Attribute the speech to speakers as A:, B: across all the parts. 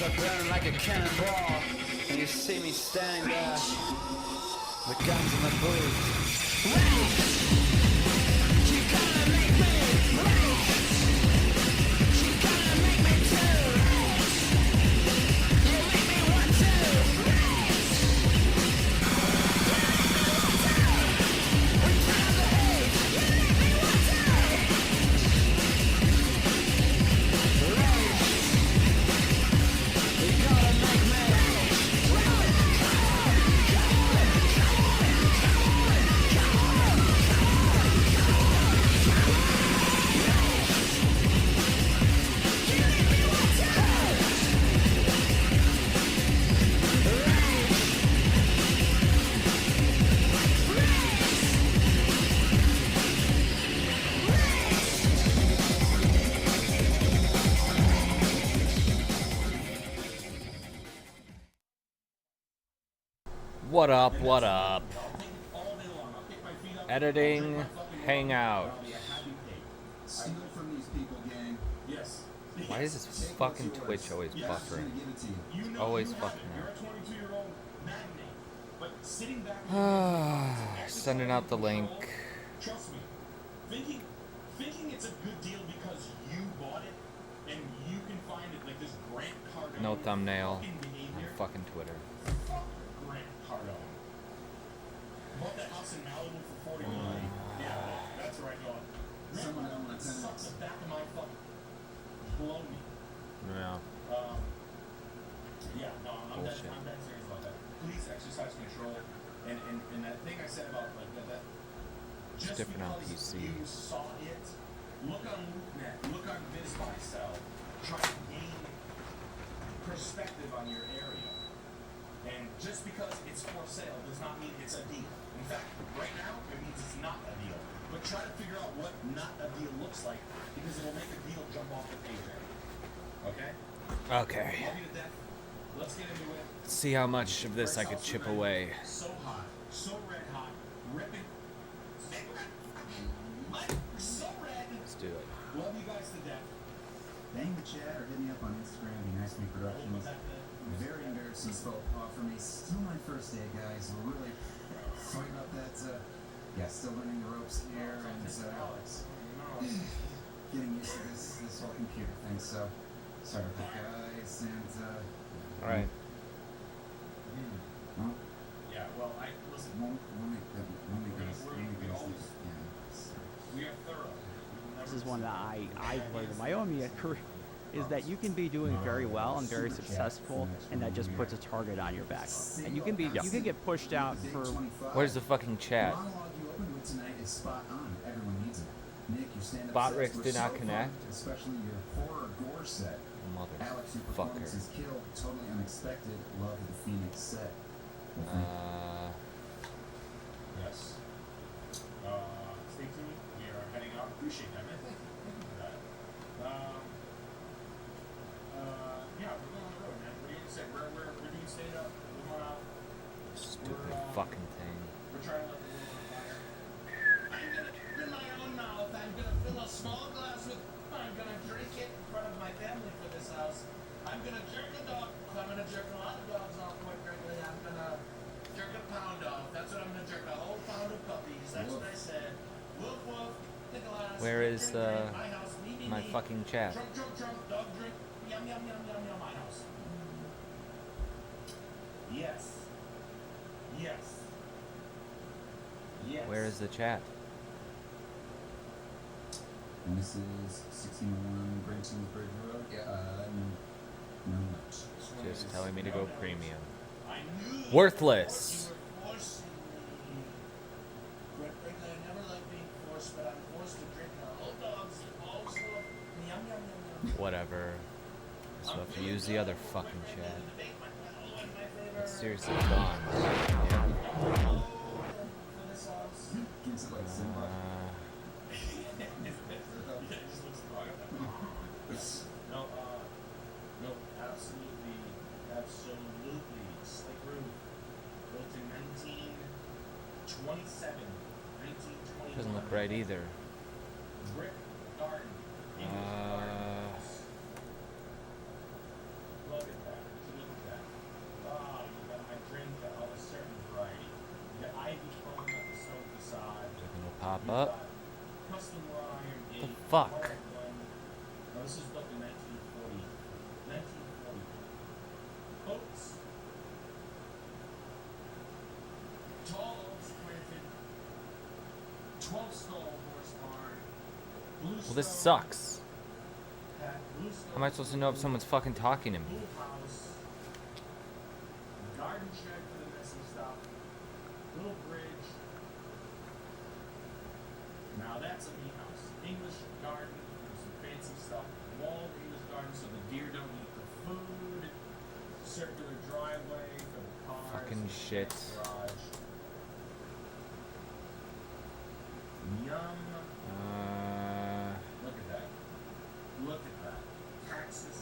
A: I burn like a cannonball, and you see me standing there, the guns in the booth. She gonna make me rage. She gonna make me too. You make me want to. Return the hate. You make me want to. Rage. You gotta make me rage.
B: What up, what up? Editing, Hangout. Why is this fucking Twitch always buffering? It's always fucking out. Sending out the link.
C: Trust me. Thinking it's a good deal because you bought it and you can find it like this Grant Cardone.
B: No thumbnail
C: fucking
B: on
C: behavior.
B: fucking Twitter.
C: Fuck Grant Cardone. Bought that house in Malibu for $40 million. Yeah, that's where I go. Grant Cardone sucks the back of my fucking blow me.
B: Yeah.
C: Yeah, no, I'm dead serious about that. Please exercise control. And that thing I said about like that.
B: It's different on PC.
C: You saw it. Look on LoopNet. Look on VizBuySell. Try to gain perspective on your area. And just because it's for sale does not mean it's a deal. In fact, right now it means it's not a deal. But try to figure out what not a deal looks like because it will make a deal jump off the page. Okay?
B: Okay.
C: Love you to death. Let's get into it.
B: Let's see how much of this I could chip away.
C: So hot, so red hot, ripping. So red.
B: Let's do it.
C: Love you guys to death.
D: Bang the chat or hit me up on Instagram, Be Nice Me Productions. Very embarrassing faux pas for me. Still my first day, guys. We're really sorry about that. Still learning the ropes here and getting used to this whole computer thing. So sorry about that, guys. And
B: All right.
D: well,
C: Yeah, well, listen. We are thorough.
E: This is one that I've learned in my own media career, is that you can be doing very well and very successful, and that just puts a target on your back. And you can get pushed out for.
B: Where's the fucking chat? Botrix did not connect.
D: Especially your horror gore set. Alex, your performance is killed. Totally unexpected. Love the Phoenix set.
C: Yes. Stay tuned. We are heading out. Appreciate that, man. Thank you for that. Yeah, we're going on the road, man. What do you say? We're doing stand up. We're going out.
B: Stupid fucking thing.
C: We're trying to let the world on fire. I'm gonna in my own mouth. I'm gonna fill a small glass with. I'm gonna drink it in front of my family for this house. I'm gonna jerk a dog. I'm gonna jerk a lot of dogs off quite frankly. I'm gonna jerk a pound off. That's what I'm gonna jerk, a whole pound of puppies. That's what I said. Woof woof. Nicholas.
B: Where is
C: my house?
B: my fucking chat?
C: Trump, dog drink. Yum yum yum yum yum. My house. Yes. Yes. Yes.
B: Where is the chat?
D: And this is 1601 Brinton Bridge Road. Yeah, no much.
B: Just telling me to go premium.
C: I knew
B: Worthless.
C: you were forcing me. Quite frankly, I never like being forced, but I'm forced to drink whole dogs, all full of yum yum yum yum.
B: Whatever. So if you use the other fucking chat. It's seriously gone. Yeah.
C: No, absolutely, slick roof, built in 1927, 1921.
B: Doesn't look right either.
C: Brick garden, English garden. Look at that.
B: pop up.
C: Custom wrought iron
B: The
C: gate.
B: fuck?
C: Now, this was built in 1940. 1940. Oaks. Tall oaks planted. 12 stall horsepower.
B: Well, this sucks. How am I supposed to know if someone's fucking talking to me?
C: Pool house. Garden shed for the messy stuff. Little bridge. Now that's a meat house. English garden. There's some fancy stuff. Walled English garden so the deer don't eat the food. Circular driveway for the cars.
B: Fucking shit.
C: Garage. Yum. Look at that. Look at that. Texas.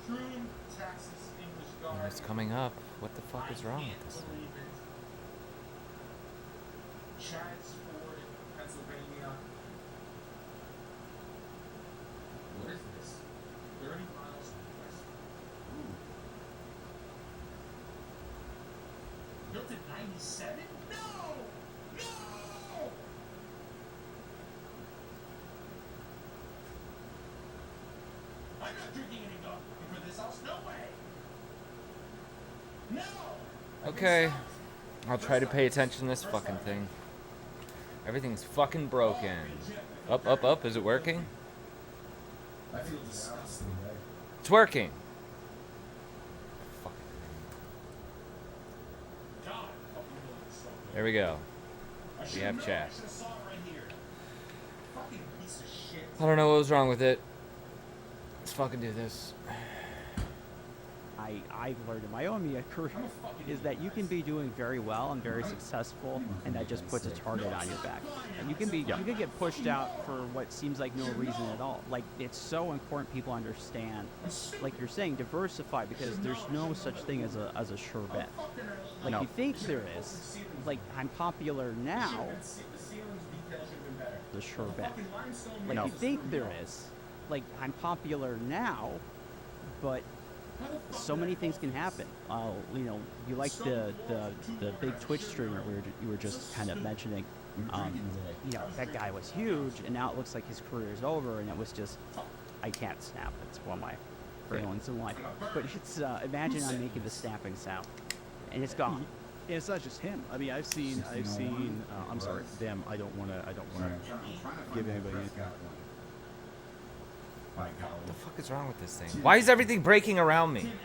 C: True Texas English garden.
B: It's coming up. What the fuck is wrong with this thing?
C: Chad's Ford, Pennsylvania. What is this? 30 miles west. Ooh. Built in 97? No! No! I'm not drinking any coffee for this house. No way! No!
B: Okay. I'll try to pay attention to this fucking thing. Everything's fucking broken. Up, up, up. Is it working?
C: I feel disgusting, right?
B: It's working. Fuck.
C: God, fucking building is so good.
B: There we go.
C: I
B: We
C: should've
B: have
C: known.
B: chat.
C: I should've saw it right here. Fucking piece of shit.
B: I don't know what was wrong with it. Let's fucking do this.
E: I've learned in my own media career is that you can be doing very well and very successful, and that just puts a target on your back. And you can get pushed out for what seems like no reason at all. Like, it's so important people understand, like you're saying, diversify, because there's no such thing as a sure bet. Like, you think there is. Like, I'm popular now. The sure bet. Like, you think there is. Like, I'm popular now, but so many things can happen. You know, you like the big Twitch streamer you were just kind of mentioning. You know, that guy was huge, and now it looks like his career is over, and it was just, I can't snap. It's one of my feelings in life. But it's imagine I'm making the snapping sound, and it's gone.
F: And it's not just him. I mean, I've seen. I'm sorry, them. I don't want to give anybody.
D: By golly.
B: What the fuck is wrong with this thing? Why is everything breaking around me?
C: Tin M.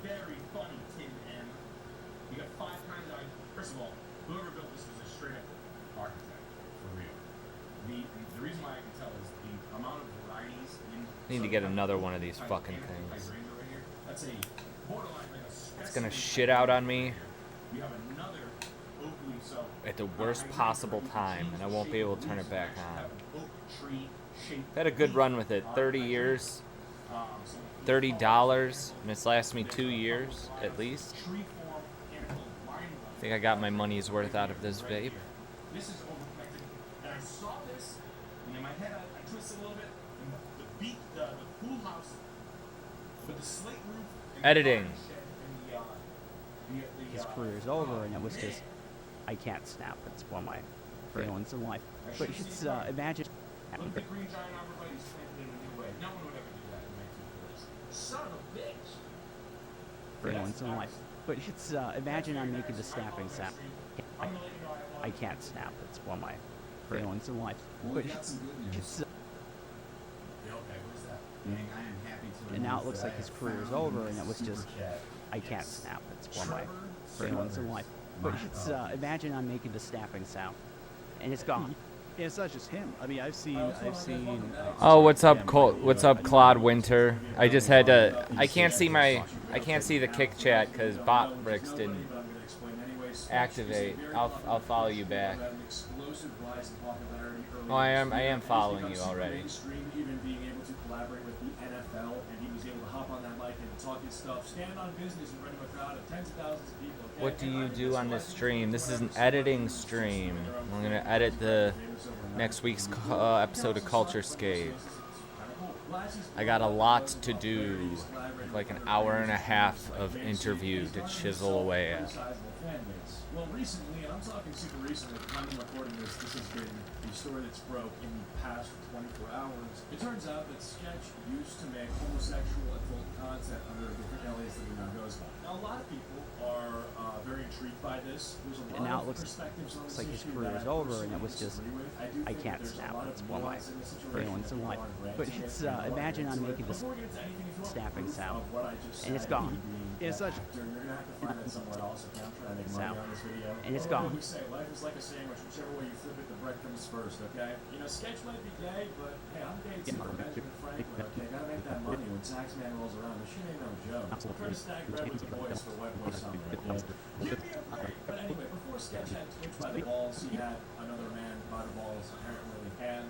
C: Very funny Tin M. You got 5 times I. First of all, whoever built this was a straight up architect, for real. The reason why I can tell is the amount of varieties in.
B: Need to get another one of these fucking things.
C: That's a borderline like a.
B: It's gonna shit out on me
C: We have another Oakley, so.
B: at the worst possible time, and I won't be able to turn it back on.
C: Oak tree shaped.
B: Had a good run with it. 30 years, $30, and it's lasted me 2 years at least. I think I got my money's worth out of this vape.
C: This is overconnected, and I saw this, and in my head I twisted a little bit, and the pool house with the slate roof. And
B: Editing.
E: His career is over, and it was just, I can't snap. It's one of my feelings in life. But it's imagine.
C: Look at the green giant arborvitae's planted in a new way. No one would ever do that in 1940s. Son of a bitch!
E: Feelings in life. But it's imagine I'm making the snapping sound. I can't snap. It's one of my feelings in life.
D: Well,
E: But
D: we got some good news.
E: it's
C: Yeah, okay, what is that?
D: Gang, I am happy to
E: and now it
D: announce
E: looks
D: that
E: like his
D: I
E: career is
D: found
E: over,
D: a
E: and it was just,
D: super chat.
E: I can't snap. It's one of my
C: Trevor
E: feelings in life. But it's imagine I'm making the snapping sound, and it's gone.
F: And it's not just him. I mean, I've seen.
B: Oh, what's up, Col? What's up, Claude Winter? I just had to. I can't see the kick chat because Bot Bricks didn't activate. I'll follow you back. Oh, I am following you already.
C: Even being able to collaborate with the NFL, and he was able to hop on that mic and talk his stuff, stand on business in front of a crowd of tens of thousands of people.
B: What do you do on this stream? This is an editing stream. I'm gonna edit the next week's episode of Culturescape. I got a lot to do, like an hour and a half of interview to chisel away at.
C: fan base? Well, recently, and I'm talking super recently, at the time I'm recording this, this has been a story that's broke in the past 24 hours. It turns out that Sketch used to make homosexual adult content under a different alias that he now goes by. Now, a lot of people are very intrigued by this. There's a lot
E: And now
C: of
E: it looks
C: perspectives on this
E: like his
C: issue
E: career
C: that
E: is
C: I
E: over, and it
C: personally
E: was just,
C: disagree with. I do
E: I
C: think
E: can't
C: that there's a
E: snap.
C: lot of
E: It's one way
C: nuance in this
E: for anyone
C: situation
E: in
C: that
E: life.
C: people aren't
E: But
C: granting
E: it's,
C: it, and
E: imagine I'm
C: into it.
E: making this
C: Before we get into anything, if you want
E: snapping
C: proof
E: sound.
C: of what I just
E: And it's
C: said,
E: gone.
C: me being
F: It's
C: that
F: such-
C: actor, you're gonna have to find that somewhere else. Okay, I'm trying to make money
E: Sound.
C: on this video.
E: And it's
C: Or what
E: gone.
C: we say, life is like a sandwich. Whichever way you flip it, the bread comes first. Okay, you know, Sketch might be gay, but hey, I'm gay too. For Benjamin Franklin. Okay, gotta make that money. When Taxman rolls around, this shit ain't no joke. Try to stack bread with the boys for white boy summer. Okay? Give me a break. But anyway, before Sketch had Twitch by the balls, he had another man by the balls apparently. And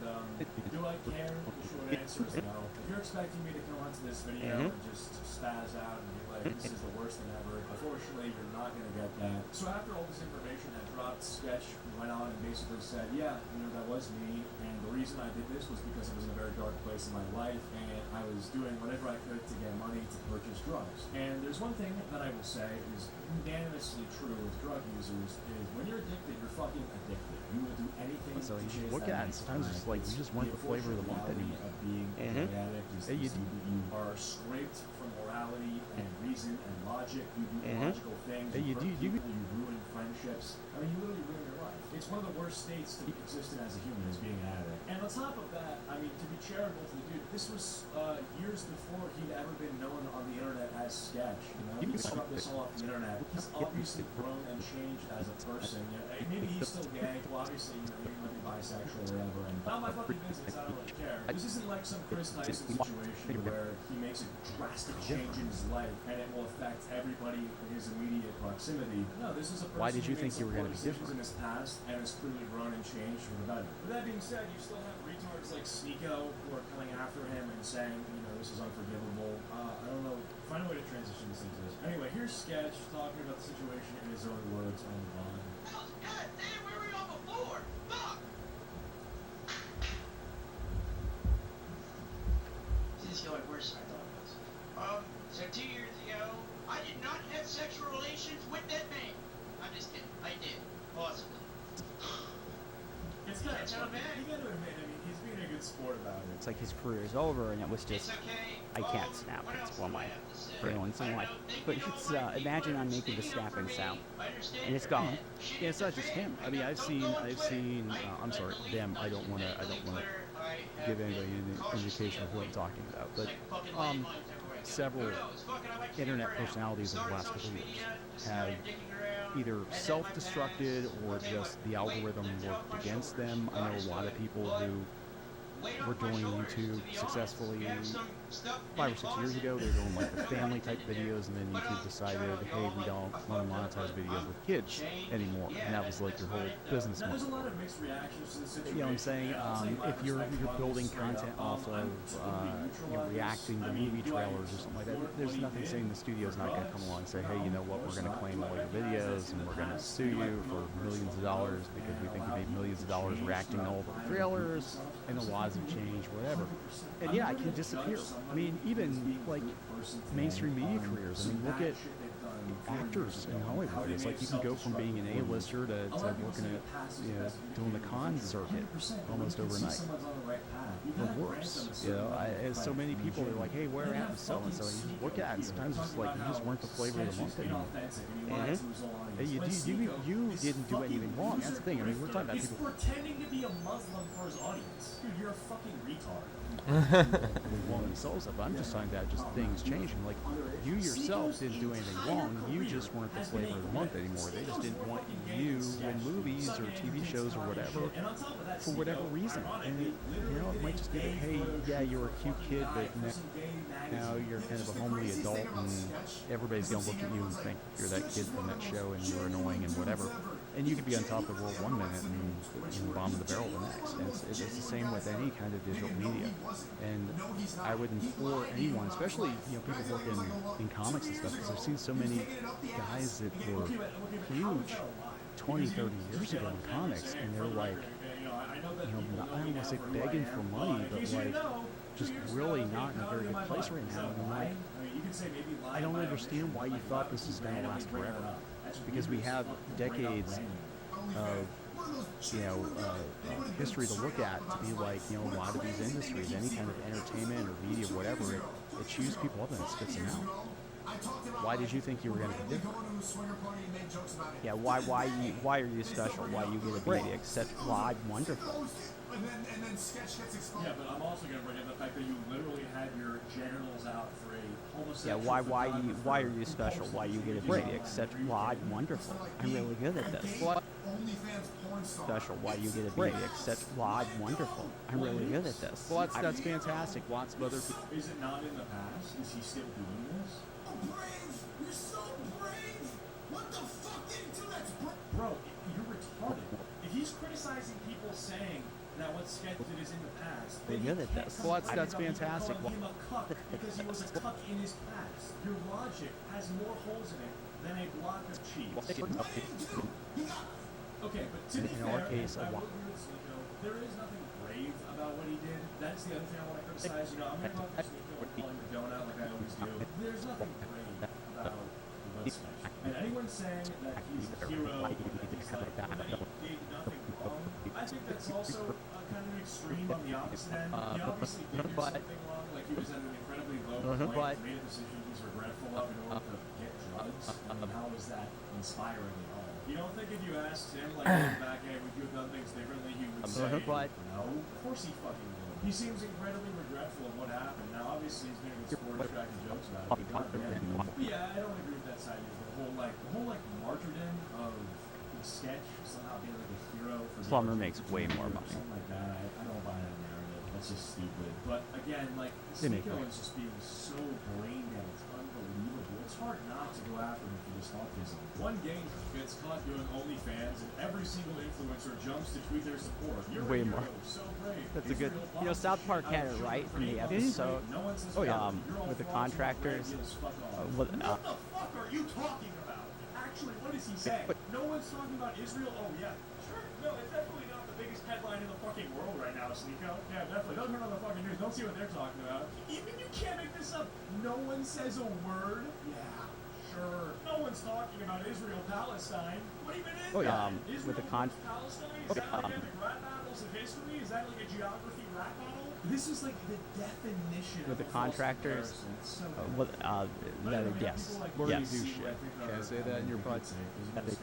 C: do I care? The short answer is no. If you're expecting me to come onto this video and just spaz out and be like, this is the worst thing ever, unfortunately, you're not going to get that. So after all this information had dropped, Sketch went on and basically said, yeah, you know, that was me, and the reason I did this was because I was in a very dark place in my life, and I was doing whatever I could to get money to purchase drugs. And there's one thing that I will say is unanimously true with drug users is when you're addicted, you're fucking addicted. You will do anything
F: So
C: to
F: you
C: chase
F: look
C: that
F: at it,
C: next
F: sometimes
C: high.
F: it's like you just want the flavor of the month
C: reality
F: anymore.
C: of being a drug addict is
F: Hey,
C: to
F: you
C: see that you are scraped from morality and reason and logic. You do illogical things.
F: Hey, you
C: hurt
F: do- you-
C: people, you ruin friendships. I mean, you literally ruin your life. It's one of the worst states to exist in as a human is being an addict. And on top of that, I mean, to be charitable to the dude, this was years before he'd ever been known on the internet as Sketch. You know, he scrubbed this all off the internet. He's obviously grown and changed as a person. You know, maybe he's still gay. Well, obviously, you know, he might be bisexual or whatever. And not my fucking business. I don't really care. This isn't like some Chris Tyson situation where he makes a drastic change in his life and it will affect everybody in his immediate proximity. No, this is a person
F: Why did you
C: who made
F: think you were
C: some
F: gonna
C: poor
F: be
C: decisions
F: different?
C: in his past and has clearly grown and changed for the better. With that being said, you still have retards like Sneeko who are coming after him and saying, you know, this is unforgivable. I don't know. Find a way to transition this into this. Anyway, here's Sketch talking about the situation in his own words on the line.
G: God damn, where were y'all before? Fuck! This is going worse than I thought it was. So 2 years ago, I did not have sexual relations with that man. I'm just kidding. I did. Possibly.
C: It's kind
G: That's
C: of
G: not bad.
C: You gotta admit, I mean, he's being a good sport about it.
E: It's like his career is over, and it was
G: It's
E: just,
G: okay.
E: I can't snap.
G: What
E: It's
G: else
E: one
G: do I
E: way
G: have to say?
E: for anyone in life. But it's, imagine I'm making the snapping sound. And it's gone.
F: Yeah, it's not just him. I mean, I've seen. I'm sorry, damn. I don't want to give anybody an indication of what I'm talking about, but several internet personalities over the last couple of years have either self-destructed or just the algorithm worked against them. I know a lot of people who were doing YouTube successfully 5 or 6 years ago. They were doing like the family type videos, and then YouTube decided, hey, we don't want to monetize videos with kids anymore, and that was like your whole business
C: Now, there's a
F: model.
C: lot of mixed reactions to the situation.
F: You know what I'm saying? If you're building content off of reacting to movie trailers or something like that, there's nothing saying the studio's not going to come along and say, hey, you know what, we're going to claim all your videos and we're going to sue you for millions of dollars because we think you made millions of dollars reacting to all the trailers and the laws have changed, whatever. And yeah, it can disappear. I mean, even like mainstream media careers. I mean, look at actors in Hollywood. It's like you can go from being an A-lister to working at, you know, doing the con circuit almost overnight. Or worse. You know, so many people are like, hey, where at so and so? And you just look at it. Sometimes it's like you just weren't the flavor of the month anymore. Hey, you didn't do anything wrong. That's the thing. I mean, we're talking about
C: He's
F: people
C: pretending to be a Muslim for his audience. Dude, you're a fucking retard.
F: who want themselves up. I'm just talking about just things changing. Like, you yourself didn't do anything wrong. You just weren't the flavor of the month anymore. They just didn't want you in movies or TV shows or whatever for whatever reason. And you know, it might just be that, hey, yeah, you were a cute kid, but now you're kind of a homely adult, and everybody's gonna look at you and think you're that kid from that show, and you're annoying and whatever. And you could be on top of the world one minute and bottom of the barrel the next. And it's the same with any kind of digital media. And I would implore anyone, especially people working in comics and stuff, because I've seen so many guys that were huge 20, 30 years ago in comics, and they're like, I don't want to say begging for money, but like just really not in a very good place right now. And I'm like, I don't understand why you thought this was going to last forever. because we have decades of history to look at to be like, a lot of these industries, any kind of entertainment or media, whatever, it chews people up and it spits them out. Why did you think you were going to be different?
E: Yeah, why are you special? Why you get to be except live wonderful?
C: Yeah, but I'm also going to bring up the fact that you literally had your genitals out for a
E: Yeah,
C: homosexual.
E: why are you special? Why you get to be except live wonderful? I'm really good at this. Special? Why you get to be except live wonderful? I'm really good at this.
F: Well, that's fantastic. Lots of other people.
C: Is it not in the past? Is he still doing this?
D: Brave! You're so brave! What the fuck did you do that's
C: Bro, you're retarded. If he's criticizing people saying that what Sketch did is in the past,
E: They're good at this.
F: Well, that's fantastic.
C: Calling him a cuck because he was a cuck in his past. Your logic has more holes in it than a block of cheese. Okay, but to be
E: In
C: fair,
E: our case,
C: I will agree with Sneeko, there is nothing brave about what he did. That's the other thing I want to criticize. I'm going to talk to Sneeko and call him a donut like I always do. There's nothing brave about what Sketch. And anyone saying that he's a hero, or that he's like, that he did nothing wrong, I think that's also kind of extreme on the opposite end. He obviously did do something wrong, like he was at an incredibly low point, made a decision he's regretful of in order to get drugs. How is that inspiring at all? You don't think if you asked him, like, back, hey, would you have done things differently, he would say, no? Of course he fucking would. He seems incredibly regretful of what happened. Now, obviously, he's making sport cracking jokes about it, but goddamn. But yeah, I don't agree with that side. The whole martyrdom of Sketch somehow being like a hero for
E: Plumber makes way more money.
C: something like that. I don't buy that narrative. That's just stupid. But again, like,
E: They make
C: Sneeko
E: money.
C: is just being so brain dead. It's unbelievable. It's hard not to go after him for this autism. One game gets caught doing OnlyFans, and every single influencer jumps to tweet their support. You're
E: Way
C: a hero,
E: more.
C: so brave.
E: That's a good.
C: Israel
E: South Park had it
C: sure,
E: right in the
C: great,
E: episode.
C: no one says
E: Oh yeah,
C: you're all
E: with the
C: frauds,
E: contractors.
C: you're fuck off.
E: What
C: the fuck are you talking about? Actually, what is he saying? No one's talking about Israel? Oh, yeah. Sure. No, it's definitely not the biggest headline in the fucking world right now, Sneeko. Yeah, definitely. Don't turn on the fucking news. Don't see what they're talking about. Even you can't make this up. No one says a word? Yeah, sure. No one's talking about Israel-Palestine. What even is
E: Oh, yeah,
C: that? Israel
E: with the con-
C: Palestine? Is that like epic rap battles of history? Is that like a geography rap battle? This is like the definition
E: With
C: of
E: the
C: a false
E: contractors,
C: comparison. It's so
E: yes,
F: We're gonna
E: yes.
F: do shit. Can I say that in your butt?
E: Yes.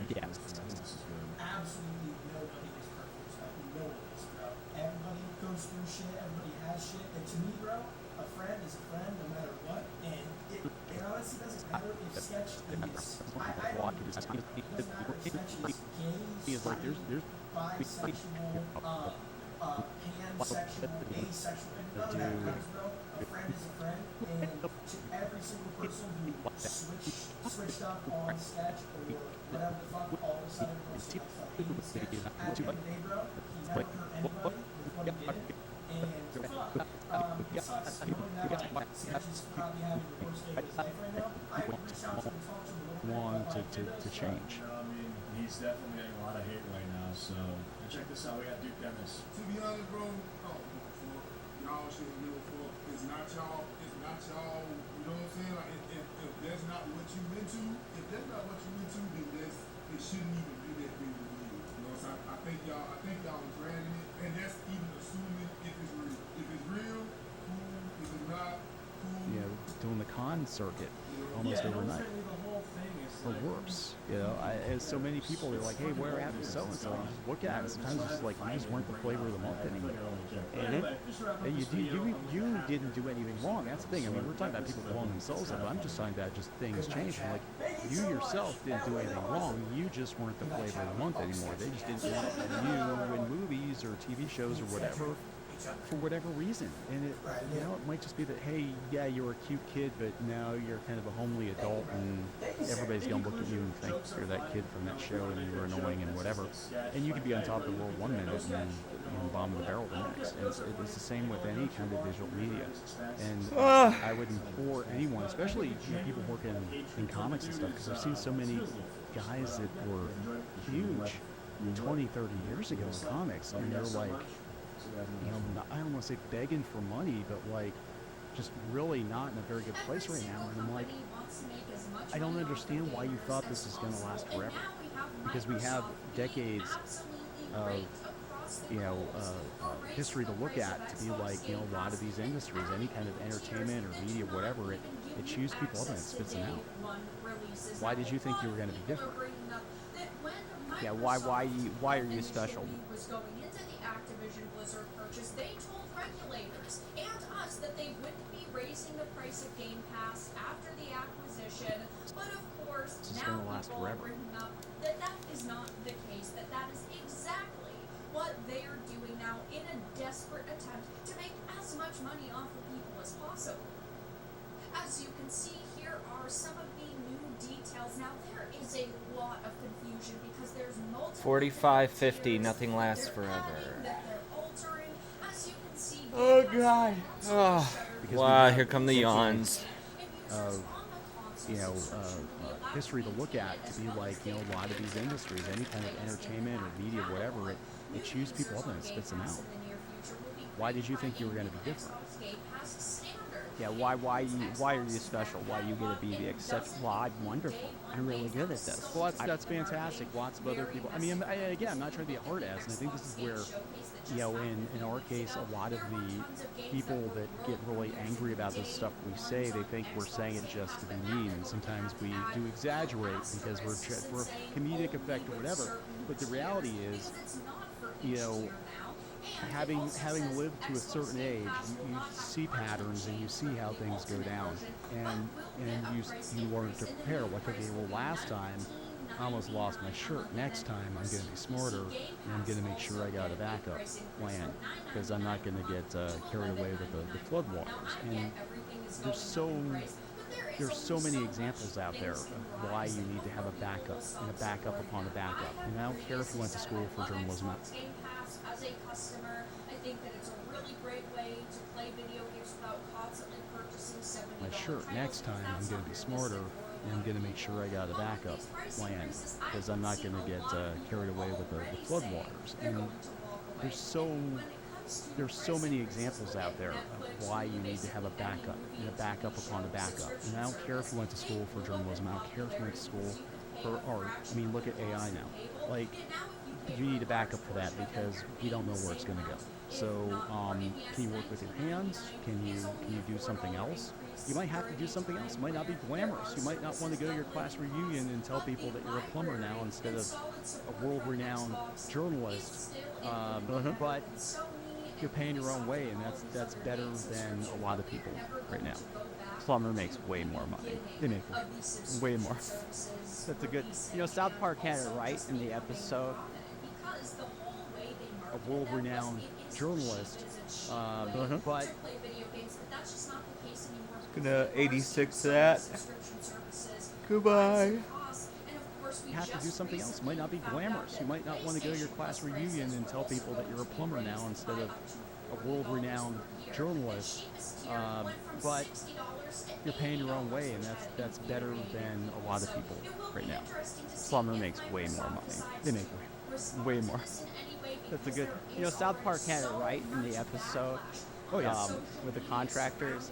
H: Absolutely nobody is perfect, bro. No one is, bro. Everybody goes through shit. Everybody has shit. And to me, bro, a friend is a friend no matter what. And it honestly doesn't matter if Sketch is. I don't. It doesn't matter if Sketch is gay,
F: He's like, there's
H: bisexual, pansexual, asexual, and none of that matters, bro. A friend is a friend, and to every single person who switched up on Sketch or whatever the fuck, all of a sudden wants to fucking Sketch. At the end of the day, bro, he never hurt anybody with what he did, and fuck, it sucks knowing that like Sketch is probably having the worst day of his life right now. I would reach out to him and talk to him a little bit
F: Long
H: about
F: to
H: this, but,
F: change.
C: I mean, he's definitely getting a lot of hate right now, so. And check this out, we got Duke Dennis.
I: To be honest, bro, y'all shouldn't give a fuck. It's not y'all, you know what I'm saying? Like, if that's not what you into, then it shouldn't even be that big of a deal. You know, so I think y'all are dragging it, and that's even assuming if it's real. If it's real, cool. If it's not, cool.
F: Doing the con circuit almost overnight.
C: Ultimately, the whole thing is
F: Or
C: like,
F: worse, as so many people are like, hey, where happened so and so? You just look at it. Sometimes it's like you just weren't the flavor of the month anymore. And you didn't do anything wrong. That's the thing. I mean, we're talking about people blowing themselves up. I'm just talking about just things changing. Like you yourself didn't do anything wrong. You just weren't the flavor of the month anymore. They just didn't want you in movies or TV shows or whatever. For whatever reason, and it might just be that, hey, yeah, you were a cute kid, but now you're kind of a homely adult, and everybody's gonna look at you and think you're that kid from that show, and you were annoying and whatever. And you could be on top of the world 1 minute and bottom of the barrel the next. And it's the same with any kind of visual media. And I would implore anyone, especially people working in comics and stuff, because I've seen so many guys that were huge 20, 30 years ago in comics, and they're like, I don't want to say begging for money, but like just really not in a very good place right now. And I'm like, I don't understand why you thought this is going to last forever, because we have decades of history to look at to be like, a lot of these industries, any kind of entertainment or media, whatever, it chews people up and it spits them out. Why did you think you were going to be different? Yeah, why are you special?
J: Was going into the Activision Blizzard purchase, they told regulators and us that they wouldn't be raising the price of Game Pass after the acquisition. But of course, now people are bringing up that is not the case, that is exactly what they are doing now in a desperate attempt to make as much money off of people as possible. As you can see, here are some of the new details. Now, there is a lot of confusion because there's multiple
B: 45.50, nothing lasts forever.
J: that they're altering. As you can see,
B: Oh god. Oh. Wow, here come the yawns.
F: History to look at to be like, a lot of these industries, any kind of entertainment or media, whatever, it chews people up and it spits them out. Why did you think you were going to be different? Yeah, why are you special? Why are you going to be the exception? Well, I'm wonderful. I'm really good at this. Well, that's fantastic. Lots of other people. I mean, I'm not trying to be a hard ass, and I think this is where, in our case, a lot of the people that get really angry about this stuff we say, they think we're saying it just to be mean, and sometimes we do exaggerate because we're for comedic effect or whatever. But the reality is, having lived to a certain age, you see patterns and you see how things go down, and you learn to prepare. Like, okay, well, last time I almost lost my shirt. Next time I'm going to be smarter, and I'm going to make sure I got a backup plan, because I'm not going to get carried away with the floodwaters. And there's so many examples out there of why you need to have a backup and a backup upon a backup. And I don't care if you went to school for journalism.
J: As a customer, I think that it's a really great way to play video games without constantly purchasing $70
F: My shirt. Next time I'm going to be smarter, and I'm going to make sure I got a backup plan, because I'm not going to get carried away with the floodwaters. And there's so many examples out there of why you need to have a backup and a backup upon a backup. And I don't care if you went to school for journalism. I don't care if you went to school for art. I mean, look at AI now. Like, you need a backup for that because you don't know where it's going to go. So, can you work with your hands? Can you do something else? You might have to do something else. It might not be glamorous. You might not want to go to your class reunion and tell people that you're a plumber now instead of a world-renowned journalist. But you're paying your own way, and that's better than a lot of people right now. Plumber makes way more money. They make way more.
E: That's a good. South Park had it right in the episode.
F: A world-renowned journalist, but
B: gonna 86 that. Goodbye.
F: You have to do something else. It might not be glamorous. You might not want to go to your class reunion and tell people that you're a plumber now instead of a world-renowned journalist. But you're paying your own way, and that's better than a lot of people right now. Plumber makes way more money. They make way more.
E: That's a good. South Park had it right in the episode.
F: Oh yes.
E: With the contractors.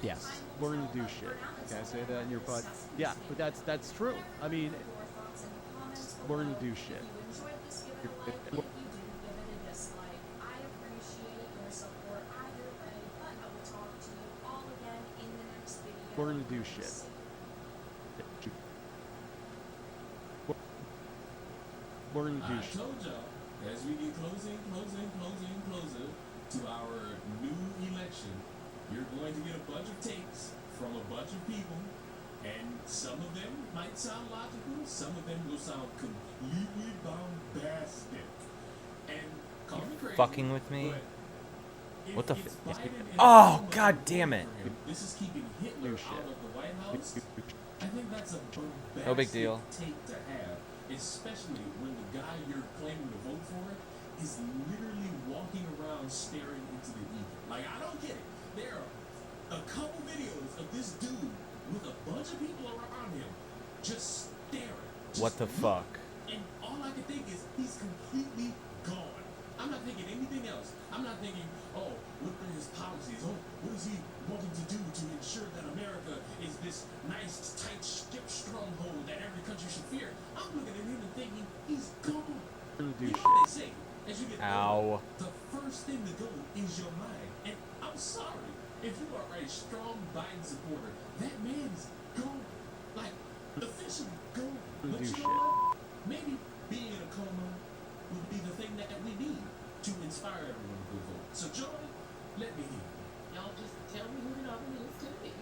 E: Yes.
F: Learn to do shit. Can I say that in your butt? Yeah, but that's true. I mean, learn to do shit. Learn to do shit. Learn to do shit.
C: I told y'all, as we get closer to our new election, you're going to get a bunch of takes from a bunch of people, and some of them might sound logical, some of them will sound completely bombastic. And call me crazy,
B: Fucking with me?
C: but
B: What the
C: it's
B: f-
C: Biden and
B: Oh,
C: Obama,
B: god damn it.
C: and this is keeping Hitler out of the White House. I think that's a bombastic
B: No big deal.
C: take to have, especially when the guy you're claiming to vote for is literally walking around staring into the ether. Like, I don't get it. There are a couple videos of this dude with a bunch of people around him just staring.
B: What the fuck?
C: And all I can think is he's completely gone. I'm not thinking anything else. I'm not thinking, oh, what are his policies? Oh, what is he wanting to do to ensure that America is this nice, tight ship stronghold that every country should fear? I'm looking at him and thinking, he's gone.
F: We're gonna do
C: You know
F: shit.
C: what they say? As you get
B: Ow.
C: older, the first thing to go is your mind. And I'm sorry, if you are a strong Biden supporter, that man is gone. Like, officially gone.
F: We're
C: But
F: gonna do
C: you
F: shit.
C: know what? Maybe being in a coma would be the thing that we need to inspire everyone to go vote. So, Joy, let me hear you.
K: Y'all just tell me who the nominee is gonna be.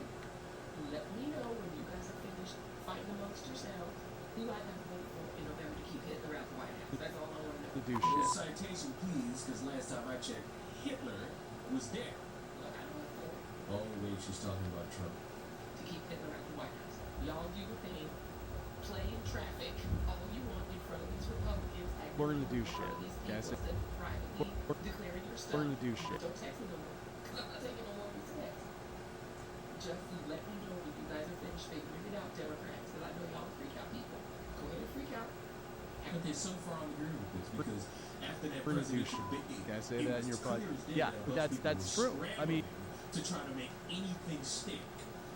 K: Let me know when you guys are finished fighting amongst yourselves who I have to vote for in November to keep Hitler out the White House. That's all I want to know.
F: We'll do
C: A
F: shit.
C: citation, please, because last time I checked, Hitler was there.
K: Look, I know it's for
C: Oh, wait, she's talking about Trump.
K: to keep Hitler out the White House. Y'all do your thing. Play in traffic all you want in front of these Republicans. Act
F: We're gonna
K: in
F: do
K: front
F: shit.
K: of these
F: Can I
K: people
F: say-
K: instead of privately
F: We're-
K: declaring your stuff.
F: We're gonna do shit.
K: Don't text me no more. 'Cause I'm not taking no more of these texts. Just let me know when you guys are finished figuring it out, Democrats, because I know y'all freak out people. Go ahead and freak out.
C: But they so far I'm agreeing with this because after that
F: We're gonna do
C: presidential
F: shit.
C: debate,
F: Can I say
C: it
F: that
C: was
F: in your
C: clear
F: podcast?
C: as day
F: Yeah,
C: that a bunch of people
F: that's
C: were
F: true. I mean,
C: scrambling to try to make anything stick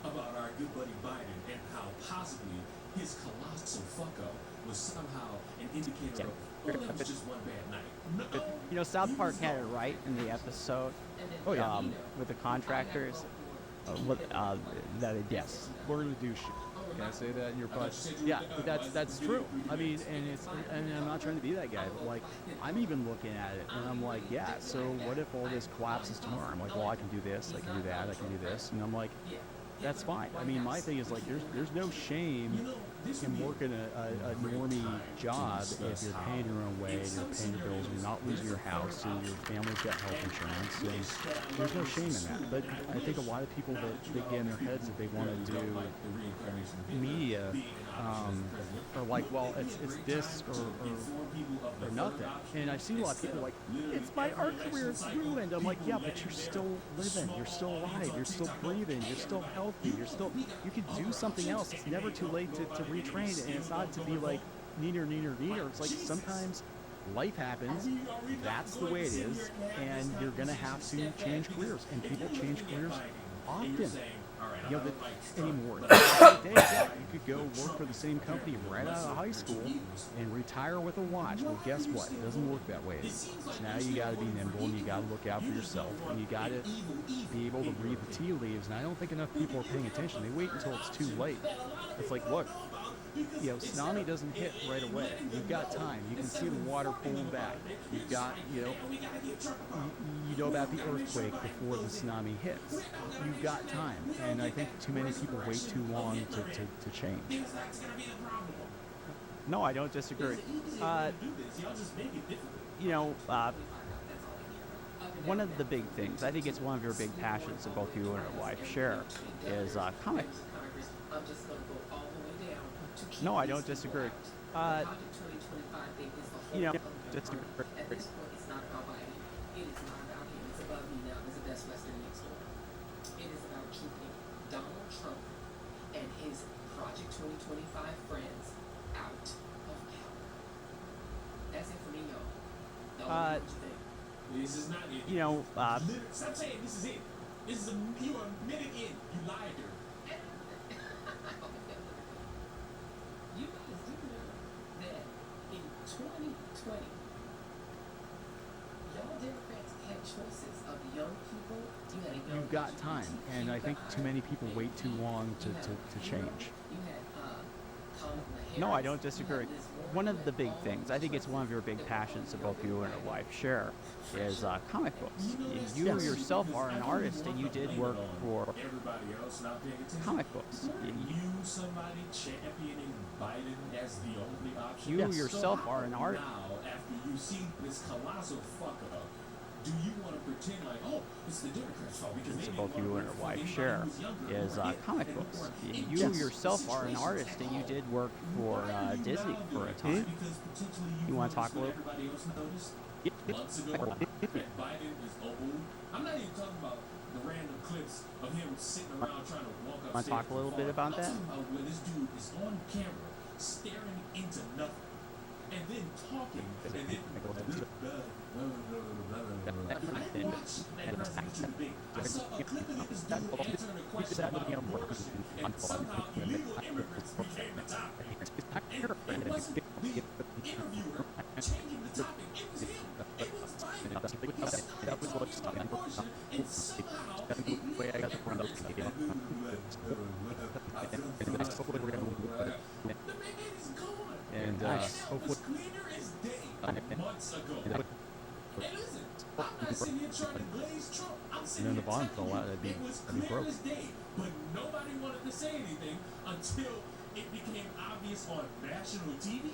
C: about our good buddy Biden and how possibly his colossal fuck up was somehow an indicator of, oh, that was just one bad night. No,
E: You know, South
C: he
E: Park
C: was
E: had it
C: gone.
E: right in the episode
F: Oh, yeah.
E: with the contractors. Yes.
F: we're gonna do shit. Can I say that in your podcast? Yeah, that's true. I mean, and I'm not trying to be that guy, but like, I'm even looking at it, and I'm like, yeah. So what if all this collapses tomorrow? I'm like, well, I can do this, I can do that, I can do this, and I'm like, that's fine. I mean, my thing is like, there's no shame in working a normie job if you're paying your own way, and you're paying your bills, and you're not losing your house, and your family's got health insurance, and there's no shame in that. But I think a lot of people that they get in their heads that they want to do media are like, well, it's this or nothing. And I see a lot of people like, it's my art career, it's ruined. I'm like, yeah, but you're still living, you're still alive, you're still breathing, you're still healthy, you can do something else. It's never too late to retrain, and it's not to be like neener. It's like sometimes life happens, that's the way it is, and you're gonna have to change careers, and people change careers often. You know, anymore. Yeah, you could go work for the same company right out of high school and retire with a watch. Well, guess what? It doesn't work that way. So now you got to be nimble, and you got to look out for yourself, and you got to be able to read the tea leaves. And I don't think enough people are paying attention. They wait until it's too late. It's like, look, you know, tsunami doesn't hit right away. You've got time. You can see the water pulling back. You've got, you know about the earthquake before the tsunami hits. You've got time. And I think too many people wait too long to change. No, I don't disagree. You know, one of the big things, I think it's one of your big passions that both you and your wife share, is comics.
K: I'm just gonna go all the way down to keep
E: No, I don't
K: these
E: disagree.
K: people out. The Project 2025 thing is the whole
E: You know,
K: other
E: just
K: part. At this point, it's not about Biden. It is not about him. It's above me now. It's the best Western next door. It is about keeping Donald Trump and his Project 2025 friends out of power. That's it for me, y'all. Y'all know what you think.
C: This is not it.
E: You know,
C: Stop saying this is it. This is you are a minute in. You lied to her.
K: You guys do know that in 2020, y'all Democrats had choices of young people. You had a young
E: you've got time, and I think too many people wait too long to change.
K: You had Kamala Harris.
E: No, I don't disagree. One of the big things, I think it's one of your big passions that both you and your wife share, is comic books. You yourself are an artist, and you did work for
C: Everybody else not paying attention.
E: comic books.
C: You somebody championing Biden as the only option.
E: You yourself are an artist.
C: Now, after you see this colossal fuck up, do you want to pretend like, oh, it's the Democrats' fault because they
E: that
C: didn't
E: both you
C: want
E: and
C: to
E: your
C: work for
E: wife
C: anybody
E: share
C: who was younger
E: is
C: or hip
E: comic
C: and
E: books.
C: more
E: You yourself are an artist, and you did work for Disney for a time.
C: Because potentially
E: You want to talk a
C: noticed what
E: little?
C: everybody else noticed months ago that Biden is old. I'm not even talking about the random clips of him sitting around trying to walk upstairs.
E: Want to talk a little bit about that?
C: I'm talking about where this dude is on camera staring into nothing. and then talking, and then I didn't watch that presidential debate. I saw a clip of this dude answering a question about abortion, and somehow illegal immigrants became the topic. And it wasn't the interviewer changing the topic, it was him. It was Biden. He started talking about abortion, and somehow he led the man is gone.
F: And
C: That
F: hopefully,
C: was cleaner as day months ago. And listen, I'm not sitting here trying to glaze Trump. I'm sitting
F: then
C: here
F: the bond
C: telling
F: fell out,
C: you
F: that'd be
C: it was clear
F: broke.
C: as day, but nobody wanted to say anything until it became obvious on national TV.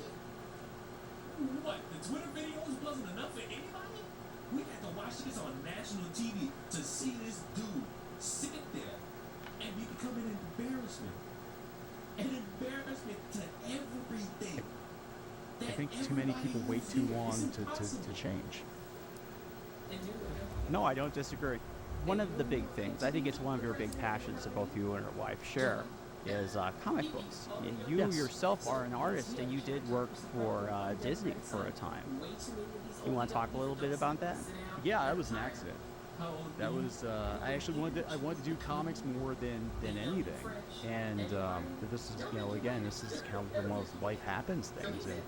C: What? The Twitter videos wasn't enough for anybody? We had to watch this on national TV to see this dude sit there and become an embarrassment. An embarrassment to everything.
F: I think too many people wait too long to change.
E: No, I don't disagree. One of the big things, I think it's one of your big passions that both you and your wife share, is comic books. You
F: Yes.
E: yourself are an artist, and you did work for Disney for a time. You want to talk a little bit about that?
F: Yeah, that was an accident. That was I actually wanted to do comics more than anything, and this is again this is kind of one of those life happens things. And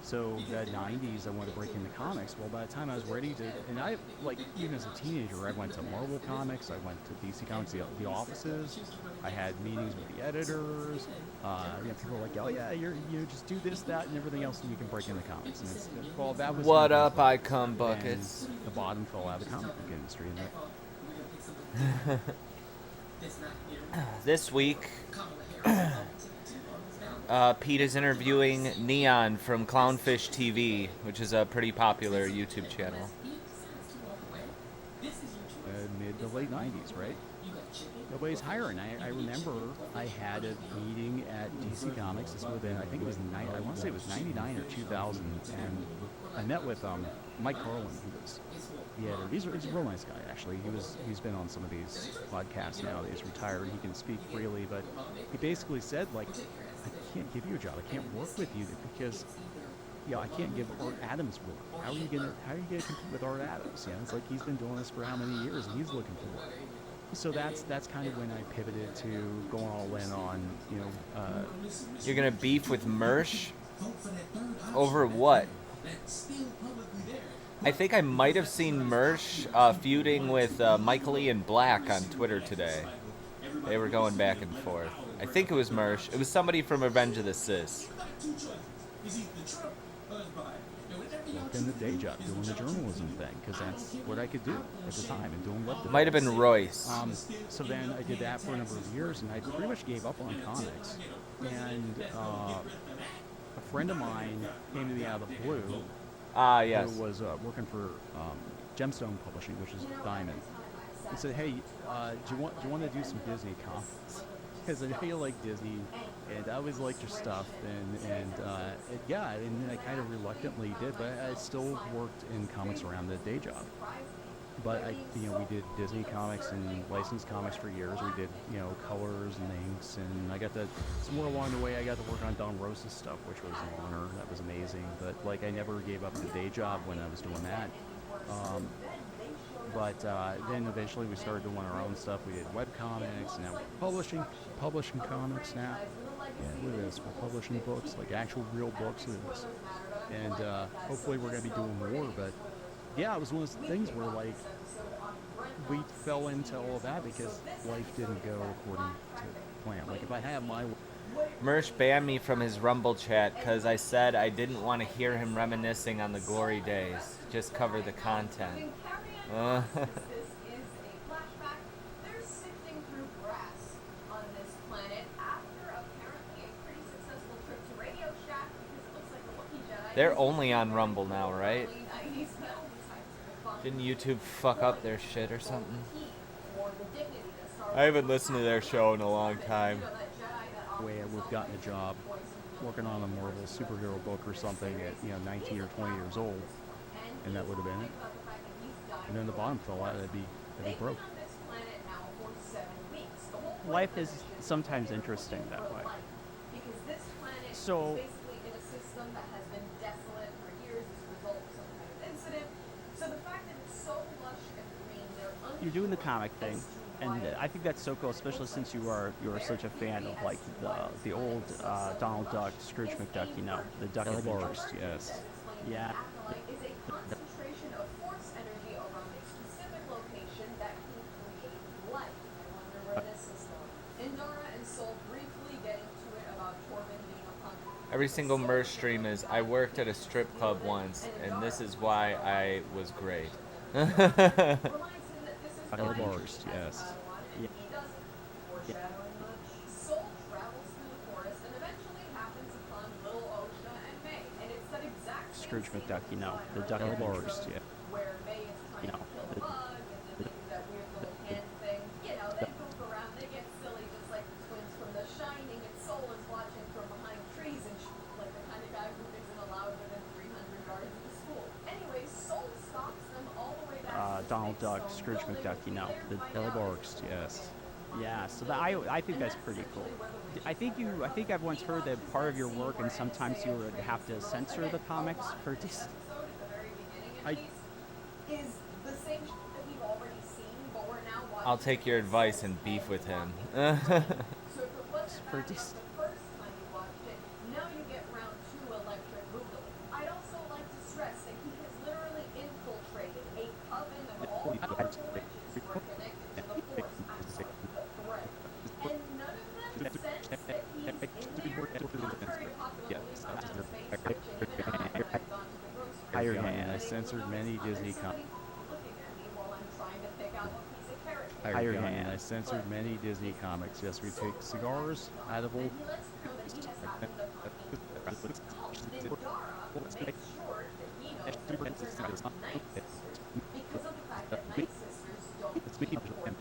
F: so the 90s I wanted to break into comics. Well, by the time I was ready to, and I like even as a teenager I went to Marvel Comics, I went to DC Comics, the offices. I had meetings with the editors. People were like, oh yeah, you just do this, that, and everything else, and you can break into comics. And well, that was
B: What up, Icon Buckets?
F: and the bottom fell out of the comic book industry. And
B: This week, Pete is interviewing Neon from Clownfish TV, which is a pretty popular YouTube channel.
F: Mid to late 90s, right? Nobody's hiring. I remember I had a meeting at DC Comics. This would have been, I think it was, I want to say it was 99 or 2000, and I met with Mike Carlin, who was the editor. He's a real nice guy, actually. He's been on some of these podcasts now. He's retired. He can speak freely, but he basically said, like, I can't give you a job. I can't work with you because I can't give Art Adams work. How are you gonna compete with Art Adams? It's like he's been doing this for how many years, and he's looking for work. So that's kind of when I pivoted to going all in on
B: You're gonna beef with Mersh over what? I think I might have seen Mersh feuding with Michael Ian Black on Twitter today. They were going back and forth. I think it was Mersh. It was somebody from Revenge of the Sis.
F: working the day job, doing the journalism thing, because that's what I could do at the time, and doing web development.
B: Might have been Royce.
F: So then I did that for a number of years, and I pretty much gave up on comics. And a friend of mine came to me out of the blue.
B: Yes.
F: Who was working for Gemstone Publishing, which is Diamond. He said, "Hey, do you want to do some Disney comics? Because I know you like Disney, and I always liked your stuff." And I kind of reluctantly did, but I still worked in comics around the day job. But we did Disney comics and licensed comics for years. We did, colors and inks, and I got to somewhere along the way I got to work on Don Rosa's stuff, which was an honor. That was amazing. But I never gave up the day job when I was doing that. But then eventually we started doing our own stuff. We did web comics, and now we're publishing comics now. Yeah, look at this. We're publishing books, like actual real books. Look at this. And hopefully we're going to be doing more. But yeah, it was one of those things where we fell into all of that because life didn't go according to plan. Like if I had my
B: Mersh banned me from his Rumble chat because I said I didn't want to hear him reminiscing on the glory days. Just cover the content.
J: This is a flashback. They're sifting through grass on this planet after apparently a pretty successful trip to Radio Shack because it looks like the Wookiee Jedi.
B: They're only on Rumble now, right? Didn't YouTube fuck up their shit or something? I haven't listened to their show in a long time.
F: way I would have gotten a job working on a Marvel superhero book or something at 19 or 20 years old, and that would have been it. And then the bottom fell out, I'd be broke.
E: Life is sometimes interesting that way. So you're doing the comic thing, and I think that's so cool, especially since you're such a fan of like the old Donald Duck, Scrooge McDuck, you know, the Duck Adventures.
F: Yes.
E: Yeah.
J: Acolyte is a concentration of force energy around a specific location that can create life. I wonder where this is going. Indara and Soul briefly get into it about Torben being a punk.
B: Every single merch stream is, I worked at a strip club once, and this is why I was great.
J: Reminds him that this is
F: Other
J: why
F: bars,
J: he has
F: yes.
J: Padawan, and he doesn't. Foreshadowing much. Soul travels through the forest and eventually happens upon Little Osha and May, and it's that exact same
E: Scrooge
J: scene
E: McDuck, you know, the
J: we
E: Duck
J: saw in
E: Adventures.
J: Retro, where May is trying to kill a bug, and then they do that weird little hand thing. You know, they goof around, they get silly, just like the twins from The Shining, and Soul is watching from behind trees and like the kind of guy who isn't allowed within 300 yards of the school. Anyway, Soul stalks them all the way back to the
E: Donald
J: Snake
E: Duck,
J: Stone
E: Scrooge
J: building,
E: McDuck, you know, the
J: there find out
F: Works, yes.
E: Yeah, so I think that's pretty cool. I think I've once heard that part of your work, and sometimes you would have to censor the comics for Disney.
J: episode at the very beginning at
E: I-
J: least is the same that we've already seen, but we're now watching.
B: I'll take your advice and beef with him.
J: So if it wasn't
E: For
J: bad enough
E: Dis-
J: the first time you watched it, now you get round 2 Electric Boogaloo. I'd also like to stress that he has literally infiltrated a coven of all powerful witches who are connected to the Force. I'm sorry, the thread. And none of them sense that he's in there, contrary to popular belief on the space witch, and even I, when I've gone to the grocery
E: Iron
J: store,
E: Man.
F: I
J: they
F: censored
J: will
F: many
J: notice
F: Disney
J: somebody looking at me while I'm trying to pick out what piece of carrot.
E: Iron
F: Gun,
E: Man.
F: I censored many Disney comics. Yes, we take cigars, edible.
J: And he lets me know that he has happened to fucking cult. Then Dara makes sure that he knows that these are not Night Sisters because of the fact that Night Sisters don't keep children.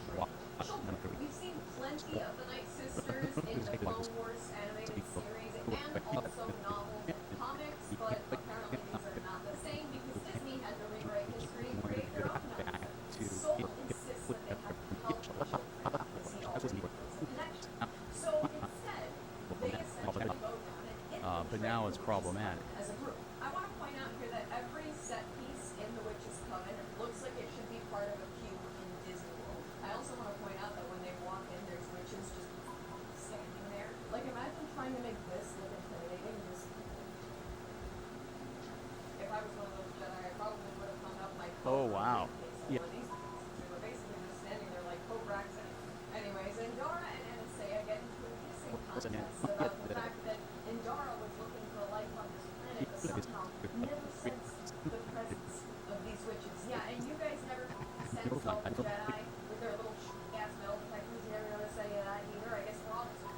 J: We've seen plenty of the Night Sisters in the Clone Wars animated series and also novels and comics, but apparently these are not the same because Disney had to rewrite history and create their own nonsense. Soul insists that they have to help children because he already feels a connection. So instead, they essentially go down and
F: But now it's problematic.
J: as a group. I want to point out here that every set piece in the Witch's Coven looks like it should be part of a queue in Disney World. I also want to point out that when they walk in, there's witches just standing there. Like, imagine trying to make this look intimidating. Just if I was one of those Jedi, I probably would have hung up my coat
E: Oh, wow.
J: in case I were these pieces. They were basically just standing there like coat racks. Anyways, Indara and Anastasia get into a kissing contest about the fact that Indara was looking for life on this planet, but somehow never sensed the presence of these witches. Yeah, and you guys never sense all the Jedi with their little ass metal detectors. You never notice any of that either. I guess we're all just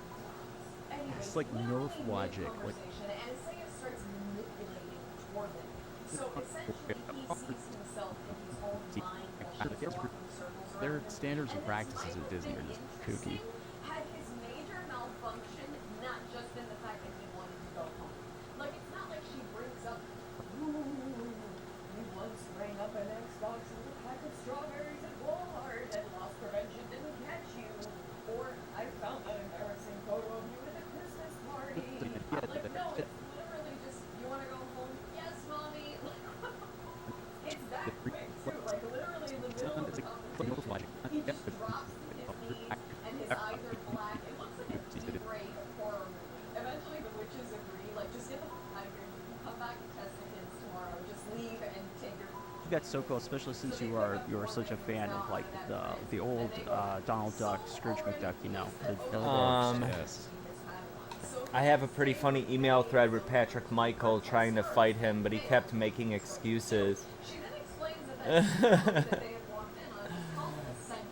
J: anyways,
F: It's like Nerf
J: literally
F: logic, like-
J: mid-conversation, Anastasia starts manipulating Torben. So essentially, he sees himself in his own mind while she's walking circles around
F: Their
J: him.
F: standards and
J: And
F: practices
J: this
F: at
J: might
F: Disney
J: have
F: are
J: been
F: just kooky.
J: interesting had his major malfunction not just been the fact that he wanted to go home. Like, it's not like she brings up, ooh, you once rang up an Xbox with a pack of strawberries at Walmart and loss prevention didn't catch you. Or, I found that embarrassing photo of you at a Christmas party. Like, no, it's literally just, you want to go home? Yes, mommy. It's that quick, too. Like, literally in the middle of the conversation, he just drops to his knees and his eyes are black. It looks like a D-grade horror movie. Eventually the witches agree, like, just get the f*** out of here. You can come back and test the kids tomorrow. Just leave and take your...
E: That's so cool, especially since you're such a fan of like the old Donald Duck, Scrooge McDuck, you know, the
F: Yes.
B: I have a pretty funny email thread with Patrick Michael trying to fight him, but he kept making excuses.
J: She then explains that that that they had walked in on is called ascension.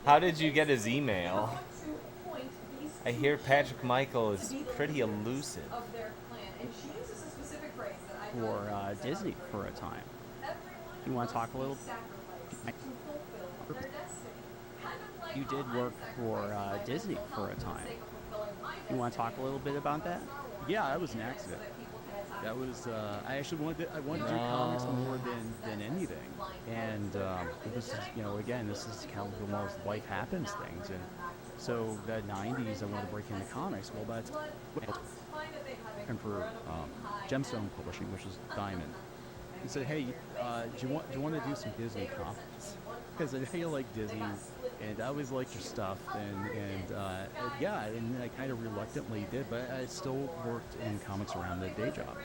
B: How did you get his email?
J: I want to point these
B: I
J: two
B: hear Patrick
J: witches
B: Michael
J: to
B: is
J: be the
B: pretty
J: leaders
B: elusive.
J: of their clan, and she uses a specific phrase that I
E: for
J: know
E: Disney for a time.
J: Everyone
E: You wanna talk a
J: must be
E: little-
J: sacrificed to fulfill their destiny. Kind of like
E: You did
J: how I'm
E: work for
J: sacrificing my
E: Disney
J: mental
E: for a
J: health for the
E: time.
J: sake of fulfilling my
E: You want to talk a
J: destiny.
E: little bit about that?
F: Yeah, that was an accident. That was I actually wanted to do comics more than anything, and this is again this is kind of the most life happens things, and so the '90s I wanted to break into comics. Well, that's and for Gemstone Publishing, which is Diamond, and said, "Hey, do you want to do some Disney comics?" Because I like Disney, and I always liked your stuff, and yeah, and I kind of reluctantly did, but I still worked in comics around the day job.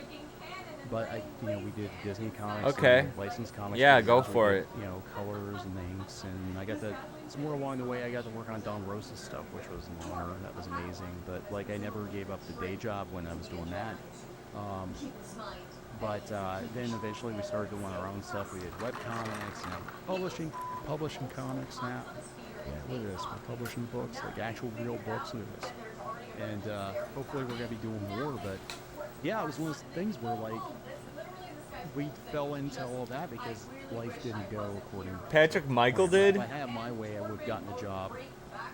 F: But we did Disney comics,
B: Okay.
F: and licensed comics.
B: Yeah,
F: we
B: go
F: actually
B: for
F: did,
B: it.
F: Colors and inks, and I got to. Somewhere along the way, I got to work on Don Rosa's stuff, which was an honor, and that was amazing. But I never gave up the day job when I was doing that. But then eventually we started doing our own stuff. We did web comics, publishing comics now. Yeah, look at this. We're publishing books, like actual real books. Look at this. And hopefully we're going to be doing more. But yeah, it was one of those things where we fell into all that because life didn't go according to
B: Patrick Michael did?
F: If I had my way, I would have gotten a job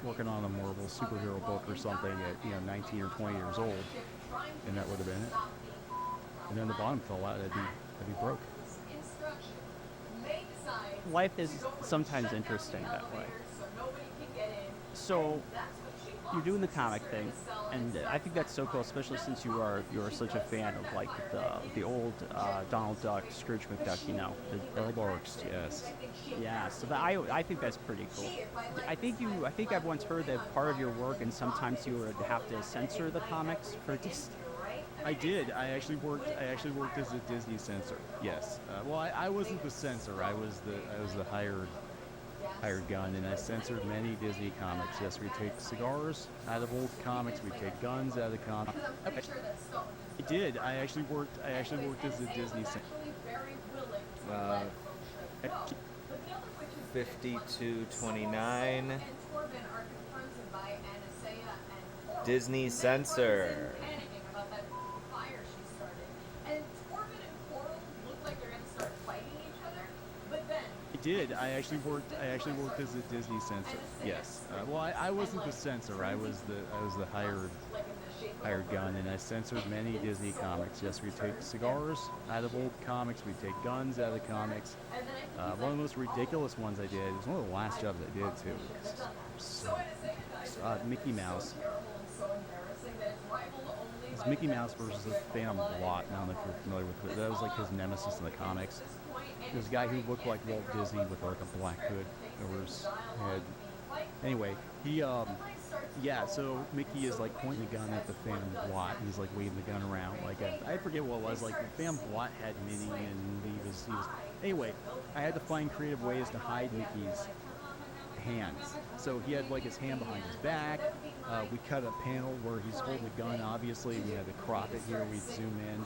F: working on a Marvel superhero book or something at 19 or 20 years old, and that would have been it. And then the bottom fell out, I'd be broke.
E: Life is sometimes interesting that way. So you're doing the comic thing, and I think that's so cool, especially since you're such a fan of like the old Donald Duck, Scrooge McDuck, the Barks.
F: Yes.
E: Yeah. So I think that's pretty cool. I think I've once heard that part of your work, and sometimes you would have to censor the comics for Disney.
F: I did. I actually worked as a Disney censor. Yes. I wasn't the censor. I was the hired gun, and I censored many Disney comics. Yes, we take cigars out of old comics. We take guns out of comics. I did. I actually worked as a Disney censor.
B: 5229. Disney censor.
F: I did. I actually worked as a Disney censor. Yes. I wasn't the censor. I was the hired gun, and I censored many Disney comics. Yes, we take cigars out of old comics. We take guns out of comics. One of the most ridiculous ones I did, it was one of the last jobs I did too. Mickey Mouse. It's Mickey Mouse versus the Phantom Blot. I don't know if you're familiar with it. That was like his nemesis in the comics. It was a guy who looked like Walt Disney with like a black hood over his head. Anyway, so Mickey is like pointing the gun at the Phantom Blot, and he's like waving the gun around. Like I forget what it was. Like the Phantom Blot had Minnie, and he was. Anyway, I had to find creative ways to hide Mickey's hands. So he had like his hand behind his back. We cut a panel where he's holding the gun. Obviously, we had to crop it here. We'd zoom in.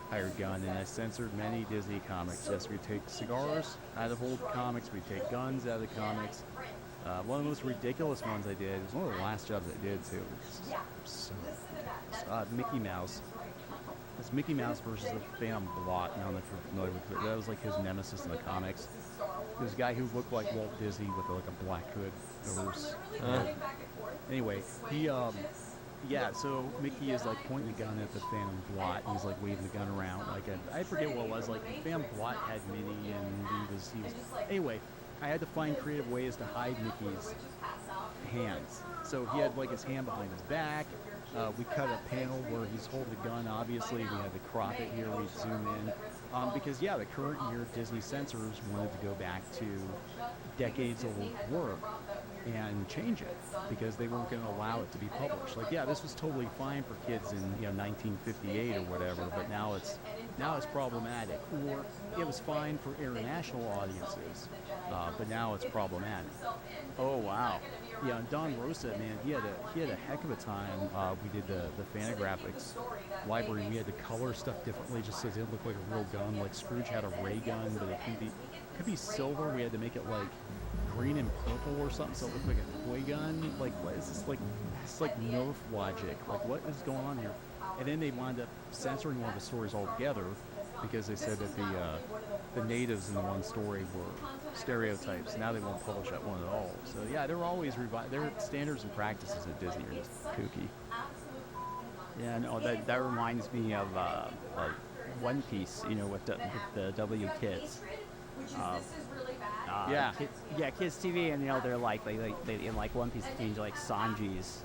F: Hired gun, and I censored many Disney comics. Yes, we take cigars out of old comics. We take guns out of comics. One of the most ridiculous ones I did, it was one of the last jobs I did too. Mickey Mouse. It's Mickey Mouse versus the Phantom Blot. I don't know if you're familiar with it. That was like his nemesis in the comics. It was a guy who looked like Walt Disney with like a black hood over his head. Anyway, so Mickey is like pointing the gun at the Phantom Blot, and he's like waving the gun around. Like I forget what it was. Like the Phantom Blot had Minnie, and he was. Anyway, I had to find creative ways to hide Mickey's hands. So he had like his hand behind his back. We cut a panel where he's holding a gun. Obviously, we had to crop it here. We'd zoom in because the current year Disney censors wanted to go back to decades-old work and change it because they weren't going to allow it to be published. Like, this was totally fine for kids in 1958 or whatever, but now it's problematic. Or it was fine for international audiences, but now it's problematic.
E: Oh wow.
F: Yeah, and Don Rosa, man, he had a heck of a time. We did the Fantagraphics library. We had to color stuff differently just so it didn't look like a real gun. Like Scrooge had a ray gun, but it could be silver. We had to make it like green and purple or something so it looked like a toy gun. Like, what is this? Like, it's like Nerf logic. Like, what is going on here? And then they wound up censoring one of the stories altogether because they said that the natives in the one story were stereotypes. Now they won't publish that one at all. So they're always their standards and practices at Disney are just kooky.
E: Yeah, no, that reminds me of One Piece. With the W Kids. Kids TV, and they're like they in like One Piece change like Sanji's.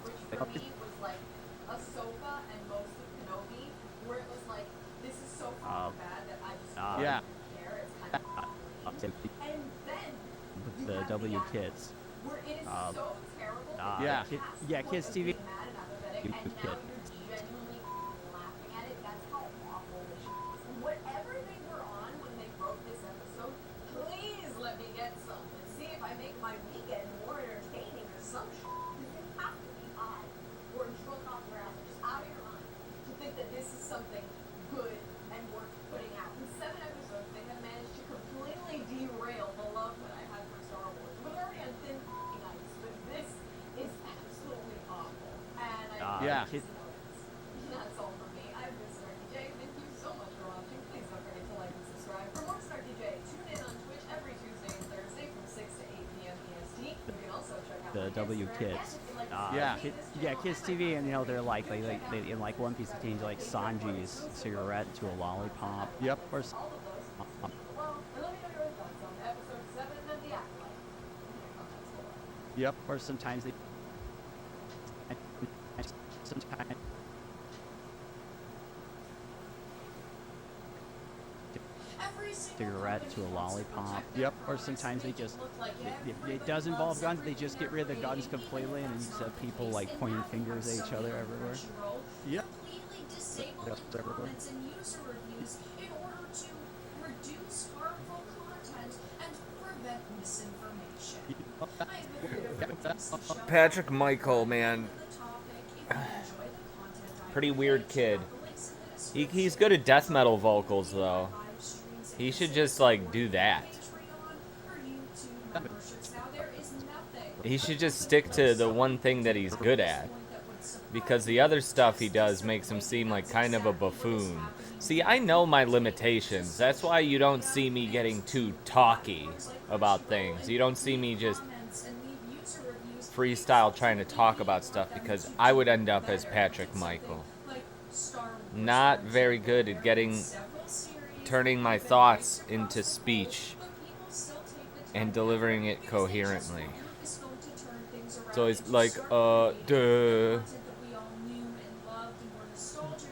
J: so far bad that I just
E: yeah.
J: don't care. It's kind of and then
E: The W Kids.
J: where it is so terrible.
E: Yeah, Kids TV.
J: Mad and apathetic, and now you're genuinely laughing at it. That's how awful this shit is. Whatever they were on when they wrote this episode, please let me get some and see if I make my weekend more entertaining or some shit. You have to be high or drunk off your ass, or just out of your mind, to think that this is something good and worth putting out. In 7 episodes, they have managed to completely derail the love that I had for Star Wars. We're already on thin ice, but this is absolutely awful. And I that's all for me. I've been Star DJ. Thank you so much for watching. Please don't forget to like and subscribe. For more Star DJ, tune in on Twitch every Tuesday and Thursday from 6 to 8 p.m. EST. You can also check out
E: The
J: my
E: W
J: Instagram,
E: Kids.
J: and if you'd like to see
E: Kids TV, and they're like they in like One Piece of Teens, like Sanji's cigarette to a lollipop.
F: Yep.
E: Or
J: all of those below, and let me know your thoughts on episode 7 of The Acolyte. In the comments below.
F: Yep.
E: Or sometimes they. Sometimes. Cigarette to a lollipop.
F: Yep.
E: Or sometimes they just. It does involve guns. They just get rid of the guns completely, and then you just have people like pointing fingers at each other everywhere.
F: Yep.
J: Completely disabling comments and user reviews in order to reduce harmful content and prevent misinformation. I have been creative for this show.
B: Patrick Michael, man,
J: The topic, if you enjoy the content,
B: pretty weird kid. He's good at death metal vocals though. He should just like do that. He should just stick to the one thing that he's good at. Because the other stuff he does makes him seem like kind of a buffoon. See, I know my limitations. That's why you don't see me getting too talky about things. You don't see me just freestyle trying to talk about stuff because I would end up as Patrick Michael. Not very good at turning my thoughts into speech and delivering it coherently. So it's like, duh.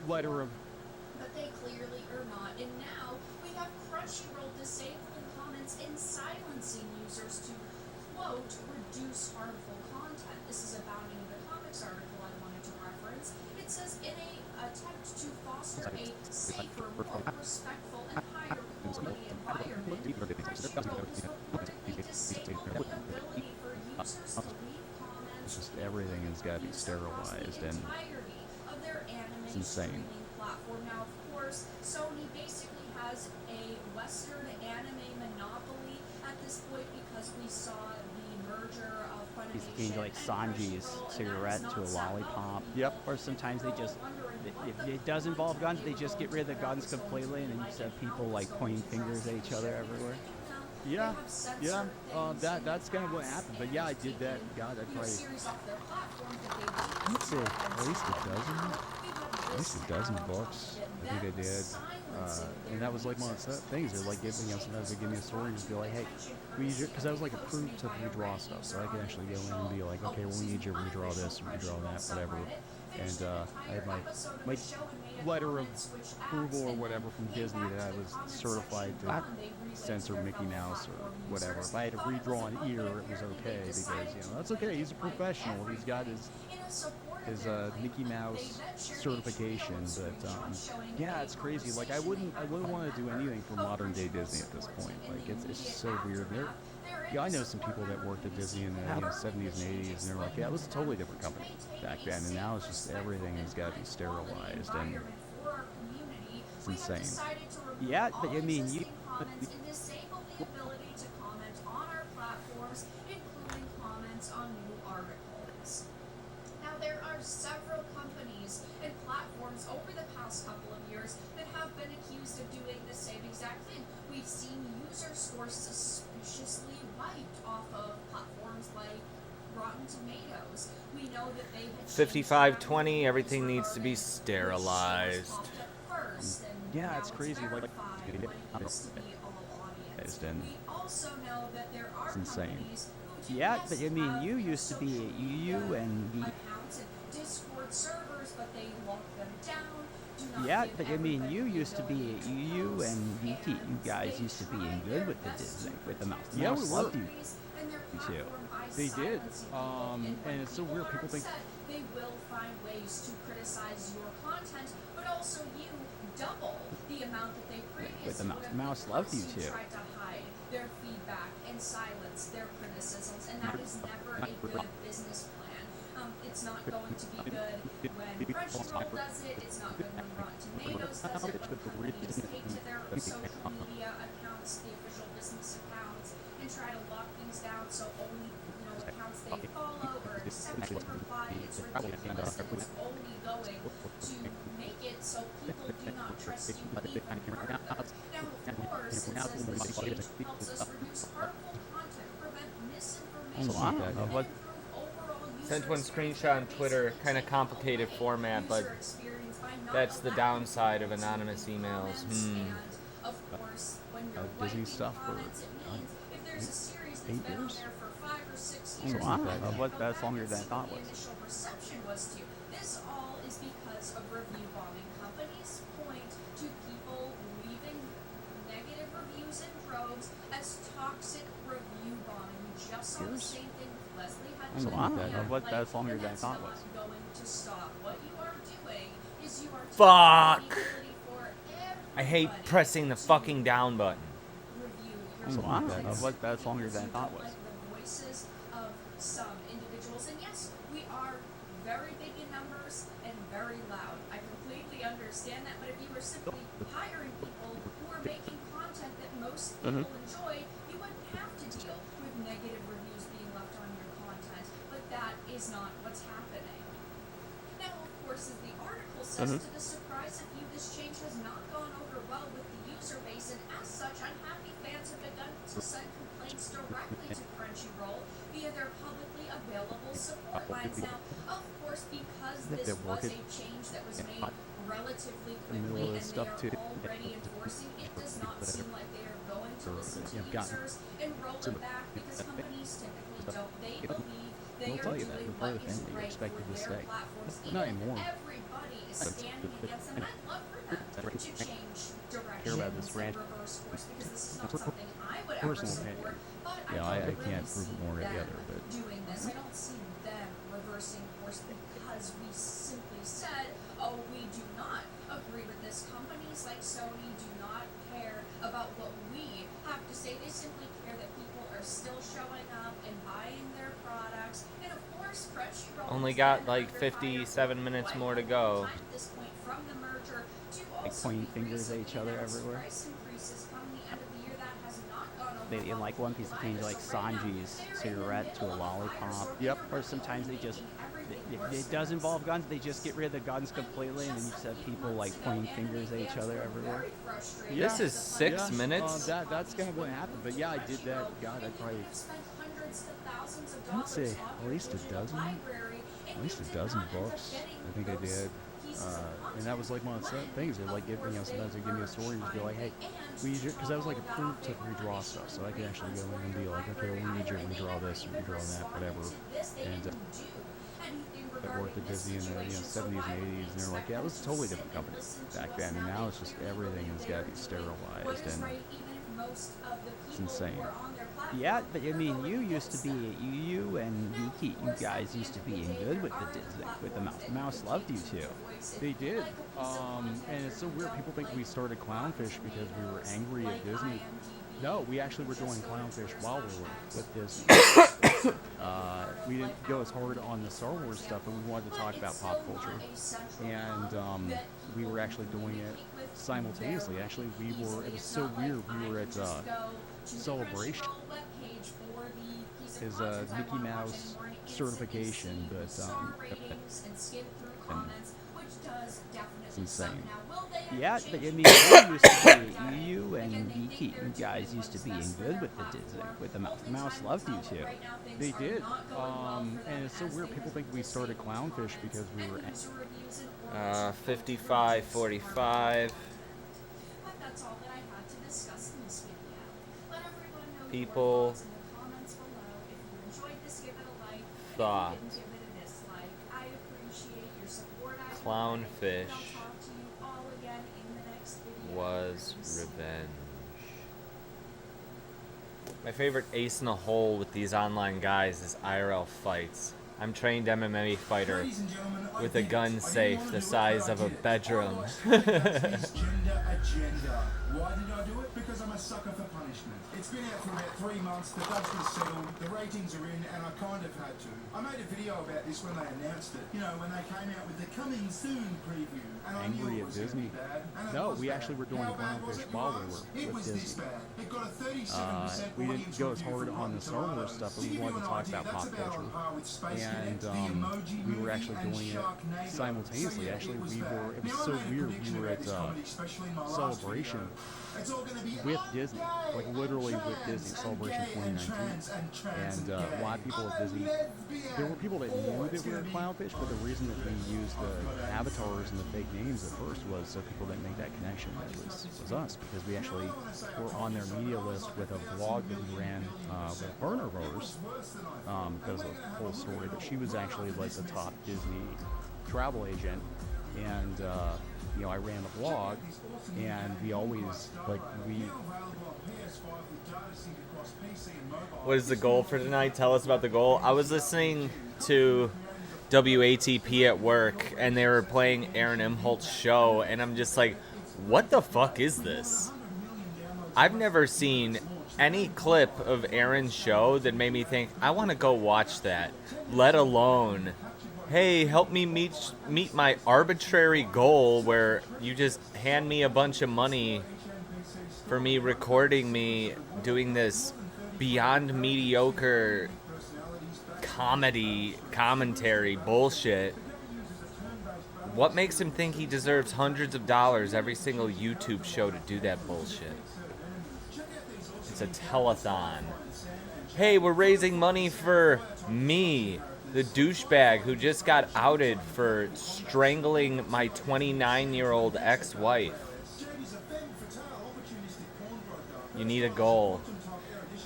F: Letter of.
J: But they clearly are not. And now we have Crunchyroll disabling comments and silencing users to, quote, reduce harmful content. This is abounding in the comics article I wanted to reference. It says, in an attempt to foster a safer, more respectful, and higher quality environment, Crunchyroll is reportedly disabling the ability for users to leave comments.
F: Just everything has got to be sterilized, and it's insane.
J: Platform. Now, of course, Sony basically has a Western anime monopoly at this point because we saw the merger of Funimation
E: Like Sanji's cigarette to a lollipop.
F: Yep.
E: Or sometimes they just. It does involve guns. They just get rid of the guns completely, and then you just have people like pointing fingers at each other everywhere.
F: Yeah. That's kind of what happened. But yeah, I did that. God, I probably. Let's see. At least a dozen books. I think I did. And that was like one of the things. They're like giving us, sometimes they give me a story and just be like, hey, because I was like approved to redraw stuff, so I could actually go in and be like, okay, well, we need you to redraw this, redraw that, whatever. And I had my letter of approval or whatever from Disney that I was certified to censor Mickey Mouse or whatever. If I had to redraw an ear, it was okay because that's okay. He's a professional. He's got his Mickey Mouse certification. But yeah, it's crazy. Like I wouldn't want to do anything for modern day Disney at this point. Like it's just so weird. I know some people that worked at Disney in the 70s and 80s, and they're like, yeah, it was a totally different company back then, and now it's just everything has got to be sterilized, and it's insane.
E: Yeah, but I mean, you.
J: Disable the ability to comment on our platforms, including comments on new articles. Now, there are several companies and platforms over the past couple of years that have been accused of doing the same exact thing. We've seen user scores suspiciously wiped off of platforms like Rotten Tomatoes. We know that they had
B: 5520, everything needs to be sterilized.
E: Yeah, it's crazy. Like,
J: we also know that there are
E: it's insane.
J: companies who do
E: Yeah, but I mean, you used to be at UU and
J: accounts and Discord servers, but they lock them down, do
E: Yeah, but I mean, you used to be you and you guys used to be in good with the Disney with the mouse. The
F: Yeah,
E: mouse
F: we were.
E: loved you too.
F: They did. And it's so weird. People think
J: they will find ways to criticize your content, but also you double the amount that they previously
E: With the mouse.
J: would have
E: The mouse loved you
J: because
E: too.
J: tried to hide their feedback and silence their criticisms, and that is never a good business plan. It's not going to be good when Crunchyroll does it. It's not good when Rotten Tomatoes does it. When companies take to their social media accounts, the official business accounts, and try to lock things down so only accounts they follow or accept can reply. It's ridiculous, and it's only going to make it so people do not trust you even further. Now, of course, it says this change helps us reduce harmful content, prevent misinformation,
E: Wow.
J: and improve
E: What?
J: overall user
B: Sent one
J: experience.
B: screenshot on Twitter, kind of complicated format, but
J: User experience by not
B: that's the
J: allowing
B: downside of
J: people to
B: anonymous
J: leave
B: emails.
J: comments. And of course, when you're
F: Disney
J: writing
F: stuff for,
J: comments, it means if there's a series that's
F: 8
J: been on
F: years?
J: there for 5 or 6
E: Oh,
J: years,
E: wow.
J: you might
E: What?
J: go
E: That's
J: back
E: longer
J: and
E: than I
J: see
E: thought
J: what
E: was.
J: the initial reception was to you. This all is because of review bombing. Companies point to people leaving negative reviews in droves as toxic review bombing. We just saw the same thing with Leslie
E: Oh,
J: Hutchinson.
E: wow. What? That's longer than I thought was.
J: Going to stop. What you are doing is you are
B: Fuck!
J: taking the ability for
B: I hate
J: everybody
B: pressing the
J: to
B: fucking down button.
J: review
E: Oh,
J: your
E: wow.
J: content.
E: What? That's longer than I thought
J: You
E: was.
J: don't like the voices of some individuals, and yes, we are very big in numbers and very loud. I completely understand that, but if you were simply hiring people who are making content that most people enjoy, you wouldn't have to deal with negative reviews being left on your content. But that is not what's happening. Now, of course, as the article says, to the surprise of you, this change has not gone over well with the user base, and as such, unhappy fans have begun to send complaints directly to Crunchyroll via their publicly available support lines. Now, of course, because this was a change that was made relatively quickly and they are already enforcing, it does not seem like they are going to listen to users and roll it back, because companies typically don't. They believe they
F: They'll
J: are
F: tell you that.
J: doing
F: You're
J: what
F: part of the
J: is
F: family. You're
J: right
F: expected
J: for
F: to
J: their
F: stay.
J: platforms,
F: Not
J: even
F: anymore.
J: if everybody is standing against them. I'd love for them to change directions
F: about this
J: and
F: rant.
J: reverse course, because this is not something I would ever
F: Personal
J: support.
F: opinion.
J: But
F: Yeah,
J: I
F: I
J: don't
F: can't
J: really
F: prove it
J: see
F: one way or the
J: them
F: other, but
J: doing this. I don't see them reversing course because we simply said, oh, we do not agree with this. Companies like Sony do not care about what we have to say. They simply care that people are still showing up and buying their products. And of course, Crunchyroll
B: Only
J: has
B: got
J: been
B: like
J: under fire
B: 57
J: for
B: minutes
J: quite
B: more to
J: a long
B: go.
J: time at this point from the merger to
E: Like
J: also
E: pointing
J: the
E: fingers at each other
J: recently announced
E: everywhere.
J: price increases come the end of the year. That has not gone over
E: They, in
J: well
E: like
J: with
E: One Piece,
J: people
E: they change
J: either.
E: like
J: So right now,
E: Sanji's
J: they're in the
E: cigarette to a
J: middle of fire,
E: lollipop.
J: so
F: Yep.
J: they're
E: Or sometimes they just,
J: making everything
E: if
J: worse
E: it
J: for
E: does involve
J: themselves.
E: guns, they just get rid of the guns completely, and then you just have people like pointing fingers at each other everywhere.
B: This is 6 minutes.
F: That's kind of what happened. But yeah, I did that. God, I probably
E: I'd say at least a dozen.
F: at least a dozen books. I think I did. And that was like one of the things. They like give me, sometimes they give me a story and just be like, hey, because I was like approved to redraw stuff, so I could actually go in and be like, okay, well, we need you to redraw this or redraw that, whatever. And I worked at Disney in the 70s and 80s, and they're like, yeah, it was a totally different company back then, and now it's just everything has got to be sterilized, and it's insane.
E: Yeah, but I mean, you used to be you and you guys used to be in good with the Disney with the mouse. The mouse loved you too.
F: They did. And it's so weird. People think we started Clownfish because we were angry at Disney. No, we actually were doing Clownfish while we were with Disney. We didn't go as hard on the Star Wars stuff, but we wanted to talk about pop culture. And we were actually doing it simultaneously. Actually, it was so weird. We were at Celebration. His Mickey Mouse certification, but it's insane.
E: Yeah, but I mean, you used to be you and you guys used to be in good with the Disney with the mouse. The mouse loved you too.
F: They did. And it's so weird. People think we started Clownfish because we were.
B: 55:45.
J: But that's all that I had to discuss in this video. Let everyone know
B: People
J: your thoughts in the comments below. If you enjoyed this, give it a like.
B: thought
J: If you didn't, give it a dislike. I appreciate your support. I
B: Clownfish
J: I'll talk to you all
B: was revenge. My favorite ace in the hole with these online guys is IRL fights. I'm trained MMA fighter with a gun safe the size of a bedroom.
D: Gender agenda. Why did I do it? Because I'm a sucker for punishment. It's been out for about 3 months, the dust is settled, the ratings are in, and I kind of had to. I made a video about this when they announced it. You know, when they came out with the coming soon preview. And I
F: Angry
D: knew it
F: at
D: was gonna
F: Disney?
D: be bad. And it
F: No,
D: was
F: we
D: bad.
F: actually were doing
D: How bad was
F: Groundfish
D: it,
F: while
D: you
F: we
D: ask?
F: were
D: It
F: with
D: was this
F: Disney.
D: bad. It got a 37%
F: We didn't
D: audience
F: go as
D: review
F: hard
D: from
F: on the Star Wars
D: Tomatoes.
F: stuff, but
D: To
F: we
D: give
F: wanted
D: you
F: to
D: an
F: talk
D: idea,
F: about
D: that's
F: pop
D: about on
F: culture.
D: par with Space
F: And
D: Cadet, the Emoji
F: we were
D: Movie,
F: actually
D: and
F: doing it
D: Sharknado.
F: simultaneously.
D: So, yeah,
F: Actually,
D: it was
F: we
D: bad.
F: were. It was
D: Now, I
F: so
D: made a
F: weird.
D: prediction
F: We were
D: about
F: at
D: this comedy, especially in my last
F: Celebration
D: video. It's all gonna be
F: with Disney, like literally with Disney, Celebration 2019. And a lot of people at Disney, there were people that knew that we were Clownfish, but the reason that we used the avatars and the fake names at first was so people didn't make that connection. It was us, because we actually were on their media list with a blog that we ran with Burner Voters. That was a whole story, but she was actually like the top Disney travel agent, and you know, I ran the blog, and we always
B: What is the goal for tonight? Tell us about the goal. I was listening to WATP at work, and they were playing Aaron Imholt's show, and I'm just like, what the fuck is this? I've never seen any clip of Aaron's show that made me think, I want to go watch that, let alone, hey, help me meet my arbitrary goal where you just hand me a bunch of money for me recording me doing this beyond mediocre commentary bullshit. What makes him think he deserves hundreds of dollars every single YouTube show to do that bullshit? It's a telethon. Hey, we're raising money for me, the douchebag who just got outed for strangling my 29-year-old ex-wife. You need a goal.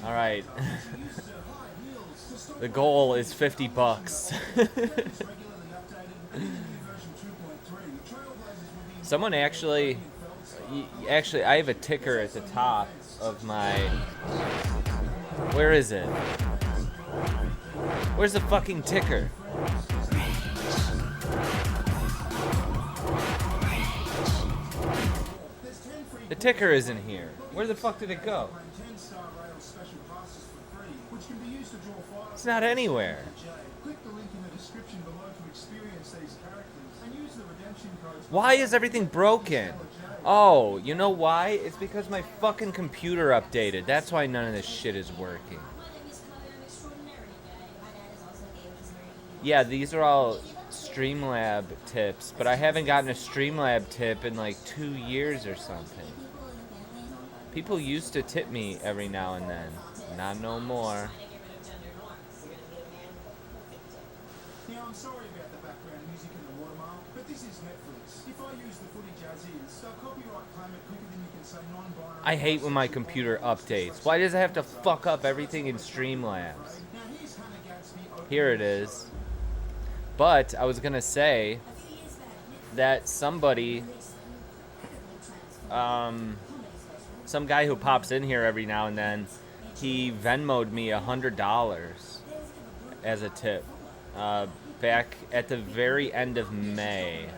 B: All right. The goal is $50. Someone actually, I have a ticker at the top of my, where is it? Where's the fucking ticker? The ticker isn't here. Where the fuck did it go? It's not anywhere. Why is everything broken? Oh, you know why? It's because my fucking computer updated. That's why none of this shit is working. Yeah, these are all TREAMLAB tips, but I haven't gotten a TREAMLAB tip in like 2 years or something. People used to tip me every now and then. Not no more.
D: Now, I'm sorry about the background music and the watermark, but this is Netflix. If I use the footage as is, they'll copyright claim it quicker than you can say non-binary.
B: I hate when my computer updates. Why does it have to fuck up everything in Streamlabs? Here it is. But I was gonna say that somebody, some guy who pops in here every now and then, he Venmo'd me $100 as a tip back at the very end of May,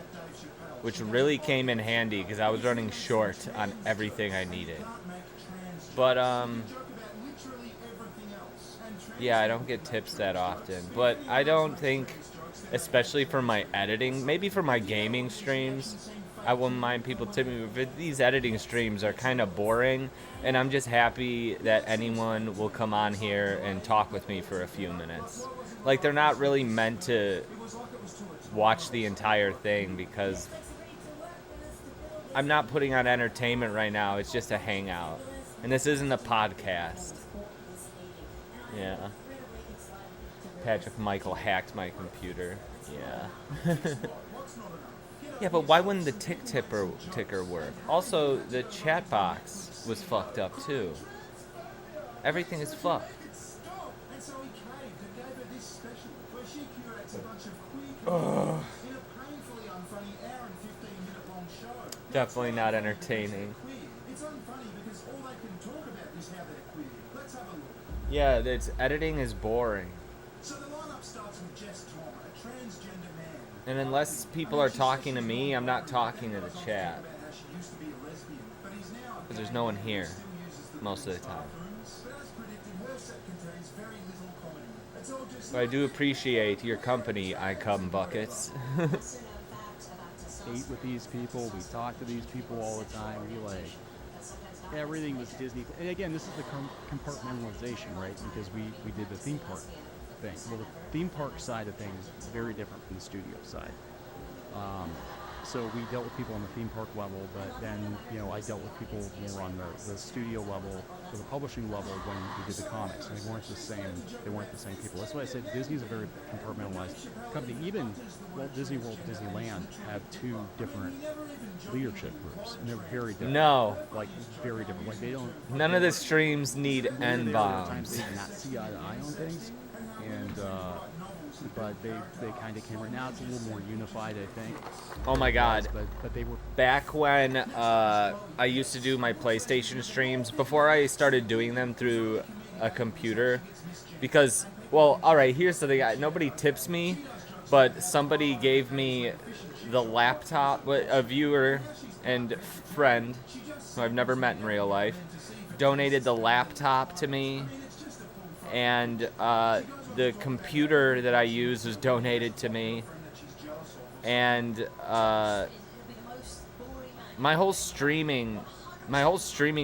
B: which really came in handy because I was running short on everything I needed. But yeah, I don't get tips that often, but I don't think, especially for my editing, maybe for my gaming streams, I wouldn't mind people tipping me, but these editing streams are kind of boring, and I'm just happy that anyone will come on here and talk with me for a few minutes. Like, they're not really meant to watch the entire thing, because I'm not putting on entertainment right now. It's just a hangout, and this isn't a podcast. Yeah. Patrick Michael hacked my computer. Yeah. Yeah, but why wouldn't the ticker work? Also, the chat box was fucked up too. Everything is fucked. Definitely not entertaining.
I: It's unfunny because all they can talk about is how they're queer. Let's have a look.
B: Yeah, it's editing is boring.
I: So the lineup starts with Jess Tom, a transgender man.
B: And unless people are talking to me, I'm not talking to the chat.
I: About how she used to be a lesbian, but he's now a
B: Because there's no one here
I: still uses the
B: most of the time.
I: bathrooms. But as predicted, her set contains very little comedy. It's all just
B: But I do appreciate your company, I cum buckets.
F: Ate with these people. We talk to these people all the time. We like everything was Disney. And again, this is the compartmentalization, right? Because we did the theme park thing. Well, the theme park side of things is very different from the studio side. So we dealt with people on the theme park level, but then, you know, I dealt with people more on the studio level, or the publishing level when we did the comics. And they weren't the same people. That's why I said Disney's a very compartmentalized company. Even Walt Disney World, Disneyland have two different leadership groups, and they're very different.
B: No.
F: Like, very different. Like, they don't...
B: None of the streams need
F: There are
B: N-bombs.
F: times they did not see eye to eye on things, and but they kind of came right now. It's a little more unified, I think.
B: Oh my god.
F: But they were
B: Back when I used to do my PlayStation streams, before I started doing them through a computer, because, well, alright, here's the thing. Nobody tips me, but somebody gave me the laptop, a viewer and friend, who I've never met in real life, donated the laptop to me, and the computer that I use was donated to me, and my whole streaming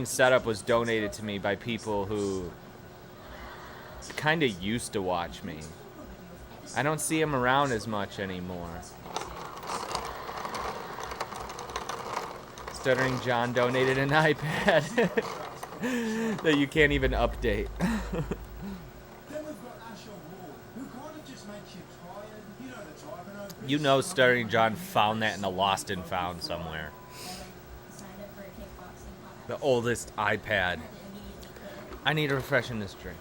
B: setup was donated to me by people who kind of used to watch me. I don't see them around as much anymore. Stuttering John donated an iPad that you can't even update. You know Stuttering John found that in the Lost and Found somewhere. The oldest iPad. I need a refresh in this drink.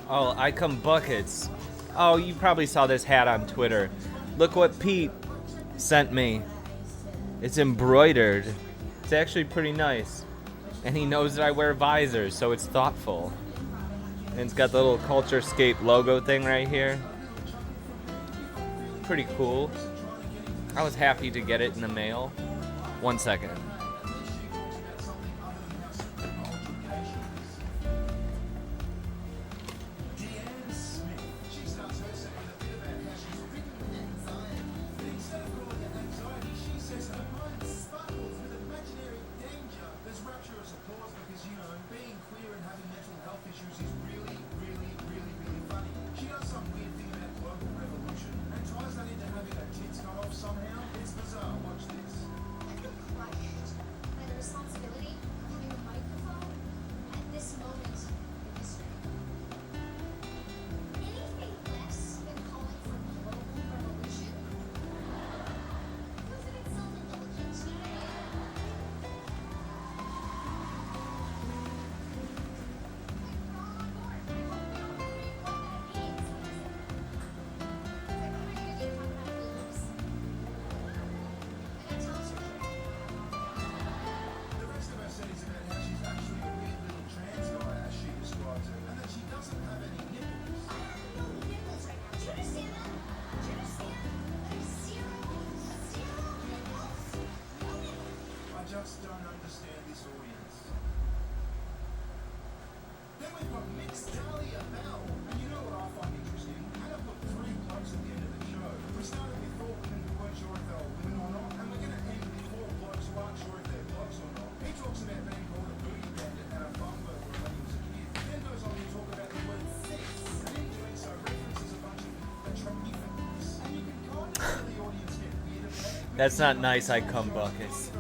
B: Oh, I come buckets. Oh, you probably saw this hat on Twitter. Look what Pete sent me. It's embroidered. It's actually pretty nice. And he knows that I wear visors, so it's thoughtful. And it's got the little Culturescape logo thing right here. Pretty cool. I was happy to get it in the mail. 1 second. That's not nice, I cum buckets.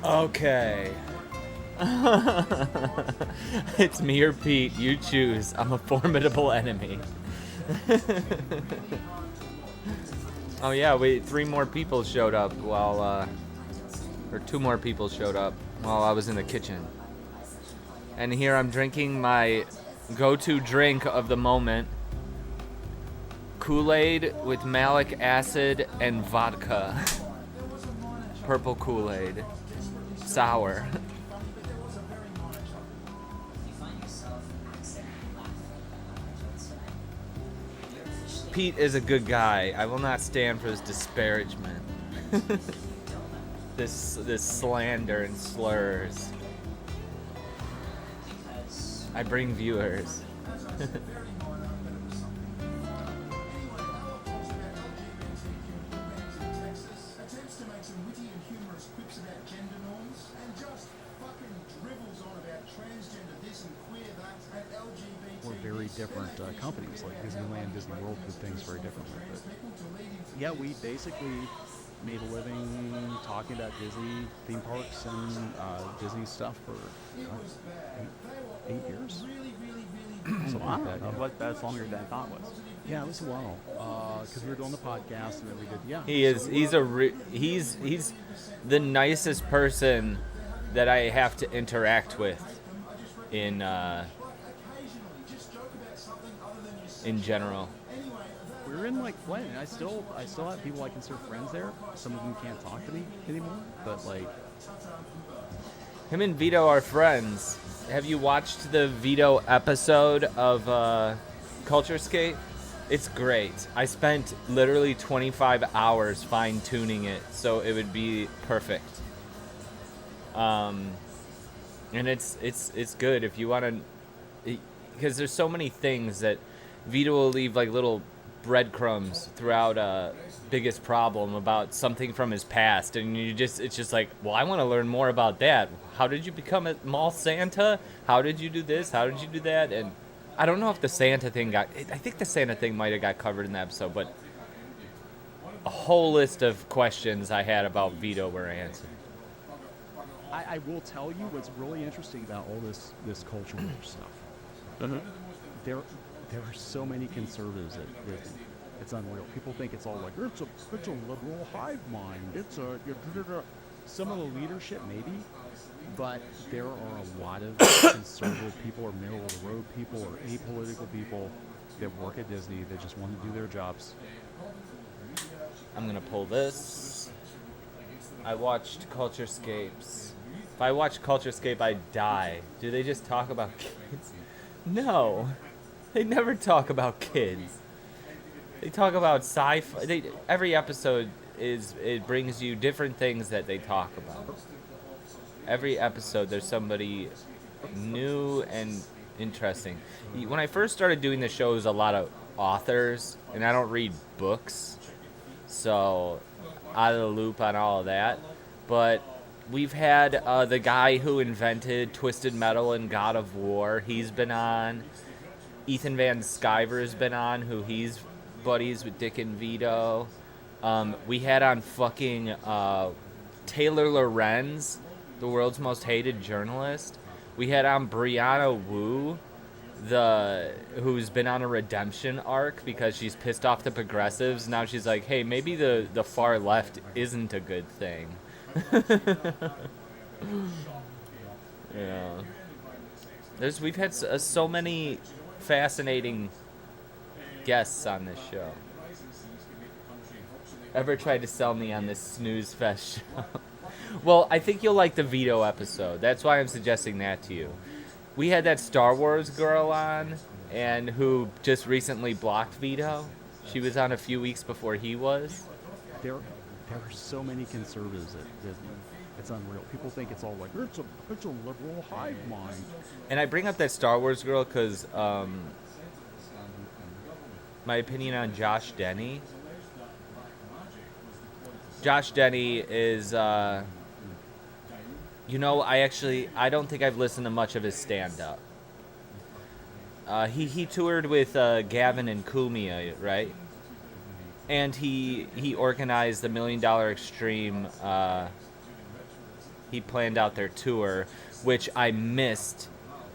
B: Okay. It's me or Pete. You choose. I'm a formidable enemy. Oh yeah, wait. 3 more people showed up while, or 2 more people showed up while I was in the kitchen. And here I'm drinking my go-to drink of the moment. Kool-Aid with malic acid and vodka. Purple Kool-Aid. Sour. Pete is a good guy. I will not stand for his disparagement. this slander and slurs. I bring viewers.
I: Attempts to make some witty and humorous quips about gender norms, and just fucking dribbles on about transgender this and queer that and LGBT.
F: We're very different companies, like Disneyland, Disney World, do things very differently. But yeah, we basically made a living talking about Disney theme parks and Disney stuff for 8 years. Something like that, yeah.
E: That's longer than I thought it was.
F: Yeah, it was a while. Because we were doing the podcast and then we did, yeah.
B: He's the nicest person that I have to interact with in general.
F: We're in like Flint, and I still have people I consider friends there. Some of them can't talk to me anymore, but like
B: Him and Vito are friends. Have you watched the Vito episode of Culturescape? It's great. I spent literally 25 hours fine-tuning it so it would be perfect. And it's good if you want to, because there's so many things that Vito will leave like little breadcrumbs throughout Biggest Problem about something from his past, and it's just like, well, I want to learn more about that. How did you become a mall Santa? How did you do this? How did you do that? And I don't know if the Santa thing I think the Santa thing might have got covered in the episode, but a whole list of questions I had about Vito were answered.
F: I will tell you what's really interesting about all this culture war stuff. There are so many conservatives at Disney. It's unreal. People think it's all like it's a liberal hive mind. It's a some of the leadership maybe, but there are a lot of conservative people or middle of the road people or apolitical people that work at Disney that just want to do their jobs.
B: I'm gonna pull this. I watched Culturescapes. If I watch Culturescape, I die. Do they just talk about kids? No. They never talk about kids. They talk about sci-fi. Every episode it brings you different things that they talk about. Every episode there's somebody new and interesting. When I first started doing the show, it was a lot of authors, and I don't read books, so out of the loop on all of that. But we've had the guy who invented Twisted Metal and God of War. He's been on. Ethan Van Sciver's been on, who he's buddies with Dick and Vito. We had on fucking Taylor Lorenz, the world's most hated journalist. We had on Brianna Wu, who's been on a redemption arc because she's pissed off the progressives. Now she's like, hey, maybe the far left isn't a good thing. Yeah. We've had so many fascinating guests on this show. Ever tried to sell me on this snooze fest show? Well, I think you'll like the Vito episode. That's why I'm suggesting that to you. We had that Star Wars girl on, and who just recently blocked Vito. She was on a few weeks before he was.
F: There are so many conservatives at Disney. It's unreal. People think it's all like it's a liberal hive mind.
B: And I bring up that Star Wars girl because my opinion on Josh Denny. Josh Denny is, I don't think I've listened to much of his stand-up. He toured with Gavin and Kumia, right? And he organized the $1 Million Extreme he planned out their tour, which I missed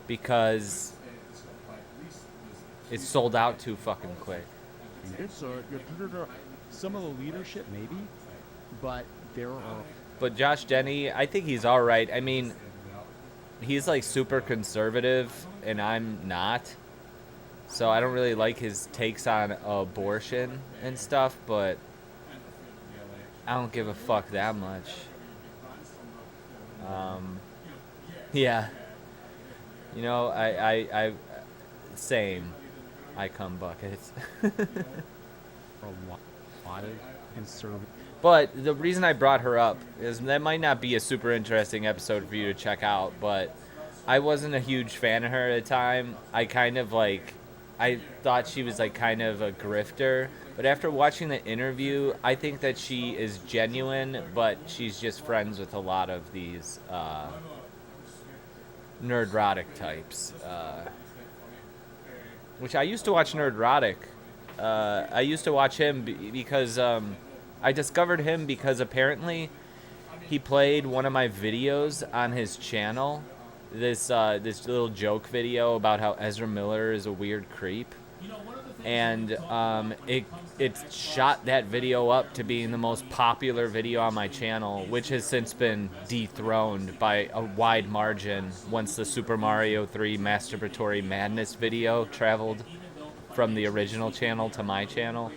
B: because it sold out too fucking quick.
F: It's some of the leadership maybe, but there are.
B: But Josh Denny, I think he's all right. I mean, he's like super conservative, and I'm not. So I don't really like his takes on abortion and stuff, but I don't give a fuck that much. Yeah. You know, I same. I come buckets.
F: A lot of conservative.
B: But the reason I brought her up is that might not be a super interesting episode for you to check out, but I wasn't a huge fan of her at the time. I kind of like, I thought she was like kind of a grifter, but after watching the interview, I think that she is genuine, but she's just friends with a lot of these nerdrotic types. Which I used to watch Nerdrotic. I used to watch him because I discovered him because apparently he played one of my videos on his channel. This little joke video about how Ezra Miller is a weird creep. And it shot that video up to being the most popular video on my channel, which has since been dethroned by a wide margin once the Super Mario 3 Masturbatory Madness video traveled from the original channel to my channel.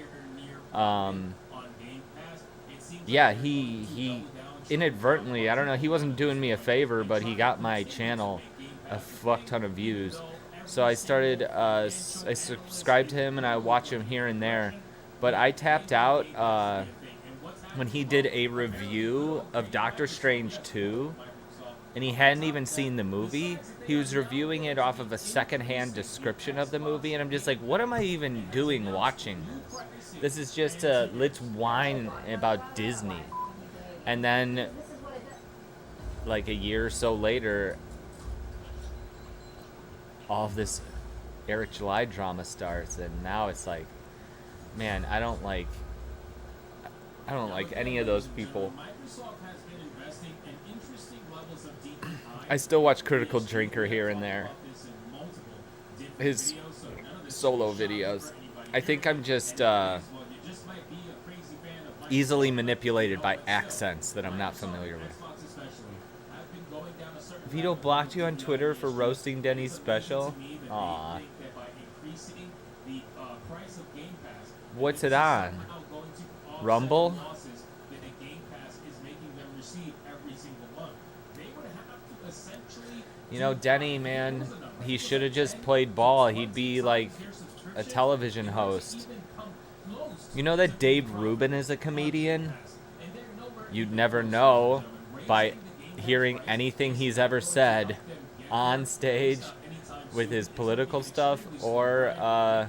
B: Yeah, he inadvertently, I don't know, he wasn't doing me a favor, but he got my channel a fuck ton of views. So I started, I subscribed to him and I watch him here and there. But I tapped out when he did a review of Doctor Strange 2, and he hadn't even seen the movie. He was reviewing it off of a secondhand description of the movie, and I'm just like, what am I even doing watching this? This is just let's whine about Disney. And then, like a year or so later, all of this Eric July drama starts, and now it's like, man, I don't like any of those people. I still watch Critical Drinker here and there. His solo videos. I think I'm just easily manipulated by accents that I'm not familiar with. Vito blocked you on Twitter for roasting Denny's special? Aw. What's it on? Rumble? You know, Denny, man, he should have just played ball. He'd be like a television host. You know that Dave Rubin is a comedian? You'd never know by hearing anything he's ever said on stage with his political stuff or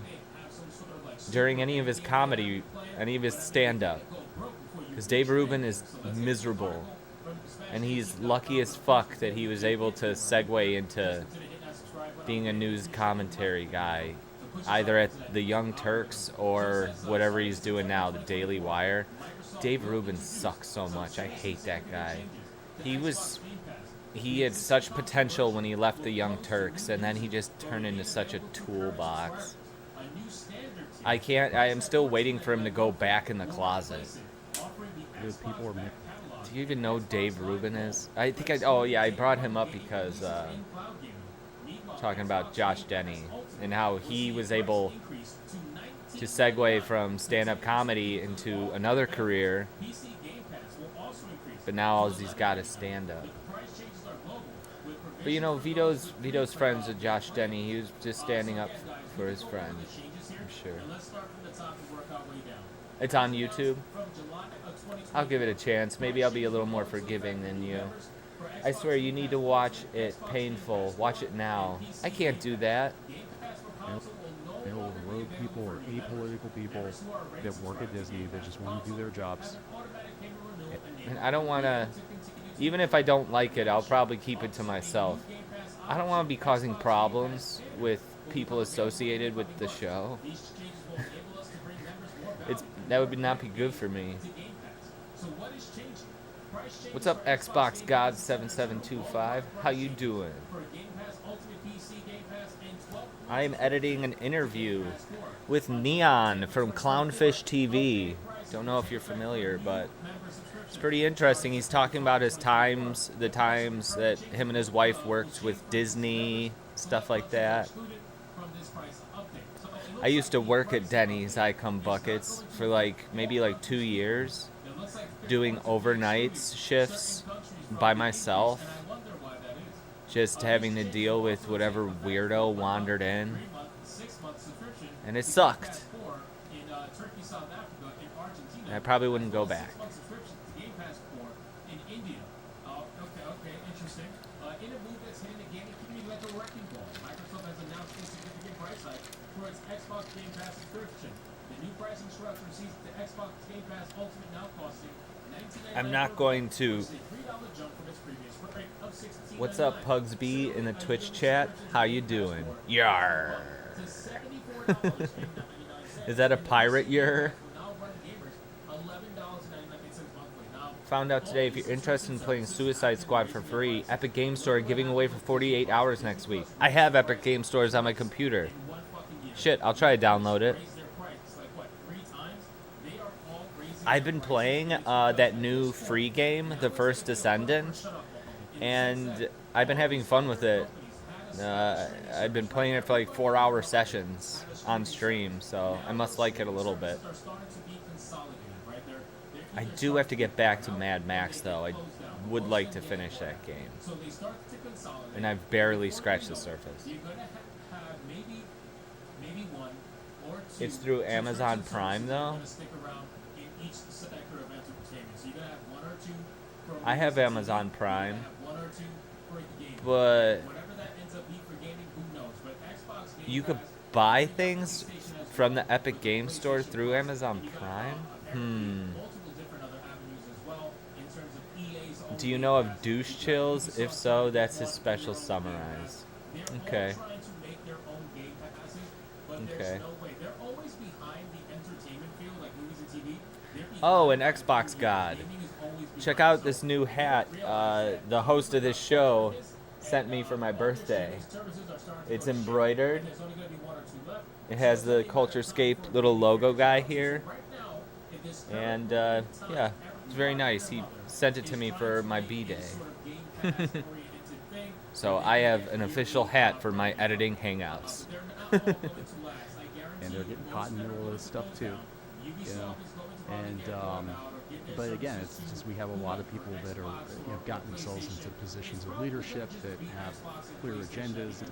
B: during any of his comedy, any of his stand-up. Because Dave Rubin is miserable. And he's lucky as fuck that he was able to segue into being a news commentary guy, either at the Young Turks or whatever he's doing now, the Daily Wire. Dave Rubin sucks so much. I hate that guy. He had such potential when he left the Young Turks, and then he just turned into such a toolbox. I am still waiting for him to go back in the closet.
F: People are.
B: Do you even know who Dave Rubin is? I brought him up because talking about Josh Denny and how he was able to segue from stand-up comedy into another career, but now all he's got is stand-up. But you know, Vito's friends with Josh Denny. He was just standing up for his friends, I'm sure. It's on YouTube. I'll give it a chance. Maybe I'll be a little more forgiving than you. I swear, you need to watch it. Painful. Watch it now. I can't do that.
F: Rogue people or apolitical people that work at Disney that just want to do their jobs.
B: And I don't want to, even if I don't like it, I'll probably keep it to myself. I don't want to be causing problems with people associated with the show. That would not be good for me. What's up, Xbox God 7725? How you doing? I am editing an interview with Neon from Clownfish TV. Don't know if you're familiar, but it's pretty interesting. He's talking about his times, the times that him and his wife worked with Disney, stuff like that. I used to work at Denny's Icon Buckets for maybe 2 years, doing overnights shifts by myself, just having to deal with whatever weirdo wandered in, and it sucked. I probably wouldn't go back.
C: For its Xbox Game Pass subscription. The new pricing structure sees the Xbox Game Pass Ultimate now costing $19.99.
B: I'm not going to. What's up, Pugsby in the Twitch chat? How you doing? Yar. Is that a pirate yar? Found out today if you're interested in playing Suicide Squad for free, Epic Game Store giving away for 48 hours next week. I have Epic Game Stores on my computer. Shit, I'll try to download it. I've been playing that new free game, The First Descendant, and I've been having fun with it. I've been playing it for 4-hour sessions on stream, so I must like it a little bit. I do have to get back to Mad Max, though. I would like to finish that game. And I've barely scratched the surface. It's through Amazon Prime, though. I have Amazon Prime, but you could buy things from the Epic Game Store through Amazon Prime? Do you know of Douche Chills? If so, that's his special summarize. Okay. Okay. Oh, an Xbox God. Check out this new hat the host of this show sent me for my birthday. It's embroidered. It has the Culturescape little logo guy here. And yeah, it's very nice. He sent it to me for my B-Day. So I have an official hat for my editing hangouts.
F: And they're getting caught in the middle of this stuff too, you know. And but again, it's just we have a lot of people that are gotten themselves into positions of leadership that have clear agendas.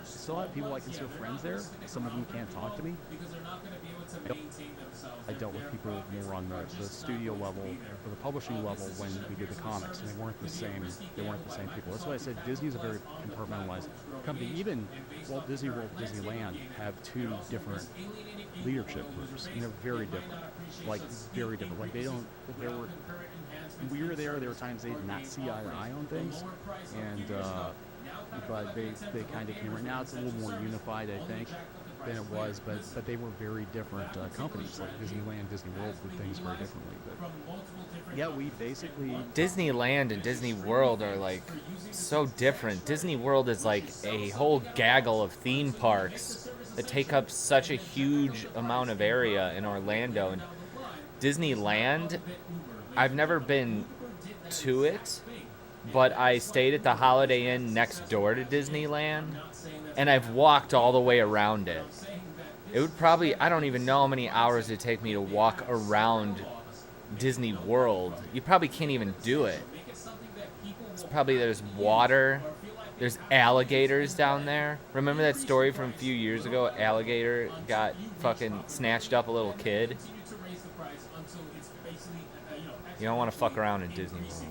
F: Still have people I consider friends there. Some of them can't talk to me. I dealt with people more on the studio level or the publishing level when we did the comics, and they weren't the same. They weren't the same people. That's why I said Disney's a very compartmentalized company. Even Walt Disney World, Disneyland have two different leadership groups, and they're very different. Like very different. Like they don't. There were. We were there. There were times they did not see eye to eye on things, and but they kind of came. Right now, it's a little more unified, I think, than it was. But they were very different companies. Like Disneyland, Disney World did things very differently. But yeah, we basically
B: Disneyland and Disney World are so different. Disney World is like a whole gaggle of theme parks that take up such a huge amount of area in Orlando. And Disneyland, I've never been to it, but I stayed at the Holiday Inn next door to Disneyland, and I've walked all the way around it. It would probably, I don't even know how many hours it'd take me to walk around Disney World. You probably can't even do it. There's water. There's alligators down there. Remember that story from a few years ago? Alligator got fucking snatched up a little kid. You don't want to fuck around in Disney World.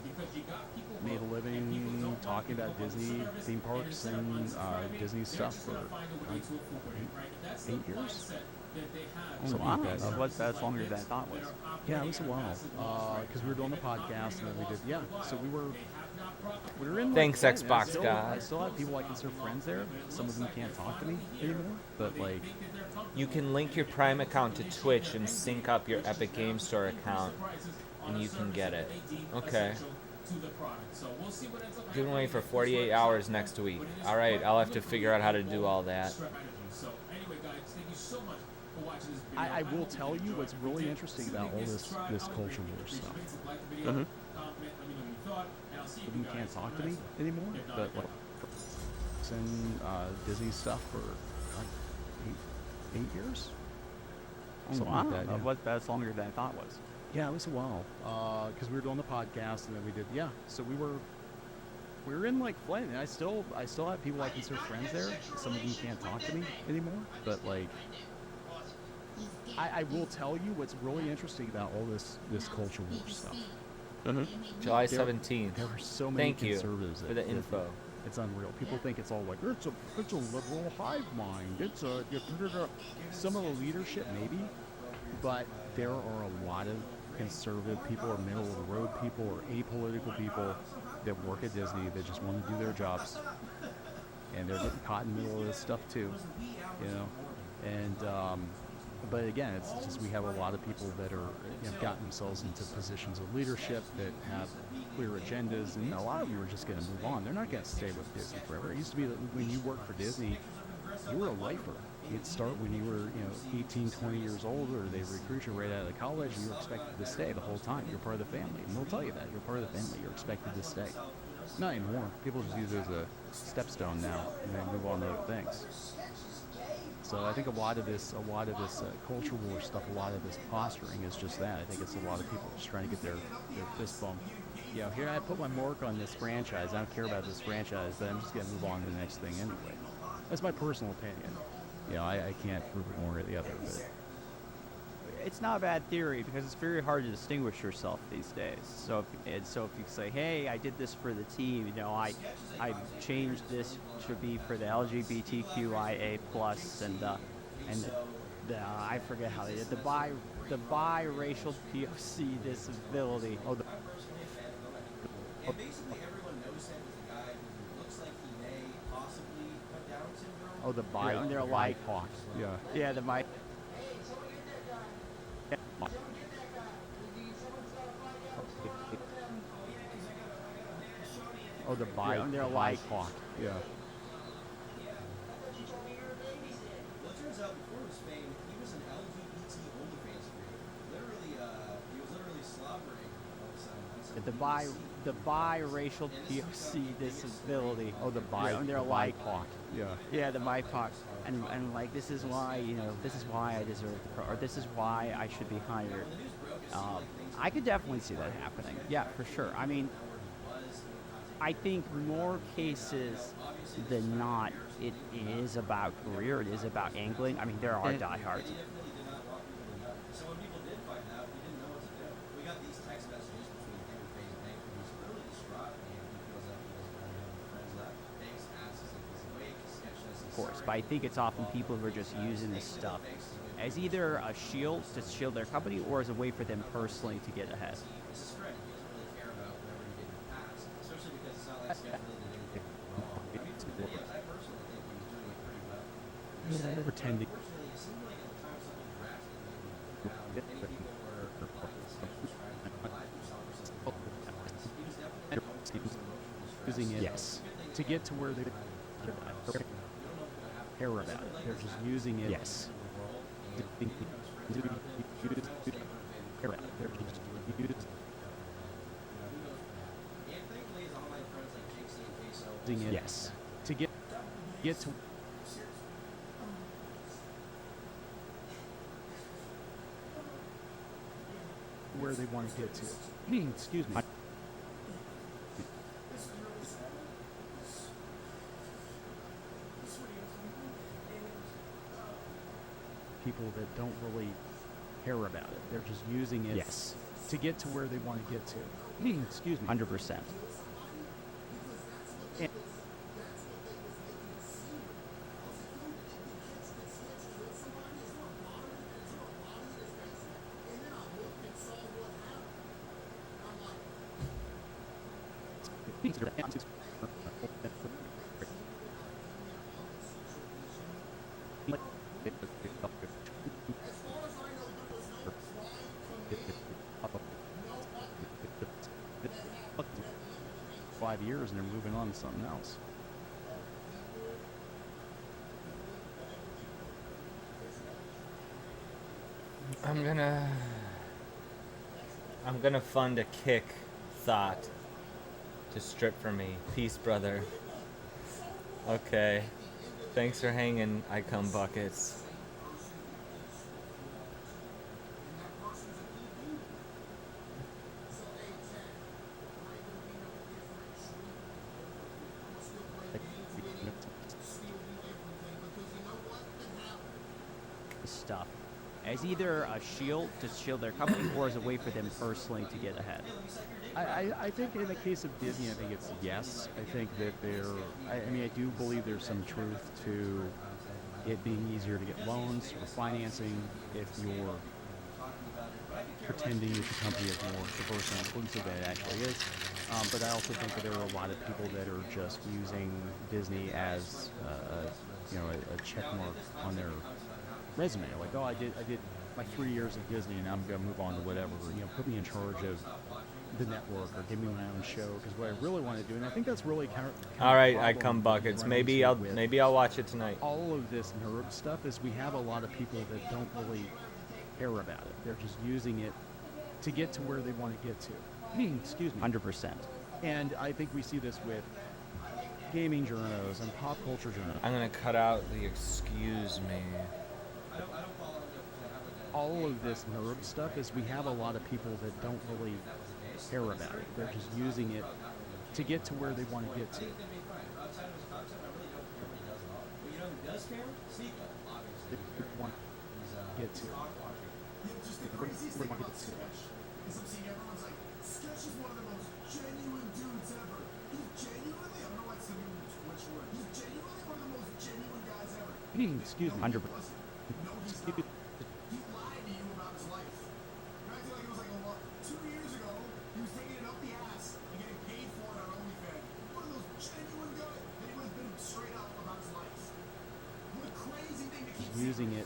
F: Made a living talking about Disney theme parks and Disney stuff for 8 years.
E: So that's longer than I thought was.
F: Yeah, it was a while. Because we were doing the podcast and then we did. Yeah, so we were in.
B: Thanks, Xbox
F: I
B: God.
F: still have people I consider friends there. Some of them can't talk to me anymore, but
B: You can link your Prime account to Twitch and sync up your Epic Game Store account, and you can get it. Okay. Giving away for 48 hours next week. All right, I'll have to figure out how to do all that.
F: I will tell you what's really interesting about all this culture war stuff. You can't talk to me anymore, but like, and Disney stuff for like 8 years. Something
E: Wow,
F: like that, yeah.
E: that's longer than I thought was.
F: Yeah, it was a while. Because we were doing the podcast, and then we did. Yeah, so we were in like Flint, and I still have people I consider friends there. Some of them can't talk to me anymore, but like, I will tell you what's really interesting about all this culture war stuff.
B: July 17th.
F: There were so many
B: Thank you
F: conservatives
B: for the info.
F: It's unreal. People think it's all like it's a liberal hive mind. It's a some of the leadership maybe, but there are a lot of conservative people or middle of the road people or apolitical people that work at Disney that just want to do their jobs, and they're getting caught in the middle of this stuff too, you know. And but again, it's just we have a lot of people that are gotten themselves into positions of leadership that have clear agendas, and a lot of them are just going to move on. They're not going to stay with Disney forever. It used to be that when you worked for Disney, you were a lifer. You'd start when you were 18, 20 years old, or they recruit you right out of college, and you were expected to stay the whole time. You're part of the family, and they'll tell you that. You're part of the family. You're expected to stay. Not anymore. People just use it as a stepstone now, and they move on to other things. So I think a lot of this culture war stuff, a lot of this posturing is just that. I think it's a lot of people just trying to get their fist bumped. Here I put my mark on this franchise. I don't care about this franchise, but I'm just going to move on to the next thing anyway. That's my personal opinion. I can't prove it one or the other. But
E: It's not a bad theory because it's very hard to distinguish yourself these days. So if you say, hey, I did this for the team, I changed this to be for the LGBTQIA plus and the I forget how they did the biracial POC disability.
L: And basically everyone knows him as a guy who looks like he may possibly put Down syndrome.
E: And they're like,
F: yeah,
E: the mic.
F: And they're like, yeah.
L: Well, it turns out before his fame, he was an LGBT OnlyFans creator. Literally, he was literally slobbering on some
E: The biracial POC disability.
F: And they're like,
E: yeah, the BIPOC, and like this is why this is why I deserve or this is why I should be hired. I could definitely see that happening. Yeah, for sure. I mean, I think more cases than not, it is about career. It is about angling. I mean, there are diehards.
L: So when people did find out, we didn't know what to do. We got these text messages between him and Faye Bank, who's clearly distraught, and he feels like he doesn't really have any friends left. Banks asks if he's awake, sketches.
E: Of course, but I think it's often people who are just using this stuff as either a shield to shield their company or as a way for them personally to get ahead.
L: This is correct. He doesn't really care about whatever he did in the past, especially because it's not like Scott really did anything wrong. I mean, some videos, I personally think he was doing it pretty well.
F: Pretending.
L: Unfortunately, it seemed like at the time something drastic maybe down. Many people were liking the sketches, trying to live himself or something along those lines. He was definitely going through some emotional distress.
F: Using it to get to where they care about it. They're just using it.
L: Yes.
F: Yes. To get to where they want to get to. Excuse me. People that don't really care about it. They're just using it to get to where they want to get to. Excuse me.
E: 100%.
F: 5 years and they're moving on to something else.
B: I'm gonna fund a kick thought to strip for me. Peace, brother. Okay. Thanks for hanging, I come buckets.
E: Stuff as either a shield to shield their company or as a way for them personally to get ahead.
F: I think in the case of Disney, I think it's yes. I think that I mean, I do believe there's some truth to it being easier to get loans or financing if you're pretending that the company is more diverse and inclusive than it actually is. But I also think that there are a lot of people that are just using Disney as a check mark on their resume. Like, oh, I did my 3 years at Disney, and I'm gonna move on to whatever. Put me in charge of the network or give me my own show, because what I really want to do, and I think that's really kind of
B: All right, I come buckets. Maybe I'll watch it tonight.
F: all of this nerd stuff is we have a lot of people that don't really care about it. They're just using it to get to where they want to get to. Excuse me.
E: 100%.
F: And I think we see this with gaming journos and pop culture journos.
B: I'm gonna cut out the excuse me.
F: All of this nerd stuff is we have a lot of people that don't really care about it. They're just using it to get to where they want to get to. They want to get to.
I: Just the craziest thing about Sketch is I'm seeing everyone's like, Sketch is one of the most genuine dudes ever. He's genuinely, I don't know what's the new Twitch word. He's genuinely one of the most genuine guys ever.
F: Excuse me.
E: 100%.
I: No, he's not. He lied to you about his life. I feel like it was like 2 years ago, he was taking it up the ass and getting paid for it on OnlyFans. One of those genuine guys that he would have been straight up about his life. What a crazy thing to keep
F: Using it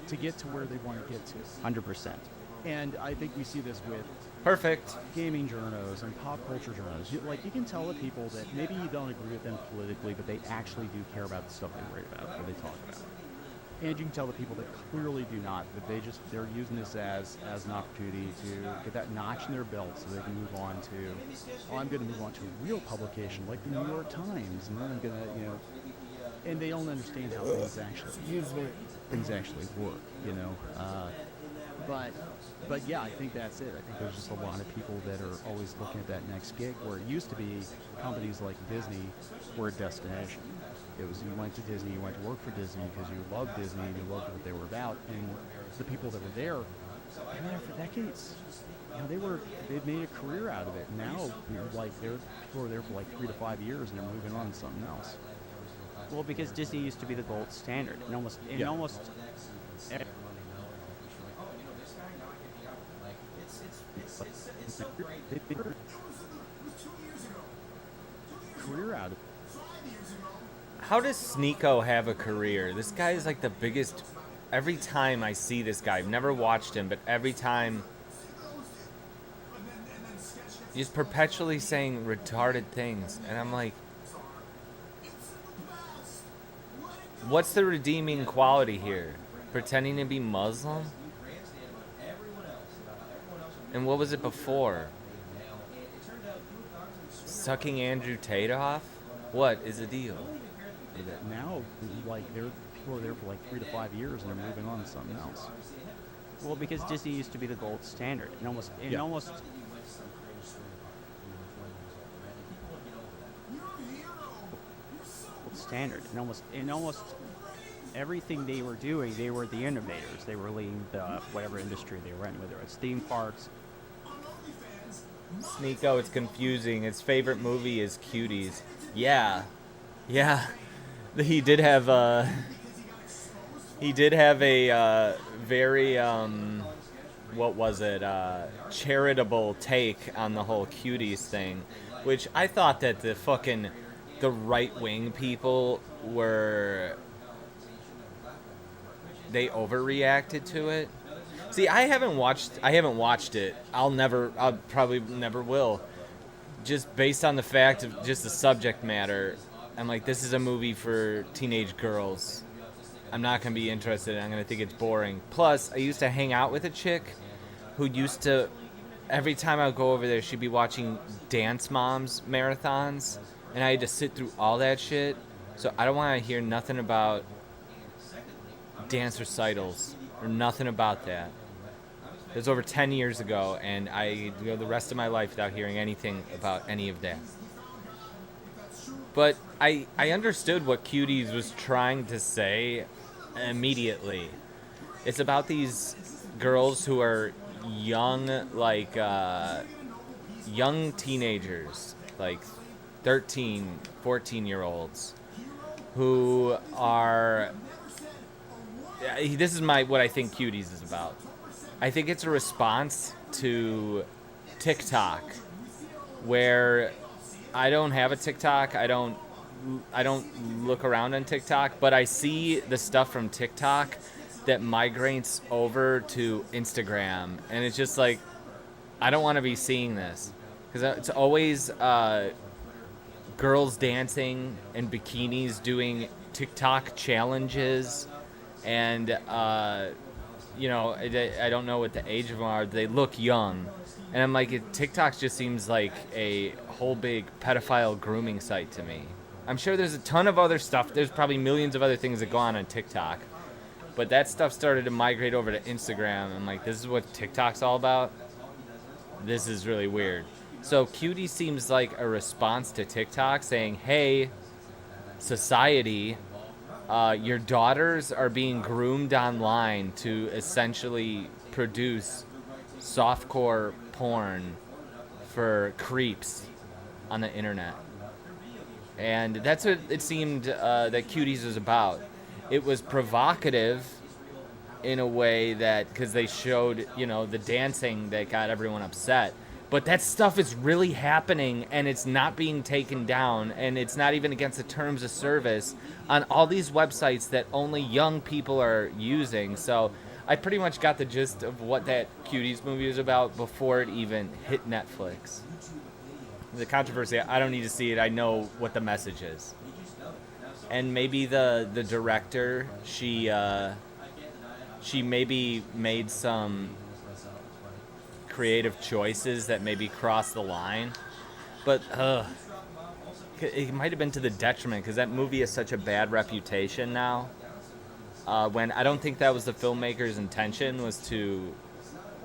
F: to get to where they want to get to.
E: 100%.
F: And I think we see this with
B: Perfect.
F: gaming journos and pop culture journos. You can tell the people that maybe you don't agree with them politically, but they actually do care about the stuff they write about or they talk about. And you can tell the people that clearly do not, that they're using this as an opportunity to get that notch in their belt so they can move on to, I'm going to move on to a real publication like the New York Times, and then I'm going to, and they don't understand how things actually work, But yeah, I think that's it. I think there's just a lot of people that are always looking at that next gig, where it used to be companies like Disney were a destination. It was, you went to Disney, you went to work for Disney because you loved Disney and you loved what they were about, and the people that were there, they were there for decades. They've made a career out of it. Now, people are there for like 3 to 5 years and they're moving on to something else.
E: Well, because Disney used to be the gold standard, and almost
F: career out of it.
B: How does Sneeko have a career? This guy is like the biggest. Every time I see this guy, I've never watched him, but every time he's perpetually saying retarded things, and I'm like, what's the redeeming quality here? Pretending to be Muslim? And what was it before? Sucking Andrew Tate off? What is the deal?
F: Now, people are there for like 3 to 5 years and they're moving on to something else.
E: Well, because Disney used to be the gold standard, and almost everything they were doing, they were the innovators. They were leading the whatever industry they were in, whether it's theme parks.
B: Sneeko, it's confusing. His favorite movie is Cuties. Yeah. He did have a very what was it? Charitable take on the whole Cuties thing, which I thought that the right-wing people they overreacted to it. See, I haven't watched it. I'll probably never will. just based on the fact of just the subject matter, I'm like, this is a movie for teenage girls. I'm not going to be interested. I'm going to think it's boring. Plus, I used to hang out with a chick who used to, every time I would go over there, she'd be watching Dance Moms marathons, and I had to sit through all that shit. So I don't want to hear nothing about dance recitals or nothing about that. It was over 10 years ago, and I go the rest of my life without hearing anything about any of that. But I understood what Cuties was trying to say immediately. It's about these girls who are young, like, young teenagers, like 13, 14-year-olds, who are... This is what I think Cuties is about. I think it's a response to TikTok, where I don't have a TikTok. I don't look around on TikTok, but I see the stuff from TikTok that migrates over to Instagram, and it's just like, I don't want to be seeing this, because it's always girls dancing in bikinis doing TikTok challenges, and you know, I don't know what the age of them are. They look young. And I'm like, TikTok just seems like a whole big pedophile grooming site to me. I'm sure there's a ton of other stuff. There's probably millions of other things that go on TikTok. But that stuff started to migrate over to Instagram. I'm like, this is what TikTok's all about? This is really weird. So Cutie seems like a response to TikTok saying, hey, society... your daughters are being groomed online to essentially produce softcore porn for creeps on the internet. And that's what it seemed that Cuties was about. It was provocative in a way that, because they showed, you know, the dancing that got everyone upset. But that stuff is really happening, and it's not being taken down, and it's not even against the terms of service on all these websites that only young people are using. So I pretty much got the gist of what that Cuties movie was about before it even hit Netflix. The controversy, I don't need to see it. I know what the message is. And maybe the director, she maybe made some creative choices that maybe cross the line, but it might have been to the detriment, because that movie has such a bad reputation now, when I don't think that was the filmmaker's intention, was to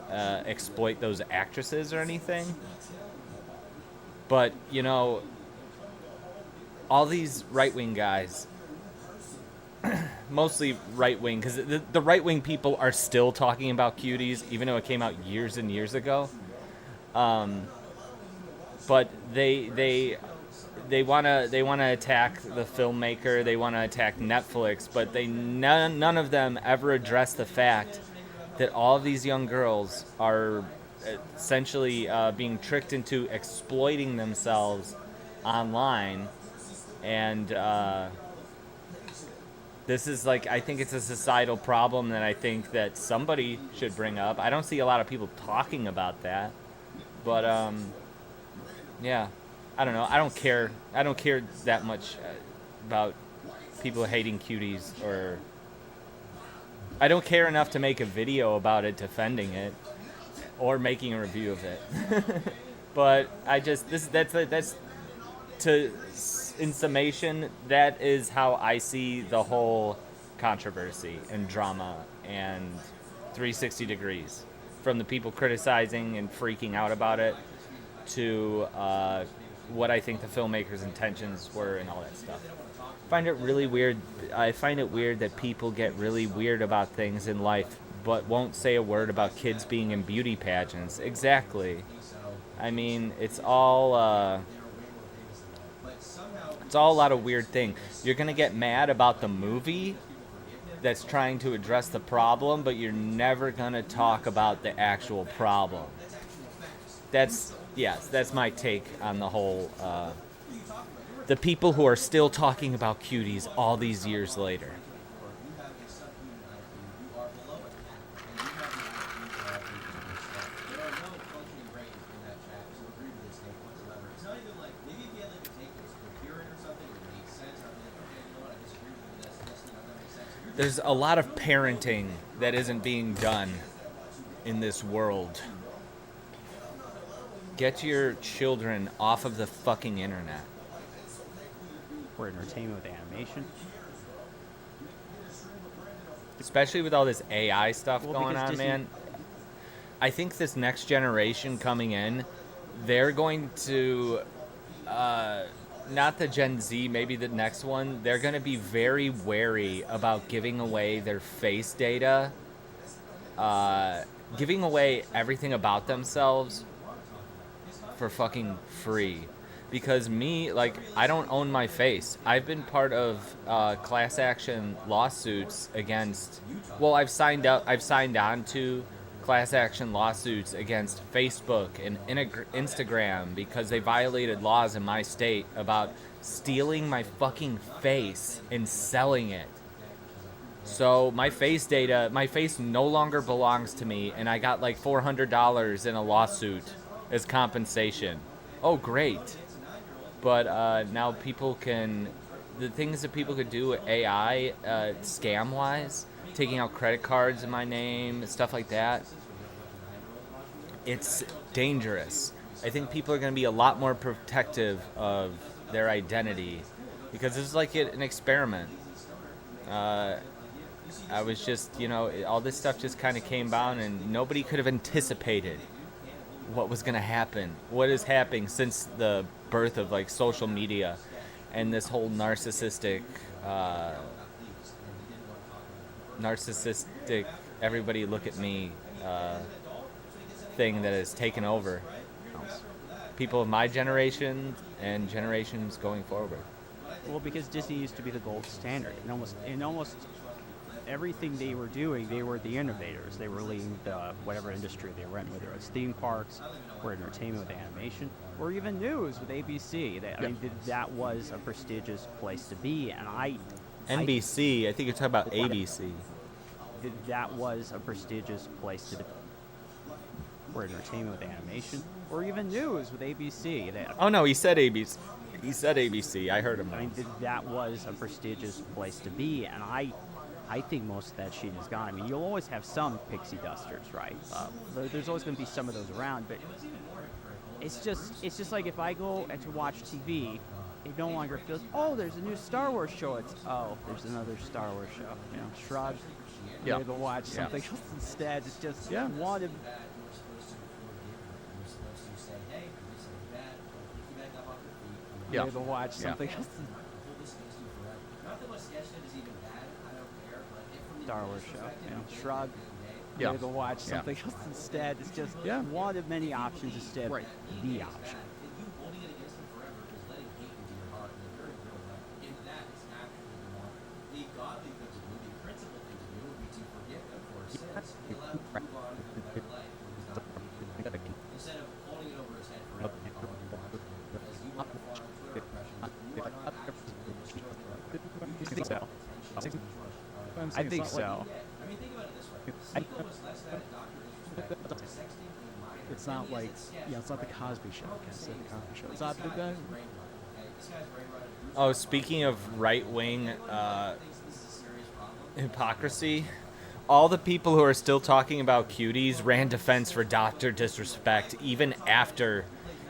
B: exploit those actresses or anything. But, you know, all these right-wing guys, mostly right-wing, because the right-wing people are still talking about Cuties, even though it came out years and years ago. But they want to attack the filmmaker. They want to attack Netflix, but none of them ever address the fact that all of these young girls are essentially being tricked into exploiting themselves online, and this is like, I think it's a societal problem that I think that somebody should bring up. I don't see a lot of people talking about that, but yeah, I don't know. I don't care that much about people hating Cuties, or I don't care enough to make a video about it defending it or making a review of it. But I just that's in summation, that is how I see the whole controversy and drama and 360 degrees, from the people criticizing and freaking out about it to what I think the filmmaker's intentions were and all that stuff. I find it really weird. I find it weird that people get really weird about things in life but won't say a word about kids being in beauty pageants. Exactly. I mean, it's all a lot of weird things. You're going to get mad about the movie that's trying to address the problem, but you're never going to talk about the actual problem. That's my take on the whole, the people who are still talking about Cuties all these years later. there's a lot of parenting that isn't being done in this world. Get your children off of the fucking internet.
E: For entertainment with animation.
B: Especially with all this AI stuff
E: Well,
B: going
E: because
B: on,
E: Disney-
B: man. I think this next generation coming in, they're going to, not the Gen Z, maybe the next one, they're going to be very wary about giving away their face data, giving away everything about themselves for fucking free. Because me, like, I don't own my face. I've been part of class action lawsuits against, well, I've signed on to class action lawsuits against Facebook and Instagram because they violated laws in my state about stealing my fucking face and selling it. So my face data, my face no longer belongs to me, and I got like $400 in a lawsuit as compensation. Oh, great. But now people can, the things that people could do with AI, scam-wise, taking out credit cards in my name, stuff like that, it's dangerous. I think people are going to be a lot more protective of their identity because this is like an experiment. I was just, all this stuff just kind of came down and nobody could have anticipated what was going to happen, what is happening since the birth of like social media and this whole narcissistic everybody look at me thing that has taken over people of my generation and generations going forward.
E: Well, because Disney used to be the gold standard. In almost everything they were doing, they were the innovators. They were leading whatever industry they were in, whether it's theme parks or entertainment with animation, or even news with ABC. I mean, that was a prestigious place to be, and
B: NBC, I think you're talking about ABC.
E: That was a prestigious place to be. Or entertainment with animation, or even news with ABC.
B: Oh no, he said ABC. He said ABC. I heard him.
E: I mean, that was a prestigious place to be, and I think most of that shit is gone. I mean, you'll always have some pixie dusters, right? There's always going to be some of those around, but it's just like if I go to watch TV, it no longer feels, oh, there's a new Star Wars show. It's, oh, there's another Star Wars show. Shrug.
F: Yeah.
E: You go watch something else instead. It's just one of.
F: Yeah.
E: To watch something else. Star Wars show. Shrug.
F: Yeah.
E: To watch something else instead. It's just one of many options instead of the option. I think so.
F: It's not like, it's not the Cosby Show. It's the Cosby Show. It's not the
B: Oh, speaking of right-wing hypocrisy, all the people who are still talking about cuties ran defense for Dr. Disrespect even after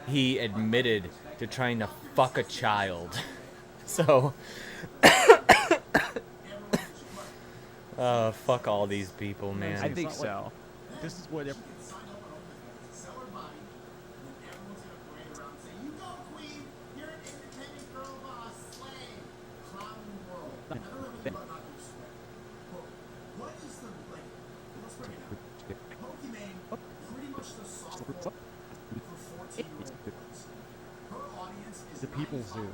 B: he admitted to trying to fuck a child. So, fuck all these people, man.
E: I think so.
F: This is what the People Zoo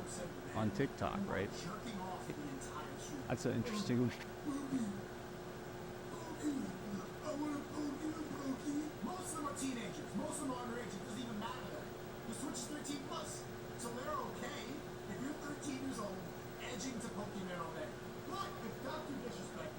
F: on TikTok, right? That's an interesting.
H: Most of them are teenagers. Most of them are underage. It doesn't even matter then. The Switch is 13 plus. So they're okay if you're 13 years old, edging to Pokemon all day. But if Dr. Disrespect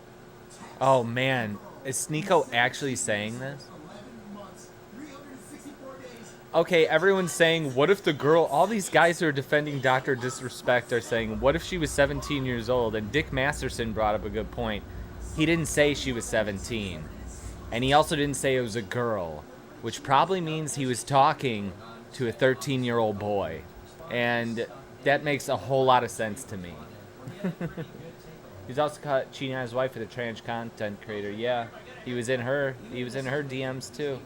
B: Oh man, is Sneeko actually saying this?
H: 11 months, 364 days.
B: Okay, everyone's saying, what if the girl, all these guys who are defending Dr. Disrespect are saying, what if she was 17 years old? And Dick Masterson brought up a good point. he didn't say she was 17. And he also didn't say it was a girl, which probably means he was talking to a 13-year-old boy. And that makes a whole lot of sense to me. He's also caught cheating on his wife with a trans content creator. Yeah, he was in her DMs too.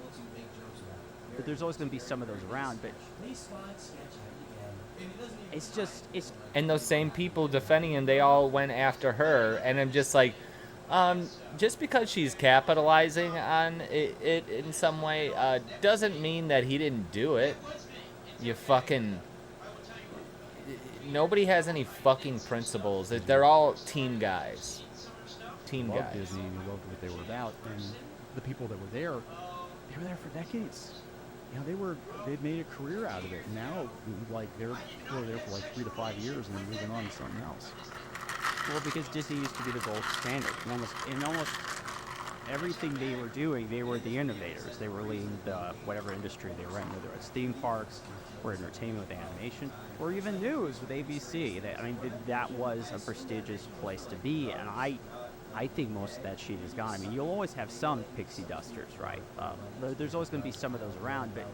E: But there's always going to be some of those around, but it's
B: and those same people defending him, they all went after her, and I'm just like, just because she's capitalizing on it in some way doesn't mean that he didn't do it. You fucking... Nobody has any fucking principles. They're all team guys. Team
F: Loved
B: guys.
F: Disney, and loved what they were about, and the people that were there for decades. You know, they'd made a career out of it. Now, like, they were there for like 3 to 5 years and then moving on to something else.
E: well, because Disney used to be the gold standard. In almost everything they were doing, they were the innovators. They were leading the whatever industry they were in, whether it's theme parks or entertainment with animation, or even news with ABC. That was a prestigious place to be, and I think most of that shit is gone. I mean, you'll always have some pixie dusters, right? There's always going to be some of those around, but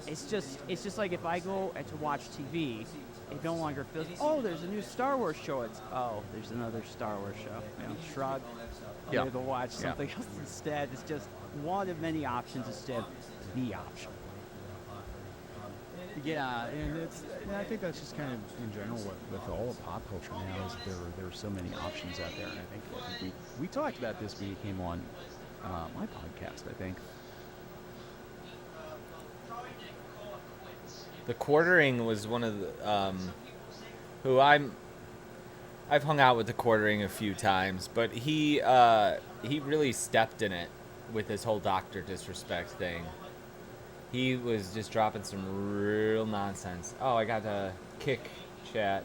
E: it's just like if I go to watch TV, it no longer feels, oh, there's a new Star Wars show. It's, oh, there's another Star Wars show. You know, shrug. I'm going to go watch something else instead. It's just one of many options instead of the option.
F: Yeah, and I think that's just kind of in general with all of pop culture now is there are so many options out there, and I think we talked about this when you came on my podcast. I think
B: The Quartering was one of the who I've hung out with the Quartering a few times, but he really stepped in it with this whole Dr. Disrespect thing. He was just dropping some real nonsense. Oh, I got a kick chat.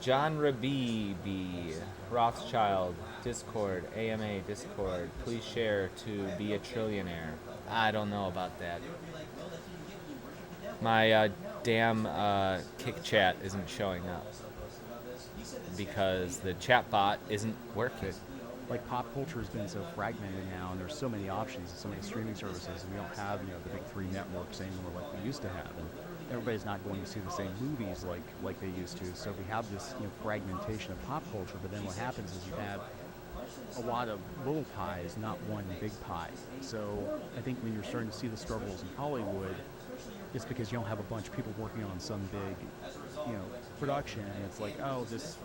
B: John Rabibi, Rothschild, Discord, AMA, Discord. Please share to be a trillionaire. I don't know about that. My damn kick chat isn't showing up because the chat bot isn't working.
F: like pop culture has been so fragmented now, and there's so many options and so many streaming services, and we don't have the big 3 networks anymore like we used to have, and everybody's not going to see the same movies like they used to. So we have this fragmentation of pop culture. But then what happens is you have a lot of little pies, not one big pie. So I think when you're starting to see the struggles in Hollywood, it's because you don't have a bunch of people working on some big, production, and it's like, oh, this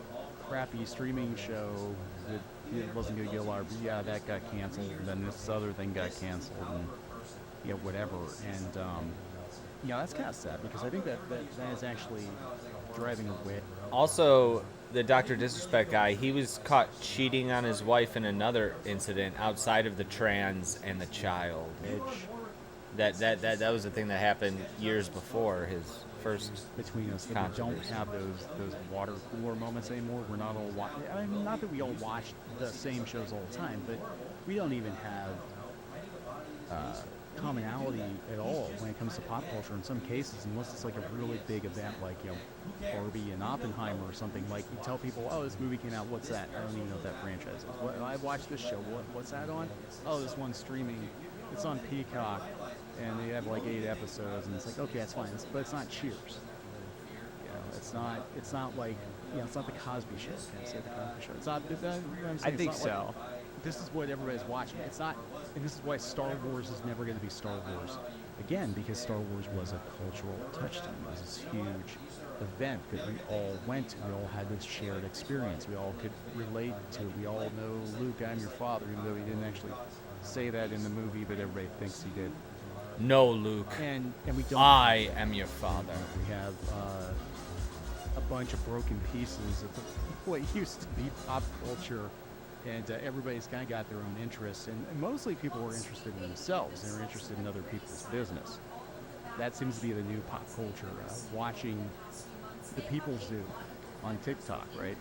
F: crappy streaming show that it wasn't going to get a lot of, that got canceled, and then this other thing got canceled, and whatever. And that's kind of sad, because I think that is actually driving away.
B: Also, the Dr. Disrespect guy, he was caught cheating on his wife in another incident outside of the trans and the child. That was the thing that happened years before his first
F: between us. That we don't have those water cooler moments anymore. We're not all not that we all watch the same shows all the time, but we don't even have commonality at all when it comes to pop culture in some cases, unless it's like a really big event like Barbie and Oppenheimer or something. Like, you tell people, oh, this movie came out, what's that? I don't even know what that franchise is. I watched this show, what's that on? Oh, this one's streaming, it's on Peacock, and they have like 8 episodes, and it's like, okay, that's fine, but it's not Cheers. It's not like, it's not the Cosby Show. Can I say the Cosby Show? It's not.
E: I think so.
F: Like, this is what everybody's watching. It's not, and this is why Star Wars is never going to be Star Wars again, because Star Wars was a cultural touchstone. It was this huge event that we all went to. We all had this shared experience. We all could relate to it. We all know, Luke, I'm your father, even though he didn't actually say that in the movie, but everybody thinks he did.
B: No, Luke.
F: And we don't.
B: I am your father.
F: We have a bunch of broken pieces of what used to be pop culture, and everybody's kind of got their own interests, and mostly people were interested in themselves. They were interested in other people's business. That seems to be the new pop culture, watching the People Zoo on TikTok, right?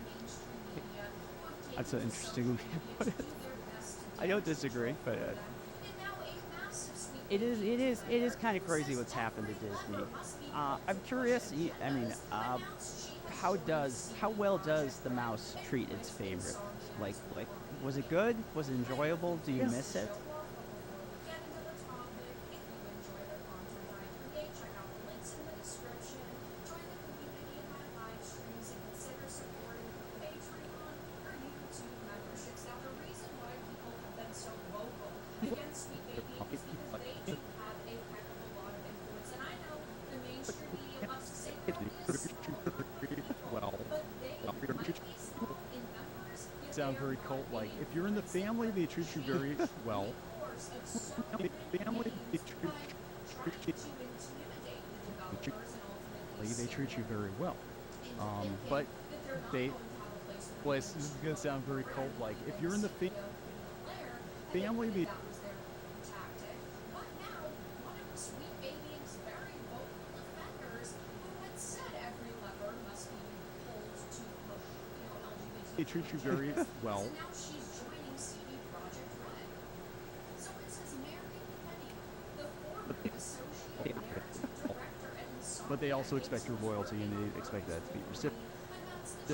E: That's an interesting way to put it. I don't disagree, but it is kind of crazy what's happened to Disney. I'm curious. I mean, how well does the mouse treat its favorite? Like Was it good? Was it enjoyable? Do you miss it?
J: Get into the topic. If you enjoy the content I create, check out the links in the description. Join the community in my live streams and consider supporting Patreon or YouTube memberships. Now, the reason why people have been so vocal against Sweet Baby is because they do have a heck of a lot of influence. And I know the mainstream media loves to say they're only a small number of people,
F: Well,
J: but they might be small in numbers. Yet
F: sound
J: they
F: very
J: are
F: cult-like.
J: mighty
F: If you're in the family, they treat you very well.
J: course of so
F: The
J: many
F: family, they
J: means
F: treat,
J: by trying to intimidate the developers and ultimately
F: they treat you very well.
J: into thinking
F: But
J: that they're not
F: they,
J: going to have a place for
F: well, this
J: people
F: is
J: to
F: gonna sound very cult-like. If you're in the family, they
J: that was their tactic. But now, one of Sweet Baby's very vocal defenders who had said every lever must be pulled to push, LGBT.
F: they treat you very well.
J: So now she's joining CD Projekt Red. So it says Mary Penny, the former associate narrative director and songwriter.
F: But they also expect your loyalty, and they expect that to be reciprocated.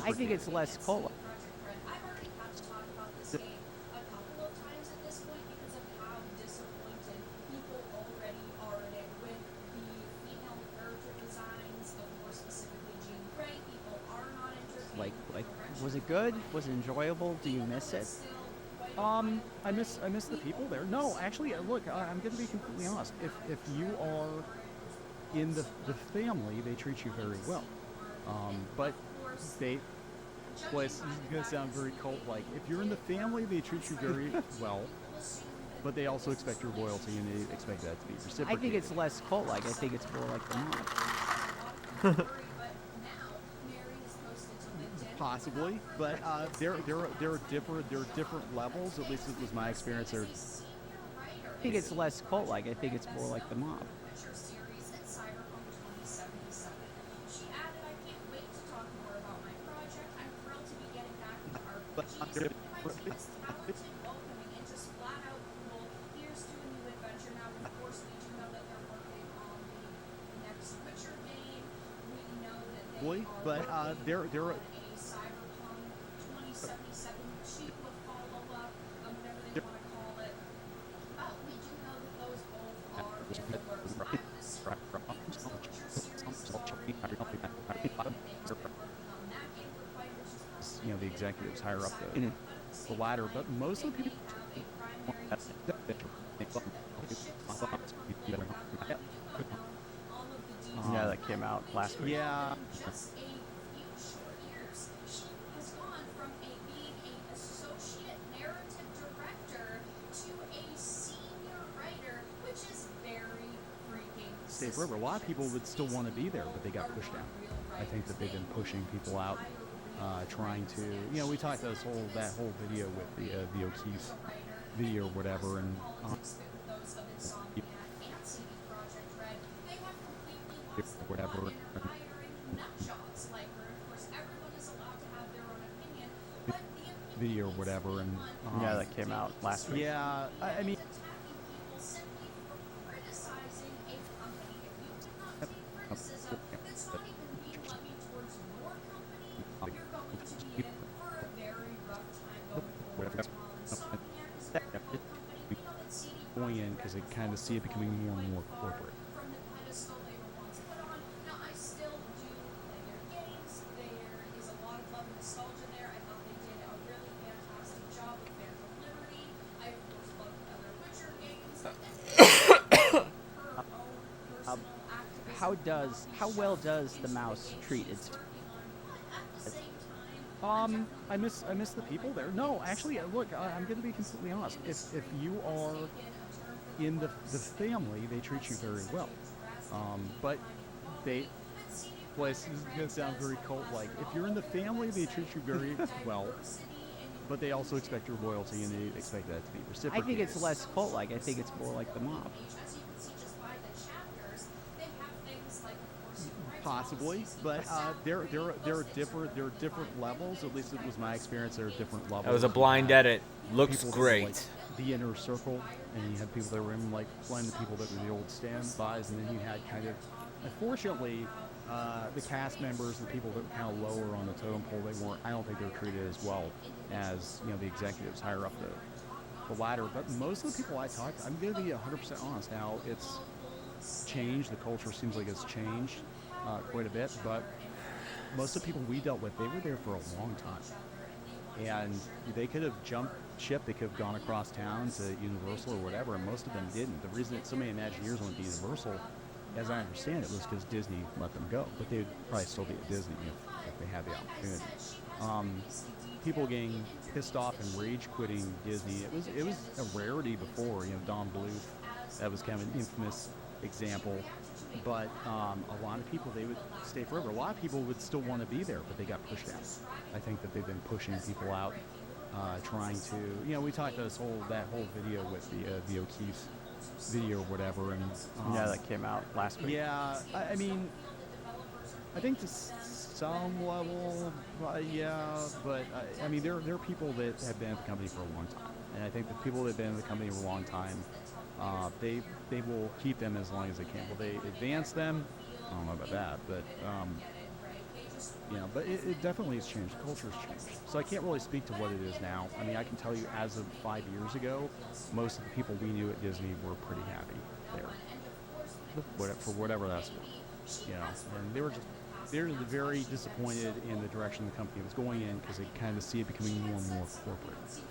E: I think it's less cult.
J: I've already had to talk about this game a couple of times at this point because of how disappointed people already are in it with the female character designs, of course specifically Jean Grey. People are not entertained.
E: Like, was it good? Was it enjoyable? Do you miss it?
F: I miss the people there. No, actually, look, I'm going to be completely honest. If you are in the family, they treat you very well. But they, well, this is going to sound very cult-like. If you're in the family, they treat you very well. But they also expect your loyalty, and they expect that to be
E: I
F: reciprocated.
E: think it's less cult-like. I think it's more like the mob.
F: Possibly, but there are different levels. At least it was my experience. There.
E: I think it's less cult-like. I think it's more like the mob.
J: Series at Cyberpunk 2077. She added, I can't wait to talk more about my project. I'm thrilled to be getting back into RPGs. My team is talented, welcoming, and just flat out cool. Here's to a new adventure. Now, of course, we do know that they're working on the next Witcher game. We know that they
F: But there
J: a Cyberpunk 2077 sequel follow-up, whatever they want to call it. We do know that those both are in the works. I would assume because the Witcher series is already underway, and they've been working on that game for quite a while.
F: you know, the executives higher up the ladder, but most of the people.
E: Yeah, that came out last week.
F: Yeah.
J: Just a few short years, she has gone from being a associate narrative director to a senior writer, which is very freaking
F: State River. A lot of people would still want to be there, but they got pushed out. I think that they've been pushing people out, trying to. You know, we talked about that whole video with the O'Keefe video or whatever, and whatever. Video or whatever, and
E: Yeah, that came out last week.
F: yeah, I mean. Going in because they kind of see it becoming more and more corporate.
J: From the pedestal they were once put on. Now, I still do play their games. There is a lot of love and nostalgia there. I thought they did a really fantastic job with Phantom Liberty. I, of course, love the other Witcher games. Her own personal activism.
E: How well does the mouse treat its?
F: I miss the people there. No, actually, look, I'm going to be completely honest. If you are in the family, they treat you very well. But they, well, this is going to sound very cult-like. If you're in the family, they treat you very well. But they also expect your loyalty, and they expect that to be
E: I
F: reciprocated.
E: think it's less cult-like. I think it's more like the mob.
J: As you can see just by the chapters, they have things like, of course, human rights
F: Possibly,
J: policies,
F: but there are different levels. At least it was my experience. There are different levels.
B: That was a blind edit. Looks
F: People
B: great.
F: Like the inner circle, and you had people that were in like playing the people that were the old standbys, and then you had kind of, unfortunately, the cast members and the people that were kind of lower on the totem pole. I don't think they were treated as well as the executives higher up the ladder. But most of the people I talked to, I'm going to be 100% honest. Now it's changed. The culture seems like it's changed quite a bit, but most of the people we dealt with, they were there for a long time, and they could have jumped ship. They could have gone across town to Universal or whatever, and most of them didn't. The reason that so many Imagineers went to Universal, as I understand it, was because Disney let them go, but they'd probably still be at Disney if they had the opportunity. People getting pissed off and rage quitting Disney, it was a rarity before. Don Bluth, that was kind of an infamous example. But a lot of people, they would stay forever. A lot of people would still want to be there, but they got pushed out. I think that they've been pushing people out, trying to, we talked about that whole video with the O'Keefe video or whatever, and
E: that came out last week.
F: Yeah, I mean, I think to some level, yeah, but I mean, there are people that have been at the company for a long time, and I think the people that have been at the company for a long time, they will keep them as long as they can. Will they advance them? I don't know about that, but but it definitely has changed. The culture has changed. So I can't really speak to what it is now. I mean, I can tell you as of 5 years ago, most of the people we knew at Disney were pretty happy there, for whatever that's worth. And they were very disappointed in the direction the company was going in, because they kind of see it becoming more and more corporate.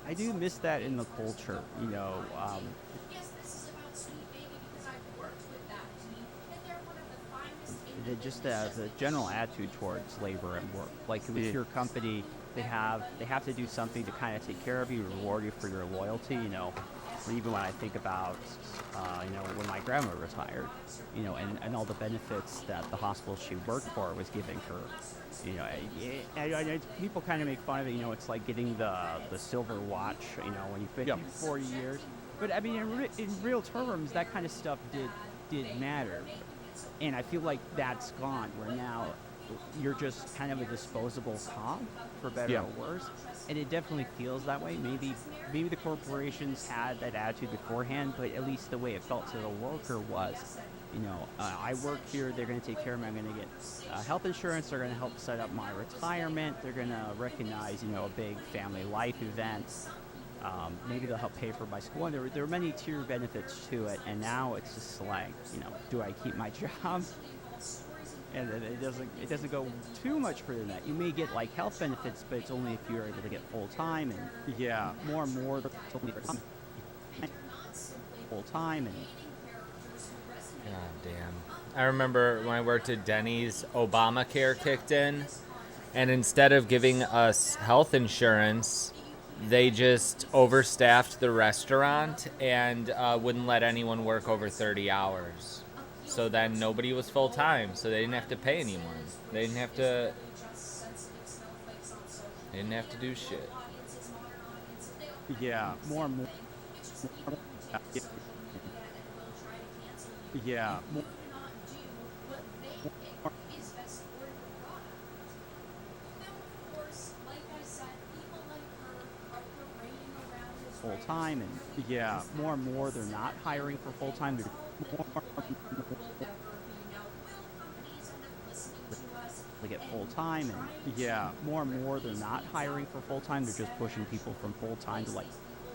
E: I do miss that in the culture, just the general attitude towards labor and work. Like with your company, they have to do something to kind of take care of you, reward you for your loyalty. Even when I think about, when my grandma retired, and all the benefits that the hospital she worked for was giving her. People kind of make fun of it. It's like getting the silver watch. When you finish 40 years. But I mean, in real terms, that kind of stuff did matter. And I feel like that's gone, where now you're just kind of a disposable cog, for better or worse. And it definitely feels that way. Maybe the corporations had that attitude beforehand, but at least the way it felt to the worker was, I work here, they're going to take care of me, I'm going to get health insurance, they're going to help set up my retirement, they're going to recognize, a big family life event. Maybe they'll help pay for my school. And there are many tier benefits to it, and now it's just like, do I keep my job? And it doesn't go too much further than that. You may get like health benefits, but it's only if you're able to get full time, and more and more full time. And
B: God damn. I remember when I worked at Denny's, Obamacare kicked in, and instead of giving us health insurance, they just overstaffed the restaurant and wouldn't let anyone work over 30 hours. So then nobody was full-time, so they didn't have to pay anyone. They didn't have to do shit.
F: Yeah, more and more. Yeah. Full time, and more and more they're not hiring for full time. They're they get full time, and more and more they're not hiring for full time. They're just pushing people from full time to like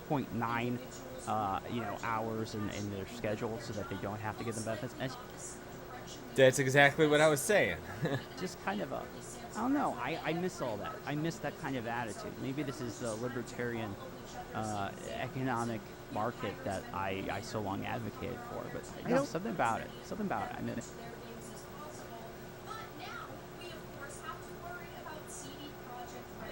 F: 0.9 hours in their schedule, so that they don't have to give them benefits. And
B: that's exactly what I was saying.
F: Just kind of I don't know. I miss all that. I miss that kind of attitude. Maybe this is the libertarian economic market that I so long advocated for, but I know something about it. I miss it.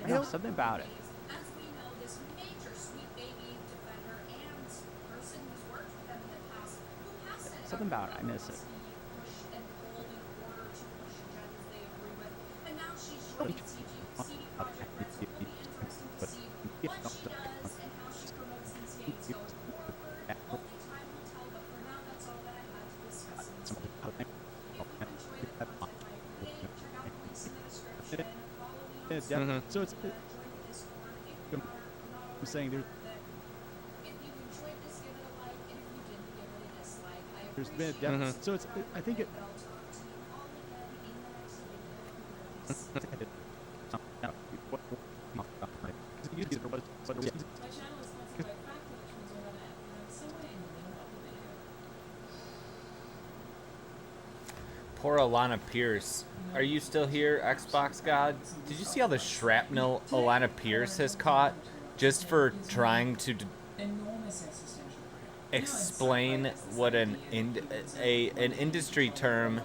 F: I know something about it.
J: As we know, this major sweet baby defender and person who's worked with them in the past, who has said
F: Something about it. I miss it.
J: push and pulled in order to push agendas they agree with. And now she's joined CD Projekt Red, so it'll be interesting to see what she does and how she promotes these games going forward. Only time will tell, but for now, that's all that I had to discuss in this week. If you enjoyed it, check out the links in the description and follow me on
F: So it's I'm saying There's been a depth. So it's. I think it.
J: My channel is sponsored by Crackle, which means we're gonna somewhere in the middle of the video.
B: Poor Alana Pierce. Are you still here, Xbox God? Did you see all the shrapnel Alana Pierce has caught just for trying to
K: Enormous existential
B: explain what an industry term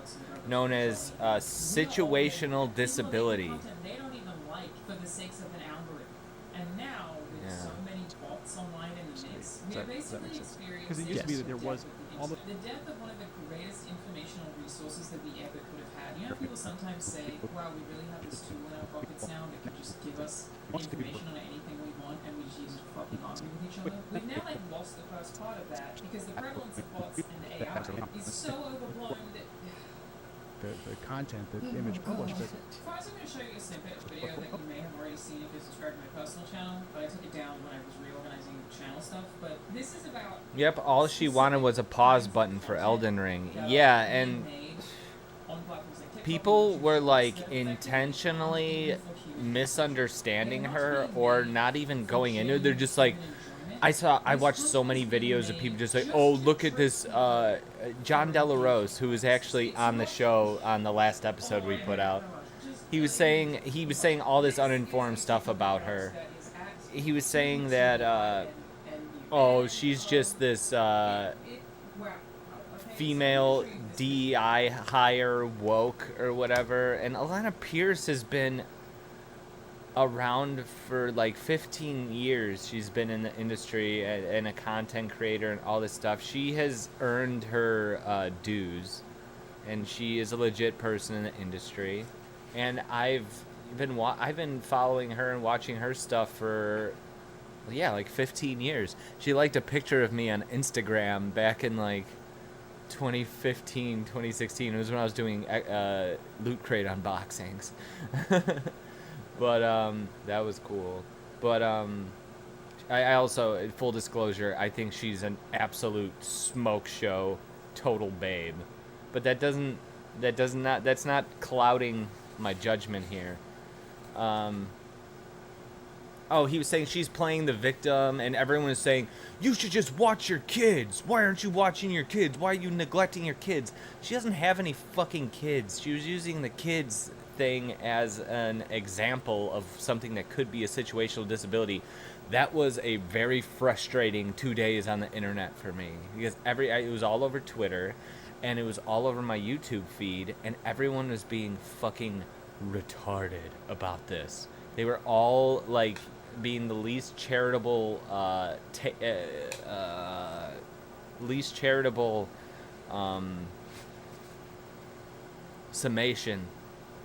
B: known as situational disability?
K: They don't even like for the sakes of an algorithm. And now, with so many bots online in the mix, we are basically experiencing
F: Because it used to be that there was all the.
K: the death of one of the greatest informational resources that we ever could have had. You know, people sometimes say, wow, we really have this tool in our pockets now that can just give us information on anything we want and we just use it to fucking argue with each other. We've now like lost the first part of that because the prevalence of bots and AI is so overblown that
F: The content that Image published, but
K: first I'm going to show you a snippet of video that you may have already seen if you're subscribed to my personal channel, but I took it down when I was reorganizing channel stuff. But this is about.
B: Yep, all she wanted was a pause button for Elden Ring. Yeah, and people were like intentionally misunderstanding her or not even going into it. They're just like, I watched so many videos of people just like, oh, look at this, John Delarose, who was actually on the show on the last episode we put out. He was saying all this uninformed stuff about her. He was saying that, oh, she's just this, female DEI hire woke or whatever. And Alana Pierce has been around for like 15 years. She's been in the industry and a content creator and all this stuff. She has earned her dues, and she is a legit person in the industry. And I've been following her and watching her stuff for like 15 years. She liked a picture of me on Instagram back in like 2015, 2016. It was when I was doing Loot Crate unboxings. But that was cool. But I also, full disclosure, I think she's an absolute smoke show, total babe. But that's not clouding my judgment here. Oh, he was saying she's playing the victim, and everyone is saying, you should just watch your kids. Why aren't you watching your kids? Why are you neglecting your kids? She doesn't have any fucking kids. She was using the kids thing as an example of something that could be a situational disability. That was a very frustrating 2 days on the internet for me, because it was all over Twitter and it was all over my YouTube feed, and everyone was being fucking retarded about this. They were all like being the least charitable summation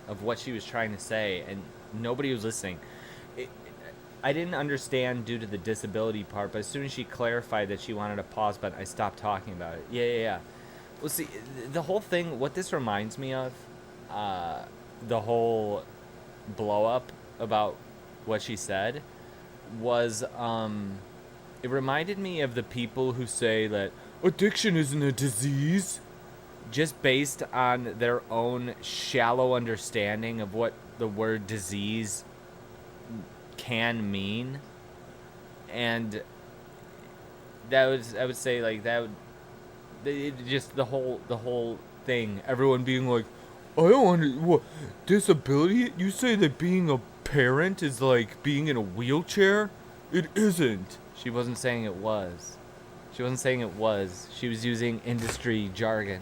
B: of what she was trying to say, and nobody was listening. I didn't understand due to the disability part, but as soon as she clarified that she wanted a pause button, I stopped talking about it. Yeah. Well, see, the whole thing, what this reminds me of, the whole blow up about what she said, was, it reminded me of the people who say that addiction isn't a disease, just based on their own shallow understanding of what the word disease can mean. And that was, I would say, like, that would, just the whole thing, everyone being like, I don't want what disability? You say that being a parent is like being in a wheelchair? It isn't. She wasn't saying it was. She was using industry jargon,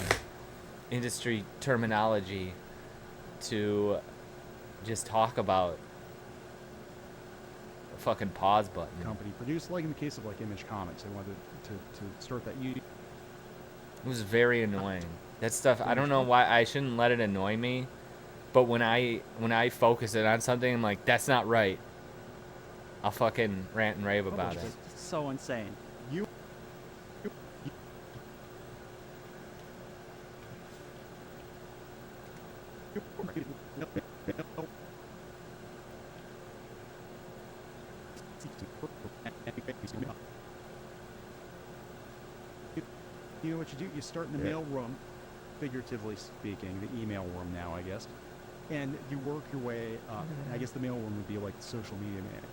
B: industry terminology to just talk about a fucking pause button.
F: Company produced, like in the case of like Image Comics, they wanted to start that.
B: It was very annoying. That stuff, I don't know why I shouldn't let it annoy me, but when I focus it on something, I'm like, that's not right. I'll fucking rant and rave about it.
E: It's so insane. You
F: You know what you do? You start in the mail room, figuratively speaking, the email room now, I guess, and you work your way up. And I guess the mail room would be like the social media man.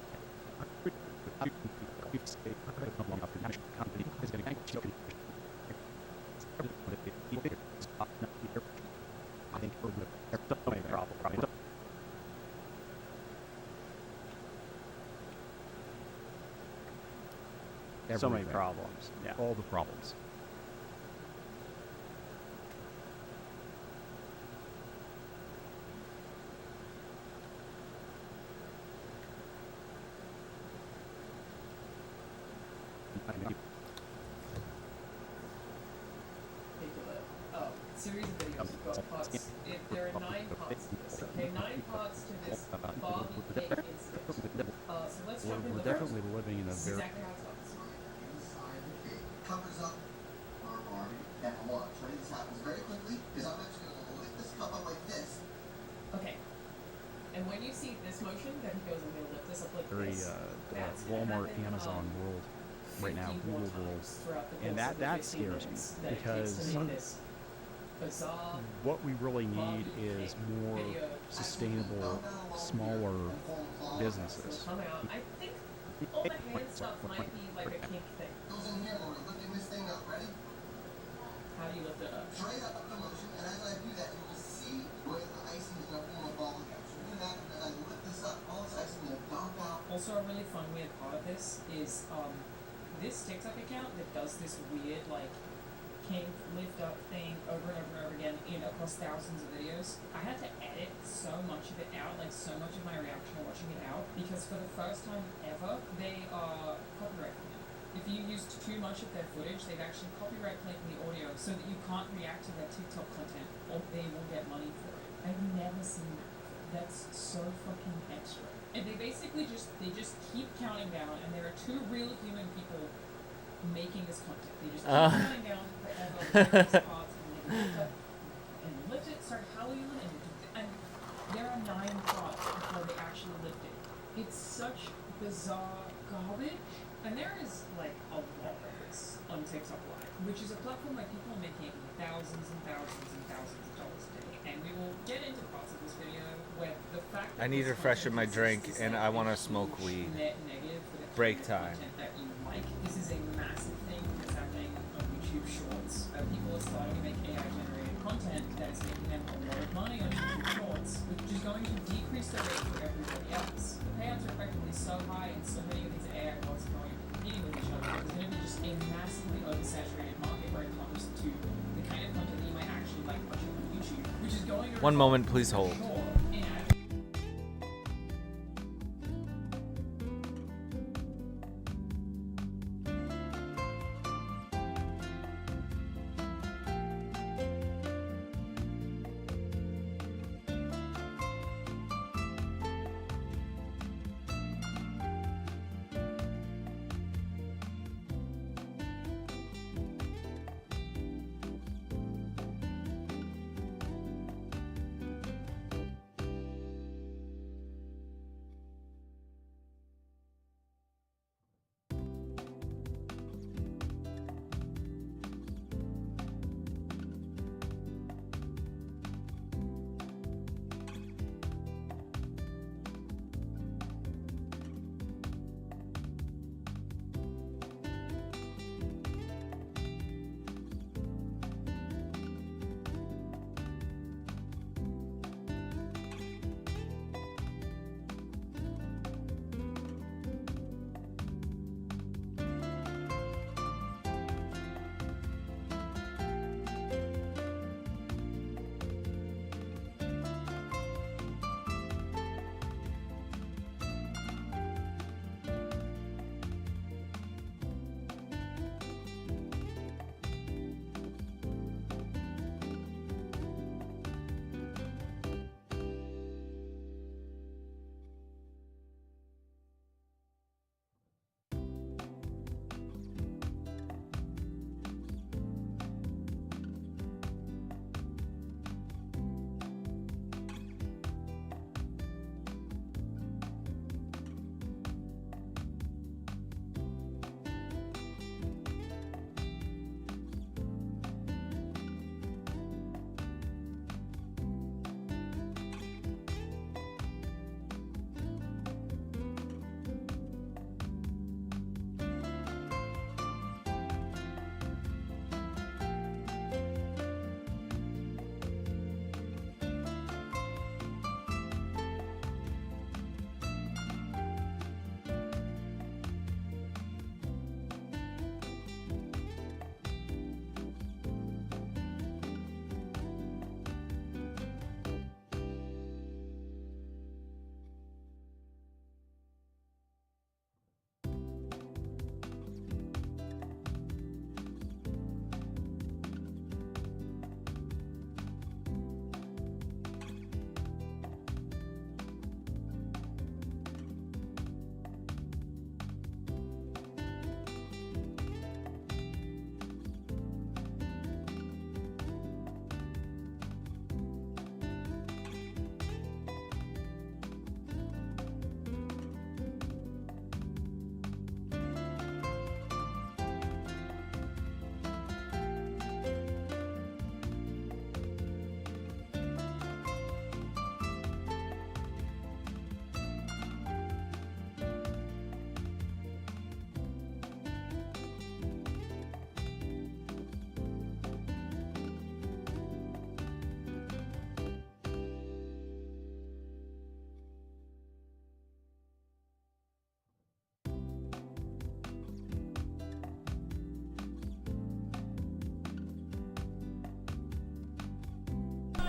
E: So many problems. Yeah.
F: All the problems.
K: Series of videos. We've got parts. There are 9 parts to this. Okay, 9 parts to this Barbie cake incident. So let's jump into
F: We're
K: the
F: definitely living in a very...
K: exactly how it starts.
D: Inside the cake covers up our Barbie. Now watch. Ready? This happens very quickly because I'm actually going to lift this cup up like this.
K: Okay. And when you see this motion, then he goes, I'm going to lift this up like
F: very
K: this. That's
F: Walmart,
K: gonna happen,
F: Amazon world right now,
K: 51
F: Google world,
K: times throughout the
F: and
K: course of the
F: that
K: 15
F: scares me
K: minutes that it takes
F: because
K: to make this bizarre
F: what we really need is more sustainable, smaller
K: will
F: businesses.
K: come out. I think all the hand stuff might be like a kink thing.
D: Goes in here, Lori. Lifting this thing up. Ready?
K: How do you lift it up?
D: Straight up the motion, and as I do that, you will see where the icing is going to form a ball again. So do that, and as I lift this up, all this icing will dump out.
K: Also, a really fun, weird part of this is this TikTok account that does this weird, like, kink lift up thing over and over and over again across thousands of videos. I had to edit so much of it out, like so much of my reaction watching it out, because for the first time ever, they are copyright claimed. If you used too much of their footage, they've actually copyright claimed the audio so that you can't react to their TikTok content, or they will get money for it. I've never seen that before. That's so fucking extra. And they basically just keep counting down, and there are 2 real human people making this content. They just keep counting down forever with these parts, and they lift up and lift it, start hallelujah, and there are 9 parts before they actually lift it. It's such bizarre garbage, and there is like a lot of this on TikTok Live, which is a platform where people are making thousands and thousands and thousands of dollars a day. And we will get into parts of this video where the fact that
B: I need to freshen my drink, and I want to smoke weed.
K: Net negative for the
B: Break
K: kind of
B: time.
K: content that you like. This is a massive thing that's happening on YouTube Shorts. People are starting to make AI-generated content that is making them a lot of money on YouTube Shorts, which is going to decrease the rate for everybody else. The payouts are effectively so high, and so many of these AI bots are going to be competing with each other. There's going to be just a massively oversaturated market when it comes to the kind of content that you might actually like watching on YouTube, which is going to
B: One moment, please hold.
K: in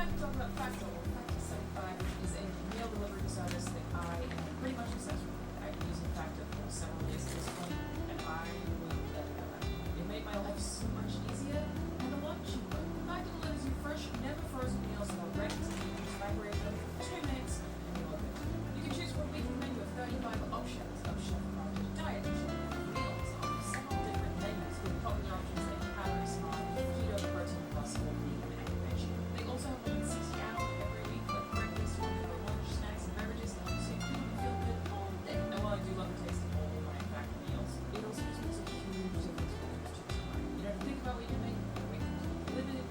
J: time to talk about Factor, or Factor 75, which is a meal delivery service that I am pretty much obsessed with. I've been using Factor for several years at this point, and I love that. It made my life so much easier and a lot cheaper. Factor delivers you fresh, never frozen meals that are ready to eat. You just microwave them for 2 minutes, and you're good. You can choose from a weekly menu of 35 options of chef-crafted diet meals on several different menus with popular options like calorie smart, keto, protein plus, or vegan and veg. They also have more than 60 hours every week for breakfast, for lunch, snacks, and beverages, so you can feel good all day. And while I do love the taste of all of my Factor meals, it also just makes a huge difference when it comes to time. You don't have to think about what you're making. Live it,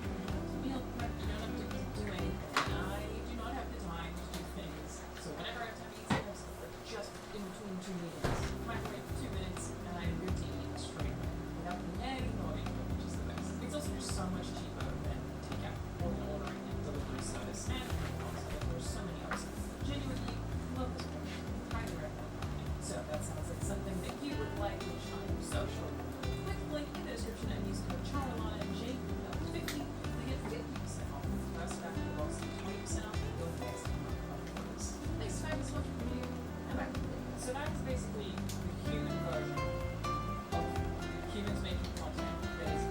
J: meal prep, you don't have to do anything. I do not have the time to do things, so whenever I have time to eat something, just in between 2 meetings, microwave for 2 minutes, and I am good to eat straight away without any noise, which is the best. It's also just so much cheaper than takeout or ordering a delivery service, and there's so many options. Genuinely love this one. Highly recommend. So that sounds like something that you would like, which I am so sure. Click the link in the description and use code Charolina J50 to get 50% off the first Factor box and 20% off your next month of orders. Thanks for having so much for you. I'm back. So that's basically the human version of humans making content that is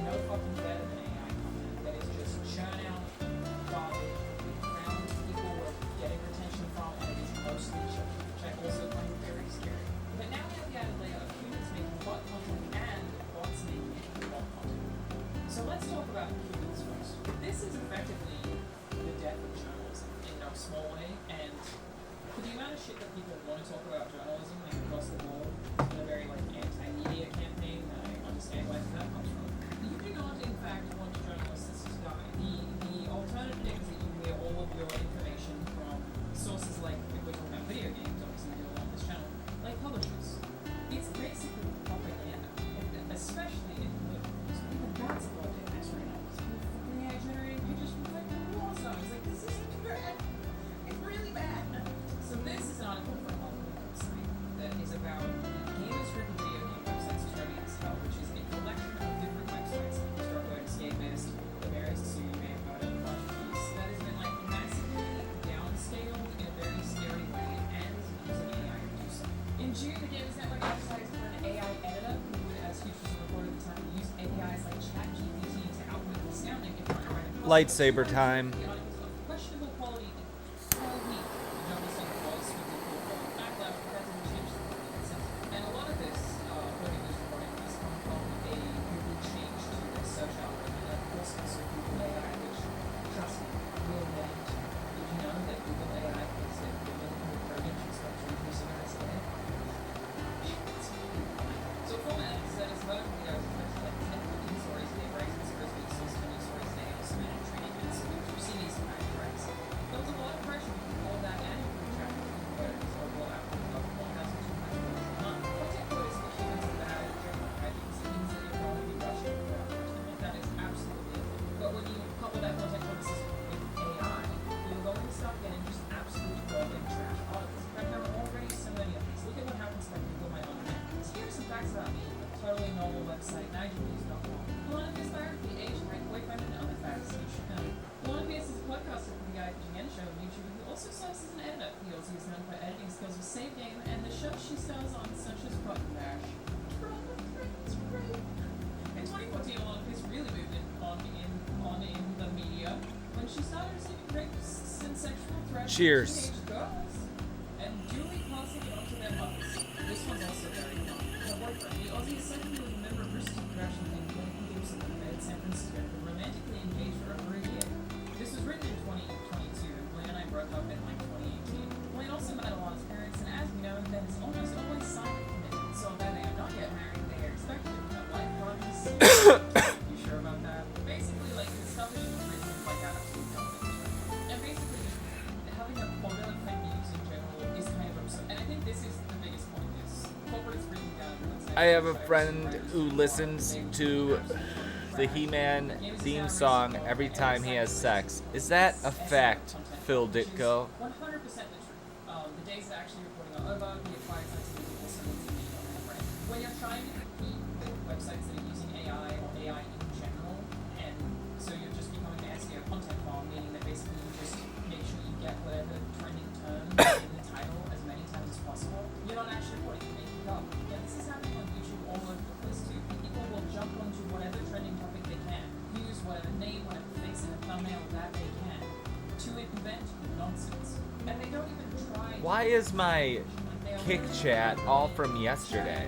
J: no fucking better than AI content, that is just churn out garbage with round people were getting retention from, and it is mostly churn, which I also find very scary. But now we have the added layer of humans making bot content and bots making bot content. So let's talk about humans first. This is effectively the death of journalism in no small way, and for the amount of shit that people want to talk about journalism, like across the board, in a very like anti-media campaign, I understand where that comes from. You do not, in fact, want journalists to die. The alternative is that you hear all of your information from sources like, if we're talking about video games, obviously we do a lot on this channel, like publishers. It's basically propaganda, especially in movies. Even that's a lot of mess right now. People fucking AI-generated pictures from like the war zones. Like, this is bad. It's really bad. So this is an article from a website that is about the gamers-driven video game websites starting as hell, which is a collection of different websites like Starboard, Escapist, the various two you may have heard of, a bunch of these, that has been like massively downscaled in a very scary way and using AI to do so. In June, the Gamers Network advertised for an AI editor who would, as Futures reported at the time, use APIs like ChatGPT to output astounding if not right.
B: Lightsaber time.
J: The articles of questionable quality all week. The journalist on the was backlash because it changed the sentiment. And a lot of this, according to this reporting, is coming from a Google change to their search algorithm, and of course also Google AI, which, trust me, will get into. Did you know that Google AI thinks that women who are pregnant should start reducing their estimate? So former analysts said as well, you know, like 10 news stories, they raised conspiracy source of news stories, they also managed training and so we've seen these kind of trends. There was a lot of pressure to all that and improve traffic to competitors overall after about 1,200 a month. Content quotas for humans are bad in general, right? Because it means that you're going to be rushing for advertisement. That is absolutely a thing. But when you couple that content quota system with AI, you're going to start getting just absolute garbage trash articles. In fact, there are already so many of these. Look at what happens when I Google my own name. So here are some facts about me. Totally normal website, NigelNews.com. Alana Pierce biography, age, height, boyfriend, and other facts you should know. Alana Pierce is a podcaster for the Guy Fishing Show on YouTube, who also serves as an editor. He also is known for editing skills with Save Game and the show she stars on, such as Button Bash. In 2014, Alana Pierce really moved on in the media when she started receiving rapes and sexual threats
B: Cheers.
J: from teenage girls and duly passing it on to their mothers. This one's also very fun. Her boyfriend, the Aussie, is said to be a member of Bristol production team Lincoln Gibson and made San Francisco and romantically engaged for over a year. This was written in 2022, and Blaine and I broke up in like 2018. Blaine also met Alana's parents, and as we know, Ben is almost always silent commitment, so although they are not yet married, they are expected to have life parties. You sure about that? Basically, like, this stuff is just written like absolute nonsense. And basically, having a quota for news in general is kind of absurd. And I think this is the biggest point, is corporates bringing down everyone's
B: I have a friend who listens to the He-Man theme song every time he has sex. Is that a fact, Phil Ditko?
J: 100% the truth. The days of actually reporting are over. The acquired sensitivity will also need to be on that brand. When you're trying to compete with websites that are using AI or AI in general, and so you're just becoming an SEO content farm, meaning that basically
B: Why is my kick chat all from yesterday?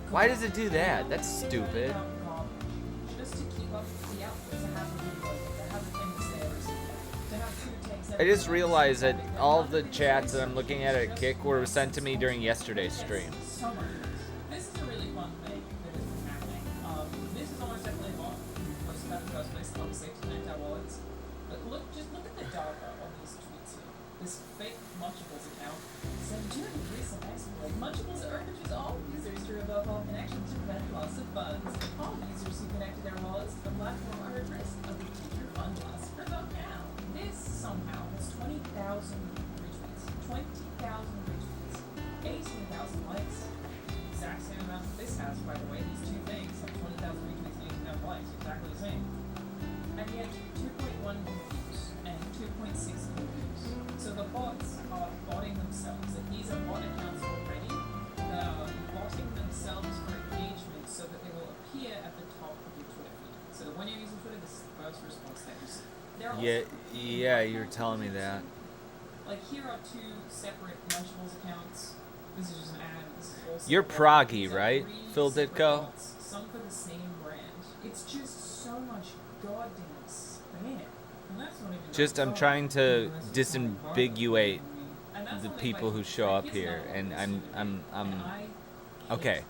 B: Why does it do that? That's stupid.
K: Just to keep up with the output, to have the video, to have the things there, to have 2 takes.
B: I just realized that all of the chats that I'm looking at Kick were sent to me during yesterday's stream.
K: So much. This is a really fun thing that has been happening. This is almost definitely a bot. Most of that in the first place, obviously, to connect our wallets. But just look at the data on these tweets here. This fake Munchables account said during recent exploit, Munchables urges all users to revoke all connections to prevent loss of funds. All users who connected their wallets to the platform are at risk of the future fund loss. Revoke now. This somehow has 20,000 retweets. 20,000 retweets. 18,000 likes. Exact same amount that this has, by the way. These 2 things have 20,000 retweets and 18,000 likes. Exactly the same. And yet 2.1 views and 2.6 views. So the bots are botting themselves. If these are bot accounts already, they're botting themselves for engagement so that they will appear at the top of your Twitter feed. So that when you're using Twitter, this is the first response that you see.
B: Yeah, you were telling me that.
K: Like here are 2 separate Lunchables accounts. This is just an ad. This is also
B: You're proggy, right, Phil Ditko?
K: Some for the same brand. It's just so much goddamn spam. And that's not even
B: Just I'm trying to disambiguate the people who show up here, and I'm okay.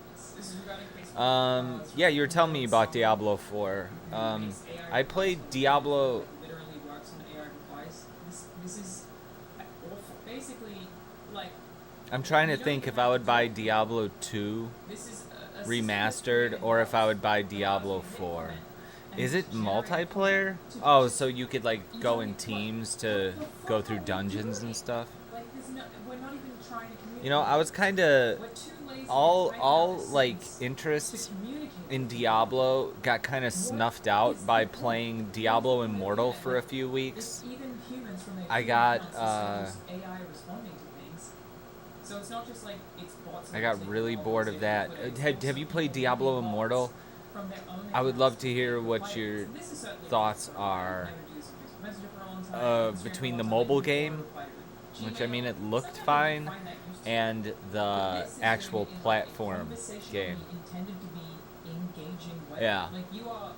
B: Yeah, you were telling me about Diablo 4. I played Diablo.
K: Literally works on AI replies. This is awful. Basically, like.
B: I'm trying to think if I would buy Diablo 2 remastered or if I would buy Diablo 4. Is it multiplayer? Oh, so you could like go in teams to go through dungeons and stuff? You know, I was kind of all like interests in Diablo got kind of snuffed out by playing Diablo Immortal for a few weeks. I got I got really bored of that. Have you played Diablo Immortal? I would love to hear what your thoughts are between the mobile game, which I mean it looked fine, and the actual platform game. Yeah.
K: Like you are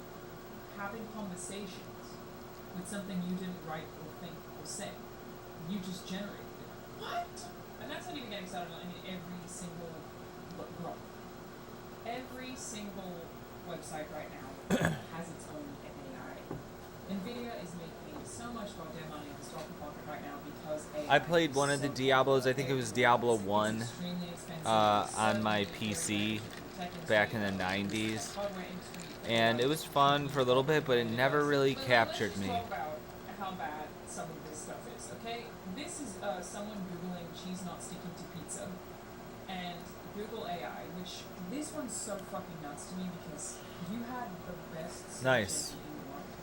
K: having conversations with something you didn't write or think or say. You just generated it. What? And that's not even getting started on every single grok. Every single website right now has its own AI. Nvidia is making so much goddamn money on the stock market right now because AI.
B: I played one of the Diablos, I think it was Diablo 1, on my PC back in the 90s. And it was fun for a little bit, but it never really captured me.
K: How bad some of this stuff is, okay? This is someone Googling cheese not sticking to pizza. And Google AI, which this one's so fucking nuts to me because you had the best.
B: Nice.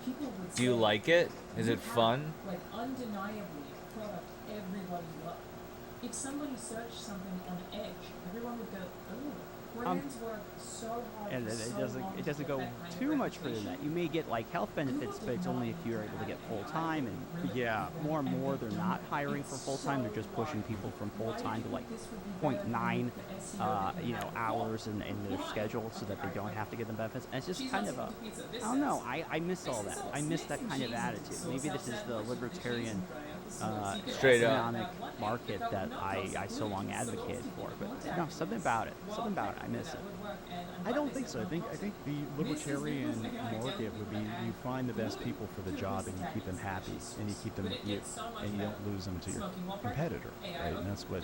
K: People would
B: Do you like it? Is it fun?
K: Like undeniably a product everybody loved. If somebody searched something on Edge, everyone would go, "Oh, brands work so hard."
E: And it doesn't go too much further than that. You may get like health benefits, but it's only if you're able to get full time. And yeah, more and more they're not hiring for full time. They're just pushing people from full time to like 0.9 hours in their schedule so that they don't have to give them benefits. And it's just kind of I don't know. I miss all that. I miss that kind of attitude. Maybe this is the libertarian
B: straight up
E: economic market that I so long advocated for. But no, something about it. I miss it.
F: I don't think so. I think the libertarian market would be you find the best people for the job and you keep them happy and you keep them and you don't lose them to your competitor, right? And that's what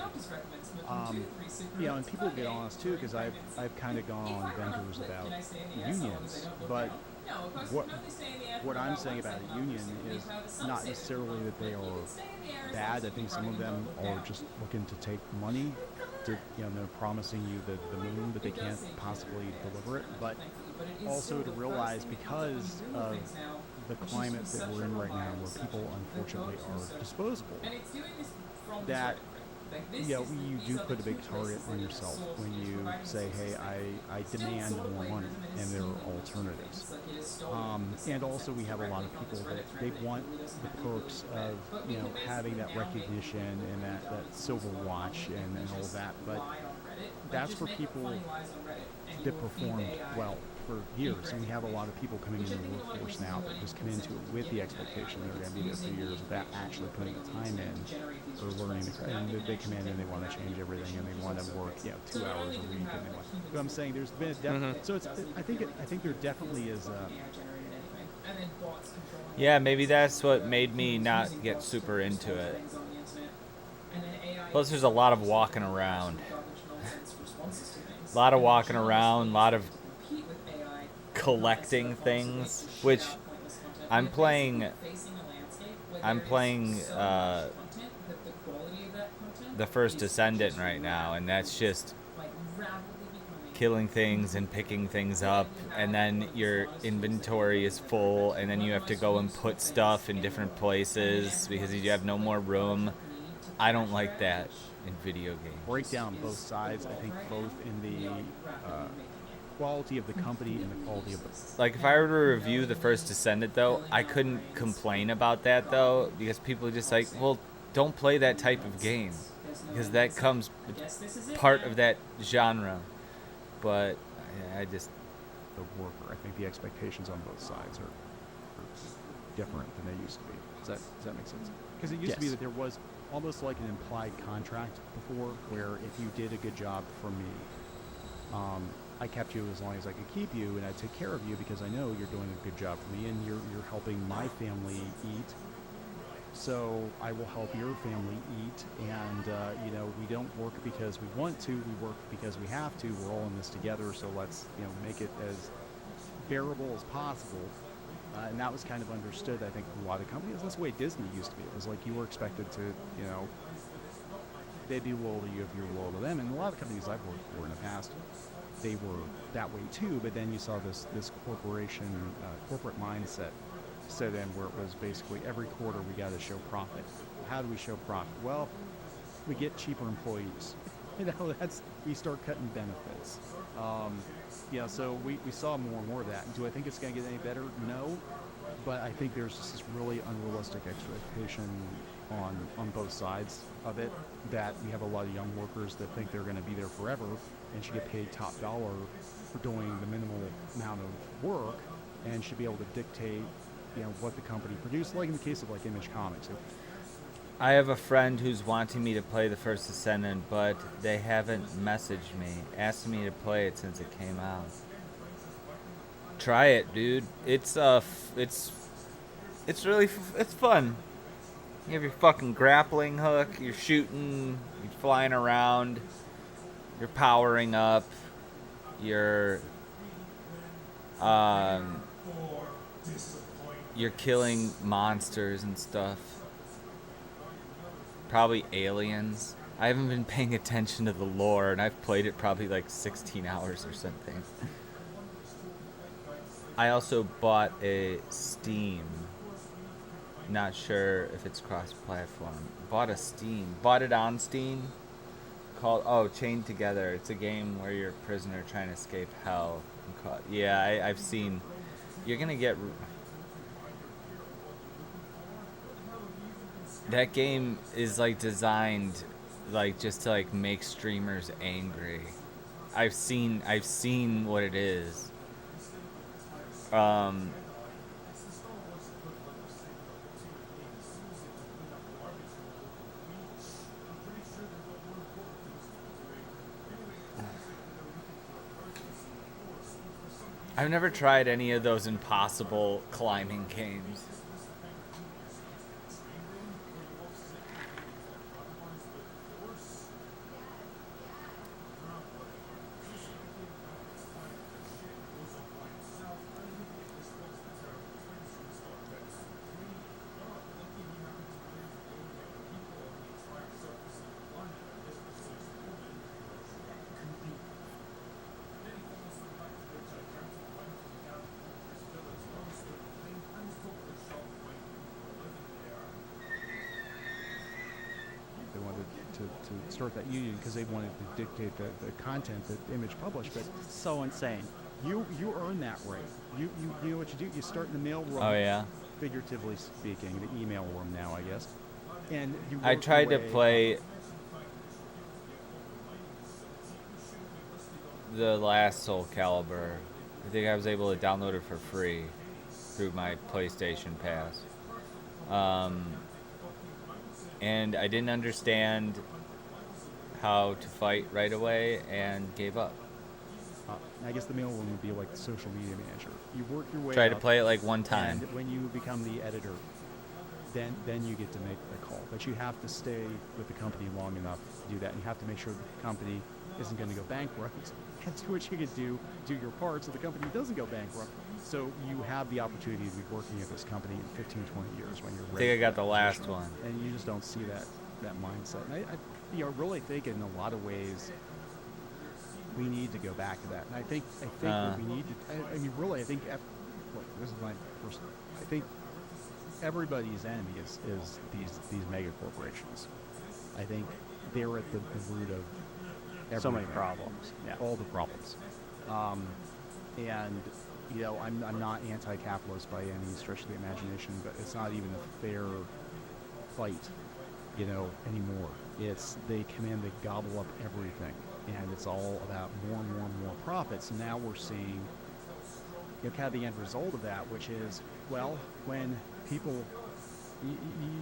F: and people get on us too because I've kind of gone on benders about unions, but what I'm saying about a union is not necessarily that they are bad. I think some of them are just looking to take money. They're promising you the moon, but they can't possibly deliver it. But also to realize because of the climate that we're in right now, where people unfortunately are disposable, that you do put a big target on yourself when you say, hey, I demand more money, and there are alternatives. And also we have a lot of people that they want the perks of, having that recognition and that silver watch and all that, but that's for people that performed well for years, and we have a lot of people coming into the workforce now that just come into it with the expectation they're going to be there for years without actually putting the time in or learning and they come in and they want to change everything and they want to work 2 hours a week and they want. But I'm saying there's been so it's I think there definitely is
B: Yeah, maybe that's what made me not get super into it. Plus, there's a lot of walking around. A lot of walking around, a lot of collecting things, which I'm playing the First Descendant right now, and that's just killing things and picking things up, and then your inventory is full, and then you have to go and put stuff in different places because you have no more room. I don't like that in video games.
F: Break down both sides. I think both in the quality of the company and the quality of the...
B: Like, if I were to review the First Descendant, though, I couldn't complain about that, though, because people are just like, well, don't play that type of game, because that comes part of that genre. But I just...
F: The worker, I think the expectations on both sides are different than they used to be. Does that make sense? Because it used to be that there was almost like an implied contract before, where if you did a good job for me, I kept you as long as I could keep you, and I'd take care of you because I know you're doing a good job for me, and you're helping my family eat. So I will help your family eat, and we don't work because we want to. We work because we have to. We're all in this together, so let's make it as bearable as possible. And that was kind of understood, I think, from a lot of companies. That's the way Disney used to be. It was like you were expected to, they'd be loyal to you if you were loyal to them. And a lot of companies I've worked for in the past, they were that way too. But then you saw this corporate mindset set in where it was basically every quarter we got to show profit. How do we show profit? Well, we get cheaper employees. We start cutting benefits. So we saw more and more of that. Do I think it's going to get any better? No. But I think there's just this really unrealistic expectation on both sides of it, that we have a lot of young workers that think they're going to be there forever and should get paid top dollar for doing the minimal amount of work and should be able to dictate, what the company produced, like in the case of like Image Comics.
B: I have a friend who's wanting me to play the First Descendant, but they haven't messaged me, asking me to play it since it came out. Try it, dude. It's fun. You have your fucking grappling hook, you're shooting, you're flying around, you're powering up, you're killing monsters and stuff. Probably aliens. I haven't been paying attention to the lore, and I've played it probably like 16 hours or something. I also bought a Steam. Not sure if it's cross-platform. Bought it on Steam. Called Chained Together. It's a game where you're a prisoner trying to escape hell. Yeah, I've seen. You're gonna get. That game is like designed like just to like make streamers angry. I've seen what it is. I've never tried any of those impossible climbing games.
F: to start that union because they wanted to dictate the content that Image published. But
E: So insane.
F: you earn that right. You know what you do. You start in the mail room.
B: Oh yeah.
F: Figuratively speaking, the email room now, I guess. And you
B: I
F: work
B: tried to
F: your way
B: play the last Soul Calibur. I think I was able to download it for free through my PlayStation Pass. And I didn't understand how to fight right away and gave up.
F: I guess the mailroom would be like the social media manager. You work your way
B: Tried to
F: up,
B: play it like one time.
F: and when you become the editor, then you get to make the call. But you have to stay with the company long enough to do that. And you have to make sure the company isn't going to go bankrupt. And to which you can do your part so the company doesn't go bankrupt. So you have the opportunity to be working at this company in 15, 20 years when you're
B: I
F: ready.
B: think I got
F: for
B: the
F: that
B: last
F: position.
B: one.
F: And you just don't see that mindset. And I really think in a lot of ways we need to go back to that. And I think what we need to. I mean, really, I think. Look, this is my personal. I think everybody's enemy is these mega corporations. I think they're at the root of everything.
E: So many problems. Yeah.
F: All the problems. And you know, I'm not anti-capitalist by any stretch of the imagination, but it's not even a fair fight, you know, anymore. It's they come in, they gobble up everything, and it's all about more and more and more profits. And now we're seeing, you know, kind of the end result of that, which is, well, when people,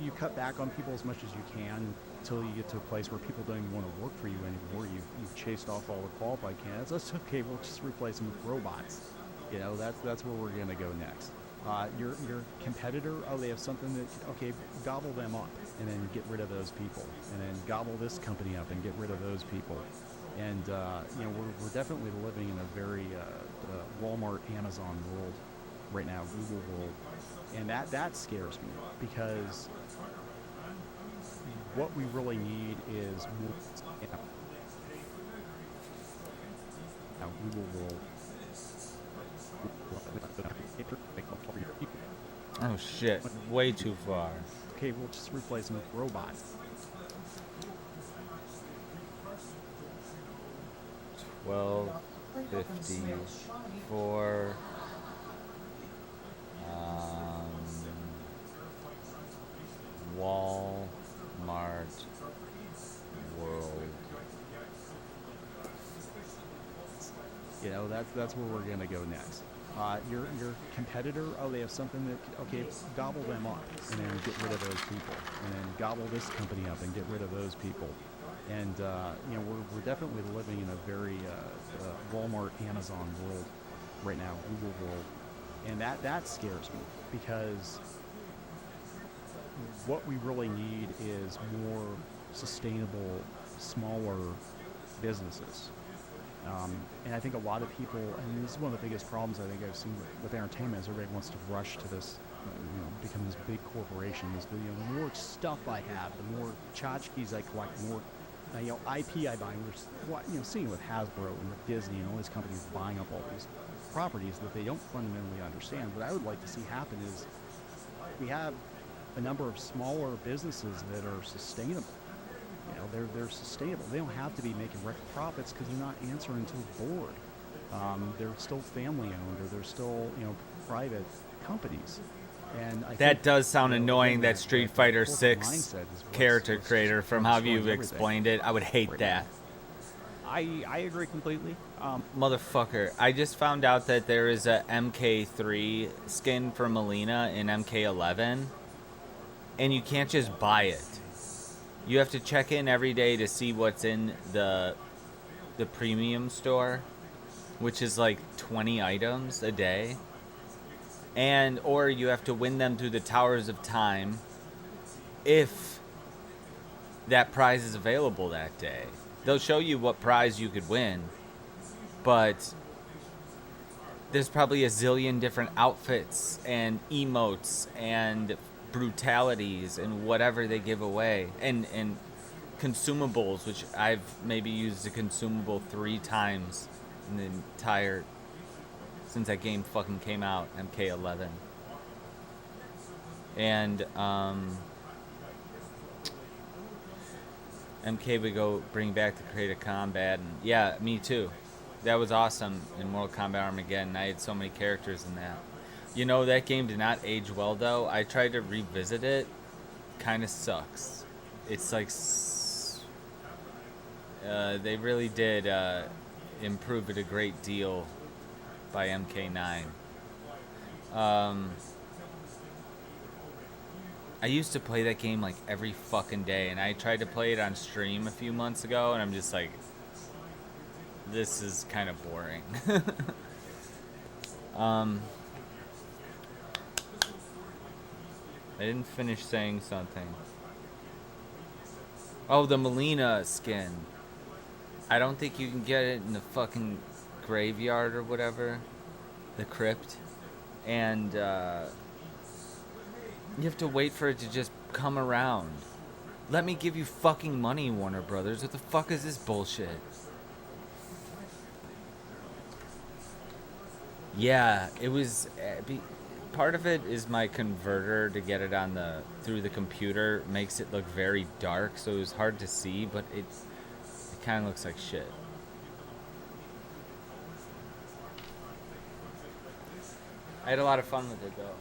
F: you cut back on people as much as you can until you get to a place where people don't even want to work for you anymore. You've chased off all the qualified candidates. That's okay. We'll just replace them with robots. You know, that's where we're going to go next. Your competitor, oh, they have something that, okay, gobble them up and then get rid of those people, and then gobble this company up and get rid of those people. And you know, we're definitely living in a very Walmart, Amazon world right now, Google world, and that scares me, because what we really need is more. Now, Google will.
B: Oh shit, way too far.
F: Okay, we'll just replace them with robots.
B: 12:54. Walmart World.
F: You know, that's where we're gonna go next. Your competitor, oh, they have something that, okay, gobble them up and then get rid of those people, and then gobble this company up and get rid of those people. And you know, we're definitely living in a very Walmart, Amazon world right now, Google world, and that scares me, because what we really need is more sustainable, smaller businesses. And I think a lot of people, and this is one of the biggest problems I think I've seen with entertainment, is everybody wants to rush to this, you know, become this big corporation. The more stuff I have, the more tchotchkes I collect, the more you know, IP I buy. And we're seeing it with Hasbro and with Disney and all these companies buying up all these properties that they don't fundamentally understand. What I would like to see happen is we have a number of smaller businesses that are sustainable. You know, they're sustainable. They don't have to be making record profits because they're not answering to the board. They're still family owned, or they're still, you know, private companies. And I
B: That
F: think,
B: does sound
F: you know,
B: annoying,
F: again,
B: that Street Fighter
F: corporate
B: 6
F: mindset is
B: character
F: what's
B: creator, from how
F: destroying
B: you've
F: everything.
B: explained it. I would hate
F: Right
B: that.
E: I agree completely.
B: Motherfucker, I just found out that there is a MK3 skin for Melina in MK11, and you can't just buy it. You have to check in every day to see what's in the premium store, which is like 20 items a day. Or you have to win them through the Towers of Time if that prize is available that day. They'll show you what prize you could win, but there's probably a zillion different outfits and emotes and brutalities and whatever they give away, and consumables, which I've maybe used a consumable 3 times in the entire, since that game fucking came out, MK11. And MK would go bring back the creative combat, and yeah, me too. That was awesome in Mortal Kombat Armageddon. I had so many characters in that. You know, that game did not age well though. I tried to revisit it. Kind of sucks. It's like they really did improve it a great deal by MK9. I used to play that game like every fucking day, and I tried to play it on stream a few months ago, and I'm just like, this is kind of boring. I didn't finish saying something. Oh, the Melina skin. I don't think you can get it in the fucking graveyard or whatever. The crypt. And you have to wait for it to just come around. Let me give you fucking money, Warner Brothers. What the fuck is this bullshit? Yeah, it was... part of it is my converter to get it on through the computer makes it look very dark, so it was hard to see, but it kind of looks like shit. I had a lot of fun with it though.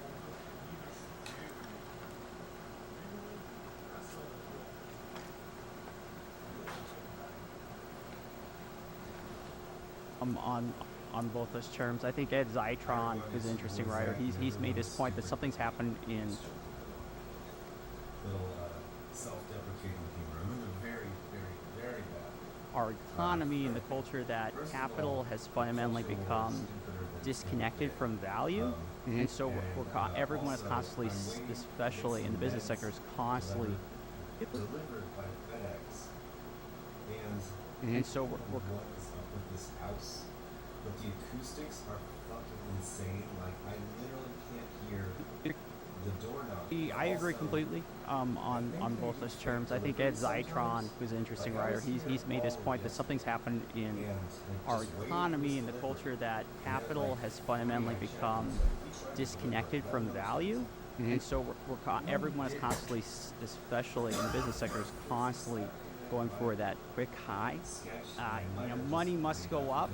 E: On both those terms, I think Ed Zytron is an interesting writer. He's made his point that something's happened in
D: Little self-deprecating humor. I remember very, very, very bad.
E: our economy and the culture that capital has fundamentally become disconnected from value, and so everyone is constantly, especially in the business sector, is constantly
D: Delivered by FedEx.
E: and so we're
D: what is up with this house? But the acoustics are fucking insane. Like, I literally can't hear the doorknob.
E: I agree completely on both those terms. I think Ed Zytron, who's an interesting writer, he's made his point that something's happened in our economy and the culture that capital has fundamentally become disconnected from value, and so everyone is constantly, especially in the business sector, is constantly going for that quick high. Money must go up.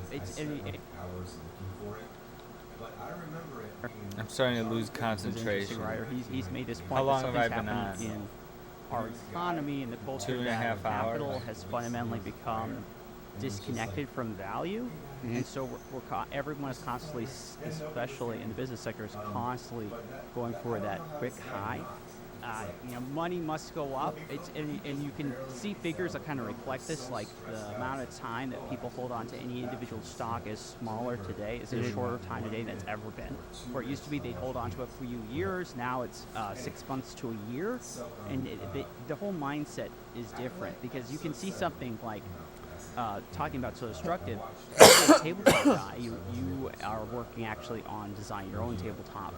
B: I'm starting to lose concentration.
E: He's made this point.
B: How long
E: that
B: have I been
E: happened
B: on?
E: in our economy and the culture
B: 2.5
E: that
B: hours.
E: capital has fundamentally become disconnected from value, and so everyone is constantly, especially in the business sector, is constantly going for that quick high. Money must go up. And you can see figures that kind of reflect this, like the amount of time that people hold on to any individual stock is smaller today. It's a shorter time today than it's ever been. Where it used to be they'd hold on to it for a few years, now it's 6 months to a year, and the whole mindset is different, because you can see something like talking about so destructive. As a tabletop guy, you are working actually on designing your own tabletop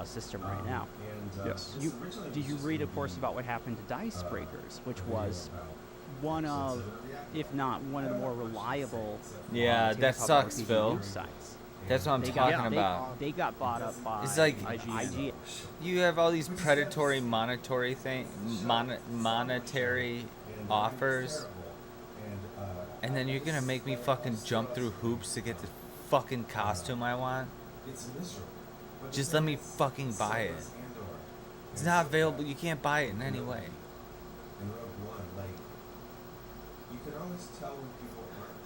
E: system right now.
F: Yes.
E: Did you read, of course, about what happened to Dice Breakers, which was one of, if not one of the more reliable
B: Yeah, that
E: tabletop
B: sucks,
E: RPG
B: Phil.
E: news sites?
B: That's what I'm talking about.
E: They got bought up by
B: It's like
E: IGN.
B: you have all these predatory monetary offers, and then you're gonna make me fucking jump through hoops to get the fucking costume I want. Just let me fucking buy it. It's not available. You can't buy it in any way.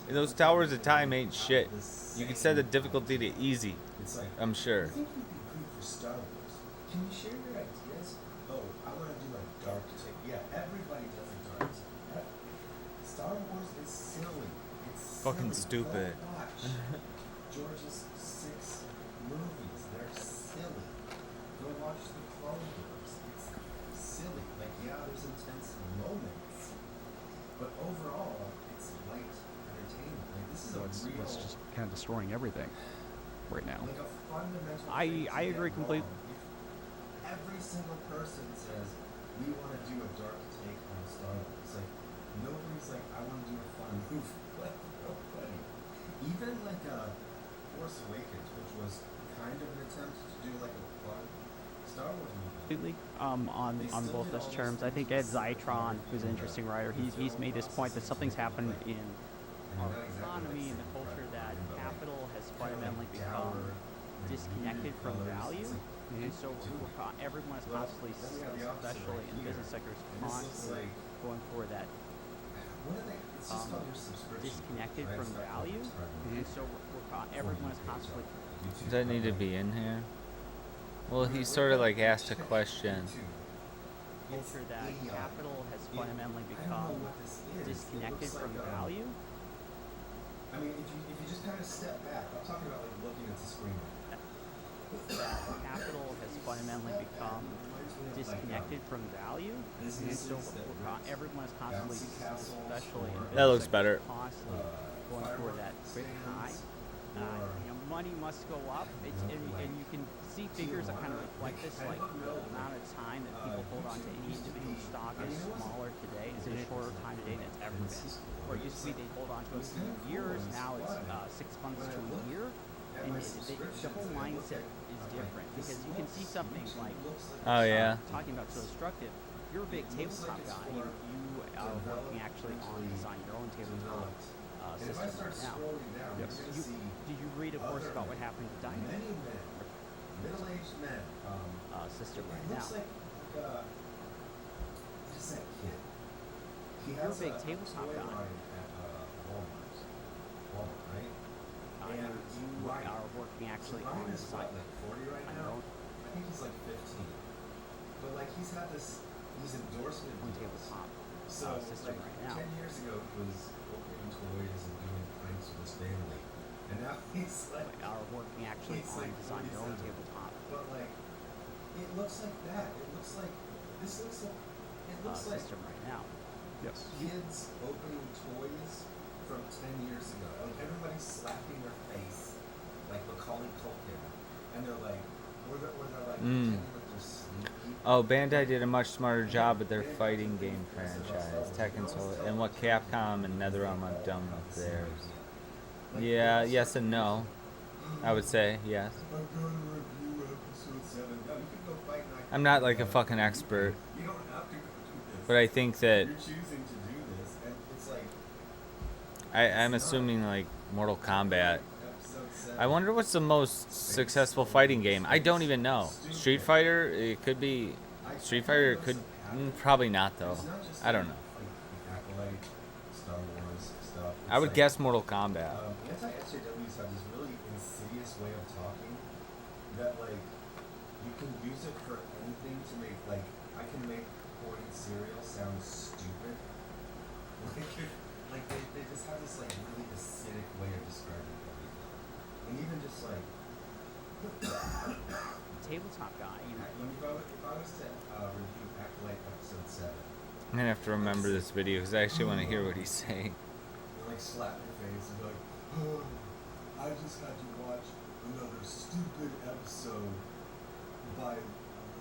B: Those towers of time ain't shit. You can set the difficulty to easy. I'm sure.
D: Can you share your ideas? Oh, I want to do a dark take. Yeah, everybody does a dark take. Star Wars is silly. It's
B: Fucking
D: silly.
B: stupid.
D: Go watch George's 6 movies. They're silly. Go watch the Clone Wars. It's silly. Like, yeah, there's intense moments, but overall, it's light entertainment. Like, this is
F: It's just kind of destroying everything right now.
D: like a fundamental.
E: I agree completely.
D: Every single person says we want to do a dark take on Star Wars. Like, nobody's like, I want to do a fun movie. Nobody. Even like Force Awakens, which was kind of an attempt to do like a fun
L: Star Wars movie.
E: completely on both those terms. I think Ed Zytron, who's an interesting writer, he's made this point that something's happened in our economy and the culture that capital has fundamentally become disconnected from value. And so everyone is constantly, especially in the business sector, is constantly going for that disconnected from value. And so everyone is constantly.
B: Does that need to be in here? Well, he sort of like asked a question.
E: Culture that capital has fundamentally become disconnected from value.
L: I mean, if you just kind of step back, I'm talking about like looking at the screen.
E: Capital has fundamentally become disconnected from value, and so everyone is constantly, especially in
B: That looks better.
E: constantly going for that quick high. Money must go up, and you can see figures that kind of reflect this, like the amount of time that people hold on to any individual stock is smaller today. It's a shorter time today than it's ever been. Where it used to be they hold on to it for years, now it's 6 months to a year. And the whole mindset is different because you can see something like talking about so destructive. You're a big tabletop guy. You are working actually on designing your own tabletop system right now. Did you read, of course, about what happened to Dynamo?
L: Middle-aged men.
E: System right
L: it
E: now.
L: looks like just that kid.
E: You're a big tabletop guy.
L: At Walmart, right? And
E: you are working actually on
L: Ryan
E: the
L: is
E: site.
L: like 40 right now. I think he's like 15. But like he's had these endorsement deals. So
E: system
L: like
E: right now.
L: 10 years ago he was opening toys and doing pranks with his family. And now he's like
E: are working actually
L: he's
E: on
L: like
E: designing your own
L: 47.
E: tabletop
L: But like it looks like that. It looks like this looks like it looks like
E: system right now.
F: Yes.
L: kids opening toys from 10 years ago. Like everybody's slapping their face like Macaulay Culkin. And they're like or they're like pretending like they're sleepy.
B: Oh, Bandai did a much smarter job with their fighting game franchise, Tekken Soul, and what Capcom and NetherRealm have done with theirs. Yeah, yes and no. I would say yes.
L: I'm going to review episode 7. No, you can go fight and
B: I'm not like a fucking expert,
L: you don't have to go do this.
B: but I think that
L: You're choosing to do this, and it's like
B: I'm assuming like Mortal Kombat.
L: episode 7.
B: I wonder what's the most successful fighting game. I don't even know. Street Fighter, it could be. Street Fighter could, probably not though. I don't know.
L: Like Acolyte, Star Wars stuff.
B: I would guess Mortal Kombat.
L: Anti-SJWs have this really insidious way of talking that like you can use it for anything to make like I can make pouring cereal sound stupid. Like they just have this like really acidic way of describing everything. And even just like
E: Tabletop guy.
L: if I was to review Acolyte episode 7,
B: I'm gonna have to remember this video because I actually want to hear what he's saying.
L: you like slap your face and be like, oh, I just had to watch another stupid episode by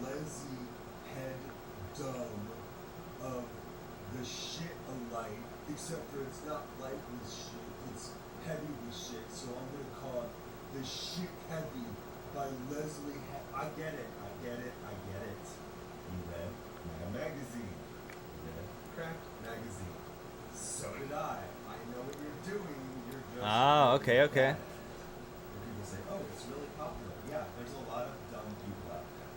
L: Leslie Head Dumb of the shit alike, except for it's not light with shit, it's heavy with shit, so I'm gonna call it the shit heavy by Leslie Head. I get it. You read Mad Magazine. You read Cracked Magazine. So did I. I know what you're doing. You're just
B: Okay.
L: And people say, oh, it's really popular. Yeah, there's a lot of dumb people out there.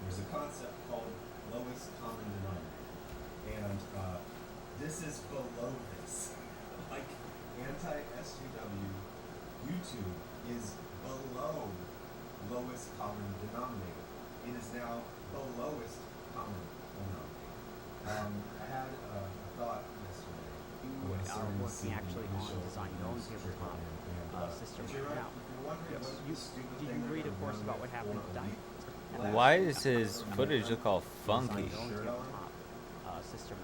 L: There's a concept called lowest common denominator. And this is below this. Like anti-SJW YouTube is below lowest common denominator. It is now the lowest common denominator. I had a thought yesterday.
E: You are working actually on designing your own tabletop system right now. Did you read, of course, about what happened to Dynamo?
B: Why does his footage look all funky?
E: System.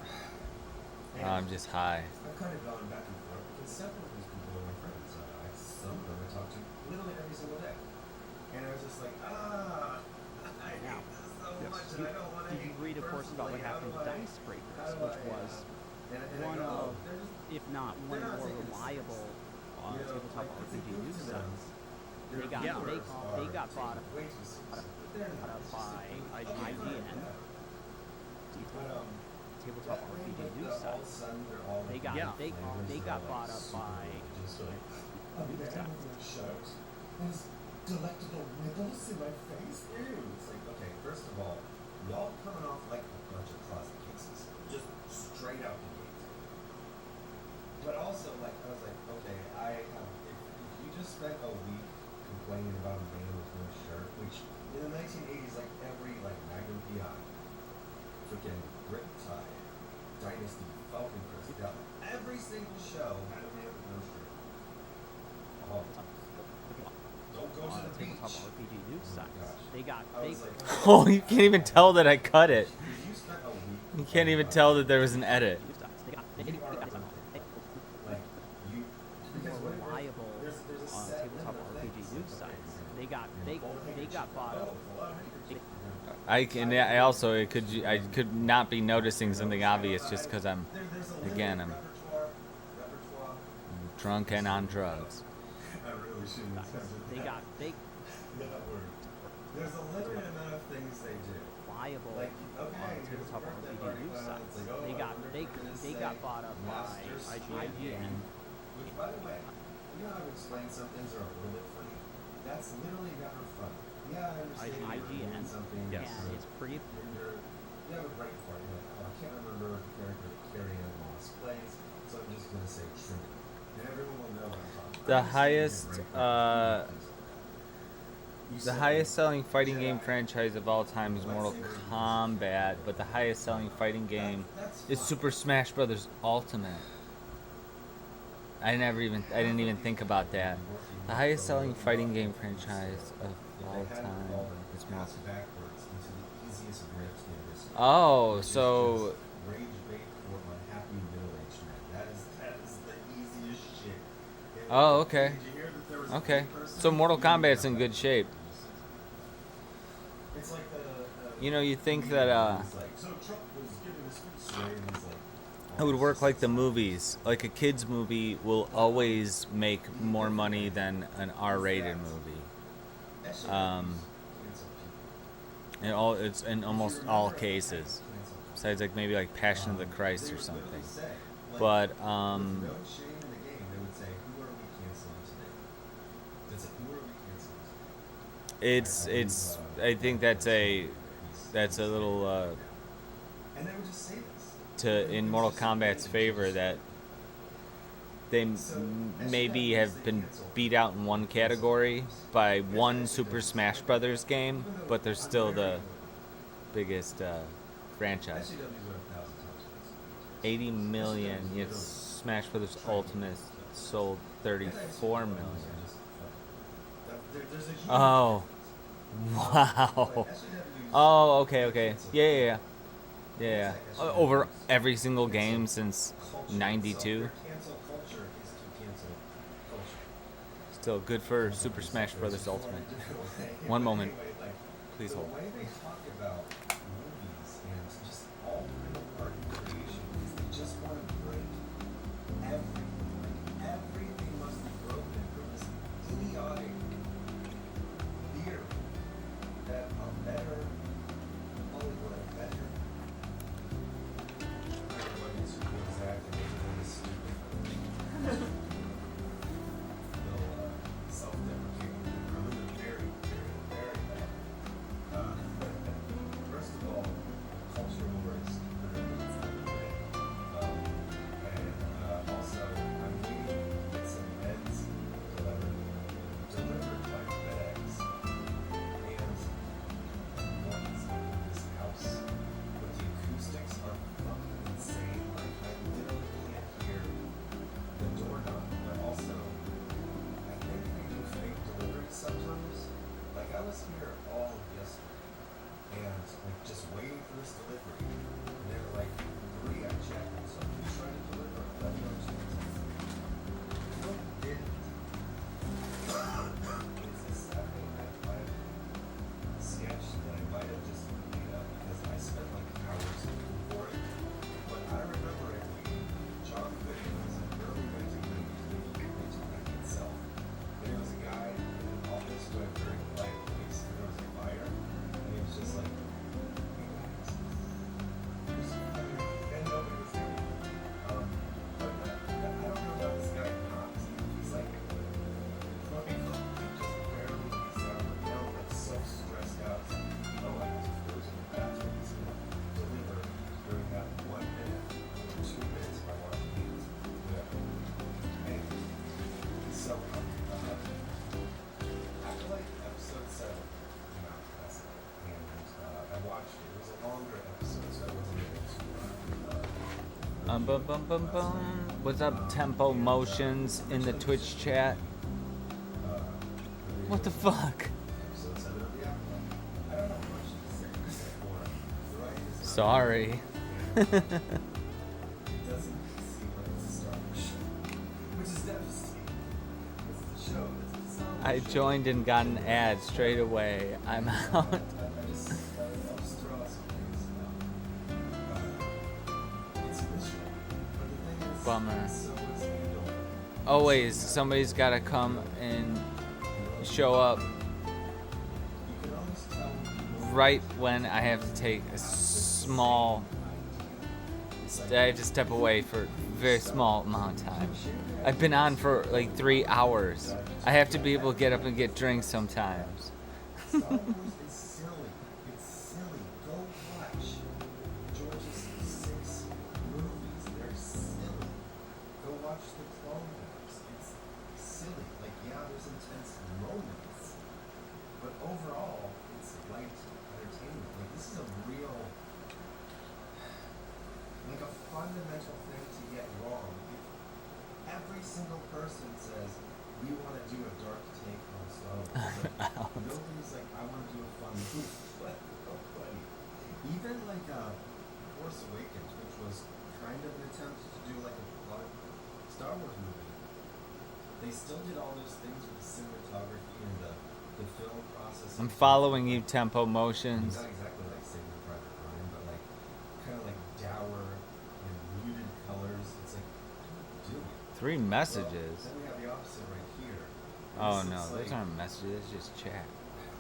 B: I'm just high.
L: I've kind of gone back and forth because several of these people are my friends. Some of them I talk to literally every single day. And I was just like, I hate this so much and I don't want to.
E: Did you read, of course, about what happened to Dice Breakers, which was one of, if not one of the more reliable tabletop RPG news sites? They got bought bought up by IGN. Tabletop RPG news site. They got they got bought up by news sites.
C: There's delectable riddles in my face.
L: Ew. It's like, okay, first of all, y'all coming off like a bunch of closet cases. Just straight out the gate. But also, like, I was like, okay, if you just spent a week complaining about a man with no shirt, which in the 1980s, like, every, like, Magnum PI, freaking Riptide, Dynasty, Falcon Crest, every single show had a man with no shirt. Oh. Don't go to the beach.
E: Tabletop RPG news sites. They got
L: I
E: they.
L: was like,
B: Oh, you can't even tell that I cut it.
L: you spent a week.
B: You can't even tell that there was an edit.
E: News sites. They got
L: Like, you, because
E: more
L: what-
E: reliable
L: there's a set
E: tabletop
L: number of
E: RPG
L: things.
E: news sites. They got bought up.
B: I also I could not be noticing something obvious just because I'm I'm drunk and on drugs.
L: I really shouldn't have said
E: They
L: that.
E: got they
L: That word. There's a limited amount of things they do.
E: reliable
L: Like, okay, here's a
E: tabletop
L: birthday
E: RPG
L: party
E: news
L: clown.
E: sites.
L: It's like, oh,
E: They
L: I
E: got
L: wonder
E: they
L: if you're gonna
E: they
L: say
E: got bought up by
L: Master Squid
E: IGN.
L: Game, which, by the way, you know how I've explained some things are a little bit funny? That's literally never funny. Yeah, I understand you're
E: IGN.
L: doing something.
F: Yes.
E: And it's pretty.
L: You have a break for it. You're like, oh, I can't remember the character Carrie Ann Moss plays, so I'm just going to say Trinity. And everyone will know what I'm talking about.
B: The highest selling fighting game franchise of all time is Mortal Kombat, but the highest selling fighting game is Super Smash Bros. Ultimate. I didn't even think about that. The highest selling fighting game franchise of all time is Mortal Kombat. Oh, so
L: Rage bait for unhappy middle-aged men. That is the easiest shit.
B: oh, okay.
L: Did you hear that there was a
B: Okay.
L: person
B: So Mortal
L: who-
B: Kombat's in good shape.
L: It's like the
B: You know, you think that
L: he's like, so Trump was giving a speech today, and he's like,
B: it would work like the movies. Like a kids movie will always make more money than an R-rated movie.
L: that shit
B: Um,
L: cancel people.
B: It's in almost all cases. Besides like maybe like Passion of the Christ
L: They
B: or
L: would
B: something.
L: literally say, like,
B: But
L: with no shame in the game, they would say, who are we canceling today? That's it. Who are we canceling today?
B: I think that's a little
L: And they would just say this.
B: in Mortal Kombat's favor that they maybe have been beat out in one category by one Super Smash Brothers game, but they're still the biggest franchise.
L: SJWs are 1,000 times less.
B: 80 million. Yes, Smash Brothers Ultimate sold 34 million.
L: There's a huge
B: Oh, wow. Oh, okay. Yeah. Over every single game since '92.
L: Cancel culture is to cancel culture.
B: Still good for Super Smash Brothers Ultimate. One moment. Please hold.
L: The way they talk about movies and just all kind of art and creation is they just want to break everything. Like everything must be broken from this idiotic theory that a better Hollywood, a better everyone is exactly what is stupid. They'll self-deprecate. I'm in the very, very, very bad. First
B: Bum, bum, bum, bum. What's up, Tempo Motions in the Twitch chat? What the fuck? Sorry.
D: It doesn't seem like it's a Star Wars show, which is devastating. This is a show. It's a Star Wars
B: I
D: show.
B: joined and got an ad straight away. I'm out.
D: I just throw out some things. It's a good show. But the thing is,
B: Bummer.
D: so is Andor.
B: Always, somebody's gotta come and show up
D: You can always tell when people
B: right when I have to take a small. I have to step away for a very small amount of time. I've been on for like 3 hours. I have to be able to get up and get drinks sometimes.
D: Star Wars is silly. It's silly. Go watch George's 6 movies. They're silly. Go watch the Clone Wars. It's silly. Like, yeah, there's intense moments, but overall, it's light entertainment. Like, this is a real, like a fundamental thing to get wrong. If every single person says, we want to do a dark take on Star Wars, like, nobody's like, I want to do a fun movie. But nobody. Even like Force Awakens, which was kind of an attempt to do like a fun Star Wars movie, they still did all those things with the cinematography and the film process.
B: I'm following you, Tempo Motions.
D: Not exactly like Saving Private Ryan, but like kind of like dour and muted colors. It's like, do it.
B: 3 messages.
D: Then we have the opposite right here.
B: Oh
D: This
B: no,
D: is
B: those
D: like,
B: aren't messages, it's just chat.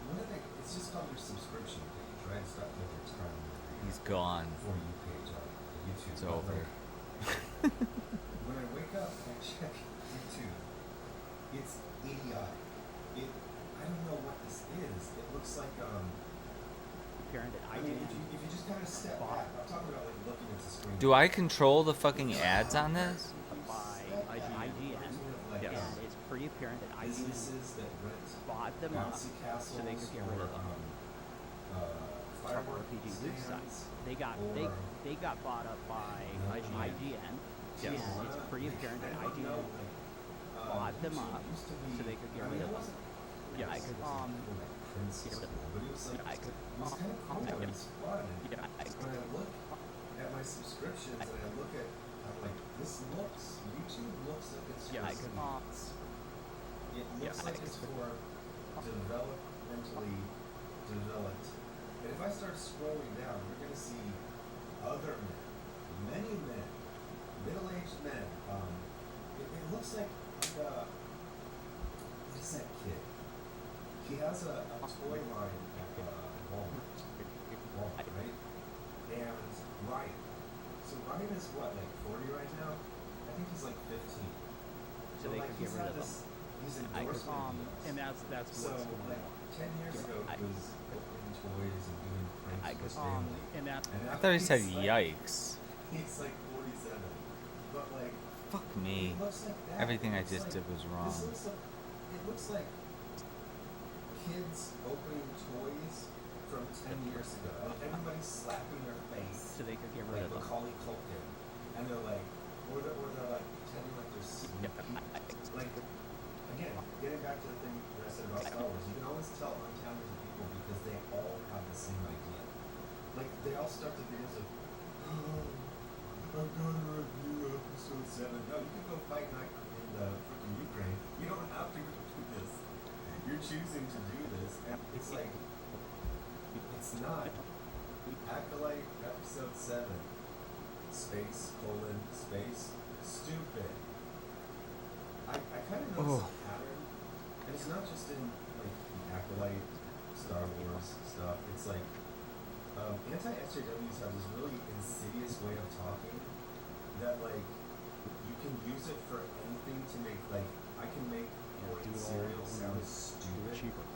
D: what are they? It's just called your subscription page, right? It's not like your time
B: He's gone.
D: For you page on YouTube.
B: It's
D: But,
B: over.
D: like, when I wake up and check YouTube, it's idiotic. I don't know what this is. It looks like
E: Parent that
D: I mean, if you just kind of step back, I'm talking about like looking at the screen.
B: Do I control the fucking ads on this?
E: by IGN,
D: Like,
E: and it's pretty apparent that IGN
D: businesses that rent
E: bought them up
D: bouncy
E: so
D: castles
E: they could get rid
D: or
E: of them.
D: firework
E: RPG loot
D: stands
E: sites. They got
D: or
E: they got bought up by IGN, and it's pretty apparent that IGN bought them up so they could get rid of them.
D: Yeah, I could
E: get rid of them.
D: but it was like
E: I could
D: it was kind of cool and it's fun. And
E: Yeah, I could-
D: when I look at my subscriptions and I look at, I'm like, this looks, YouTube looks like it's
E: Yeah, I
D: just
E: could-
D: nuts. It looks
E: Yeah, I
D: like it's
E: could-
D: for developmentally developed. And if I start scrolling down, we're gonna see other men, many men, middle-aged men. It looks like what is that kid? He has a toy line at Walmart, right? And Ryan. So Ryan is what, like 40 right now? I think he's like 15.
E: So they could get
D: he's
E: rid
D: had
E: of
D: this, these
E: I could,
D: endorsement deals.
E: and that's
D: So
E: what's going
D: like
E: on.
D: 10 years ago he was opening toys and doing pranks
E: I
D: for
E: could,
D: his family.
E: and that's
D: And
B: I
D: now
B: thought he said
D: he's like-
B: yikes.
D: He's like 47. But like,
B: Fuck me.
D: it looks like that.
B: Everything
D: It
B: I
D: looks
B: just
D: like-
B: did was wrong.
D: It looks like kids opening toys from 10 years ago. Like everybody's slapping their face.
E: so they could get rid
D: Like
E: of them.
D: Macaulay Culkin. And they're like, or they're like pretending like they're sneaky. Like, again, getting back to the thing that I said about Star Wars, you can always tell untalented people because they all have the same idea. Like, they all start the videos of, oh, I'm gonna review episode 7. No, you can go fight in the freaking Ukraine. You don't have to go do this. You're choosing to do this, and it's like, it's not. Acolyte episode 7. Space, space, stupid. I kind of notice a pattern, and it's not just in like the Acolyte, Star Wars stuff. It's like anti-SJWs have this really insidious way of talking that like you can use it for anything to make like I can make boiled cereal sound stupid.
F: Cheaper.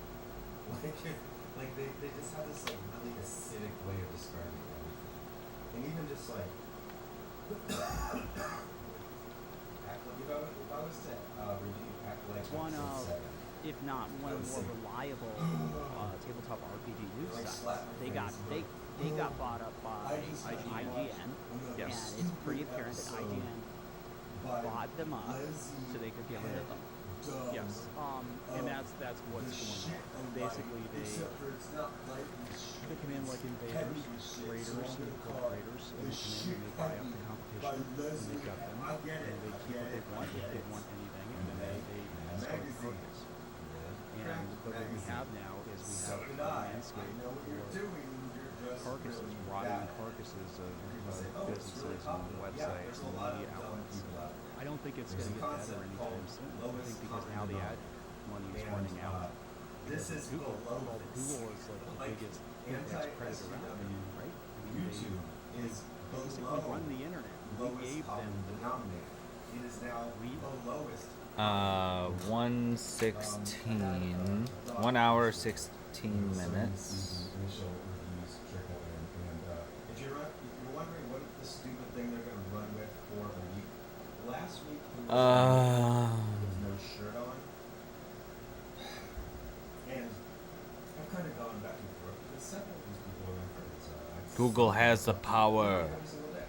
D: Like they just have this like really acidic way of describing everything, and even just like. If I was to review Acolyte
E: One
D: episode
E: of,
D: 7,
E: if not one of the more reliable tabletop RPG news
D: Like
E: sites.
D: slap my
E: They
D: face,
E: got
D: but-
E: they got bought up by IGN, and
F: Yes.
E: it's pretty apparent that IGN bought them up so they could get rid of them.
F: Yes. And that's what's going on. Basically, they come in like invaders, raiders, and corporators, and they come in and they buy up the competition, and they gut them, and they keep what they want if they want anything, and then they start the carcass. But what we have now is we have a landscape for carcasses, rotting carcasses of businesses and websites and media outlets. I don't think it's going to get better anytime soon. I think because now the ad money is running out. This is Google. Well, Google is like the biggest index predator out there, right? I mean, they basically run the internet. We gave them the denominator. It is now the lowest.
B: 1:16. 1 hour 16 minutes.
D: If you're wondering what the stupid thing they're going to run with for a week, last week there was no shirt on, and I've kind of gone back and forth because several of these people are my friends.
B: Google has the power.
D: Every single day,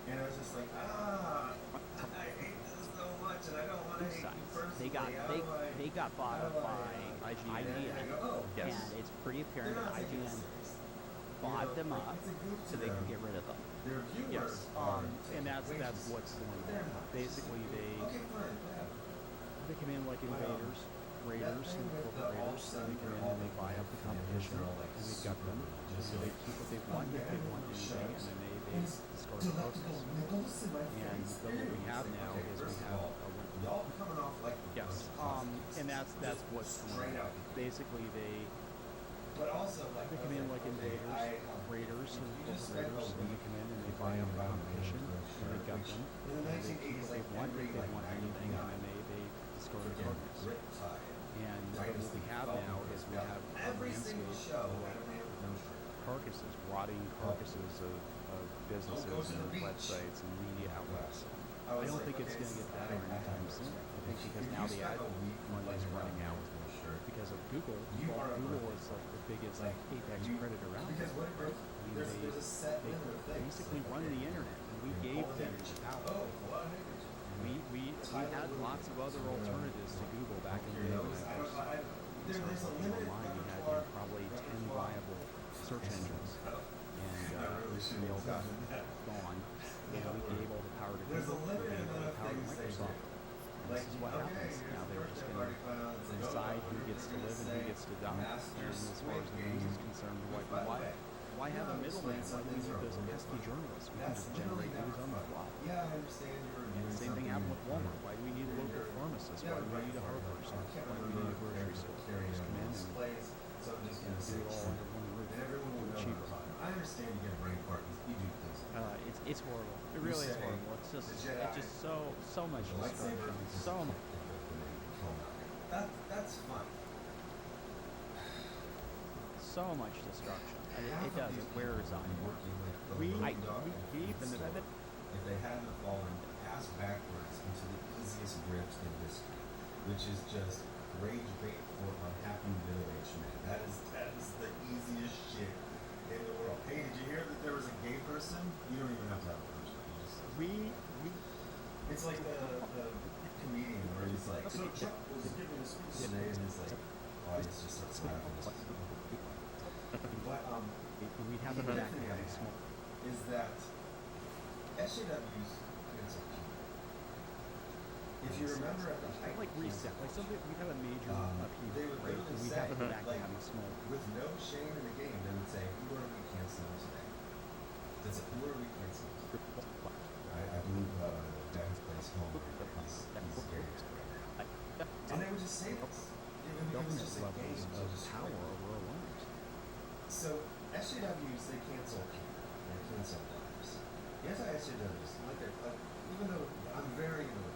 D: and I was just like, I hate this so much, and I don't want to hate you personally.
E: They got bought up by IGN, and it's pretty apparent that IGN bought them up so they could get rid of them.
F: Yes. And that's what's going on. Basically, they come in like invaders, raiders, and corporators, and they come in and they buy up the competition, and they gut them, so they keep what they want if they want anything, and then they start the carcass. And what we have now is we have and that's what's going on. Basically, they come in like invaders, raiders, and corporators, and they come in and they buy up the competition, and they gut them, and they keep what they want if they want anything, and then they destroy the carcass. And what we have now is we have a landscape of carcasses, rotting carcasses of businesses and websites and media outlets. I don't think it's going to get better anytime soon. I think because now the ad money is running out because of Google. Well, Google is like the biggest apex predator out there. I mean, they basically run the internet, and we gave them the power. We had lots of other alternatives to Google back in the day when I first started looking online. We had probably 10 viable search engines, and they all got gone. And we gave all the power to Google, we gave all the power to Microsoft. And this is what happens. Now they're just going to decide who gets to live and who gets to die. And as far as the news is concerned, why have a middleman? Why do we need those pesky journalists? We can just generate news on the fly. And the same thing happened with Walmart. Why do we need a local pharmacist? Why do we need a Harvard? Why do we need a grocery store? Just come in and do it all under one roof. Do it cheaper.
D: I understand you get brain parties. You do things.
E: It's horrible. It really is horrible. It's just so much destruction. So much.
D: That's fine.
E: So much destruction. It does. It wears on you. We gave them the benefit.
D: If they hadn't fallen ass backwards into the easiest grips in history, which is just rage bait for unhappy middle-aged men. That is the easiest shit in the world. Hey, did you hear that there was a gay person? You don't even have to have a person. It's like the comedian where he's like, so Trump was giving a speech today, and his like audience just starts laughing. But
E: we have
D: the
E: the back
D: is that SJWs cancel people. If you remember at the height,
E: like reset, like something we have a major upheaval,
D: they would
E: right?
D: literally
E: We
D: say,
E: have it back to
D: like,
E: having small.
D: with no shame in the game, they would say, who are we canceling today? That's it. Who are we canceling? I believe the guy who plays Homer, he's gay. And they would just say this. It was just a game of
F: power over our lives.
D: So SJWs, they cancel people. They cancel lives. The anti-SJWs, even though I'm very into it,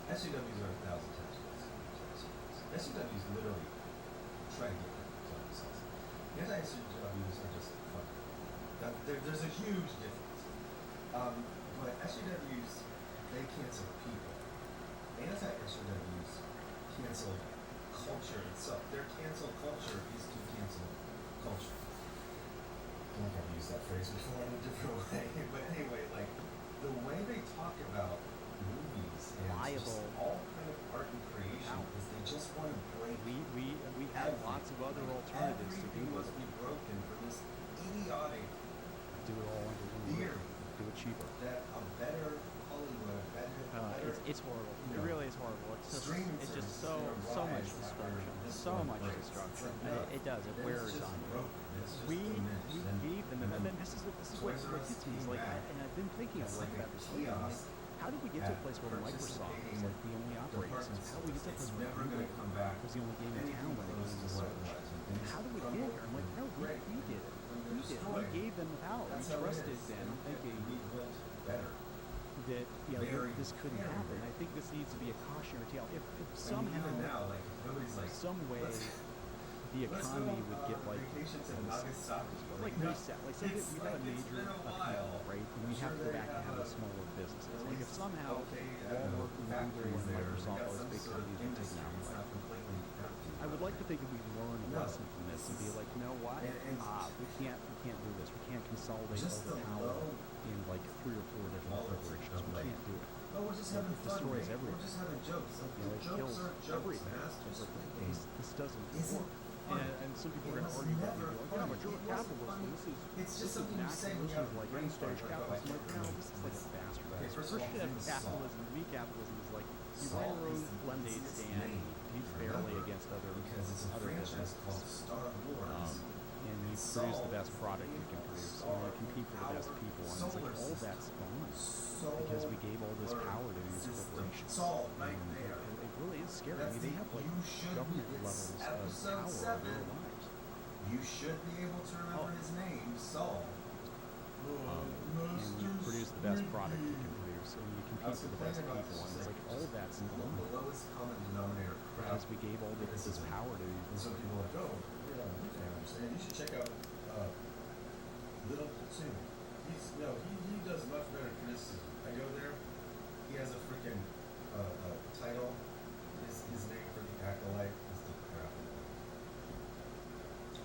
D: SJWs are 1,000 times worse. SJWs literally try to get rid of themselves. The anti-SJWs are just fun. There's a huge difference. But SJWs, they cancel people. Anti-SJWs cancel culture itself. Their cancel culture is to cancel culture. I think I've used that phrase before in a different way.
F: other alternatives to do
D: must
F: it.
D: be broken for this idiotic
F: Do it all under one
D: beer
F: roof. Do it cheaper.
D: that a better Hollywood, a better
E: It's horrible.
D: you
E: It
D: know,
E: really is horrible.
D: streaming
E: It's just
D: service is
E: so
D: gonna
E: much
D: rise
E: destruction.
D: after this
E: So
D: one
E: much
D: breaks.
E: destruction.
D: It's
E: And
D: enough.
E: it does. It
D: Then
E: wears
D: it's just
E: on you.
D: broken. It's just
E: We
D: diminished. And-
E: gave them, and then this is what
D: Toys R Us
E: gets me. Is
D: came
E: like,
D: back.
E: and I've been thinking
D: It's
E: like
D: like
E: about
D: a
E: this lately. I'm like,
D: kiosk
E: how did we get to a
D: at
E: place where Microsoft is like the only operating
D: department
E: system? How did we get to a
D: stores.
E: place
D: It's
E: where
D: never gonna
E: Google
D: come back
E: was the only game in
D: anything
E: town when it
D: close
E: came
D: to
E: to
D: what it
E: search?
D: was. And
E: How did we
D: crumbled
E: get here? I'm like, no,
D: and
E: we
D: break
E: did it.
D: when
E: We
D: they're
E: did. We
D: destroyed.
E: gave them power. We
D: That's how it
E: trusted
D: is.
E: them,
D: And
E: thinking
D: we built better.
E: that
D: Very,
E: this couldn't
D: very
E: happen.
D: good.
E: I think this needs to be a cautionary tale. If
D: I mean,
E: somehow,
D: even now, like nobody's like,
E: some way, the
D: let's
E: economy
D: go
E: would get
D: on
E: like
D: vacation to Nagasaki.
E: like reset. Like say that
D: It's
E: we have a
D: like it's
E: major
D: been a
E: upheaval,
D: while.
E: right? And we
D: I'm
E: have
D: sure
E: to go
D: they
E: back to
D: have
E: having
D: a-
E: smaller businesses.
D: at
E: Like if
D: least,
E: somehow
D: okay, I don't know,
E: Walmart and Google
D: factories
E: and
D: there,
E: Microsoft,
D: they got
E: all those
D: some
E: big
D: sort of
E: companies, were taken
D: industry.
E: out,
D: It's
E: like,
D: not completely empty.
E: I would like to think that we learn a
D: No,
E: lesson from this and be like, you know what?
D: And
E: We can't do this. We can't consolidate
D: just
E: all the
D: the
E: power
D: low
E: in like 3 or 4 different
D: quality
E: corporations.
D: of
E: We
D: like,
E: can't do it.
D: oh, we're just
E: Like,
D: having
E: it
D: fun,
E: destroys
D: mate.
E: everything.
D: We're just having jokes. Like,
E: You know, it
D: jokes
E: kills
D: are jokes,
E: everything.
D: masters.
E: It's like
D: Thinking
E: this doesn't
D: isn't
E: work.
D: funny.
E: And some people
D: It
E: are going
D: was
E: to argue that
D: never
E: and be like, yeah, but
D: funny.
E: you're
D: It
E: a
D: wasn't
E: capitalist.
D: funny.
E: And
D: It's just
E: this is
D: something you say when you
E: nationalism,
D: have a
E: like
D: brainstorm.
E: encourage
D: Like, oh, I
E: capitalism.
D: can't
E: Like, no,
D: remember
E: this is like a
D: this.
E: bastard.
D: Okay, first of all,
E: Christian
D: his name is
E: capitalism, we capitalism is like you run your own lemonade stand. He's fairly against other
D: because it's a franchise
E: businesses.
D: called Star Wars.
E: And you produce the best product you can produce. And you compete for the best people. And it's like all that's gone because we gave all this power to these corporations.
D: Solved right
E: And
D: there.
E: it really is scary. I
D: That's
E: mean, they
D: the
E: have like
D: you should be.
E: government
D: It's
E: levels of
D: episode
E: power over
D: 7.
E: our lives.
D: You should be able to remember his name, Saul.
E: And you produce the best product you can produce, and you compete for the best people, and it's like all that's
D: the
E: gone
D: lowest common denominator crap.
E: because we gave all this power to
D: And so people are like, oh, yeah, you can understand. You should check out Little Platoon. He does much better criticism. I go there, he has a freaking title. His name for the acolyte is the crap.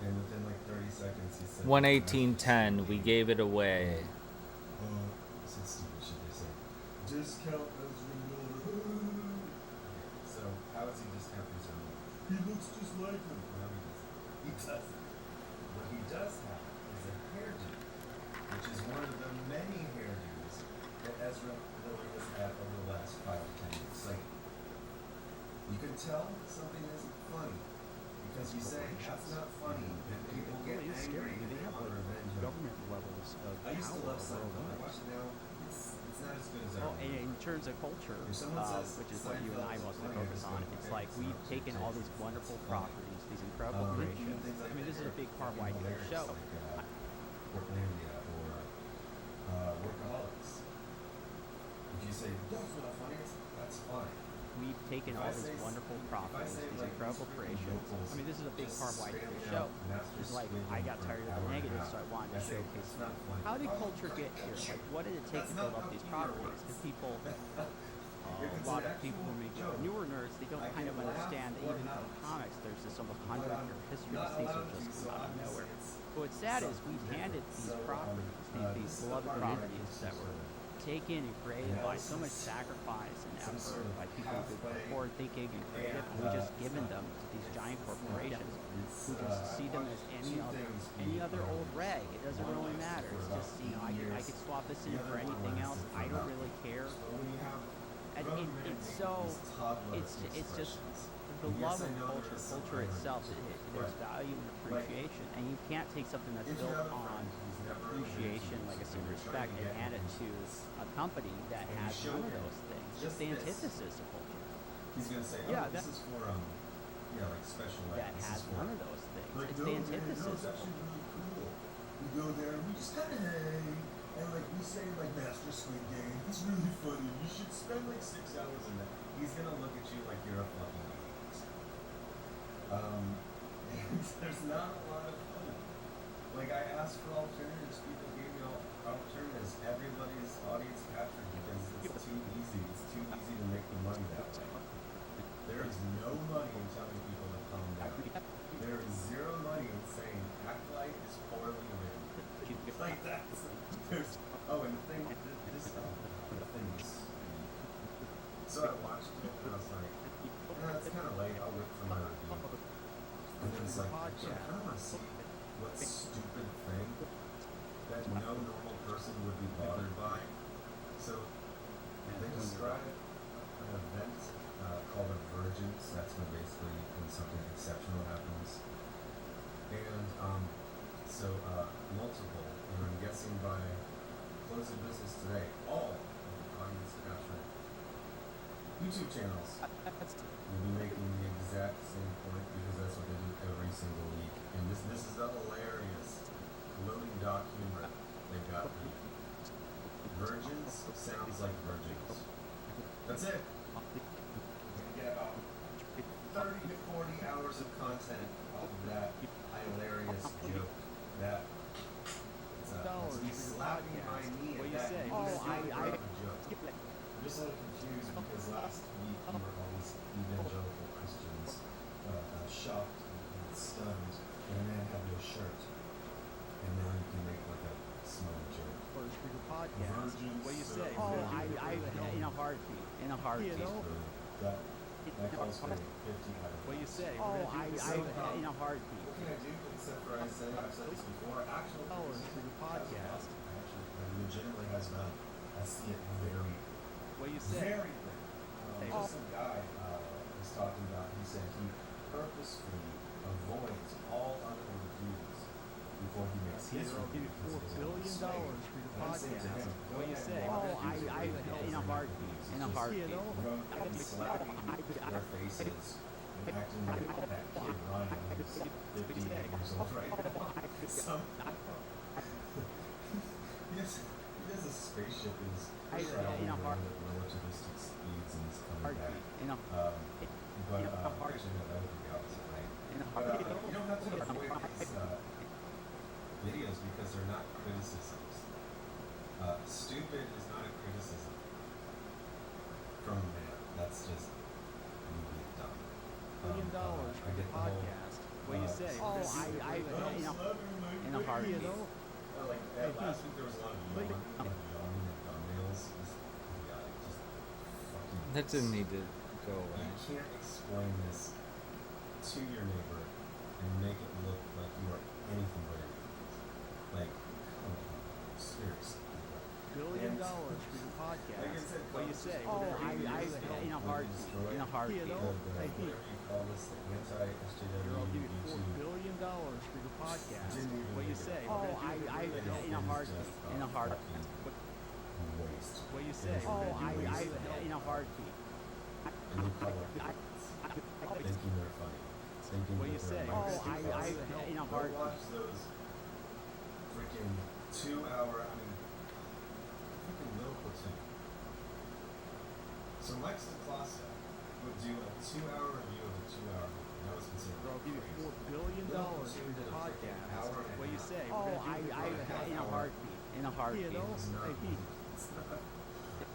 D: And within like 30 seconds, he said
B: 118.10. We gave it away.
D: I said stupid shit. They say discount Ezra Miller. So how is he discount Ezra Miller? He looks just like him. No, he doesn't. What he does have is a hairdo, which is one of the many hairdos that Ezra Miller has had over the last 5 to 10 years. Like, you can tell something isn't funny because you say that's not funny, and people
E: it
D: get
E: really is scary.
D: angry
E: I mean,
D: and
E: they
D: they
E: have
D: want
E: like
D: revenge.
E: government levels of
D: I used to
E: power
D: love
E: over our
D: Seinfeld. I watch
E: lives.
D: it now. It's not as good as I
E: Well, and
D: remember.
E: in terms of culture,
D: If someone says
E: which is what you and I
D: Seinfeld's
E: mostly
D: funny, I
E: focus
D: just
E: on,
D: go,
E: it's
D: okay,
E: like
D: it's
E: we've
D: not
E: taken all these
D: fictitious,
E: wonderful
D: it's funny.
E: properties, these incredible creations.
D: Things like
E: I mean, this is a
D: that
E: big part of why I do the
D: hilarious,
E: show.
D: like Portlandia or Workaholics. If you say that's not funny, that's fine.
E: We've taken all these wonderful properties, these incredible creations. I mean, this is a big part of why I do the show. It's like I got tired of the negatives, so I wanted to showcase them. How did culture get here? Like, what did it take to build up these properties? Because people, a lot of people who make newer nerds, they don't kind of understand that even from comics, there's this almost 100-year history. These things are just come out of nowhere. But what's sad is we've handed these properties, these beloved properties that were taken and created by so much sacrifice and effort by people who are forward thinking and creative, and we just given them to these giant corporations who just see them as any other old rag. It doesn't really matter. It's just, I could swap this in for anything else. I don't really care. And it's just the love of culture itself. There's value and appreciation, and you can't take something that's built on appreciation, legacy, and respect, and hand it to a company that has none of those things. Just the antithesis of culture.
D: He's gonna say,
E: Yeah,
D: this is for like special ed.
E: That
D: This
E: has
D: is for
E: none of those things.
D: like,
E: It's
D: no,
E: the
D: man,
E: antithesis
D: no, it's
E: of
D: actually
E: culture.
D: really cool. We go there and we just kind of hang, and like we say like Master Squid Game. It's really funny. You should spend like 6 hours in that. He's gonna look at you like you're a fucking idiot. And there's not a lot of fun. Like I asked for alternatives, people gave me all alternatives. Everybody's audience captured because it's too easy. It's too easy to make the money that way. There is no money in telling people to calm down. There is zero money in saying Acolyte is poorly written. Like that's there's and the thing this the thing is so I watched it and I was like, it's kinda late, I'll wait for my review. And then it's like I exceptional happens. And multiple, and I'm guessing by close of business today, all of the audience capturing YouTube channels will be making the exact same point because that's what they do every single week. And this is the hilarious loading dock humor they've got for you. Virgins sounds like virgins. That's it. You're gonna get about 30 to 40 hours of content off of that hilarious joke. That it's me slapping my knee at that joke. I'm just a little confused because last week you were always evangelical Christians shocked and stunned that a man had no shirt, and now you can make like a small joke.
E: First for your podcast.
D: Virgins,
E: What do you say?
D: in
E: In a heartbeat. In a heartbeat.
D: That calls for 50 items.
E: What do you say? In a heartbeat.
D: What can I do except for I've said this before, actual
E: Dollars for your podcast.
D: I legitimately has value. I see it very,
E: What do you say?
D: very rare. Just some guy was talking about, he said he purposefully avoids all other reviews before he makes his
E: I'll give
D: review.
E: you $4 billion for your podcast. What do you say? In a heartbeat. In a heartbeat.
D: And slapping their faces and acting like that kid Ryan who's 58 years old right now. He has a spaceship in his traveling at relativistic speeds and he's coming back. Actually no, that would be the opposite, right? You don't have to avoid these videos because they're not criticisms. Stupid is not a criticism from a man. That's just me being dumb.
E: $1 billion
D: I get the
E: podcast. What do you say? In a heartbeat.
D: Like last week there was a lot of yawning and thumbnails. Just fucking.
B: That didn't need to go away.
D: You can't explain this to your neighbor and make it look like you are anything but an idiot. Like, come on, seriously.
E: $1 billion for your podcast.
D: Like I said,
E: What do you say? In a heartbeat. In a heartbeat.
D: Whatever you call this, the anti-SJW
E: I'll give you $4
D: YouTube.
E: billion for your podcast.
D: Didn't even
E: What do you
D: make
E: say?
D: it.
E: In a heartbeat. In a heartbeat.
D: Waste.
E: What do you say? In a heartbeat.
D: Blue collar thinking they're funny. Thinking
E: What do you
D: that
E: say?
D: they're
E: In a
D: Go
E: heartbeat.
D: watch those freaking 2-hour, freaking little platoon. So Mike Stacklasa would do a 2-hour review of a 2-hour movie. That was considered
E: I'll give you
D: crazy.
E: $4 billion
D: Little
E: for
D: Platoon
E: your
D: did a freaking
E: podcast.
D: hour and a
E: What do you
D: half.
E: say? In a heartbeat. In a heartbeat.
D: It's not. It's not.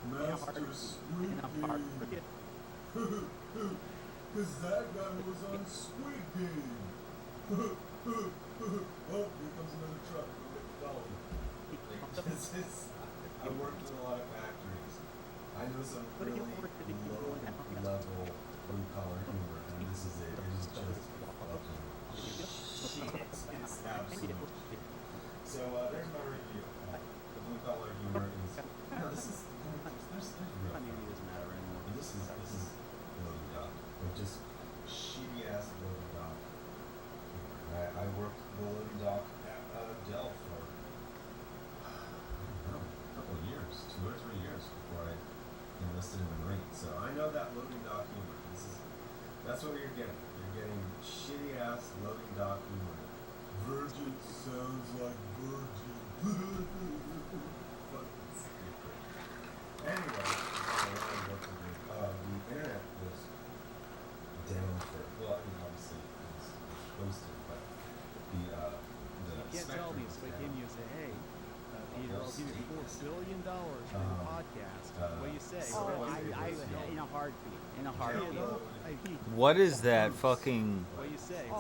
D: Master Squid
E: In a heartbeat.
I: Cause that guy was on Squid Game. Oh, here comes another truck. Go get the dolly.
D: I worked in a lot of factories. I know some really low level blue collar humor, and this is it. It is just fucking shit. It's absolute shit. So there's my review. The blue collar humor is. No, this is. There's real.
E: I mean, it doesn't matter anymore.
D: And this is loading dock. Like just shitty ass loading dock. I worked the loading dock at Dell for I don't know, a couple of years, 2 or 3 years before I enlisted in the Marines. So I know that loading dock humor. That's what you're getting. You're getting shitty ass loading dock humor. Virgin sounds like virgin. Fucking stupid. Anyway, the internet was down for, well, I mean, obviously it was posted, but the
E: You can't tell me it's like him. You say, hey, Peter, I'll give you $4 billion for your podcast. What do you say? In a heartbeat. In a heartbeat.
B: What is that fucking?
E: What do you say? In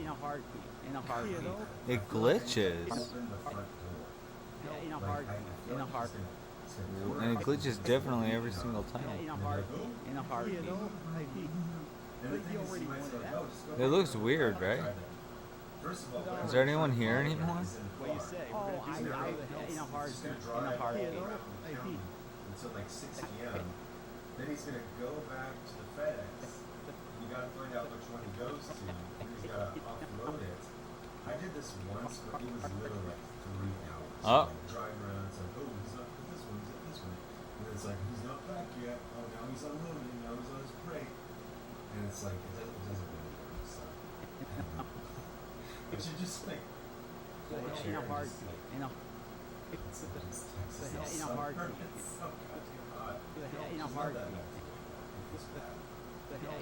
E: a heartbeat. In a heartbeat.
B: It glitches,
D: Open the front door.
E: In a
D: Like,
E: heartbeat.
D: I feel
E: In a
D: like
E: heartbeat.
D: it's gonna
B: and it glitches differently every single time.
E: In a heartbeat. In a heartbeat.
D: And the thing is, you might say, oh, just go
B: It
D: back
B: looks
D: to the
B: weird,
D: car,
B: right?
D: try that. First of all,
B: Is there anyone here anymore?
E: What do you say? In a heartbeat. In a heartbeat.
D: Until like 6 p.m. Then he's gonna go back to the FedEx,
M: you gotta find out which one he goes to. You just gotta upload it. I did this once, but it was literally like 3 hours.
B: Oh.
M: Like, driving around, it's like, oh, he's not at this one, he's at this one. And then it's like, he's not back yet. Oh, now he's unloading, now he's on his break. And it's like, it doesn't really work, so. I don't know. But you just like, pull a chair and just like,
E: in a
M: it's Texas.
E: in a heartbeat.
M: It's so goddamn hot.
E: In a
M: It's not that
E: heartbeat.
M: bad. It was bad.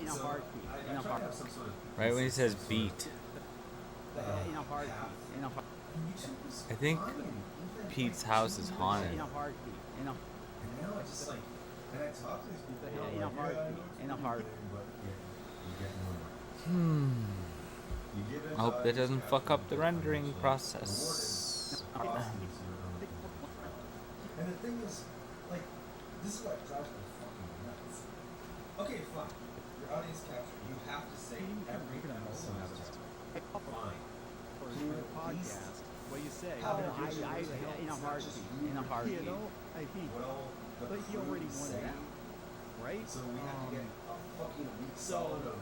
E: In a
M: So,
E: heartbeat.
M: I
E: In a
M: try to have
E: heartbeat.
M: some sort of
B: Right when he says
M: consistent
B: beat.
M: sort of,
E: In a heartbeat.
M: path.
E: In a heartbeat.
M: And YouTube was
B: I think
M: fine, even,
B: Pete's
M: like,
B: house is
M: 2 years
B: haunted.
E: In
M: ago.
E: a heartbeat. In a
M: And now it's just like, and I talk to these people who are
E: In a
M: like, yeah, I
E: heartbeat.
M: know it's
E: In a
M: pretty
E: heartbeat.
M: good, but you get nowhere. You give it
B: I hope that doesn't
M: values,
B: fuck up
M: capture
B: the
M: it,
B: rendering
M: financially
B: process.
M: rewarded, costumes you're unlooking for. And the thing is, like, this is what drives me fucking nuts. Okay, fine. Your audience capture, you have to say every episode is just fine.
F: For
M: Can you
F: a
M: at least
F: podcast, what you say?
M: have
E: No,
M: a visual to help?
E: in a
M: It's not just
E: heartbeat.
M: you
E: In a
M: and
E: heartbeat.
F: You know, I think,
M: well, the
F: but he
M: crew
F: already won
M: say,
F: that, right?
M: so we have to get a fucking week
F: So,
M: solid of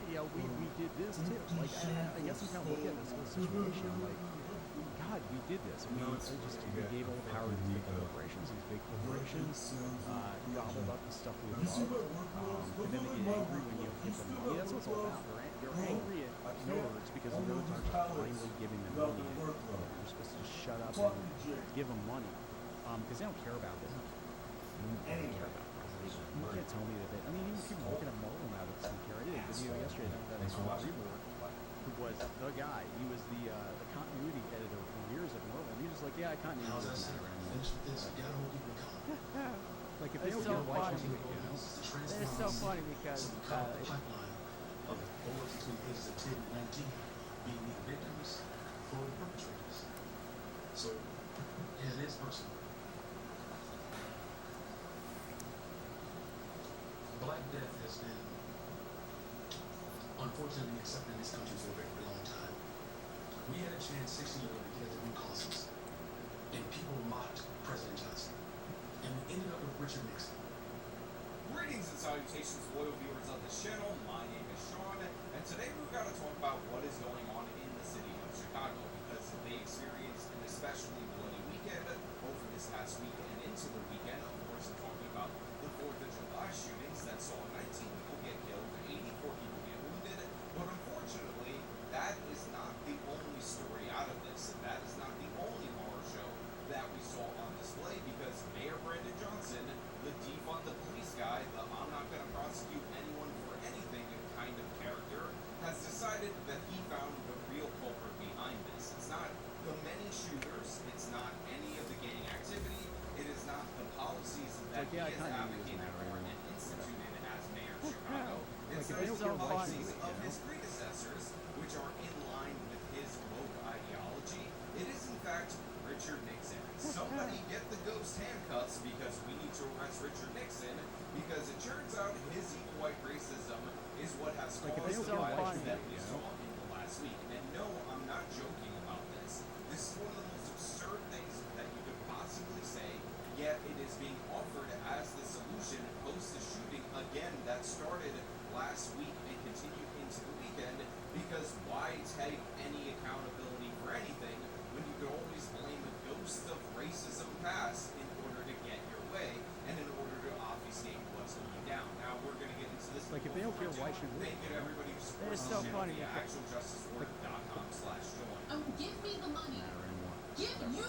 F: yeah, we did this too. Like, I guess I'm kind of looking at this whole situation like, God, we did this. We gave all the power to these big corporations. These big corporations gobbled up the stuff we love, and then they get angry when you give them money. That's what it's all about. They're angry at nerds because the nerds aren't finally giving them money. You're supposed to just shut up and give them money because they don't care about this. They don't care about it. You can't tell me that they, I mean, even people looking at Marvel now that don't care. I did a video yesterday that Reborn, who was the guy. He was the continuity editor for years at Marvel. And he was just like, yeah, continuity doesn't matter anymore. Like if they
E: It's
F: don't
E: so
F: watch
E: funny.
F: it, you know.
E: It's so funny because
I: of the boards between pages of 10 and 19 being the victims for the perpetrators. So, yeah, it is personal. Black death has been unfortunately accepted in this country for a very, very long time. We had a chance 6 years ago to get the new causes, and people mocked President Johnson, and we ended up with Richard Nixon.
C: Greetings and salutations, loyal viewers of this channel. My name is Sean, and today we've got to talk about what is going on in the city of Chicago, because they experienced an especially bloody weekend over this past week and into the weekend. Of course, I'm talking about the 4th of July shootings that saw 19 people get killed, 84 people get wounded, but unfortunately, that is not the only story out of this, and that is not the only horror show that we saw on display, because Mayor Brandon Johnson, the defund the police guy, the I'm not going to prosecute anyone for anything kind of character, has decided that he found the real culprit behind this. It's not the many shooters, it's not any of the gang activity, it is not the policies that he has advocated for and instituted as mayor of Chicago. It's the policies of his predecessors, which are in line with his woke ideology. It is in fact Richard Nixon. Somebody get the ghost handcuffs, because we need to arrest Richard Nixon, because it turns out his evil white racism is what has caused the violence that we saw in the last week. And no, I'm not joking about this. This is one of the most absurd things that you could possibly say, yet it is being offered as the solution post the shooting again that started last week and continued into the weekend, because why take any accountability for anything when you could always blame the ghost of racism past in order to get your way and in order to obfuscate what's going down. Now we're going to get into this.
F: Like if they don't care, why should we?
C: Thank you to everybody who supports
E: It's so
C: this
E: funny.
C: via actualjusticework.com/join.
J: Give me the money. Give me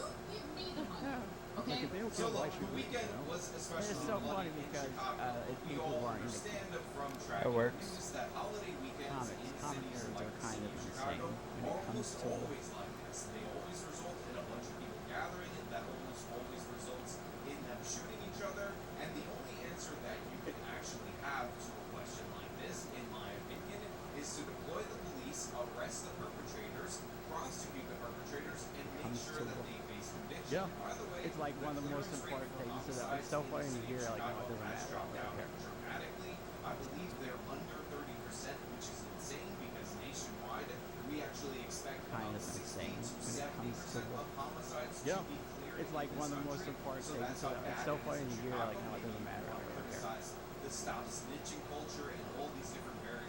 J: the money. Okay.
F: Like if they don't
C: So
F: care, why
C: look,
F: should
C: the
F: we?
C: weekend was especially
E: It's so funny
C: bloody in
E: because,
C: Chicago.
E: if
C: We
E: people
C: all
E: weren't into
C: understand from
B: That
C: tracking
B: works.
C: news that holiday weekends in
E: Comic
C: cities
E: nerds
C: like
E: are
C: the
E: kind
C: city
E: of
C: of Chicago
E: insane when it
C: are
E: comes
C: almost
E: to
C: always like this. They always result in a bunch of people gathering, and that almost always results in them shooting each other. And the only answer that you can actually have to a question like this, in my opinion, is to deploy the police, arrest the perpetrators, prosecute the perpetrators, and make sure that they face conviction.
F: Yeah.
C: By the way,
E: It's like one of the most important things. It's so funny to hear, like, no, it doesn't matter. I don't care.
C: Dramatically, I believe they're under 30%, which is insane, because nationwide we actually expect
E: Kind
C: about
E: of
C: 60
E: insane
C: to
E: when it comes to
C: 70% of homicides
F: Yeah.
C: to be cleared
E: It's like
C: in
E: one of
C: this
E: the most
C: country.
E: important
C: So
E: things.
C: that's how bad
E: It's so
C: it is
E: funny
C: in
E: to hear,
C: Chicago.
E: like, no, it doesn't matter. I don't care.
C: Criticize the stop snitching culture and all these different various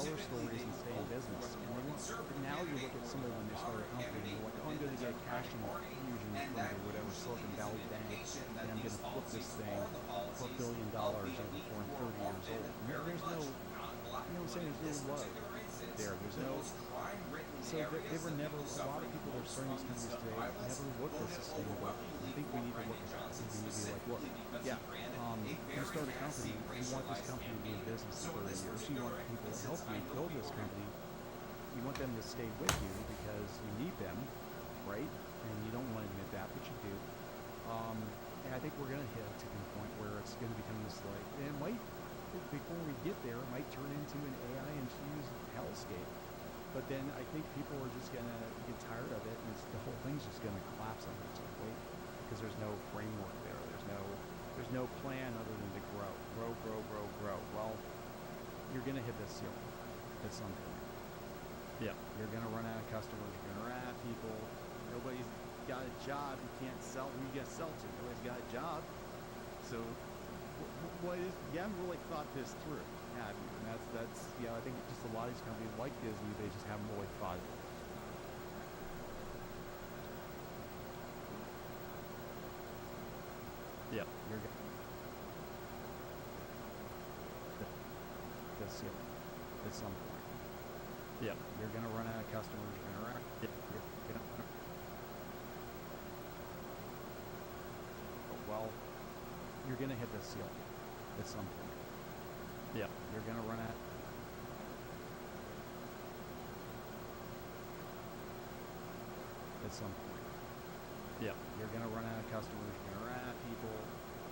F: tell their stories and stay in business. And then now you look at somebody when they start a company, and they're like, oh, I'm going to get cash infusion from the whatever Silicon Valley Bank, and I'm going to flip this thing for $1 billion before I'm 30 years old. There's no, you know what I'm saying? There's no love. there. There's no. So they were never. A lot of people that are starting these companies today never looked at sustainability. I think we need to look at that. I think we need to be like, look, yeah, you start a company, you want this company to be in business for 30 years. You want people to help you build this company. You want them to stay with you because you need them, right? And you don't want to admit that, but you do. And I think we're going to hit a tipping point where it's going to become this like, it might, before we get there, it might turn into an AI-infused hellscape. But then I think people are just going to get tired of it, and the whole thing's just going to collapse under its own weight because there's no framework there. There's no plan other than to grow. Well, you're going to hit this ceiling at some point. Yeah, you're going to run out of customers. You're going to run out of people. Nobody's got a job. You can't sell. Who you going to sell to? Nobody's got a job. So, you haven't really thought this through, have you? And that's I think just a lot of these companies like Disney, they just haven't really thought it. Yeah, you're good. The ceiling at some point. Yeah, you're going to run out of customers. You're going to run out. Well, you're going to hit the ceiling at some point. Yeah, you're going to run out. At some point. Yeah, you're going to run out of customers. You're going to run out of people.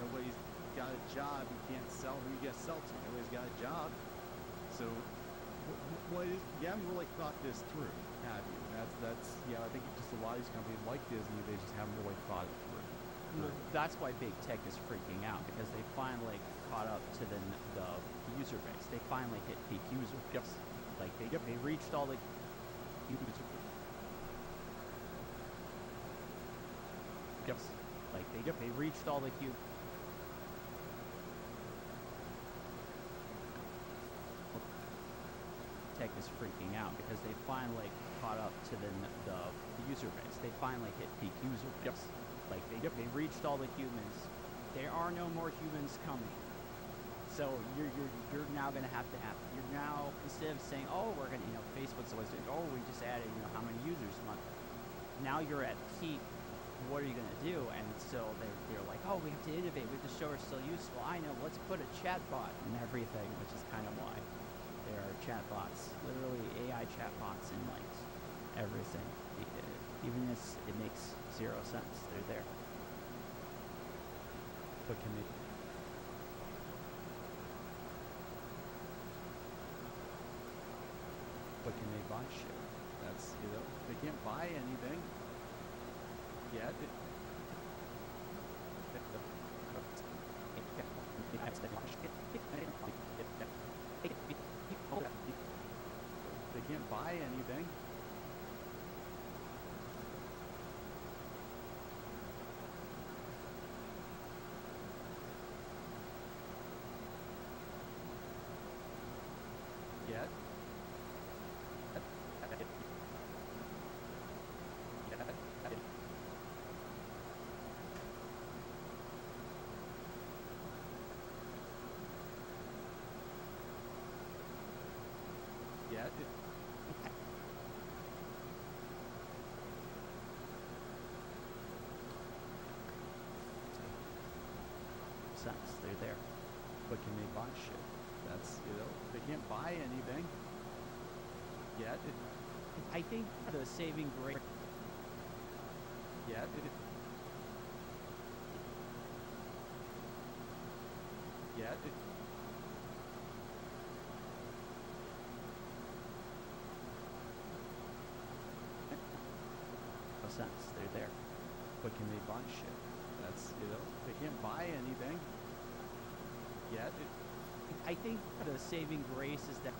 F: Nobody's got a job. You can't sell. Who you going to sell to? Nobody's got a job. So, you haven't really thought this through, have you? That's I think just a lot of these companies like Disney, they just haven't really thought it through.
E: Well, that's why big tech is freaking out, because they finally caught up to the user base. They finally hit peak user base.
F: Yep.
E: Like they reached all the user.
F: Yep.
E: Like they reached all the tech is freaking out because they finally caught up to the user base. They finally hit peak user base.
F: Yep.
E: Like they reached all the humans. There are no more humans coming. So you're now gonna have to you're now, instead of saying, oh, we're gonna, Facebook's always doing, oh, we just added, how many users a month. Now you're at peak. What are you gonna do? And so they're like, oh, we have to innovate. We have to show we're still useful. I know. Let's put a chatbot in everything, which is kind of why there are chatbots, literally AI chatbots in like everything. Even if it makes zero sense, they're there.
F: But can they? But can they buy shit? That's they can't buy anything yet. They can't buy anything. Yet. Yet.
E: Sense, they're there.
F: But can they buy shit? That's they can't buy anything yet.
E: I think the saving grace.
F: Yet. Yet.
E: No sense, they're there.
F: But can they buy shit? That's they can't buy anything yet.
E: I think the saving grace is that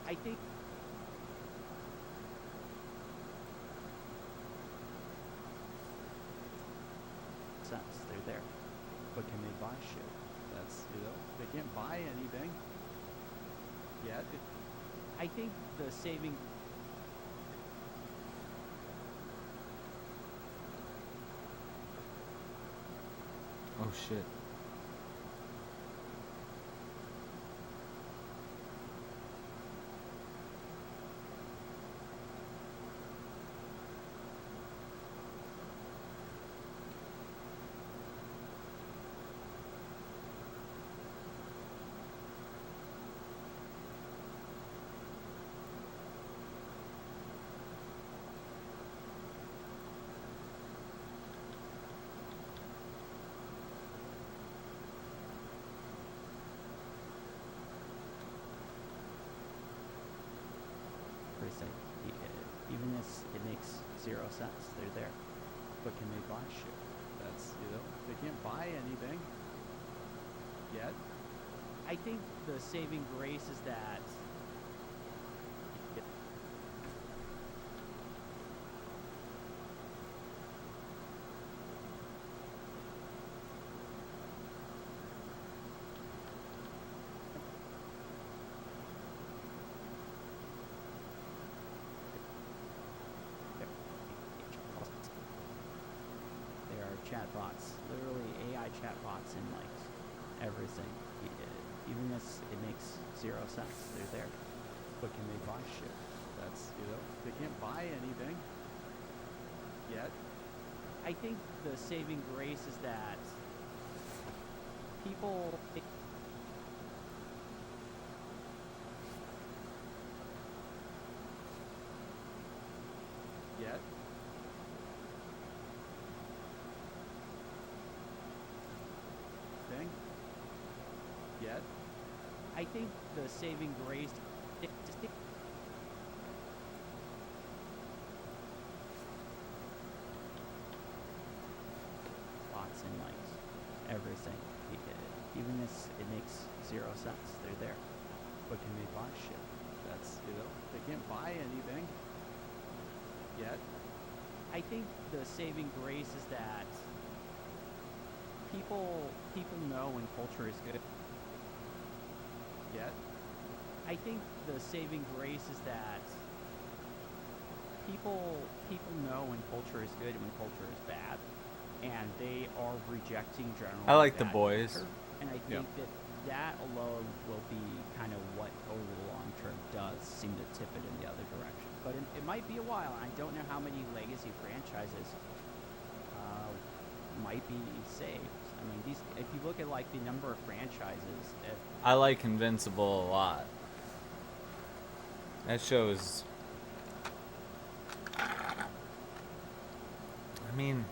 E: I think sense, they're there.
F: But can they buy shit? That's they can't buy anything yet.
E: I think the saving
B: Oh shit.
E: sense. They're there. But can they buy shit?
F: That's, they can't buy anything yet.
E: I think the saving grace is that there are chatbots, literally AI chatbots in like everything. Even this, it makes zero sense. They're there.
F: But can they buy shit? That's, they can't buy anything yet.
E: I think the saving grace is that people
F: yet. Thing yet.
E: I think the saving grace bots in like everything. Even this, it makes zero sense. They're there.
F: But can they buy shit? That's, they can't buy anything yet.
E: I think the saving grace is that people know when culture is good.
F: Yet.
E: I think the saving grace is that people know when culture is good and when culture is bad, and they are rejecting general.
B: I like The
E: bad
B: Boys.
E: culture. And I think that alone will be kind of what over the long term does seem to tip it in the other direction. But it might be a while, and I don't know how many legacy franchises might be saved. I mean, if you look at like the number of franchises,
B: I like Invincible a lot. That shows. I mean,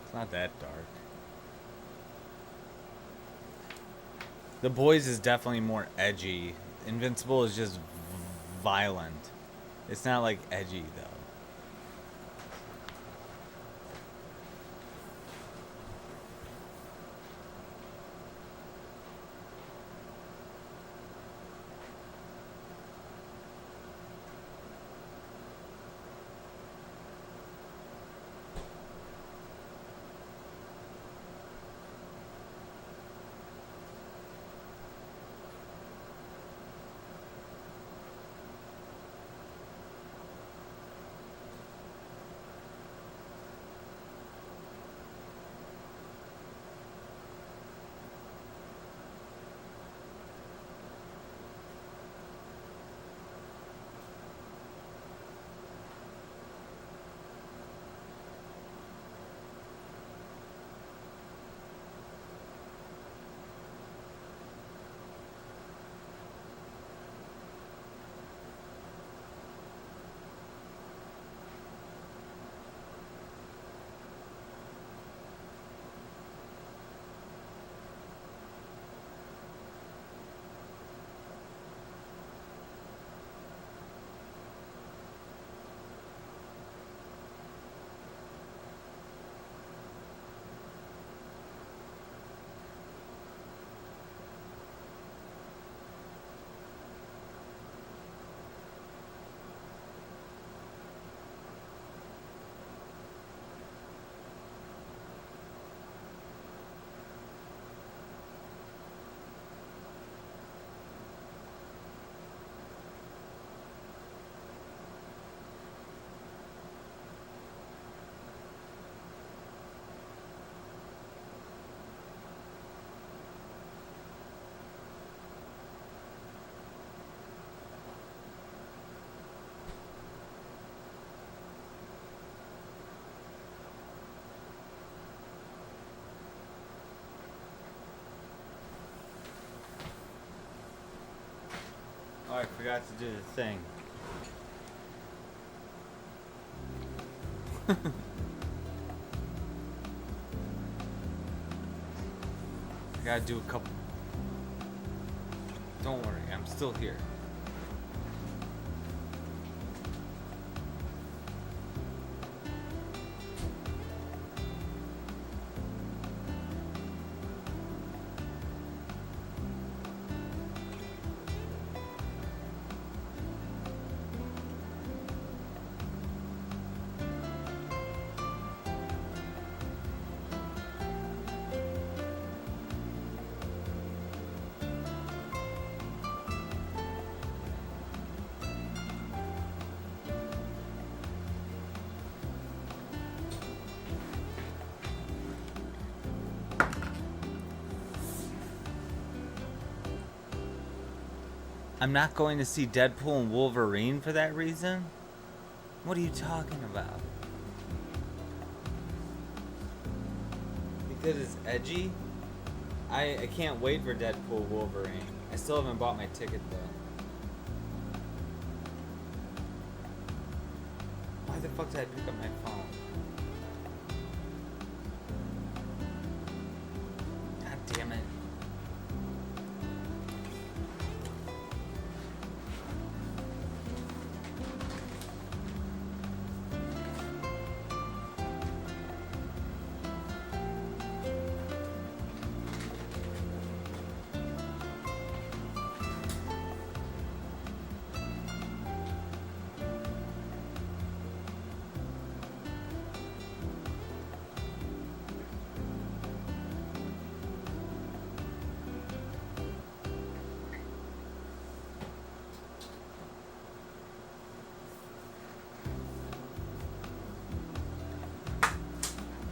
B: it's not that dark. The Boys is definitely more edgy. Invincible is just violent. It's not like edgy though. Oh, I forgot to do the thing. I gotta do a couple. Don't worry, I'm still here. I'm not going to see Deadpool and Wolverine for that reason? What are you talking about? Because it's edgy? I can't wait for Deadpool Wolverine. I still haven't bought my ticket though. Why the fuck did I pick up my phone? God damn it.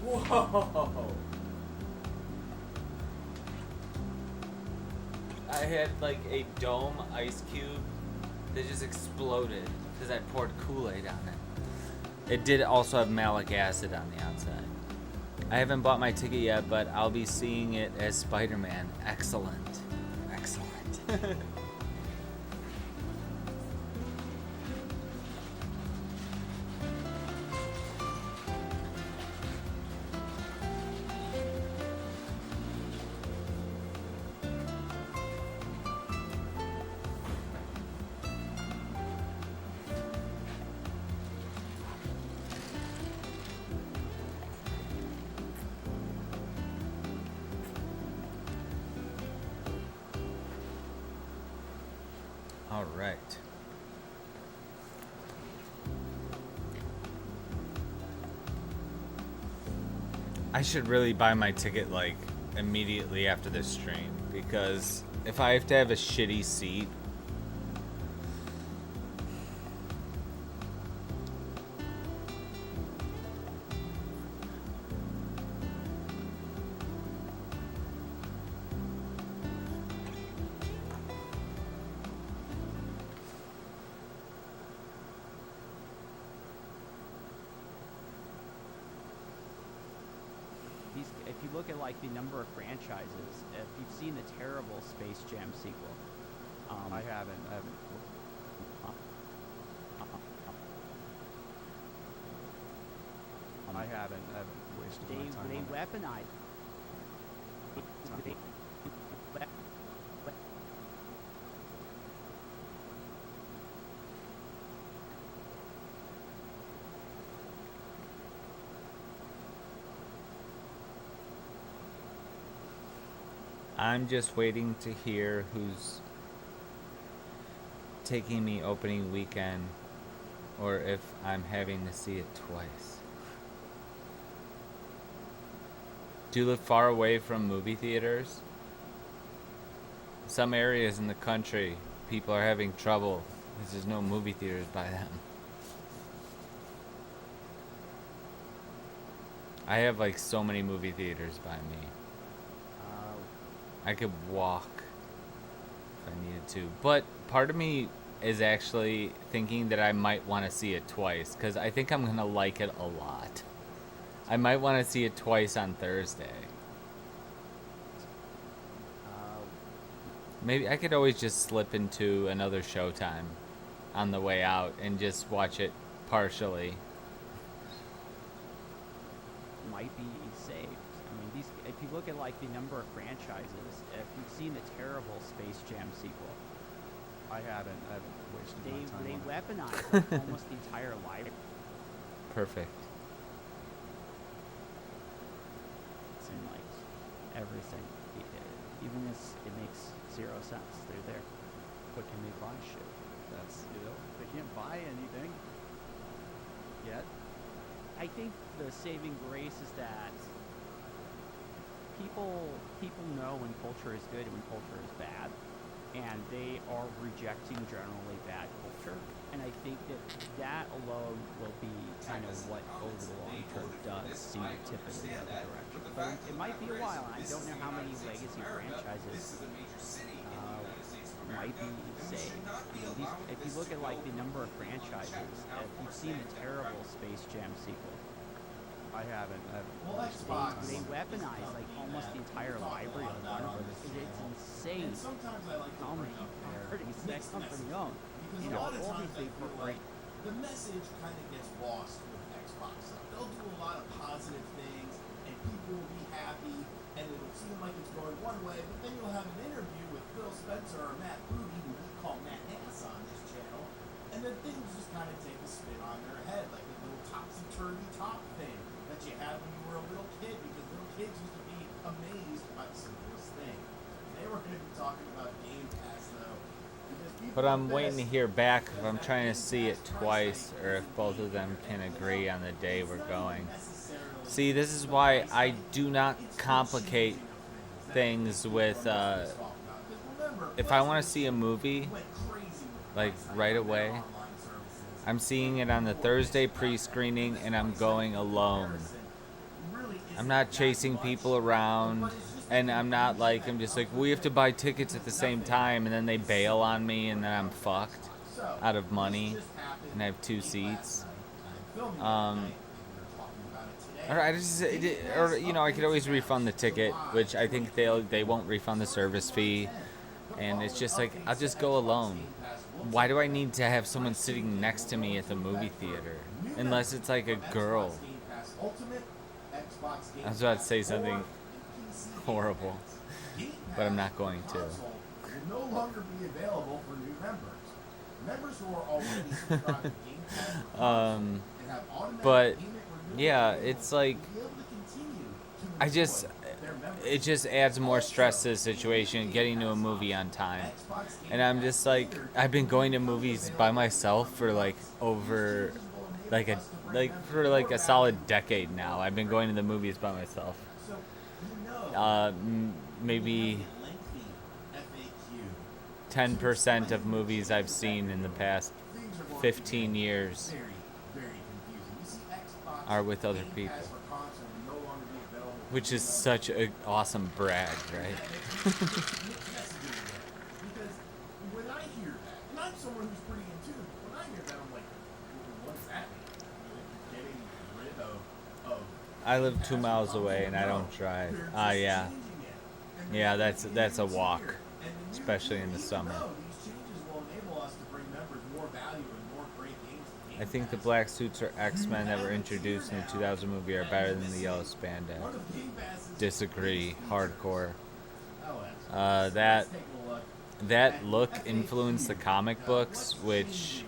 B: Whoa! I had like a dome ice cube that just exploded because I poured Kool-Aid on it. It did also have malic acid on the outside. I haven't bought my ticket yet, but I'll be seeing it as Spider-Man. Excellent. Excellent. All right. I should really buy my ticket like immediately after this stream, because if I have to have a shitty seat,
E: If you look at like the number of franchises, if you've seen the terrible Space Jam sequel,
F: I haven't. I haven't wasted my time.
E: they
F: on it.
E: weaponized.
B: I'm just waiting to hear who's taking me opening weekend, or if I'm having to see it twice. Do you live far away from movie theaters? Some areas in the country, people are having trouble because there's no movie theaters by them. I have like so many movie theaters by me. I could walk if I needed to. But part of me is actually thinking that I might want to see it twice, because I think I'm going to like it a lot. I might want to see it twice on Thursday. Maybe I could always just slip into another Showtime on the way out and just watch it partially.
E: Might be saved. I mean, if you look at like the number of franchises, if you've seen the terrible Space Jam sequel,
F: I haven't wasted my time.
E: they
F: on it.
E: weaponized like, almost the entire library.
B: Perfect.
E: It's in like everything. Even this, it makes zero sense. They're there.
F: But can they buy shit? That's, they can't buy anything yet.
E: I think the saving grace is that people know when culture is good and when culture is bad, and they are rejecting generally bad culture. And I think that alone will be kind of what over the long term does seem to tip it in the other direction. But it might be a while. I don't know how many legacy franchises might be saved. You know, if you look at like the number of franchises, if you've seen the terrible Space Jam sequel,
F: I haven't.
D: Well, Xbox.
E: they weaponize like almost the entire library of Warner Brothers. It's insane.
D: And sometimes I like to
E: How
D: bring
E: many
D: up there
E: parties that
D: mixed
E: company
D: messages.
E: owns?
D: Because
E: You
D: a
E: know,
D: lot of
E: all
D: times
E: these
D: I
E: big
D: feel like
E: corporations.
D: the message kind of gets lost with Xbox stuff. They'll do a lot of positive things, and people will be happy, and it'll seem like it's going one way, but then you'll have an interview with Phil Spencer or Matt Booty, who we call Matt Ass on this channel, and then things just kind of take a spin on their head, like a little topsy-turvy top thing that you had when you were a little kid, because little kids used to be amazed by the simplest thing. They were going to be talking about Game Pass, though.
B: But I'm waiting to hear back if I'm trying to see it twice or if both of them can agree on the day we're going. See, this is why I do not complicate things with, if I want to see a movie, like right away, I'm seeing it on the Thursday pre-screening and I'm going alone. I'm not chasing people around, and I'm not like, I'm just like, we have to buy tickets at the same time, and then they bail on me, and then I'm fucked out of money, and I have 2 seats. Or I just, or you know, I could always refund the ticket, which I think they won't refund the service fee, and it's just like, I'll just go alone. Why do I need to have someone sitting next to me at the movie theater? Unless it's like a girl. I was about to say something horrible, but I'm not going to.
D: Will no longer be available for new members. Members who are already subscribed to Game Pass for console and have automatic
B: But
D: payment renewal
B: yeah, it's like,
D: will be able to continue to
B: it just adds more stress to the situation getting to a movie on time. And I'm just like, I've been going to movies by myself for like over for like a solid decade now. I've been going to the movies by myself. Maybe 10% of movies I've seen in the past 15 years are with other people, which is such an awesome brag, right?
D: Because when I hear that, and I'm someone who's pretty in tune, when I hear that, I'm like, well, what's that mean? Getting rid of
B: I live 2 miles away and I don't drive. Yeah. Yeah, that's a walk, especially in the summer.
D: These changes will enable us to bring members more value and more great games to Game
B: I think the black suits or X-Men that were introduced in the 2000 movie are better than the yellow spandex. Disagree, hardcore. That look influenced the comic books, which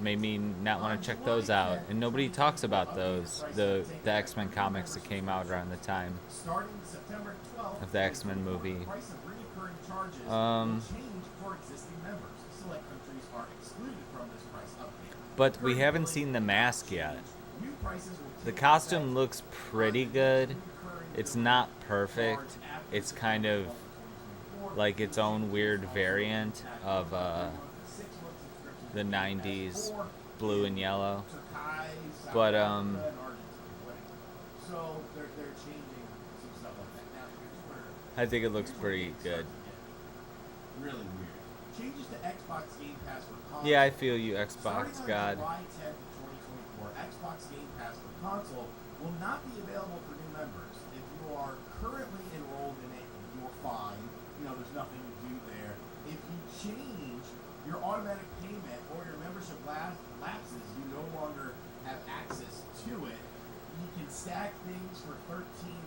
B: made me not want to check those out. And nobody talks about those, the X-Men comics that came out around the time
D: Starting September 12th,
B: of the X-Men movie.
D: the price of recurring charges will change for existing members. Select countries are excluded from this price update.
B: But we haven't seen the mask yet.
D: New prices will
B: The costume looks pretty good. It's not perfect. It's kind of like its own weird variant of the 90s blue and yellow. But
D: So they're changing some stuff like that. Now here's where
B: I think it looks pretty good.
D: really weird. Changes to Xbox Game Pass for console.
B: Yeah, I feel you, Xbox God.
D: July 10th of 2024, Xbox Game Pass for console will not be available for new members. If you are currently enrolled in it, you are fine. You know, there's nothing to do there. If you change your automatic payment or your membership lapses, you no longer have access to it. You can stack things for 13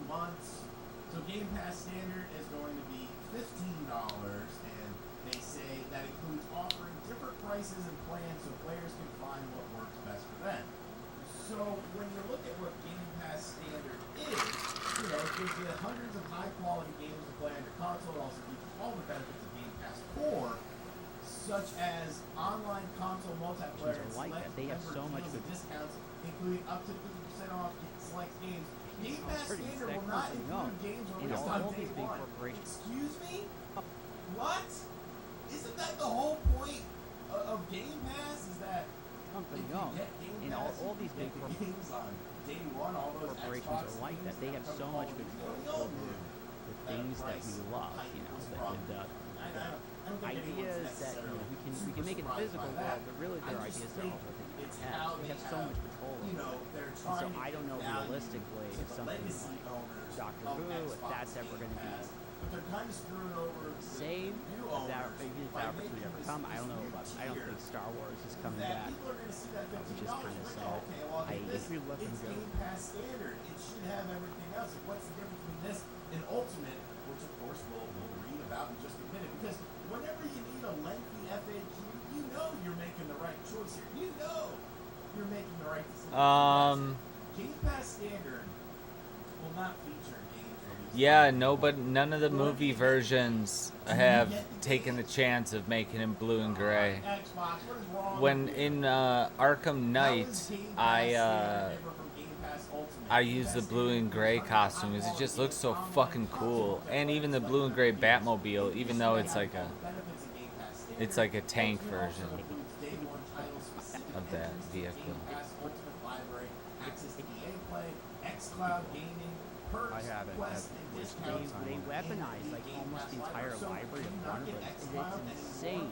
D: months. So Game Pass Standard is going to be $15, and they say that includes offering different prices and plans so players can find what works best for them. So when you look at what Game Pass Standard is, you know, it gives you hundreds of high-quality games to play on your console. It also gives you all the benefits of Game Pass Core, such as online console multiplayer and
E: Like that.
D: select
E: They have
D: member
E: so much
D: deals and
E: good-
D: discounts, including up to 50% off select games. Game Pass
E: pretty
D: Standard will
E: stacked
D: not
E: company,
D: include
E: no.
D: games
E: You
D: released
E: know,
D: on
E: all
D: day
E: these big
D: one.
E: corporations.
D: Excuse me? What? Isn't that the whole point of Game Pass? Is that
E: Company
D: if you
E: owned.
D: get Game
E: And
D: Pass,
E: all
D: you
E: these
D: get
E: big
D: the games on day one. All those
E: corporations
D: Xbox
E: are like
D: games
E: that. They have
D: come
E: so
D: Call
E: much
D: of Duty,
E: control
D: they all
E: over
D: do.
E: the things that we love. You know, the ideas that we can make it physical world, but really they're ideas that are within our heads. We have so much control over it. And so I don't know realistically if something like Doctor Who, if that's ever going to be saved, if that opportunity ever come. I don't know I don't think Star Wars is coming back, which is kind of sad. I think we let them go.
C: It should have everything else. What's the difference between this and Ultimate, which of course we'll read about in just a minute? Because whenever you need a lengthy FAQ, you know you're making the right choice here. You know you're making the right decision. Game Pass Standard will not feature games released.
B: Yeah, none of the movie versions have taken the chance of making him blue and gray. When in Arkham Knight, I use the blue and gray costume because it just looks so fucking cool, and even the blue and gray Batmobile, even though it's like a tank version of that vehicle.
E: I haven't. They weaponize like almost the entire library of Warner Bros. It's insane.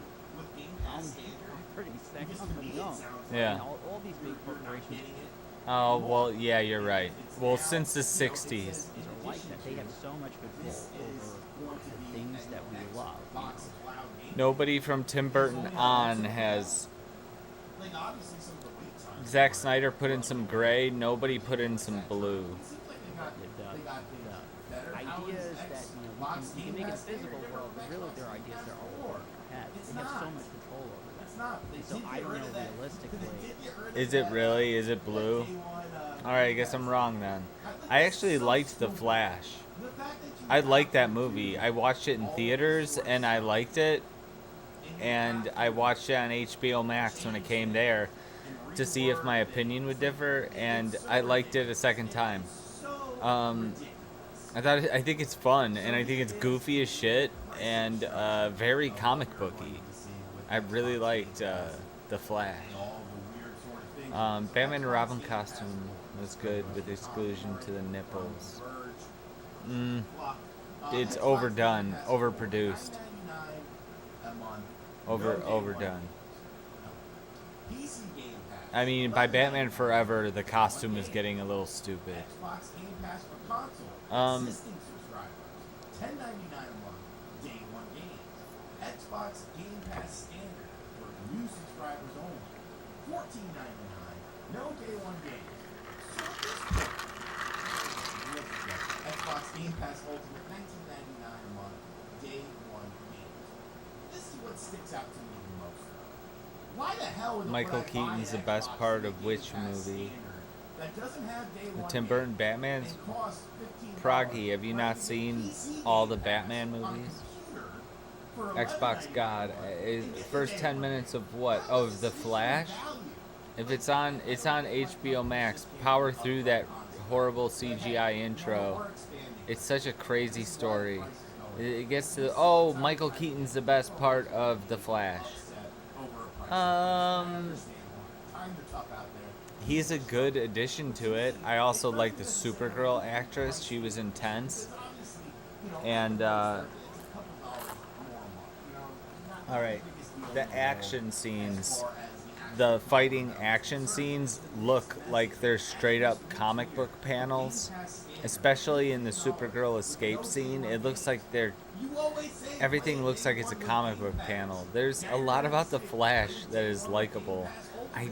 E: Pretty second on the go.
B: Yeah.
E: All these big corporations.
B: Oh well, yeah, you're right. Well, since the '60s.
E: These are like that. They have so much control over the things that we love. You know?
B: Nobody from Tim Burton on has. Zack Snyder put in some gray. Nobody put in some blue.
E: The ideas that we can make it physical world, but really they're ideas that are all over our heads. They have so much control over that. And so I don't know realistically.
B: Is it really? Is it blue? Alright, I guess I'm wrong then. I actually liked The Flash. I liked that movie. I watched it in theaters and I liked it. And I watched it on HBO Max when it came there to see if my opinion would differ, and I liked it a second time. I think it's fun, and I think it's goofy as shit, and very comic booky. I really liked The Flash. Batman and Robin costume was good with exclusion to the nipples. It's overdone, overproduced, overdone. I mean, by Batman Forever, the costume is getting a little stupid.
C: Xbox Game Pass for console. Existing subscribers, $10.99 a month, day one games. Xbox Game Pass Standard for new subscribers only, $14.99, no day one games. So at this point, Xbox Game Pass Ultimate, $19.99 a month, day one games. This is what sticks out to me the most. Why the hell would
B: Michael Keaton's the best part of which movie? The Tim Burton Batman's? Proggy, have you not seen all the Batman movies? Xbox God. First 10 minutes of what? Oh, The Flash? If it's on HBO Max, power through that horrible CGI intro. It's such a crazy story. It gets to, oh, Michael Keaton's the best part of The Flash. He's a good addition to it. I also like the Supergirl actress. She was intense. And, alright, the action scenes, the fighting action scenes look like they're straight up comic book panels. Especially in the Supergirl escape scene, it looks like everything looks like it's a comic book panel. There's a lot about the Flash that is likable. I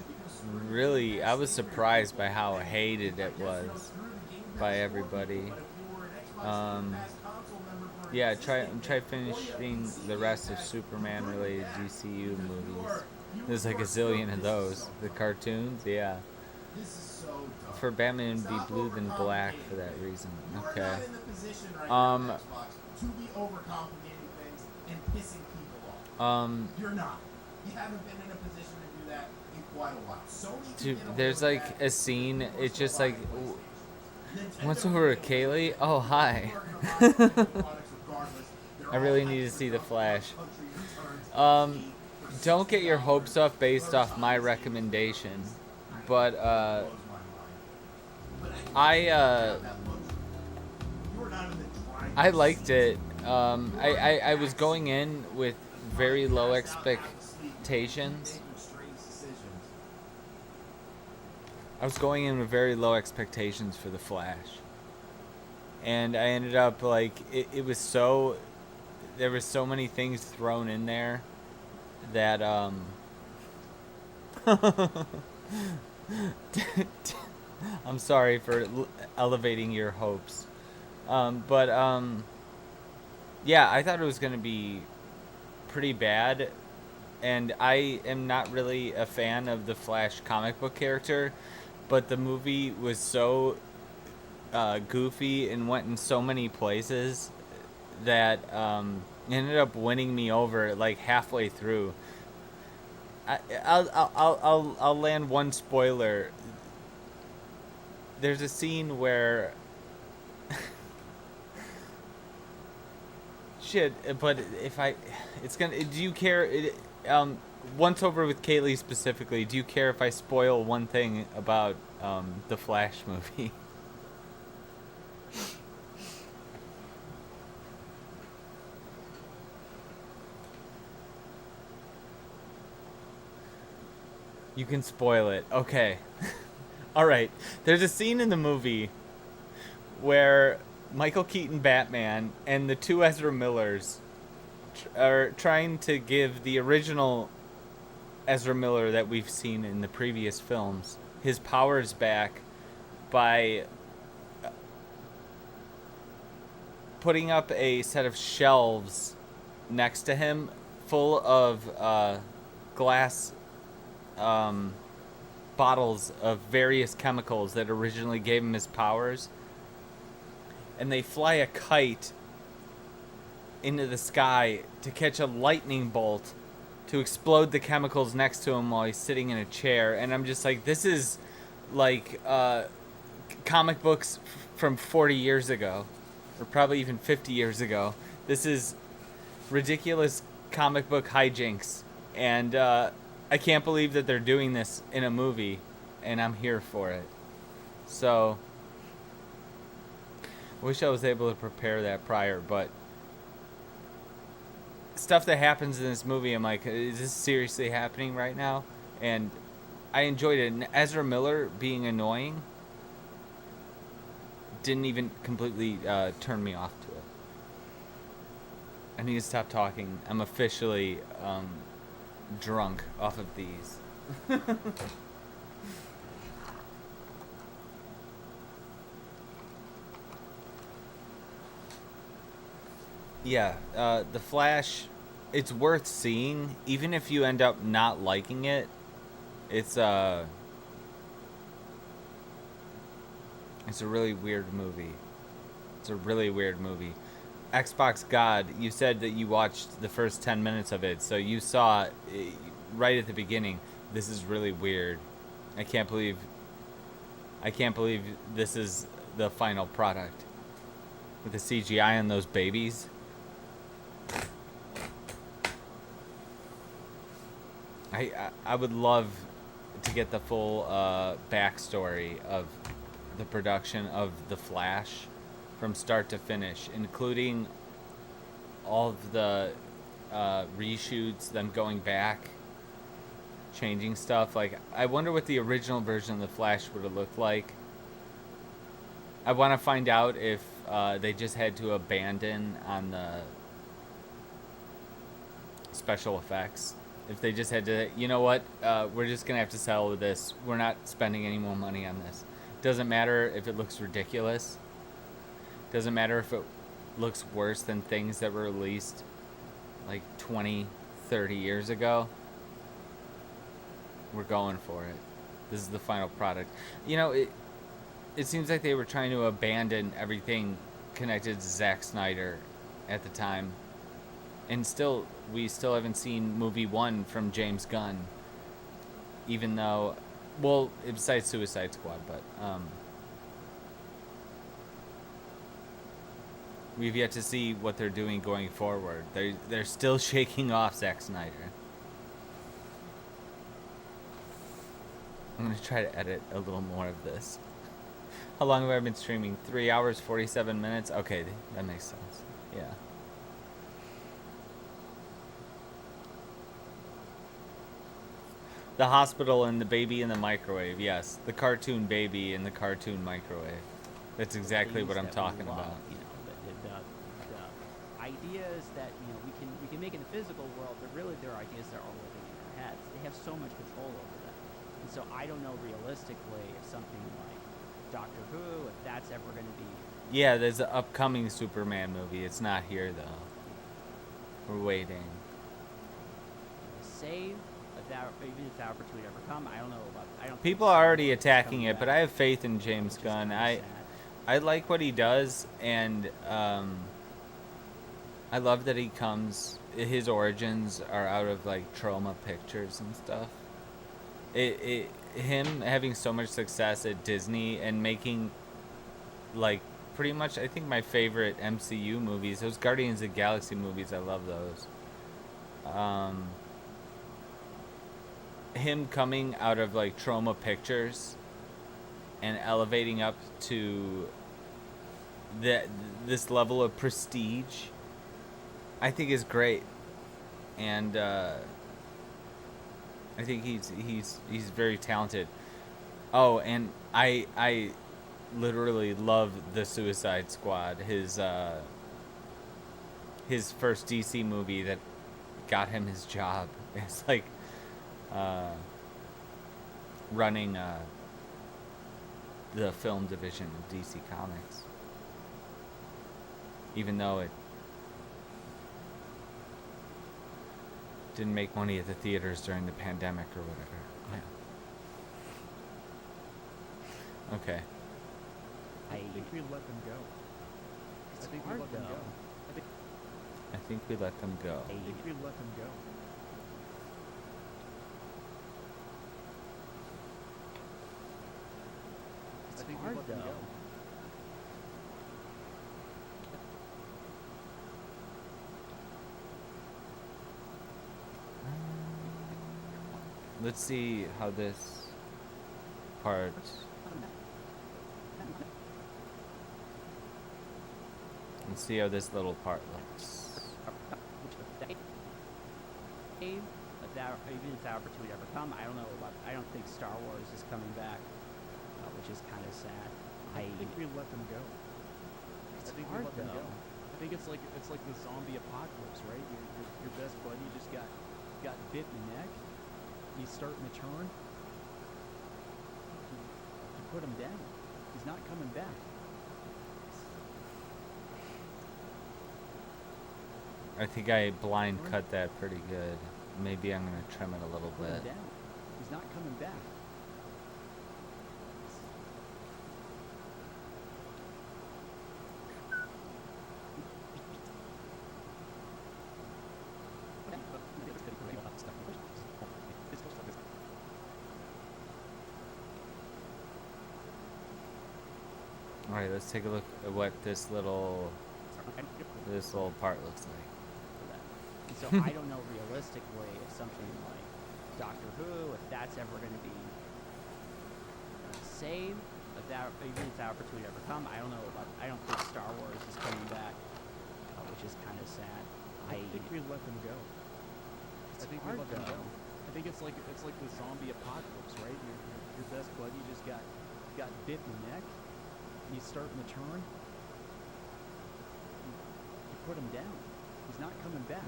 B: was surprised by how hated it was by everybody. Yeah, try finishing the rest of Superman related DCU movies. There's like a zillion of those. The cartoons, yeah. For Batman to be blue than black for that reason. Okay.
C: You're not. You haven't been in a position to do that in quite a while.
B: Dude, there's like a scene, it's just like, what's over with Kaylee? Oh, hi. I really need to see The Flash. Don't get your hopes up based off my recommendation, but I liked it. I was going in with very low expectations. I was going in with very low expectations for The Flash. And I ended up, like, it was so... There was so many things thrown in there that, I'm sorry for elevating your hopes. But yeah, I thought it was going to be pretty bad. And I am not really a fan of the Flash comic book character, but the movie was so goofy and went in so many places that ended up winning me over like halfway through. I'll land one spoiler. There's a scene where shit, but if it's gonna. Do you care? Once over with Kaylee specifically, do you care if I spoil one thing about the Flash movie? You can spoil it. Okay. All right. There's a scene in the movie where Michael Keaton Batman and the two Ezra Millers are trying to give the original Ezra Miller that we've seen in the previous films his powers back by putting up a set of shelves next to him full of glass bottles of various chemicals that originally gave him his powers. And they fly a kite into the sky to catch a lightning bolt to explode the chemicals next to him while he's sitting in a chair. And I'm just like, this is like comic books from 40 years ago, or probably even 50 years ago. This is ridiculous comic book hijinks, and I can't believe that they're doing this in a movie, and I'm here for it. So I wish I was able to prepare that prior, but stuff that happens in this movie, I'm like, is this seriously happening right now? And I enjoyed it. And Ezra Miller being annoying didn't even completely turn me off to it. I need to stop talking. I'm officially drunk off of these. Yeah, The Flash, it's worth seeing, even if you end up not liking it. It's a really weird movie. It's a really weird movie. Xbox God, you said that you watched the first 10 minutes of it, so you saw right at the beginning, this is really weird. I can't believe this is the final product. With the CGI on those babies. I would love to get the full backstory of the production of The Flash from start to finish, including all of the reshoots, them going back, changing stuff. Like, I wonder what the original version of The Flash would have looked like. I want to find out if they just had to abandon on the special effects. If they just had to, you know what, we're just going to have to settle with this. We're not spending any more money on this. Doesn't matter if it looks ridiculous. Doesn't matter if it looks worse than things that were released like 20, 30 years ago. We're going for it. This is the final product. You know, it seems like they were trying to abandon everything connected to Zack Snyder at the time. And we still haven't seen movie 1 from James Gunn. Even though, well, besides Suicide Squad, but we've yet to see what they're doing going forward. They're still shaking off Zack Snyder. I'm gonna try to edit a little more of this. How long have I been streaming? 3 hours, 47 minutes? Okay, that makes sense. Yeah. The hospital and the baby in the microwave. Yes, the cartoon baby in the cartoon microwave. That's exactly what I'm talking about.
E: You know, the ideas that we can make in the physical world, but really they're ideas that are living in our heads. They have so much control over them, and so I don't know realistically if something like Doctor Who, if that's ever going to be.
B: Yeah, there's an upcoming Superman movie. It's not here though. We're waiting.
E: Save. Even if that opportunity ever come, I don't know about. I don't.
B: People are already attacking it, but I have faith in James Gunn. I like what he does, and I love that he comes. His origins are out of like Trauma Pictures and stuff. Him having so much success at Disney and making like pretty much, I think my favorite MCU movies, those Guardians of the Galaxy movies, I love those. Him coming out of like Trauma Pictures and elevating up to this level of prestige, I think is great, and I think he's very talented. Oh, and I literally love the Suicide Squad. His first DC movie that got him his job. It's like running the film division of DC Comics, even though it didn't make money at the theaters during the pandemic or whatever. Yeah. Okay.
F: I think we let them go. I think we let them go.
B: I think we let them go.
F: I think we let them go. I think we let them go.
B: Let's see how this part. Let's see how this little part looks.
E: Even if that opportunity ever come, I don't know about. I don't think Star Wars is coming back, which is kind of sad.
F: I think we let them go. I think we let them go. I think it's like the zombie apocalypse, right? Your best buddy just got bit in the neck. He's starting to turn. You put him down. He's not coming back.
B: I think I blind cut that pretty good. Maybe I'm gonna trim it a little
F: Put him
B: bit.
F: down. He's not coming back.
B: All right, let's take a look at what this little part looks like.
E: So I don't know realistically if something like Doctor Who, if that's ever going to be saved, even if that opportunity ever come, I don't know about. I don't think Star Wars is coming back, which is kind of sad.
F: I think we let them go. I think we let them go. I think it's like the zombie apocalypse, right? Your best buddy just got bit in the neck. He's starting to turn. You put him down. He's not coming back.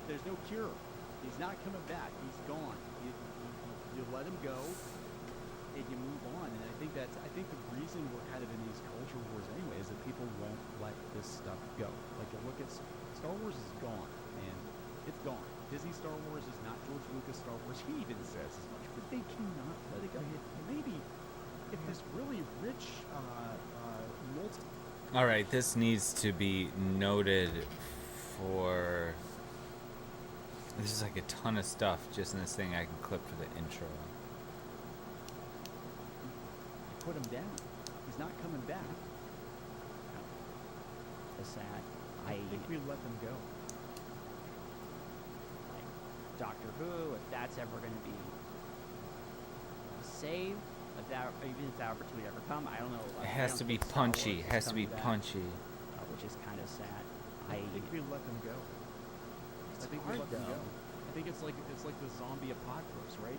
F: There's no cure. He's not coming back. He's gone. You let him go, and you move on. And I think the reason we're kind of in these culture wars anyway is that people won't let this stuff go. Like you look at Star Wars is gone, and it's gone. Disney Star Wars is not George Lucas Star Wars. He even says as much, but they cannot let it go. Maybe if this really rich
B: All right, this needs to be noted for. This is like a ton of stuff just in this thing I can clip for the intro.
F: You put him down. He's not coming back.
E: It's sad.
F: I think we let them go.
E: Like Doctor Who, if that's ever going to be saved, even if that opportunity ever come, I don't know.
B: It has to be punchy. It has to be punchy.
E: Which is kind of sad.
F: I think we let them go. I think we let them go. I think it's like the zombie apocalypse, right?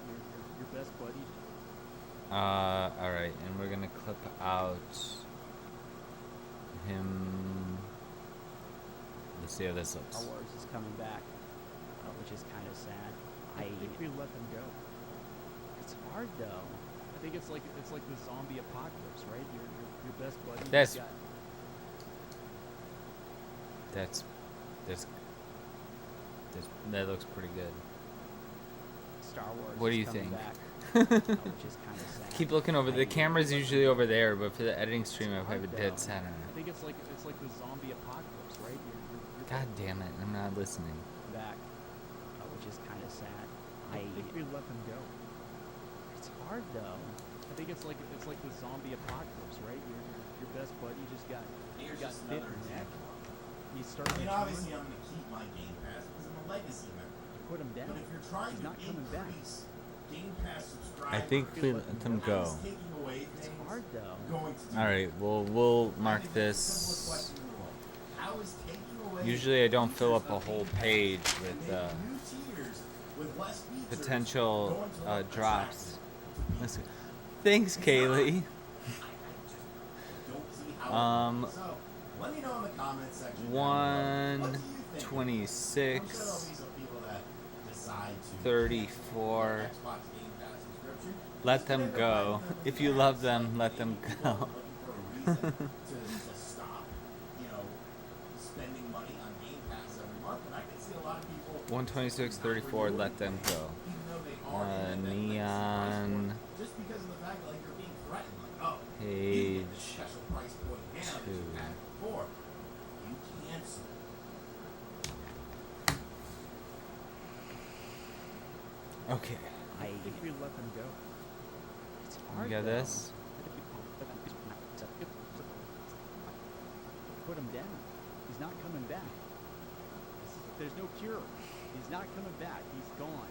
F: Your best buddy.
B: All right, and we're gonna clip out him. Let's see how this looks.
E: Star Wars is coming back, which is kind of sad.
F: I think we let them go.
E: It's hard though.
F: I think it's like the zombie apocalypse, right? Your best buddy.
B: That looks pretty good.
E: Star Wars.
B: What do you
E: coming
B: think?
E: Back, which is kind of sad.
B: Keep looking over. The camera's usually over there, but for the editing stream, I have it dead center.
F: I think it's like the zombie apocalypse, right?
B: God damn it! I'm not listening.
E: Back, which is kind of sad.
F: I think we let them go.
E: It's hard though.
F: I think it's like the zombie apocalypse, right? Your best buddy just got bit in the neck. You start.
C: I mean, obviously, I'm gonna keep my Game Pass because I'm a legacy member.
F: Put him down.
C: But if you're trying
F: He's
C: to
F: not coming back.
C: increase Game Pass subscribers,
B: I think we let them go.
C: taking away
E: It's
C: things,
E: hard though.
C: going to
B: All right, we'll mark this.
C: How is taking away
B: Usually, I don't fill up a whole page with
C: new tiers with less features
B: potential
C: going to
B: drops. Listen. Thanks, Kaylee.
C: So, let me know in the comments section.
B: 126, 34. Let them go. If you love them, let them go.
C: to stop, spending money on Game Pass every month, and I can see a lot of people
B: 126, 34. Let them go. Neon.
C: just because of the fact that you're being threatened, like, oh,
B: Page
C: special price point now that you had before. You cancel.
B: Okay.
F: I think we let them go.
E: It's
B: You
E: hard.
B: got
E: though.
B: this?
F: Put him down. He's not coming back. There's no cure. He's not coming back. He's gone.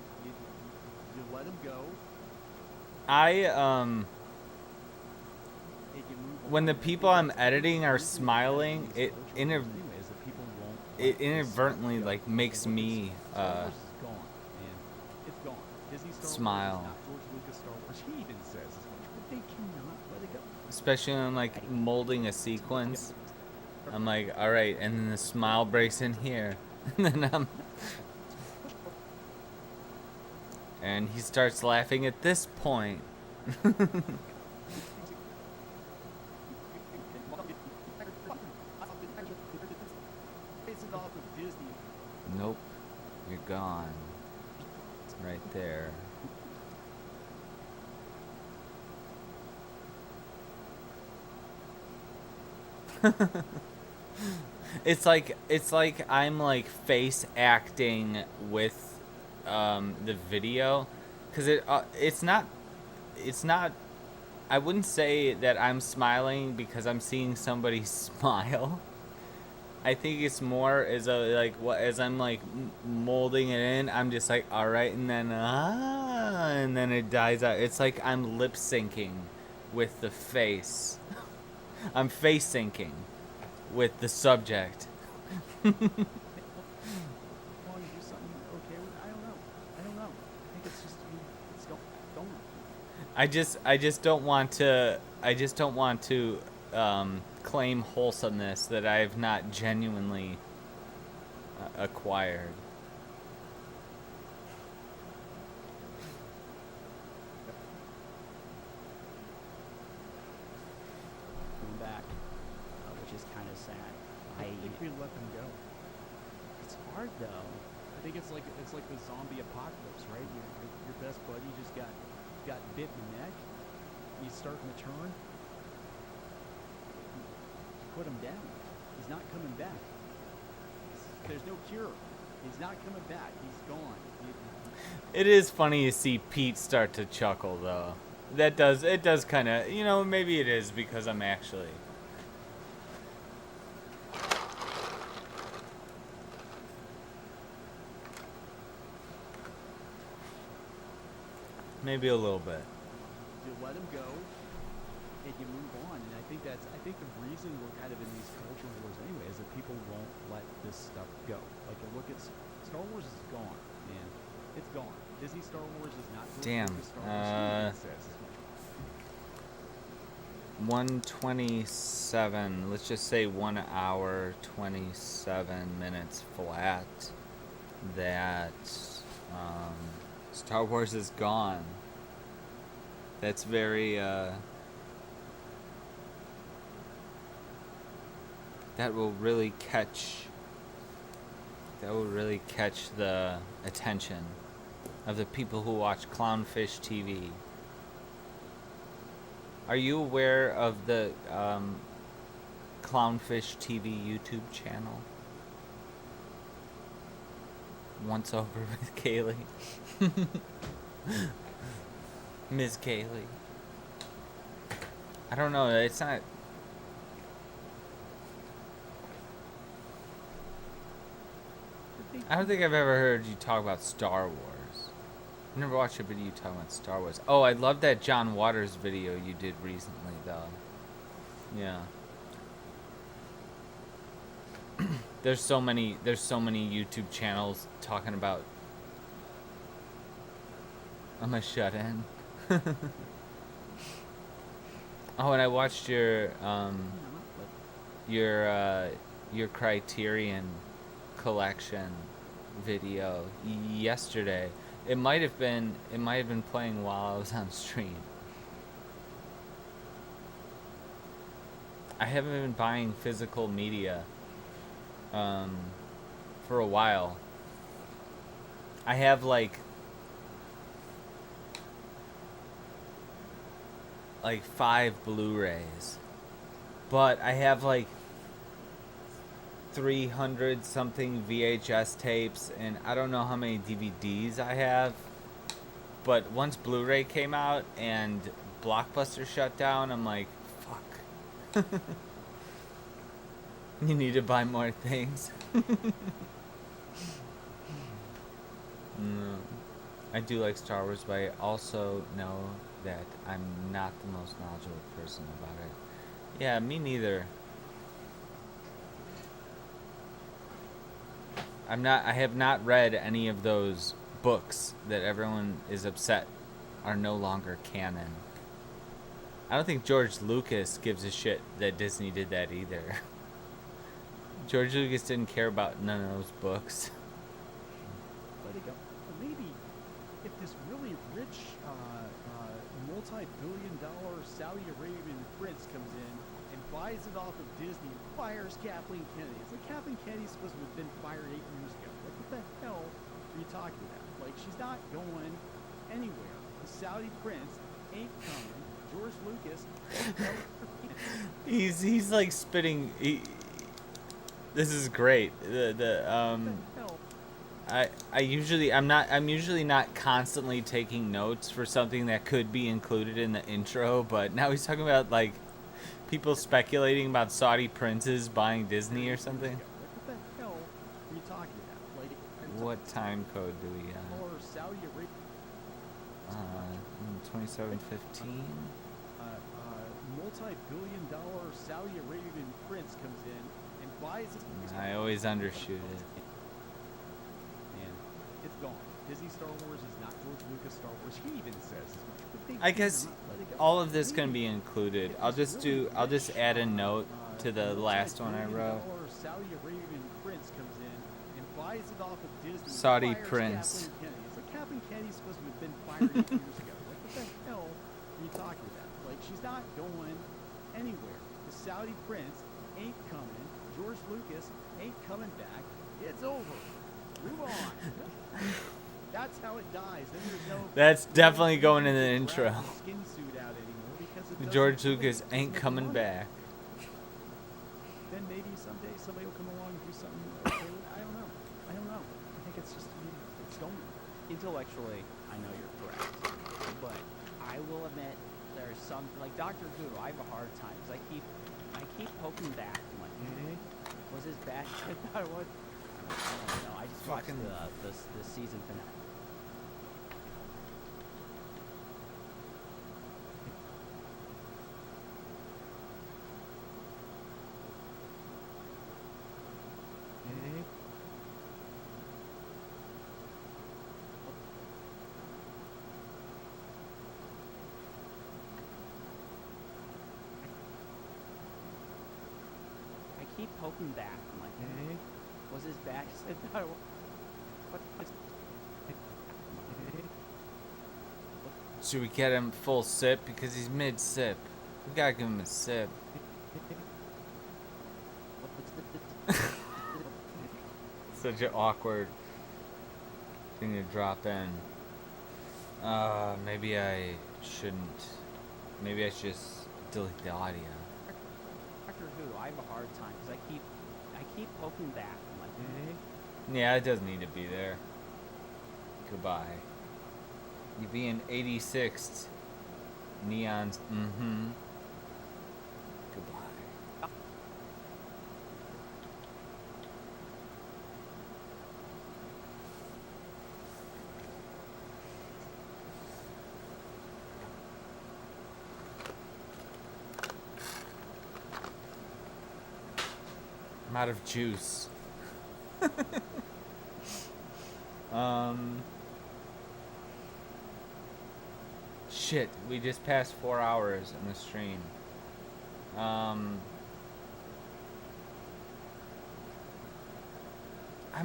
F: You let him go.
B: When the people I'm editing are smiling, it inadvertently like makes me smile. Especially when I'm like molding a sequence. I'm like, all right, and then the smile breaks in here, and then and he starts laughing at this point. Nope, you're gone. It's right there. It's like I'm like face acting with the video, because it's not I wouldn't say that I'm smiling because I'm seeing somebody smile. I think it's more as I'm like molding it in, I'm just like, all right, and then and then it dies out. It's like I'm lip syncing with the face. I'm face syncing with the subject.
F: Want to do something okay with? I don't know. I think it's just it's going.
B: I just don't want to claim wholesomeness that I have not genuinely acquired.
E: Back, which is kind of sad.
F: I think we let them go.
E: It's hard though.
F: I think it's like the zombie apocalypse, right? Your best buddy just got bit in the neck. He's starting to turn. Put him down. He's not coming back. There's no cure. He's not coming back. He's gone.
B: It is funny to see Pete start to chuckle though. It does kind of, maybe it is because I'm actually. Maybe a little bit.
F: you let them go, and you move on. And I think the reason we're kind of in these culture wars anyway is that people won't let this stuff go. Like, you look at Star Wars is gone, man. It's gone. Disney Star Wars is not going to Star Wars.
B: 127. Let's just say 1 hour 27 minutes flat. That Star Wars is gone. That's very that will really catch the attention of the people who watch Clownfish TV. Are you aware of the Clownfish TV YouTube channel? Once Over with Kaylee. Ms. Kaylee. I don't know, it's not... I don't think I've ever heard you talk about Star Wars. I've never watched a video talking about Star Wars. Oh, I love that John Waters video you did recently, though. Yeah. There's so many YouTube channels talking about... I'm a shut-in. Oh, and I watched your Criterion Collection video yesterday. It might have been playing while I was on stream. I haven't been buying physical media for a while. I have like 5 Blu-rays, but I have like 300 something VHS tapes, and I don't know how many DVDs I have. But once Blu-ray came out and Blockbuster shut down, I'm like, fuck. You need to buy more things. No. I do like Star Wars, but I also know that I'm not the most knowledgeable person about it. Yeah, me neither. I have not read any of those books that everyone is upset are no longer canon. I don't think George Lucas gives a shit that Disney did that either. George Lucas didn't care about none of those books.
F: Let it go. Maybe if this really rich, multi-billion-dollar Saudi Arabian prince comes in and buys it off of Disney and fires Kathleen Kennedy. It's like Kathleen Kennedy's supposed to have been fired 8 years ago. Like, what the hell are you talking about? Like, she's not going anywhere. The Saudi prince ain't coming. George Lucas ain't coming.
B: He's like spitting. This is great. I'm usually not constantly taking notes for something that could be included in the intro, but now he's talking about like people speculating about Saudi princes buying Disney or something.
F: What the hell are you talking about? Like,
B: what time code do we got?
F: Or Saudi Arabia.
B: 2715.
F: Multi-billion-dollar Saudi Arabian prince comes in and buys it.
B: I always undershoot it.
F: Man, it's gone. Disney Star Wars is not George Lucas Star Wars. He even says as much.
B: I guess all of this can be included. I'll just add a note to the last one I wrote.
F: Saudi Arabian prince comes in and buys it off of Disney.
B: Saudi prince.
F: It's like Kathleen Kennedy's supposed to have been fired 8 years ago. Like, what the hell are you talking about? Like, she's not going anywhere. The Saudi prince ain't coming. George Lucas ain't coming back. It's over. Move on. That's how it dies. Then there's no.
B: That's definitely going in the intro.
F: Skin suit out anymore because
B: George Lucas ain't coming back.
F: Then maybe someday somebody will come along and do something. Okay, I don't know. I think it's just it's going.
E: Intellectually, I know you're correct, but I will admit there's some like Dr. Who. I have a hard time because I keep poking back. I'm like, was this bad shit that I was? No, I just watched the season finale. poking back. I'm like, hey, was his back said that?
B: Should we get him full sip? Because he's mid-sip. We gotta give him a sip. Such an awkward thing to drop in. Maybe I shouldn't. Maybe I should just delete the audio.
E: Doctor Who, I have a hard time because I keep poking back. I'm like, hey.
B: Yeah, it doesn't need to be there. Goodbye. You being 86th. Neons. Mm-hmm. Goodbye. I'm out of juice. Shit, we just passed 4 hours in the stream. I'm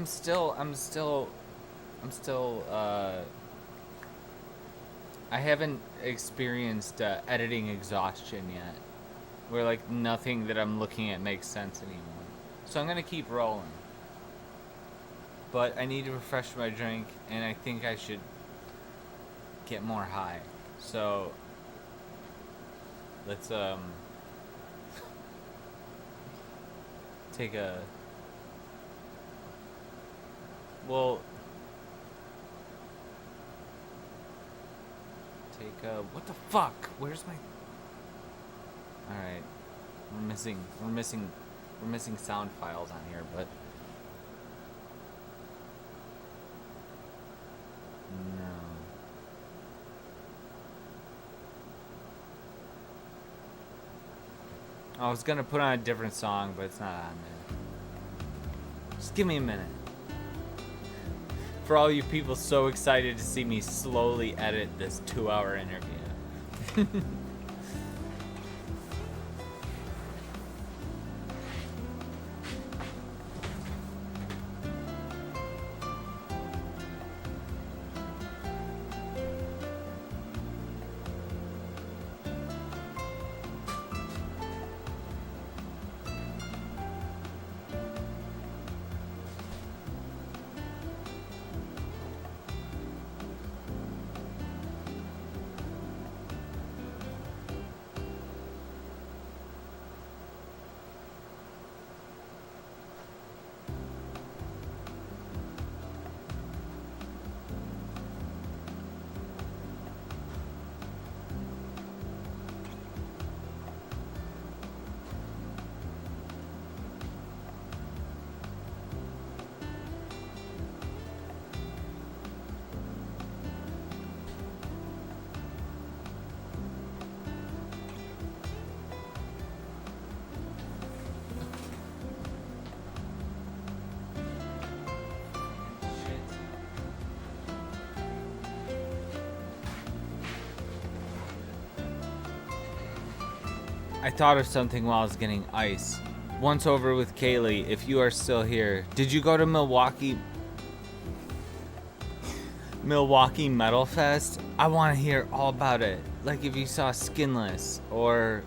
B: still I haven't experienced editing exhaustion yet, where like nothing that I'm looking at makes sense anymore. So I'm gonna keep rolling, but I need to refresh my drink, and I think I should get more high. So let's take a what the fuck? Where's my? All right, we're missing sound files on here, but no. I was gonna put on a different song, but it's not on there. Just give me a minute. For all you people so excited to see me slowly edit this 2-hour interview. I thought of something while I was getting ice. Once over with Kaylee, if you are still here. Did you go to Milwaukee Metal Fest? I want to hear all about it. Like if you saw Skinless or...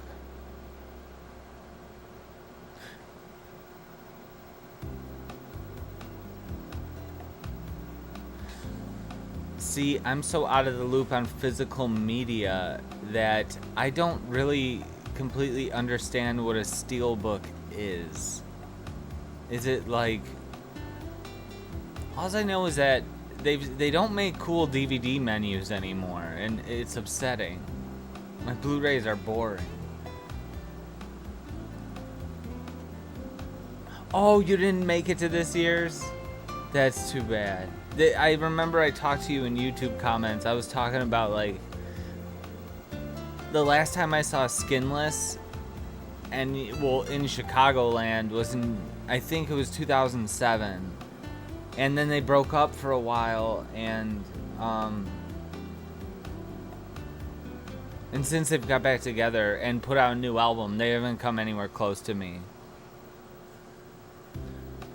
B: See, I'm so out of the loop on physical media that I don't really completely understand what a steelbook is. Is it like... All I know is that they don't make cool DVD menus anymore, and it's upsetting. My Blu-rays are boring. Oh, you didn't make it to this year's? That's too bad. I remember I talked to you in YouTube comments. I was talking about like the last time I saw Skinless, and well, in Chicagoland was in, I think it was 2007, and then they broke up for a while, and since they've got back together and put out a new album, they haven't come anywhere close to me.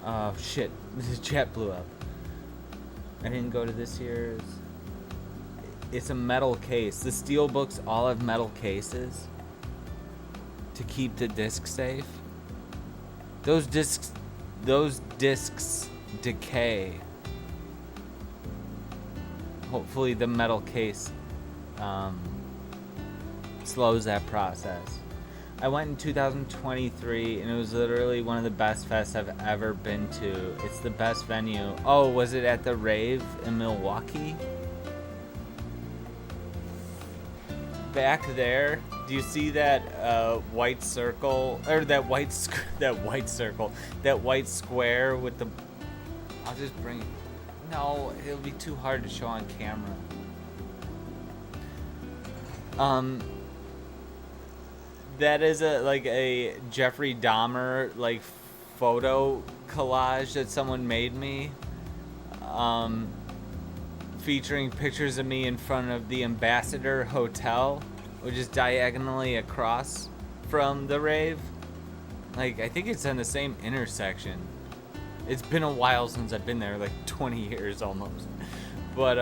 B: Oh shit, the chat blew up. I didn't go to this year's. It's a metal case. The steel books all have metal cases to keep the disc safe. Those discs decay. Hopefully the metal case slows that process. I went in 2023 and it was literally one of the best fests I've ever been to. It's the best venue. Oh, was it at the Rave in Milwaukee? Back there, do you see that white circle, or that white square with the, I'll just bring it. No, it'll be too hard to show on camera. That is a Jeffrey Dahmer photo collage that someone made me, featuring pictures of me in front of the Ambassador Hotel, which is diagonally across from the rave. I think it's in the same intersection. It's been a while since I've been there, 20 years almost. But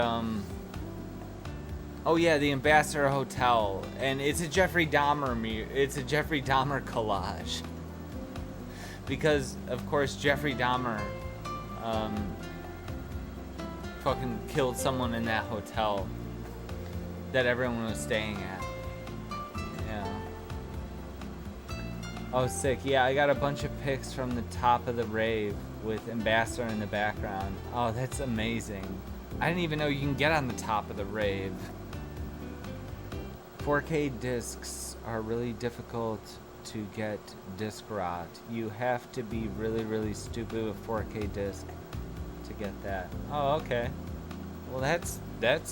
B: oh yeah, the Ambassador Hotel, and it's a Jeffrey Dahmer collage. Because of course Jeffrey Dahmer fucking killed someone in that hotel that everyone was staying at. Yeah. Oh, sick. Yeah, I got a bunch of pics from the top of the rave with Ambassador in the background. Oh, that's amazing. I didn't even know you can get on the top of the rave. 4K discs are really difficult to get disc rot. You have to be really, really stupid with 4K disc to get that. Oh, okay. Well, that's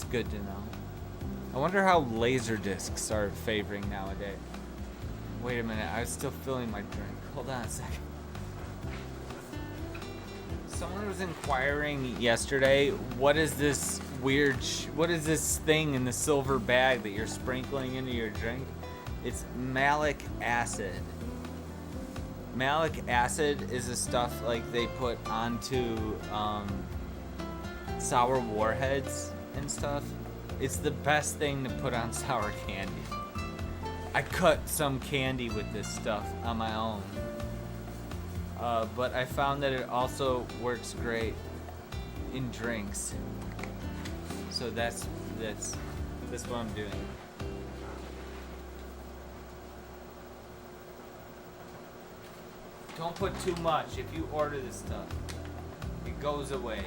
B: good to know. I wonder how laser discs are favoring nowadays. Wait a minute, I was still filling my drink. Hold on a second. Someone was inquiring yesterday, what is this what is this thing in the silver bag that you're sprinkling into your drink? It's malic acid. Malic acid is the stuff they put onto sour warheads and stuff. It's the best thing to put on sour candy. I cut some candy with this stuff on my own. But I found that it also works great in drinks. So that's what I'm doing. Don't put too much. If you order this stuff, it goes away.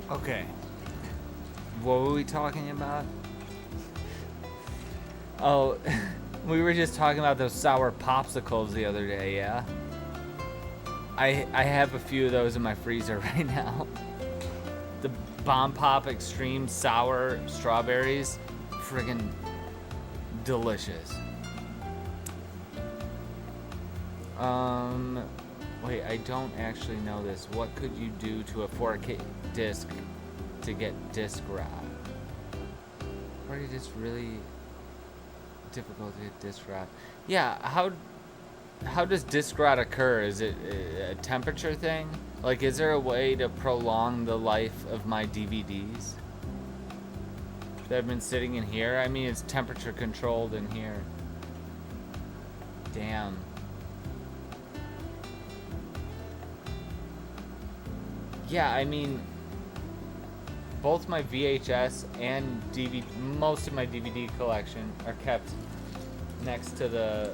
B: Okay. What were we talking about? Oh, we were just talking about those sour popsicles the other day, yeah? I have a few of those in my freezer right now. The Bomb Pop Extreme Sour Strawberries. Friggin' delicious. Wait, I don't actually know this. What could you do to a 4K disc to get disc rot? Or is it really difficult to get disc rot? Yeah, how how does disc rot occur? Is it a temperature thing? Like, is there a way to prolong the life of my DVDs that have been sitting in here? I mean, it's temperature controlled in here. Damn. Yeah, I mean, both my VHS and DVD, most of my DVD collection are kept next to the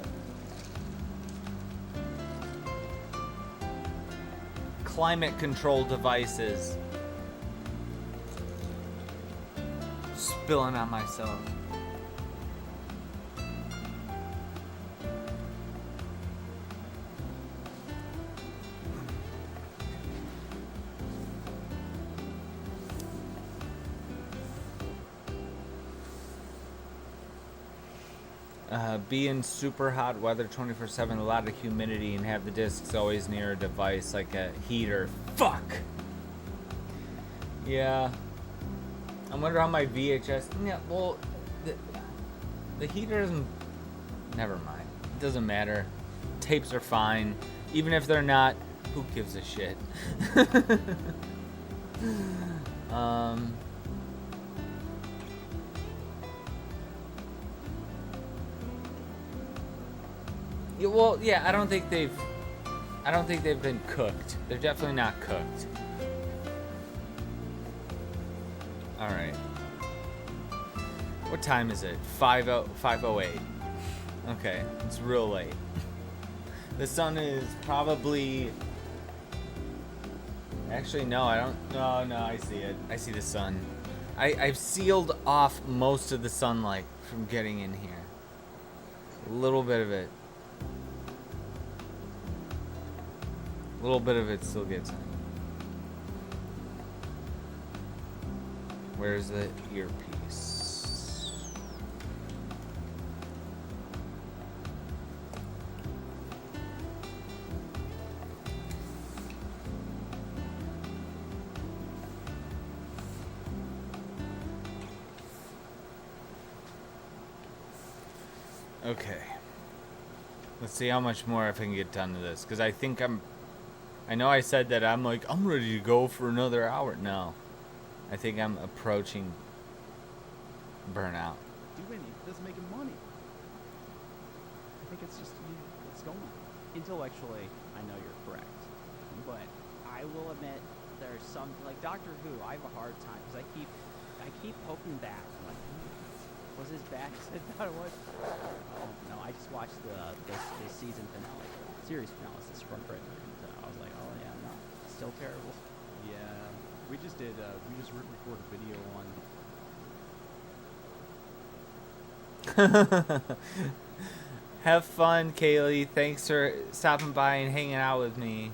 B: climate control devices. Spilling on myself. Be in super hot weather 24/7, a lot of humidity, and have the discs always near a device like a heater. Fuck! Yeah. I wonder how my VHS... Yeah, well, the heater doesn't... Never mind. It doesn't matter. Tapes are fine. Even if they're not, who gives a shit? Yeah, well, yeah, I don't think they've been cooked. They're definitely not cooked. All right. What time is it? 5:08. Okay, it's real late. The sun is probably... Actually, no, I don't... No, I see it. I see the sun. I've sealed off most of the sunlight from getting in here. A little bit of it. A little bit of it still gets in. Where's the earpiece? Okay. Let's see how much more I can get done to this, because I think I know I said that I'm ready to go for another hour. No. I think I'm approaching burnout.
F: Do anything. It doesn't make him money. I think it's just, it's going.
E: Intellectually, I know you're correct. But I will admit there's some, like Doctor Who, I have a hard time because I keep poking back. I'm like, was his back as I thought it was? No, I just watched the season finale, series finale. This is from Britain, and I was like, oh yeah, no, still terrible.
F: Yeah, we just recorded a video on...
B: Have fun, Kaylee. Thanks for stopping by and hanging out with me.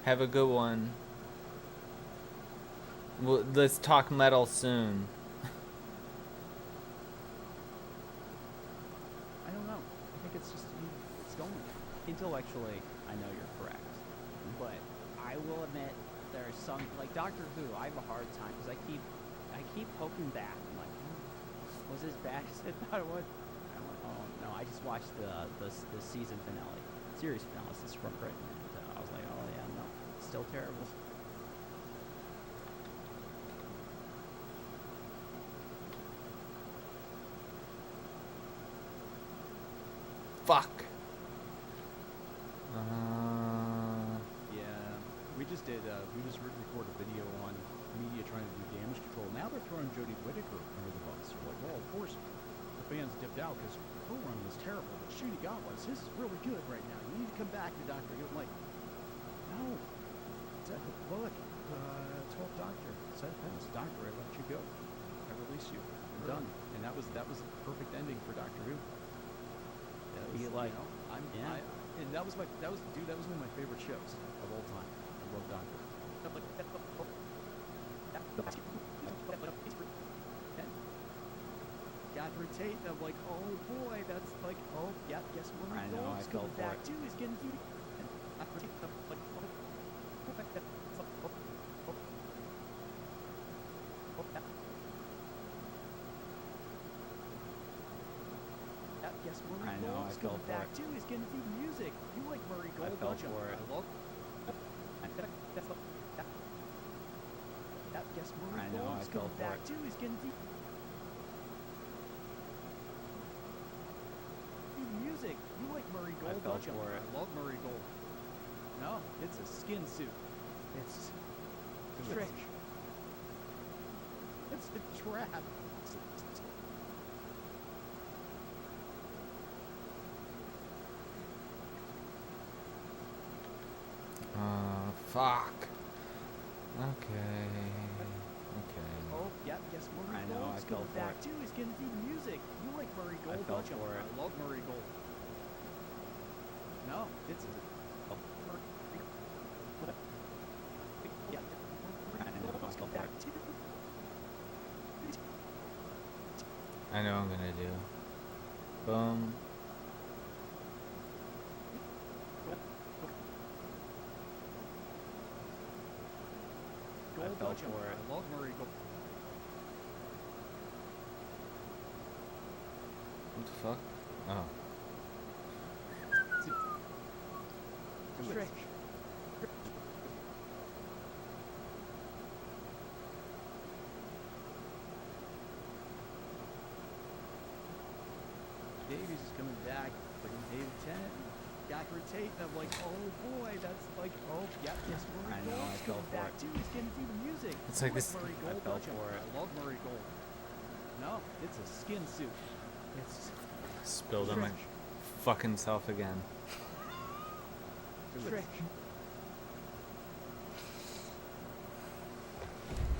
B: Have a good one. Let's talk metal soon.
E: I don't know. I think it's just, it's going. Intellectually, I know you're correct. But I will admit there's some, like Doctor Who, I have a hard time because I keep poking back. I'm like, was his back as I thought it was? I'm like, oh no, I just watched the season finale, series finale. This is from Britain, and I was like, oh yeah, no, still terrible.
B: Fuck.
F: Yeah, we just recorded a video on media trying to do damage control. Now they're throwing Jodie Whittaker under the bus. They're like, well, of course, the fans dipped out because her run was terrible. But Shooty got was. His is really good right now. You need to come back to Doctor Who. I'm like, no. Look, 12th Doctor. Said Pence, Doctor, I let you go. I release you. I'm done. And that was the perfect ending for Doctor Who.
E: Be like,
F: And that was one of my favorite shows of all time. I love Doctor. Catherine Tate, and I'm like, oh boy, that's like, oh yeah, guess what?
E: I know, I fell for
F: back
E: it.
F: too. He's getting through.
E: guess Murray
B: I know,
E: Gold's
B: I fell
E: coming
B: for
E: back
B: it.
E: too. He's gonna do the music. You like Murray Gold,
B: fell
E: don't you?
B: for it.
E: I love. That guess Murray
B: I know,
E: Gold's
B: I fell
E: coming
B: for
E: back
B: it.
E: too. He's gonna do the music. You like Murray Gold,
B: fell
E: don't you?
B: for it.
E: I love Murray Gold. No, it's a skin suit. It's a trick. It's a trap.
B: Fuck. Okay.
E: Oh, yeah, guess Murray
B: I know,
E: Gold's
B: I fell
E: coming
B: for
E: back
B: it.
E: too. He's gonna do the music. You like Murray Gold,
B: fell
E: don't you?
B: for it.
E: I love Murray Gold. No, it's a. Yeah.
B: I know,
E: Gold's
B: I
E: coming
B: fell
E: back
B: for
E: too.
B: I know what I'm gonna do. Boom.
E: Gold,
B: fell
E: don't you?
B: for it.
E: I love Murray Gold.
B: What the fuck? Oh.
E: Trick. Davies is coming back, bringing David Tennant, Catherine Tate, and I'm like, oh boy, that's like, oh, yeah, yes, Murray
B: I know,
E: Gold's
B: I fell
E: coming
B: for
E: back
B: it.
E: too. He's getting through the music.
B: It's
E: You
B: like this-
E: Murray
B: I
E: Gold,
B: fell
E: don't you?
B: for it.
E: I love Murray Gold. No, it's a skin suit. It's
B: Spilled on my fucking self again.
E: trick.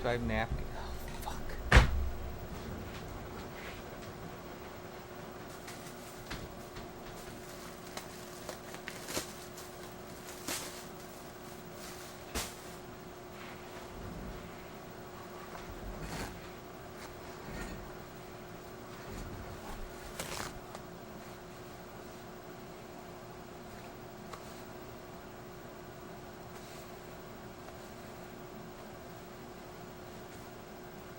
B: Do I have napkin? Oh, fuck.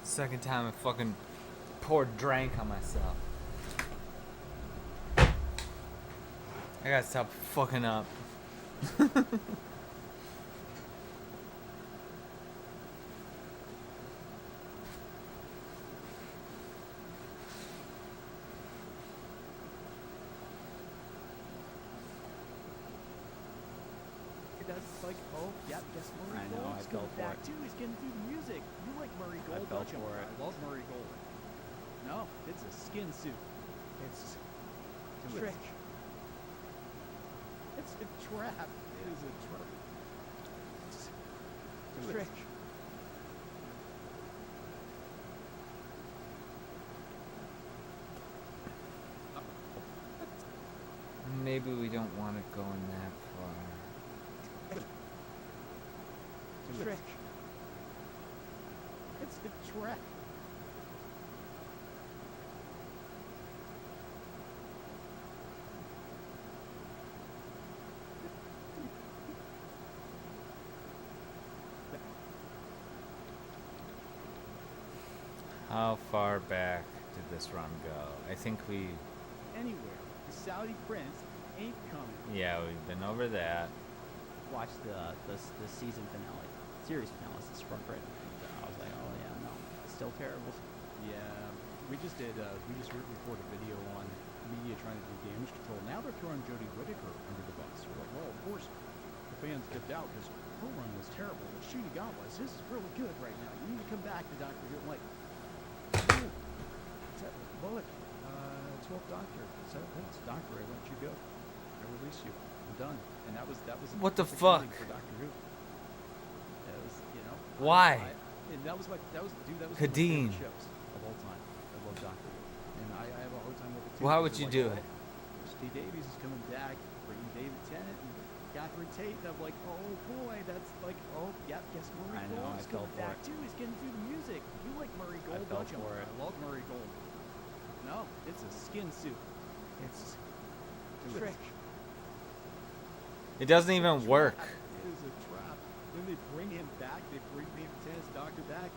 B: Second time I fucking poured drink on myself. I gotta stop fucking up.
E: That's like, oh, yeah, guess Murray
B: I know,
E: Gold's
B: I fell
E: coming
B: for
E: back
B: it.
E: too. He's getting through the music. You like Murray
B: I
E: Gold,
B: fell
E: don't you?
B: for it.
E: I love Murray Gold. No, it's a skin suit. It's a trick. It's a trap. It is a trap. It's a trick.
B: Maybe we don't want it going that far.
E: It's a trick. It's a trap.
B: How far back did this run go? I think we...
E: Anywhere. The Saudi prince ain't coming.
B: Yeah, we've been over that.
E: Watch the season finale, series finale. It's sprung right. I was like, oh yeah, no, it's still terrible.
F: Yeah, we just recorded a video on media trying to do damage control. Now they're throwing Jodie Whittaker under the bus. We're like, well, of course, the fans dipped out because her run was terrible. What Shooty got was, this is really good right now. You need to come back to Doctor Who. I'm like, what? 12th Doctor. That's Doctor. I let you go. I release you. I'm done. And that was
B: What the
F: perfect
B: fuck?
F: ending for Doctor Who. That was, you know.
B: Why?
F: And that was one of my favorite
B: Kadeen.
F: shows of all time. I love Doctor Who. And I have a hard time with it too.
B: Why would
F: because
B: you
F: they're
B: do
F: like,
B: it?
F: oh, Steve Davies is coming back, bringing David Tennant and Catherine Tate. And I'm like, oh boy, that's like, oh, yeah, guess Murray
B: I know,
E: Gold's
B: I fell
E: coming
B: for
E: back
B: it.
E: too. He's getting through the music. You like Murray Gold,
B: fell
E: don't you?
B: for it.
E: I love Murray Gold. No, it's a skin suit. It's a trick.
B: It doesn't even work.
F: It is a trap. When they bring him back, they bring David Tennant's doctor back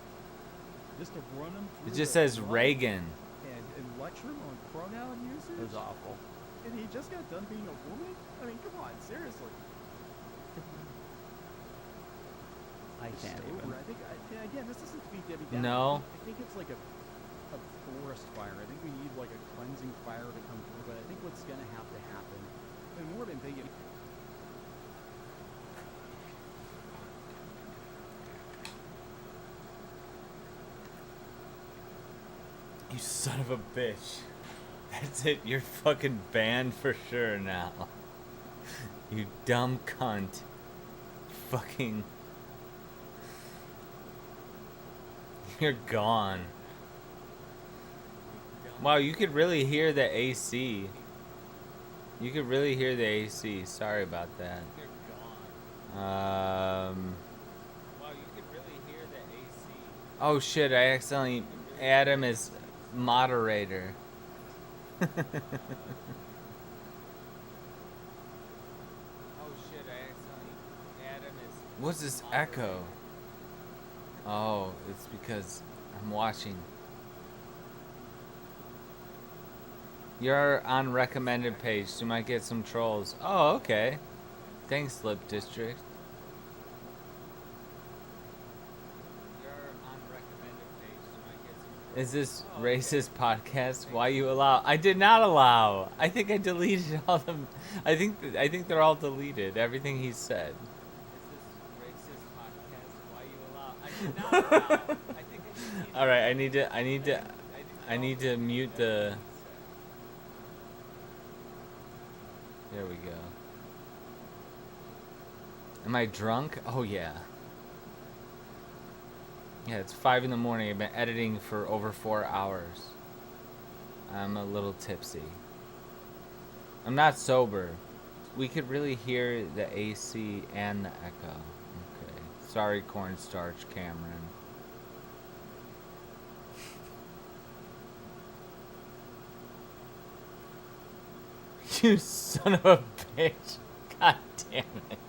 F: just to run him through
B: It just
F: the
B: says
F: mud.
B: Reagan.
F: and lecture him on pronoun usage.
E: It was awful.
F: And he just got done being a woman? I mean, come on, seriously.
E: I can't even.
F: I think, again, this isn't to be Debbie Downer.
B: No.
F: I think it's like a forest fire. I think we need like a cleansing fire to come through, but I think what's going to happen, and more than thinking,
B: You son of a bitch. That's it. You're fucking banned for sure now. You dumb cunt. Fucking. You're gone. Wow, you could really hear the AC. You could really hear the AC. Sorry about that. Wow, you could really hear the AC. Oh shit, I accidentally add him as moderator. Oh shit, I accidentally add him as. What's this echo? Oh, it's because I'm watching. You're on recommended page, so you might get some trolls. Oh, okay. Thanks, Lip District. You're on recommended page, so you might get some trolls. Is this racist podcast? Why you allow? I did not allow. I think I deleted all them. I think they're all deleted. Everything he said. Is this racist podcast? Why you allow? I did not allow. I think I deleted. All right, I need to mute the. There we go. Am I drunk? Oh yeah. Yeah, it's 5 in the morning. I've been editing for over 4 hours. I'm a little tipsy. I'm not sober. We could really hear the AC and the echo. Okay. Sorry, cornstarch Cameron. You son of a bitch. God damn it.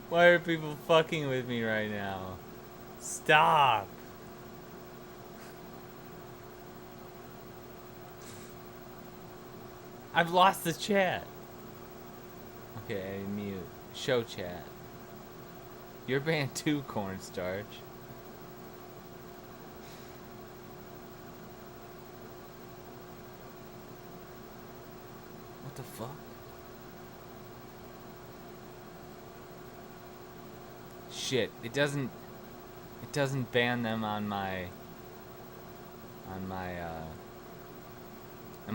B: Why are people fucking with me right now? Stop. I've lost the chat. Okay, mute. Show chat. You're banned too, cornstarch. What the fuck? Shit, it doesn't ban them on my am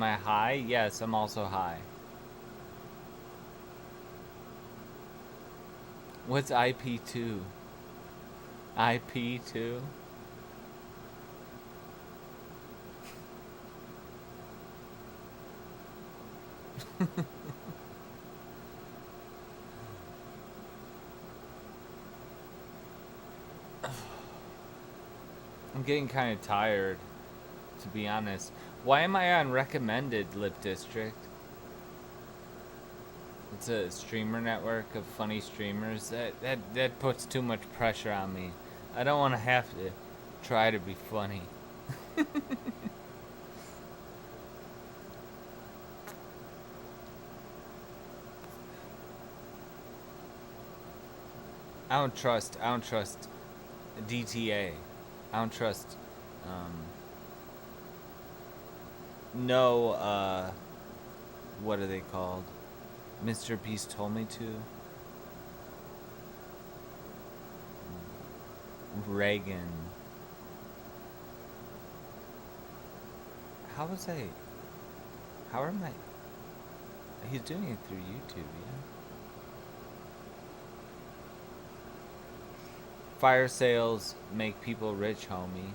B: I high? Yes, I'm also high. What's IP2? IP2? I'm getting kind of tired, to be honest. Why am I on recommended, Lip District? It's a streamer network of funny streamers. That puts too much pressure on me. I don't want to have to try to be funny. I don't trust DTA. I don't trust, no, what are they called? Mr. Beast told me to. Reagan. How am I? He's doing it through YouTube, yeah. Fire sales make people rich, homie.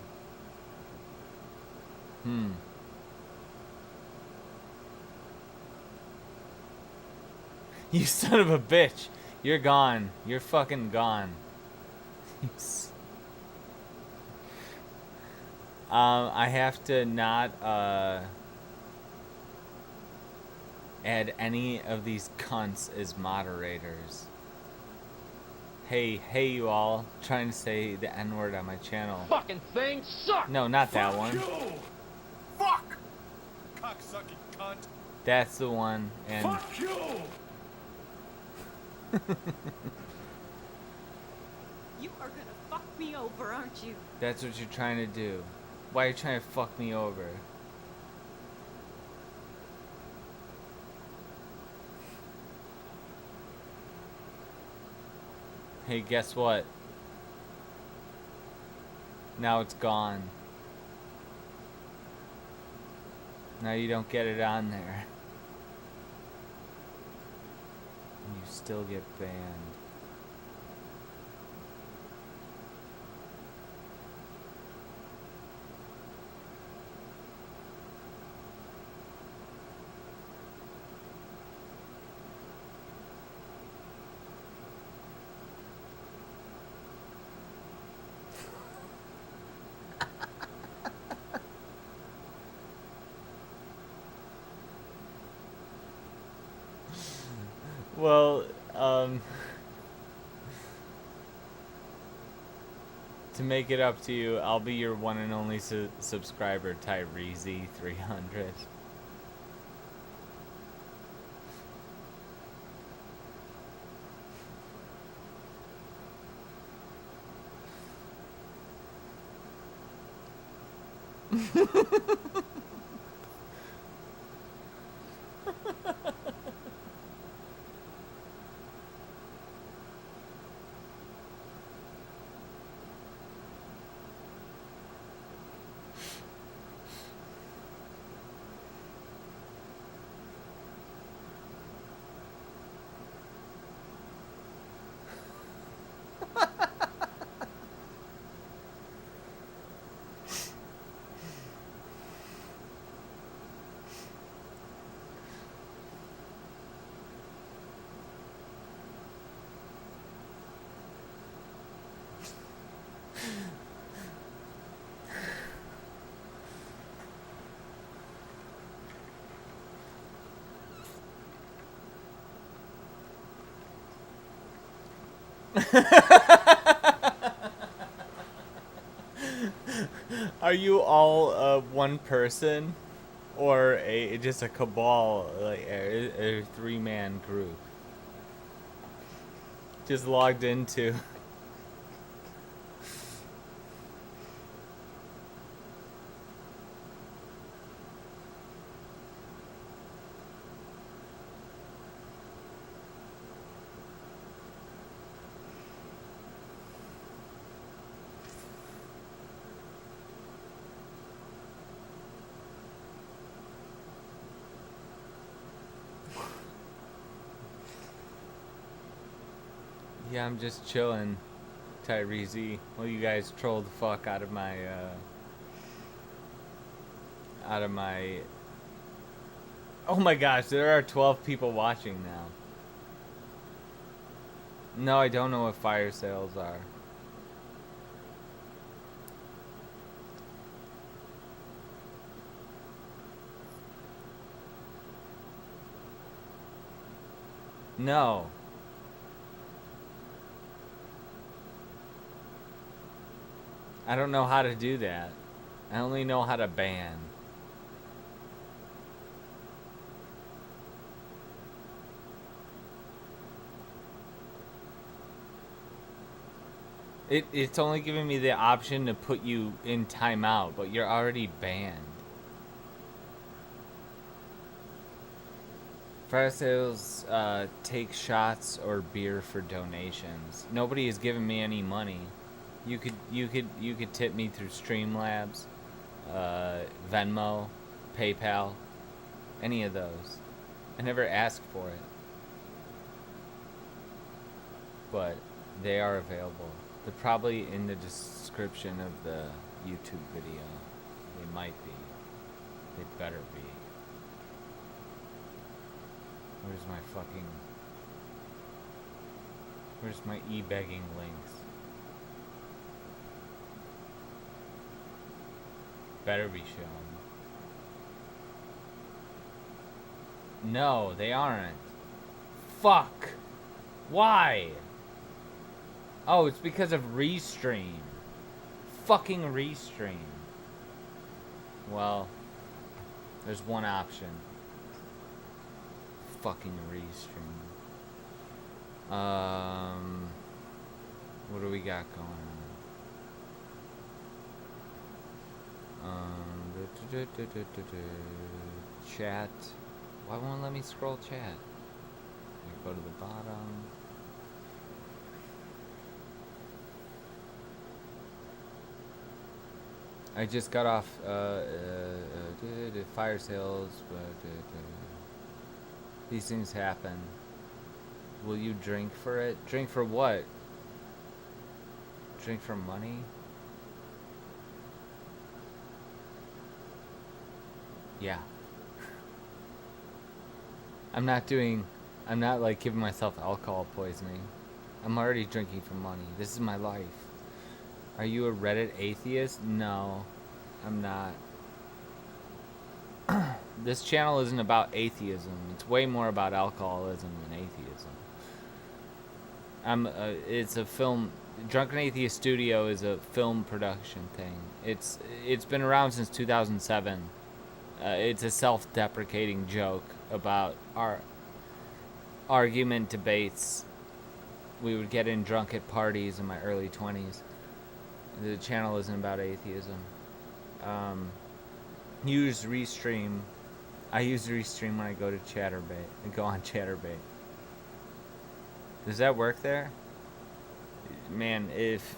B: You son of a bitch. You're gone. You're fucking gone. I have to not add any of these cunts as moderators. Hey you all, trying to say the N-word on my channel.
N: Fucking thing sucks!
B: No, not that one.
N: cocksucking cunt.
B: That's the one. And
N: Fuck you!
O: You are gonna fuck me over, aren't you?
B: that's what you're trying to do. Why are you trying to fuck me over? Hey, guess what? Now it's gone. Now you don't get it on there. And you still get banned. Well, to make it up to you, I'll be your one and only subscriber, Tyrese300. Are you all one person, or just a cabal, like a three-man group? Just logged into. Yeah, I'm just chilling, Tyrese. Well, you guys troll the fuck out of my, Oh my gosh, there are 12 people watching now. No, I don't know what fire sales are. No. I don't know how to do that. I only know how to ban. It's only giving me the option to put you in timeout, but you're already banned. Fire sales take shots or beer for donations. Nobody has given me any money. You could tip me through Streamlabs, Venmo, PayPal, any of those. I never asked for it, but they are available. They're probably in the description of the YouTube video. They might be. They better be. Where's my e-begging links? Better be shown. No, they aren't. Fuck! Why? Oh, it's because of Restream. Fucking Restream. Well, There's one option. Fucking restream. What do we got going on? Chat. Why won't it let me scroll chat? Go to the bottom. I just got off fire sales, but these things happen. Will you drink for it? Drink for what? Drink for money? Yeah. I'm not like giving myself alcohol poisoning. I'm already drinking for money. This is my life. Are you a Reddit atheist? No, I'm not. This channel isn't about atheism. It's way more about alcoholism than atheism. It's a film. Drunken Atheist Studio is a film production thing. It's been around since 2007. It's a self-deprecating joke about our argument debates we would get in drunk at parties in my early 20s. The channel isn't about atheism. Use Restream. I use Restream when I go to Chatterbait. I go on Chatterbait. Does that work there? Man, if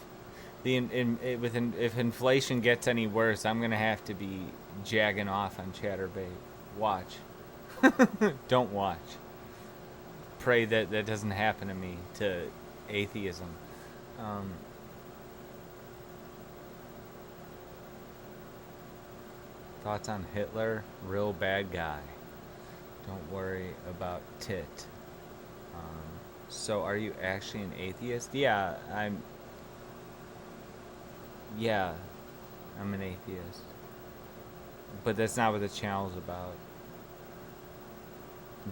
B: inflation gets any worse, I'm gonna have to be jagging off on Chatterbait. Watch. Don't watch. Pray that that doesn't happen to me, to atheism. Thoughts on Hitler? Real bad guy. Don't worry about tit. So are you actually an atheist? Yeah, I'm an atheist. But that's not what the channel's about.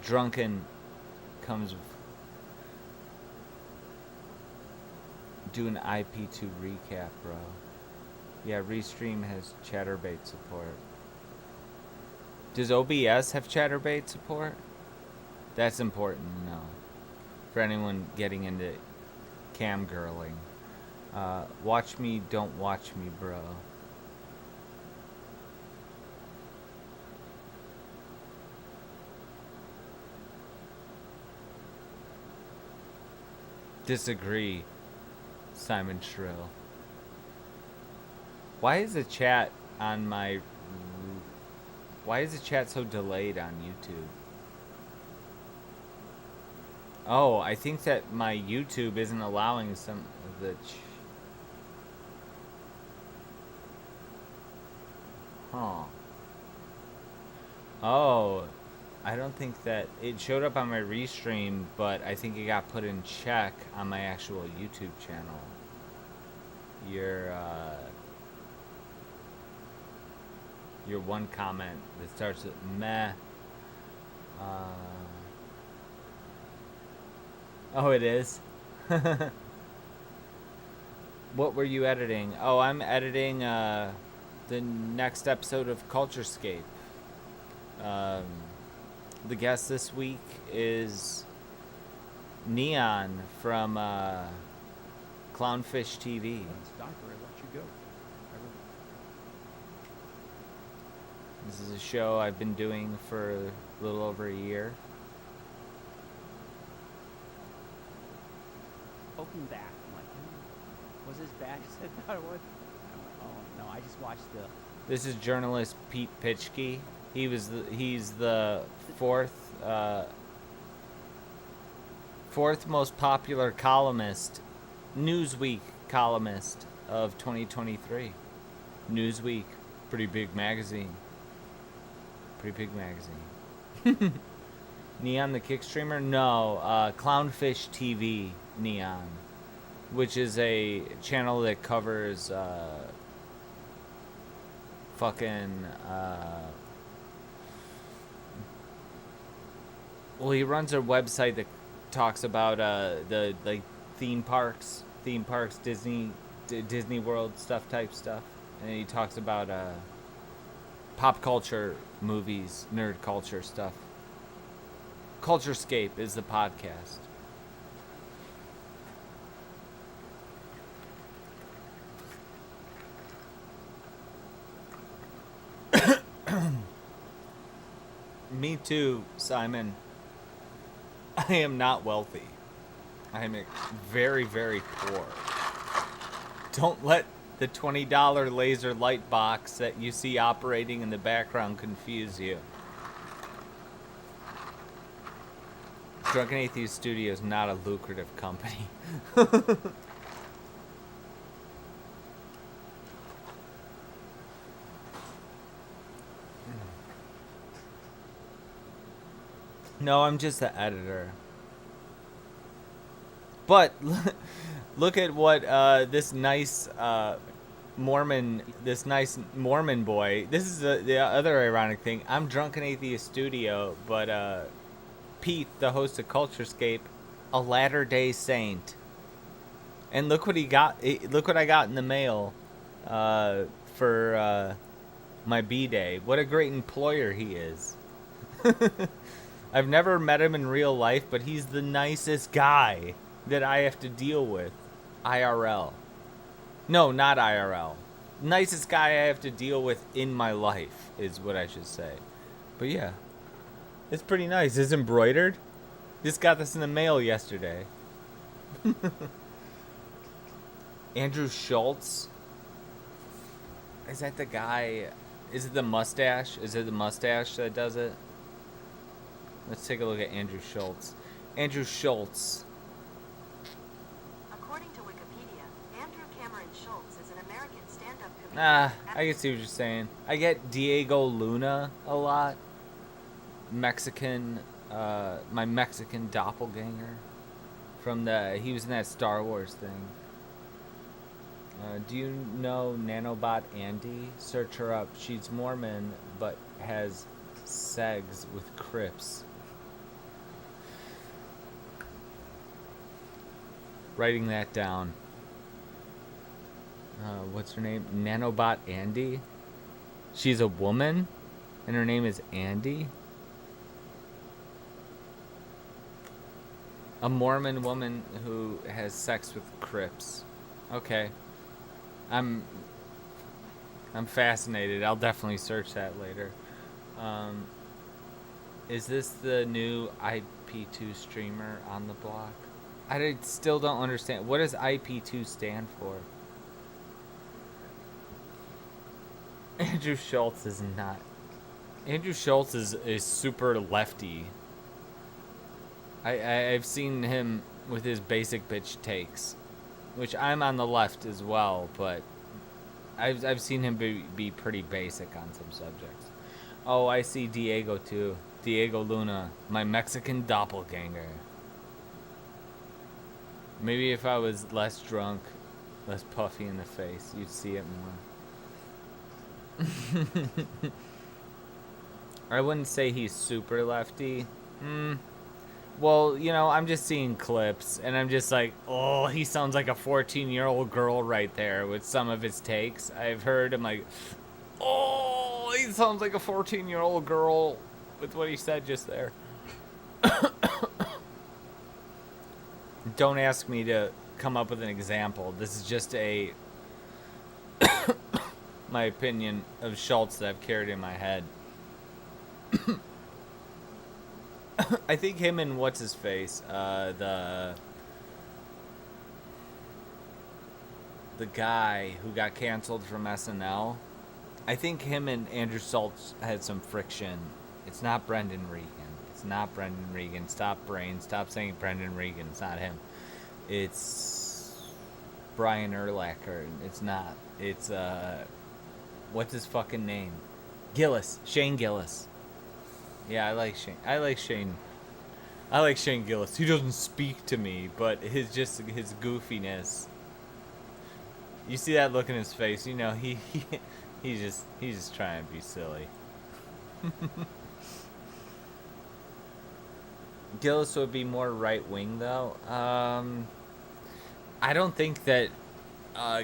B: Drunken comes with do an IP2 recap, bro. Yeah, Restream has Chatterbait support. Does OBS have Chatterbait support? That's important to know. For anyone getting into cam girling. Watch me, don't watch me, bro. Disagree, Simon Shrill. Why is the chat on my... Why is the chat so delayed on YouTube? Oh, I think that my YouTube isn't allowing some of the... Huh. Oh, I don't think that... It showed up on my restream, but I think it got put in check on my actual YouTube channel. Your one comment that starts with meh. Oh, it is? What were you editing? Oh, I'm editing the next episode of Culturescape. The guest this week is Neon from Clownfish TV.
F: Doctor, I let you go.
B: This is a show I've been doing for a little over a year.
E: Poking back, I'm like, was this bad as I thought it was? Oh no, I just watched the...
B: This is journalist Pete Pitchke. He's the fourth most popular columnist, Newsweek columnist of 2023. Newsweek, pretty big magazine. Neon the Kick Streamer? No, Clownfish TV Neon, which is a channel that covers well, he runs a website that talks about the like theme parks, Disney World stuff, and he talks about pop culture, movies, nerd culture stuff. Culturescape is the podcast. Me too, Simon. I am not wealthy. I am very, very poor. Don't let the $20 laser light box that you see operating in the background confuse you. Drunken Atheist Studio is not a lucrative company. No, I'm just the editor. But look at what this nice Mormon boy. This is the other ironic thing. I'm Drunken Atheist Studio, but Pete, the host of Culturescape, a Latter-day Saint. And look what he got. Look what I got in the mail for my B-Day. What a great employer he is. I've never met him in real life, but he's the nicest guy that I have to deal with. IRL. No, not IRL. Nicest guy I have to deal with in my life is what I should say. But yeah, it's pretty nice. It's embroidered. Just got this in the mail yesterday. Andrew Schultz. Is that the guy? Is it the mustache? Is it the mustache that does it? Let's take a look at Andrew Schultz. Andrew Schultz.
N: According to Wikipedia, Andrew Cameron Schultz is an American stand-up comedian.
B: Ah, I can see what you're saying. I get Diego Luna a lot. Mexican, my Mexican doppelganger. He was in that Star Wars thing. Do you know Nanobot Andy? Search her up. She's Mormon, but has segs with Crips. Writing that down. What's her name? Nanobot Andy? She's a woman? And her name is Andy? A Mormon woman who has sex with Crips. Okay. I'm fascinated. I'll definitely search that later. Is this the new IP2 streamer on the block? I still don't understand. What does IP2 stand for? Andrew Schultz is not. Andrew Schultz is super lefty. I've seen him with his basic bitch takes, which I'm on the left as well, but I've seen him be pretty basic on some subjects. Oh, I see Diego too. Diego Luna, my Mexican doppelganger. Maybe if I was less drunk, less puffy in the face, you'd see it more. I wouldn't say he's super lefty. Well, you know, I'm just seeing clips, and I'm just like, oh, he sounds like a 14-year-old girl right there with some of his takes. I've heard him like, oh, he sounds like a 14-year-old girl with what he said just there. Don't ask me to come up with an example. This is just my opinion of Schultz that I've carried in my head. I think him and what's his face, the guy who got canceled from SNL. I think him and Andrew Schultz had some friction. It's not Brendan Regan. It's not Brendan Regan. Stop brain. Stop saying Brendan Regan. It's not him. It's Brian Urlacher. It's not. It's what's his fucking name? Gillis. Shane Gillis. Yeah, I like Shane. I like Shane Gillis. He doesn't speak to me, but his goofiness. You see that look in his face, you know he's just trying to be silly. Gillis would be more right wing though. I don't think that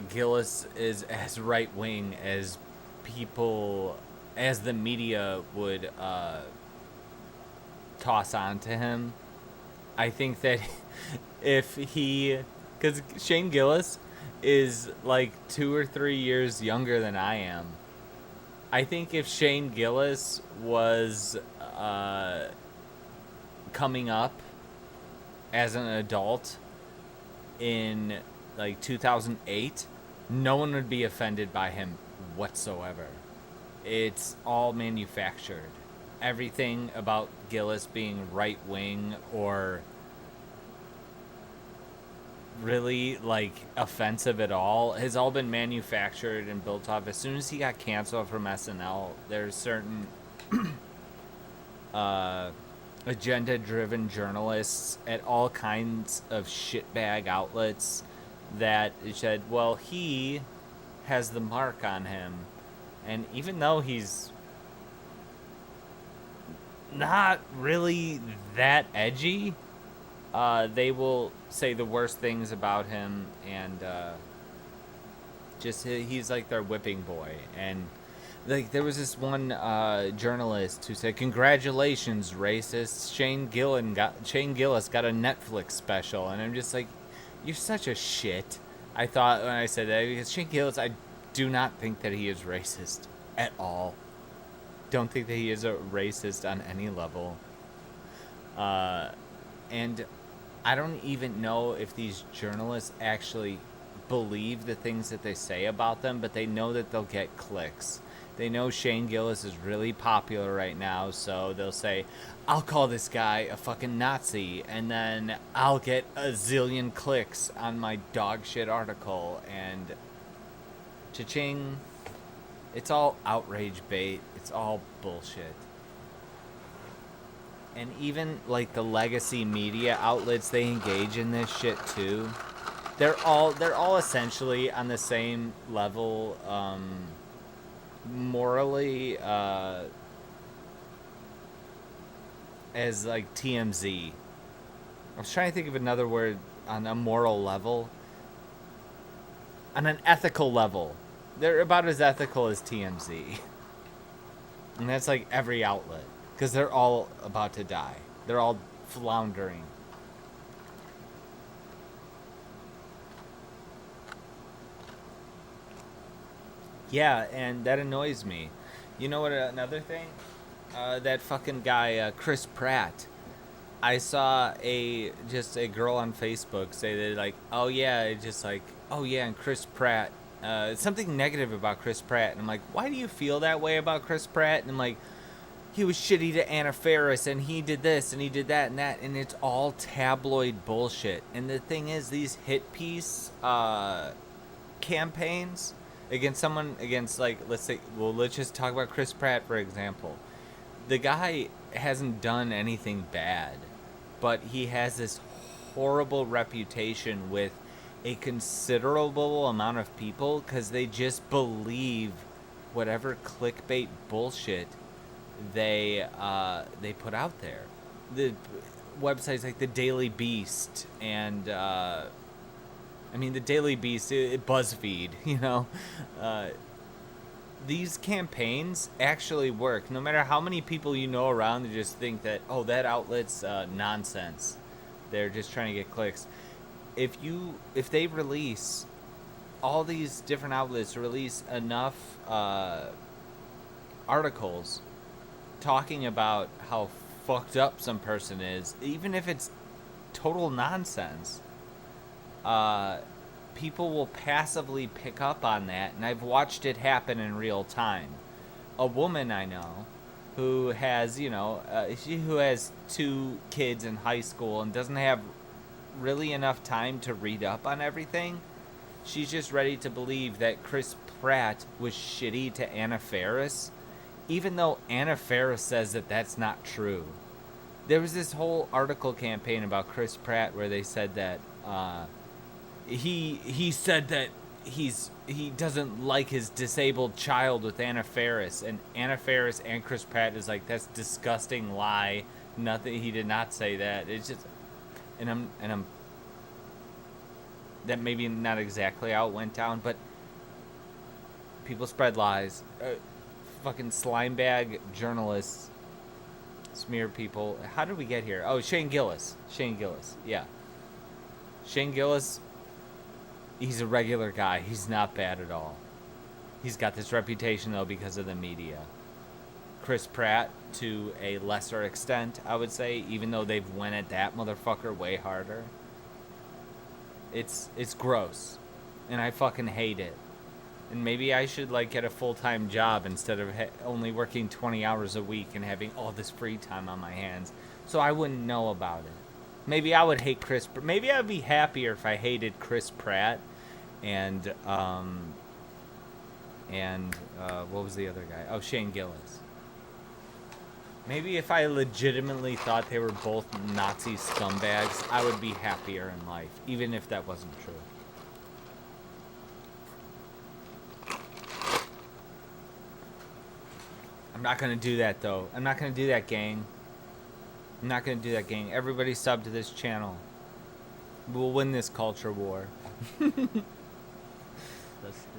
B: Gillis is as right wing as people as the media would toss on to him. I think that if he, because Shane Gillis is like 2 or 3 years younger than I am. I think if Shane Gillis was coming up as an adult in like 2008, no one would be offended by him whatsoever. It's all manufactured. Everything about Gillis being right wing or really like offensive at all has all been manufactured and built off. As soon as he got canceled from SNL, there's certain agenda-driven journalists at all kinds of shitbag outlets that said, well, he has the mark on him, and even though he's not really that edgy, they will say the worst things about him, and just he's like their whipping boy. And like there was this one journalist who said, "Congratulations, racist! Shane Gillis got a Netflix special," and I'm just like, "You're such a shit." I thought when I said that, because Shane Gillis, I do not think that he is racist at all. Don't think that he is a racist on any level. And I don't even know if these journalists actually believe the things that they say about them, but they know that they'll get clicks. They know Shane Gillis is really popular right now, so they'll say, I'll call this guy a fucking Nazi, and then I'll get a zillion clicks on my dog shit article, and cha-ching. It's all outrage bait. It's all bullshit. And even like the legacy media outlets, they engage in this shit too. They're all essentially on the same level, morally, as like TMZ. I was trying to think of another word on a moral level. On an ethical level, they're about as ethical as TMZ. And that's like every outlet. Because they're all about to die. They're all floundering. Yeah, and that annoys me. You know what, another thing? That fucking guy, Chris Pratt. I saw a girl on Facebook say that, like, oh yeah, and Chris Pratt. Something negative about Chris Pratt. And I'm like, why do you feel that way about Chris Pratt? And I'm like, he was shitty to Anna Faris, and he did this, and he did that, and it's all tabloid bullshit. And the thing is, these hit piece campaigns against like, let's just talk about Chris Pratt, for example. The guy hasn't done anything bad, but he has this horrible reputation with a considerable amount of people because they just believe whatever clickbait bullshit they put out there. The websites like the Daily Beast and the Daily Beast, BuzzFeed, you know, these campaigns actually work. No matter how many people you know around, they just think that, oh, that outlet's nonsense. They're just trying to get clicks. If they release, all these different outlets release enough articles talking about how fucked up some person is, even if it's total nonsense, people will passively pick up on that, and I've watched it happen in real time. A woman I know who has, who has 2 kids in high school and doesn't have really enough time to read up on everything, she's just ready to believe that Chris Pratt was shitty to Anna Faris, even though Anna Faris says that that's not true. There was this whole article campaign about Chris Pratt where they said that he said that he doesn't like his disabled child with Anna Faris, and Anna Faris and Chris Pratt is like, that's disgusting lie. Nothing. He did not say that. It's just, and I'm that maybe not exactly how it went down, but people spread lies. fucking slime bag journalists smear people. How did we get here? Oh, Shane Gillis. Yeah. Shane Gillis, he's a regular guy. He's not bad at all. He's got this reputation, though, because of the media. Chris Pratt, to a lesser extent, I would say, even though they've went at that motherfucker way harder. It's gross. And I fucking hate it. And maybe I should, like, get a full-time job instead of only working 20 hours a week and having all this free time on my hands, so I wouldn't know about it. Maybe I would hate maybe I'd be happier if I hated Chris Pratt and what was the other guy? Oh, Shane Gillis. Maybe if I legitimately thought they were both Nazi scumbags, I would be happier in life, even if that wasn't true. I'm not gonna do that, though. I'm not gonna do that, gang. I'm not gonna do that, gang. Everybody sub to this channel. We'll win this culture war.
E: This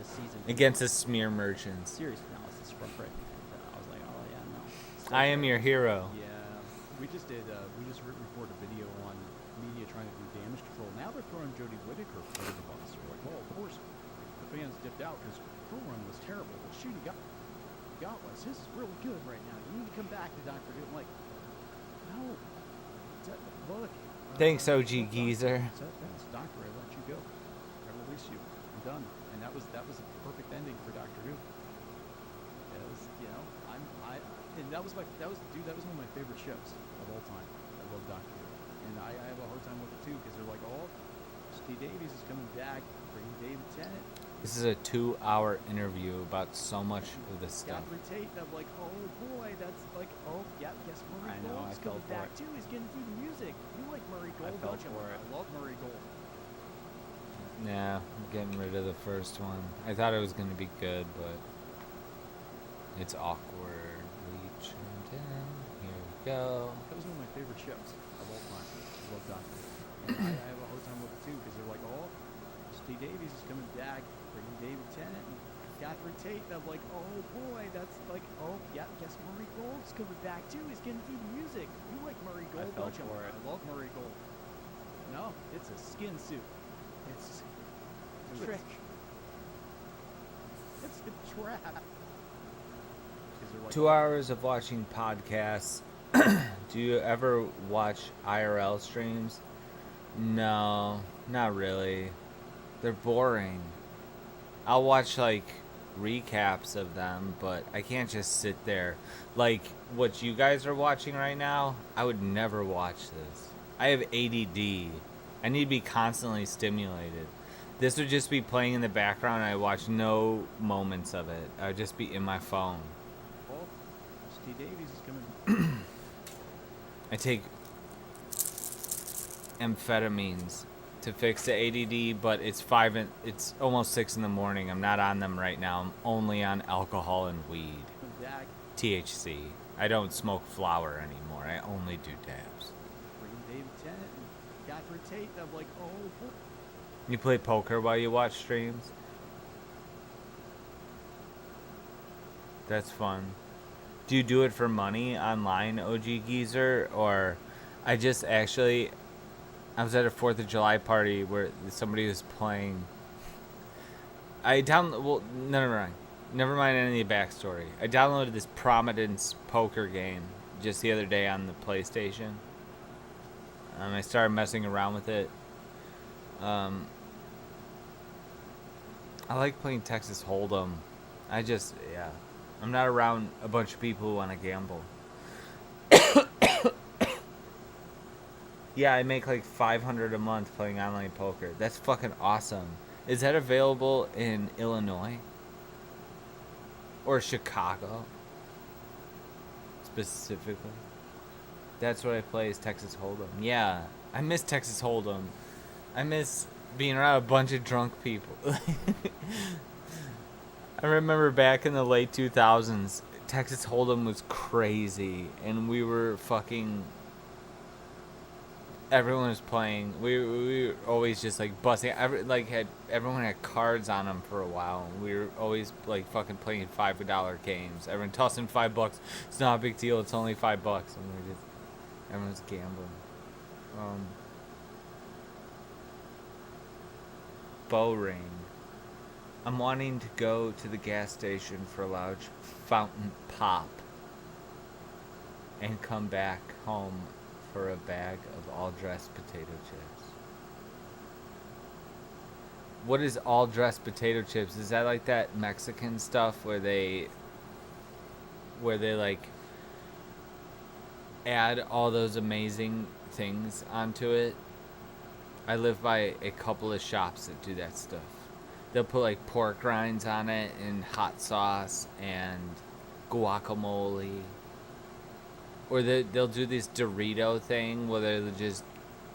E: season
B: Against the smear merchants.
E: Serious analysis from Fred. I was like, oh yeah, no.
B: I am your hero.
F: Yeah, we just recorded a video on media trying to do damage control. Now they're throwing Jodie Whittaker for the bus. We're like, well, of course, the fans dipped out because Cool Run was terrible. But shooting got was. This is really good right now. You need to come back to Dr. Who. I'm like, no. Look.
B: Thanks, OG Geezer.
F: Doctor, I let you go. I release you. I'm done. And that was a perfect ending for Doctor Who. It was, and that was one of my favorite shows of all time. I love Doctor Who. And I have a hard time with it too because they're like, oh, Steve Davies is coming back, bringing David Tennant.
B: This is a 2-hour interview about so much of this stuff.
F: Godfrey Tate, I'm like, oh boy, that's like, oh yeah, guess Murray Gold's coming back too. He's getting through the music. You like Murray Gold, don't you? I love Murray Gold.
B: Nah, I'm getting rid of the first one. I thought it was gonna be good, but it's awkward. Reach down. Here we go.
F: That was one of my favorite shows of all time. I love Doctor Who. And I have a hard time with it too because they're like, oh, Steve Davies is coming back, bringing David Tennant and Godfrey Tate. And I'm like, oh boy, that's like, oh yeah, guess Murray Gold's coming back too. He's getting through the music. You like Murray Gold, don't you? I love Murray Gold. No, it's a skin suit. It's trash. It's trash.
B: 2 hours of watching podcasts. Do you ever watch IRL streams? No, not really. They're boring. I'll watch like recaps of them, but I can't just sit there. Like what you guys are watching right now, I would never watch this. I have ADD. I need to be constantly stimulated. This would just be playing in the background and I watch no moments of it. I would just be in my phone.
F: Oh, Steve Davies is coming.
B: I take amphetamines to fix the ADD, but it's almost 6 in the morning. I'm not on them right now. I'm only on alcohol and weed. THC. I don't smoke flower anymore. I only do dabs.
F: Bringing David Tennant and Godfrey Tate. I'm like, oh boy.
B: You play poker while you watch streams? That's fun. Do you do it for money online, OG Geezer? Or I was at a 4th of July party where somebody was playing. Never mind any of the backstory. I downloaded this Prominence poker game just the other day on the PlayStation. I started messing around with it. I like playing Texas Hold'em. I'm not around a bunch of people who want to gamble. Yeah, I make like $500 a month playing online poker. That's fucking awesome. Is that available in Illinois? Or Chicago? Specifically? That's what I play is Texas Hold'em. Yeah, I miss Texas Hold'em. I miss being around a bunch of drunk people. I remember back in the late 2000s, Texas Hold'em was crazy, and we were fucking... everyone was playing. We were always just like busting. Everyone had cards on them for a while. And we were always like fucking playing $5 games. Everyone tossing $5. It's not a big deal. It's only $5, and everyone's gambling. Bow ring. I'm wanting to go to the gas station for a large fountain pop and come back home for a bag of all-dressed potato chips. What is all-dressed potato chips? Is that like that Mexican stuff where they like add all those amazing things onto it? I live by a couple of shops that do that stuff. They'll put like pork rinds on it and hot sauce and guacamole. Or they'll do this Dorito thing where they'll just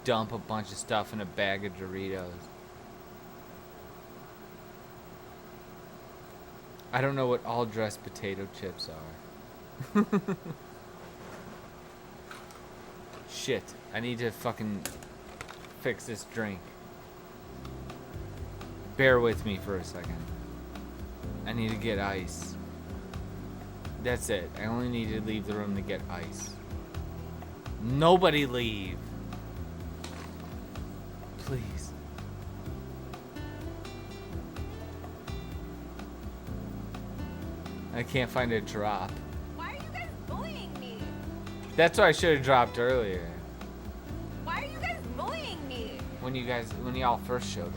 B: dump a bunch of stuff in a bag of Doritos. I don't know what all dressed potato chips are. Shit, I need to fucking fix this drink. Bear with me for a second. I need to get ice. That's it. I only need to leave the room to get ice. Nobody leave. Please. I can't find a drop.
O: Why are you guys bullying me?
B: That's what I should have dropped earlier.
O: Why are you guys bullying me?
B: When y'all first showed up.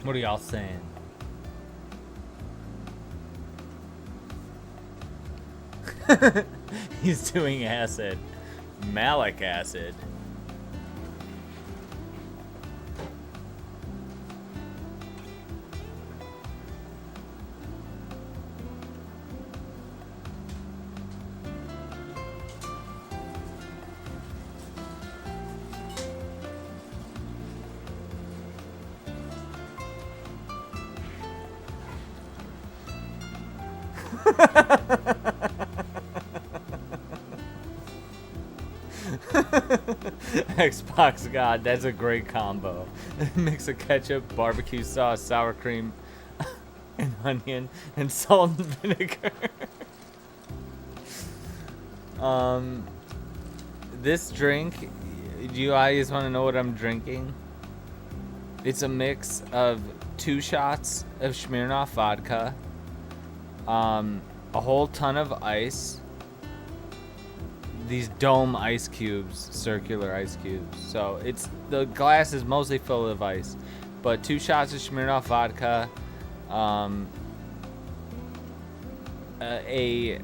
B: What are y'all saying? He's doing acid. Malic acid. Xbox God, that's a great combo. Mix of ketchup, barbecue sauce, sour cream, and onion, and salt and vinegar. This drink, do you guys want to know what I'm drinking? It's a mix of 2 shots of Smirnoff vodka, a whole ton of ice, these dome ice cubes, circular ice cubes. So the glass is mostly full of ice, but 2 shots of Smirnoff vodka, a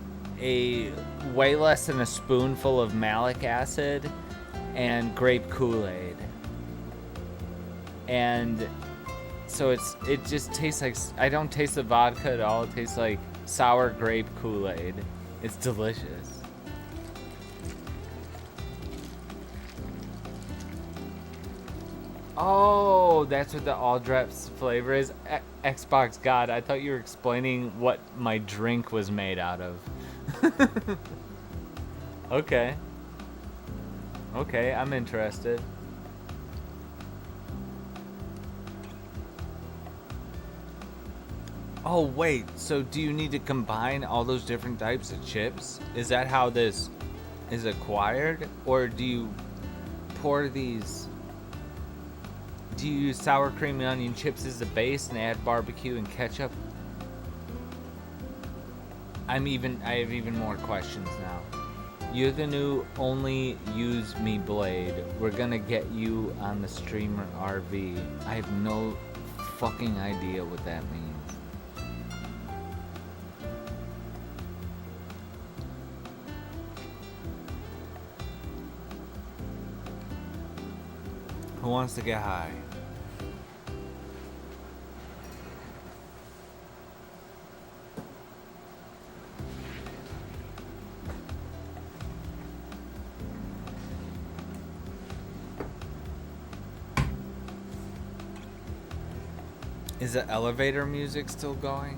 B: way less than a spoonful of malic acid, and grape Kool-Aid. And so it just tastes like, I don't taste the vodka at all. It tastes like sour grape Kool-Aid. It's delicious. Oh, that's what the all drops flavor is. Xbox God, I thought you were explaining what my drink was made out of. Okay. Okay, I'm interested. Oh wait, so do you need to combine all those different types of chips? Is that how this is acquired? Or do you pour these... Do you use sour cream and onion chips as the base and add barbecue and ketchup? I have even more questions now. You're the new only use me blade. We're gonna get you on the streamer RV. I have no fucking idea what that means. Who wants to get high? Is the elevator music still going?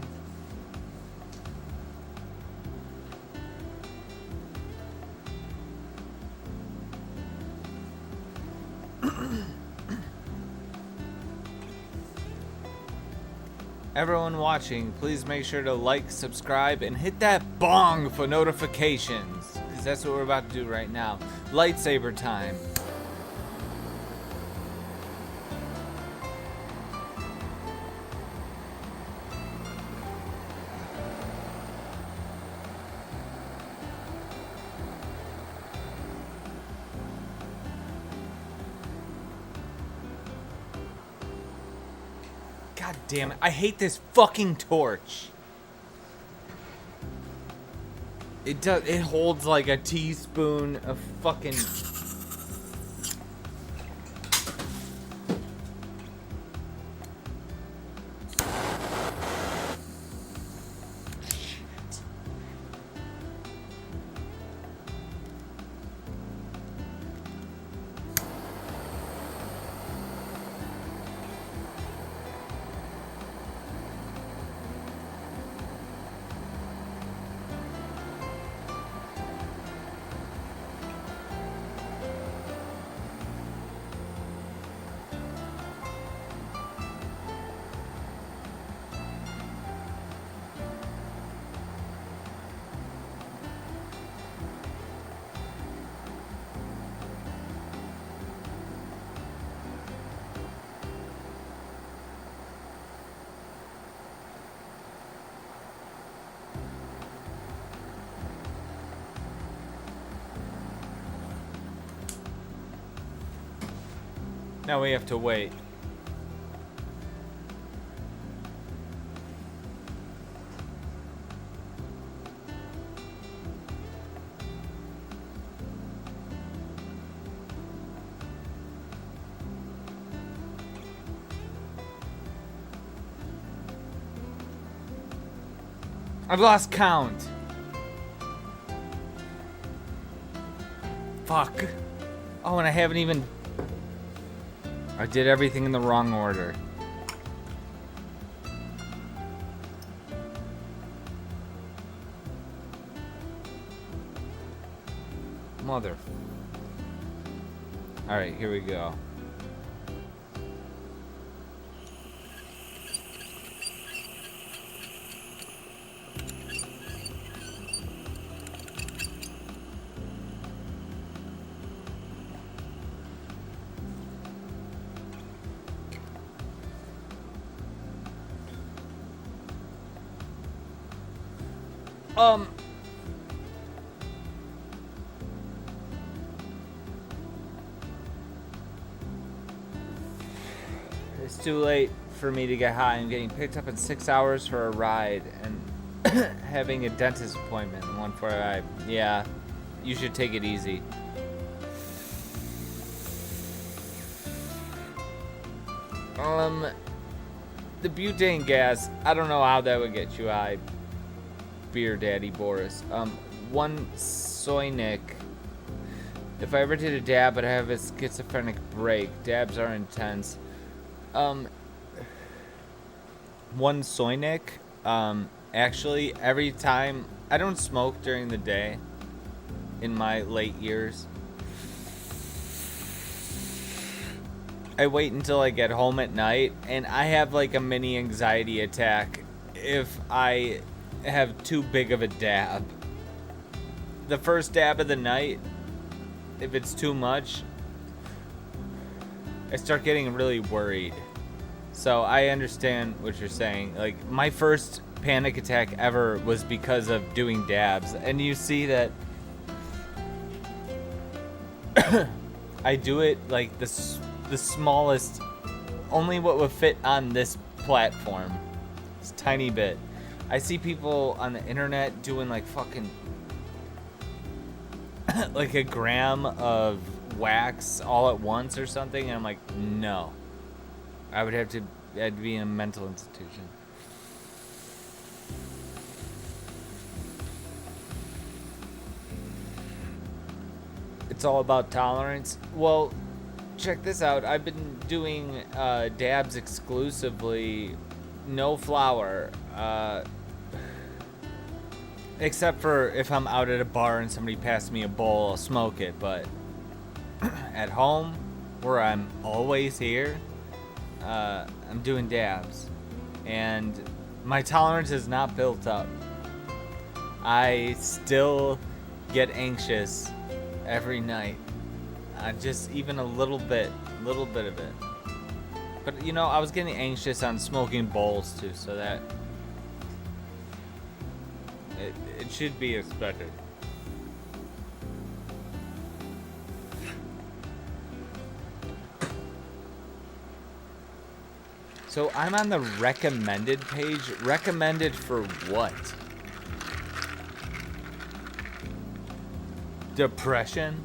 B: Everyone watching, please make sure to like, subscribe, and hit that bong for notifications, because that's what we're about to do right now. Lightsaber time. God damn it, I hate this fucking torch. It holds like a teaspoon of fucking... Now we have to wait. I've lost count. Fuck. Oh, and I haven't even... I did everything in the wrong order. Mother. Alright, here we go. It's too late for me to get high. I'm getting picked up in 6 hours for a ride and having a dentist appointment in 145. Yeah, you should take it easy. The butane gas, I don't know how that would get you high. Beer Daddy Boris. One Soynik. If I ever did a dab, I'd have a schizophrenic break. Dabs are intense. One Soynik. Actually, every time I don't smoke during the day. In my late years, I wait until I get home at night, and I have like a mini anxiety attack if I have too big of a dab. The first dab of the night, if it's too much, I start getting really worried. So I understand what you're saying. Like, my first panic attack ever was because of doing dabs, and you see that I do it like the smallest, only what would fit on this platform. It's a tiny bit. I see people on the internet doing like fucking like a gram of wax all at once or something, and I'm like, no. I'd be in a mental institution. It's all about tolerance. Well, check this out. I've been doing dabs exclusively, no flour, except for if I'm out at a bar and somebody passes me a bowl, I'll smoke it. But at home, where I'm always here, I'm doing dabs, and my tolerance is not built up. I still get anxious every night, just even a little bit of it. But you know, I was getting anxious on smoking bowls too, so that it should be expected. So I'm on the recommended page. Recommended for what? Depression?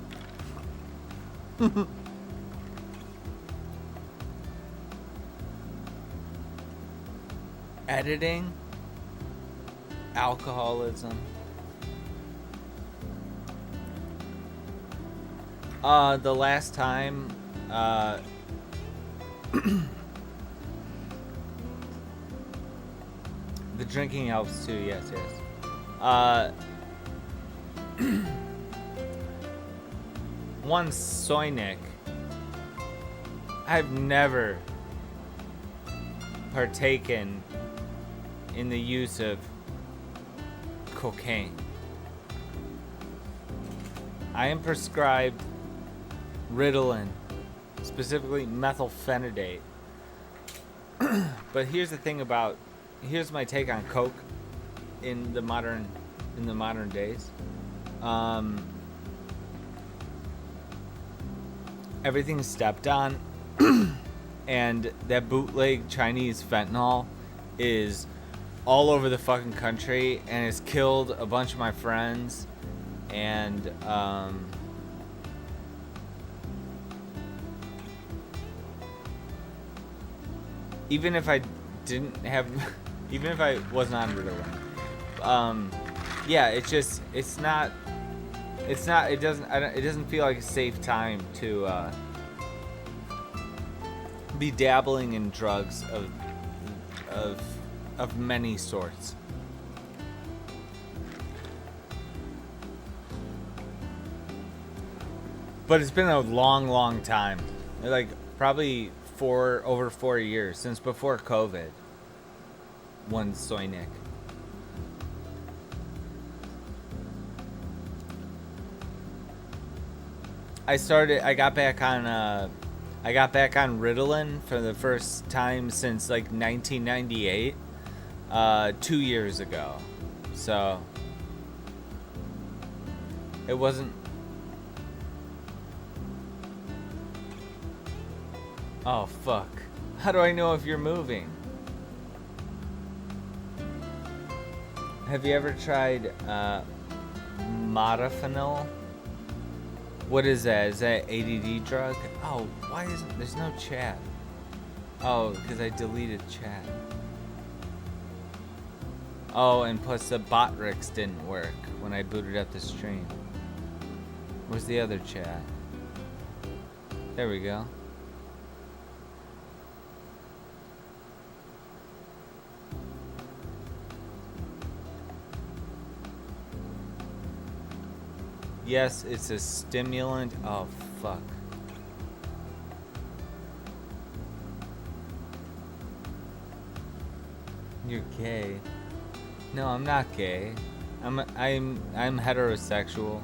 B: Editing? Alcoholism? The last time, the drinking helps too, yes. One Soynik. I've never partaken in the use of cocaine. I am prescribed Ritalin, specifically methylphenidate. But here's my take on coke in the modern days. Everything's stepped on, and that bootleg Chinese fentanyl is all over the fucking country, and it's killed a bunch of my friends, and even if I wasn't on Ritalin, it doesn't feel like a safe time to be dabbling in drugs of many sorts. But it's been a long time, like probably over 4 years, since before COVID. One Soynik. I got back on Ritalin for the first time since like 1998, 2 years ago. So it wasn't. Oh fuck. How do I know if you're moving? Have you ever tried modafinil? What is that? Is that ADD drug? Oh, why isn't there's no chat? Oh, because I deleted chat. Oh, and plus the botrix didn't work when I booted up the stream. Where's the other chat? There we go. Yes, it's a stimulant. Oh, fuck. You're gay. No, I'm not gay. I'm heterosexual.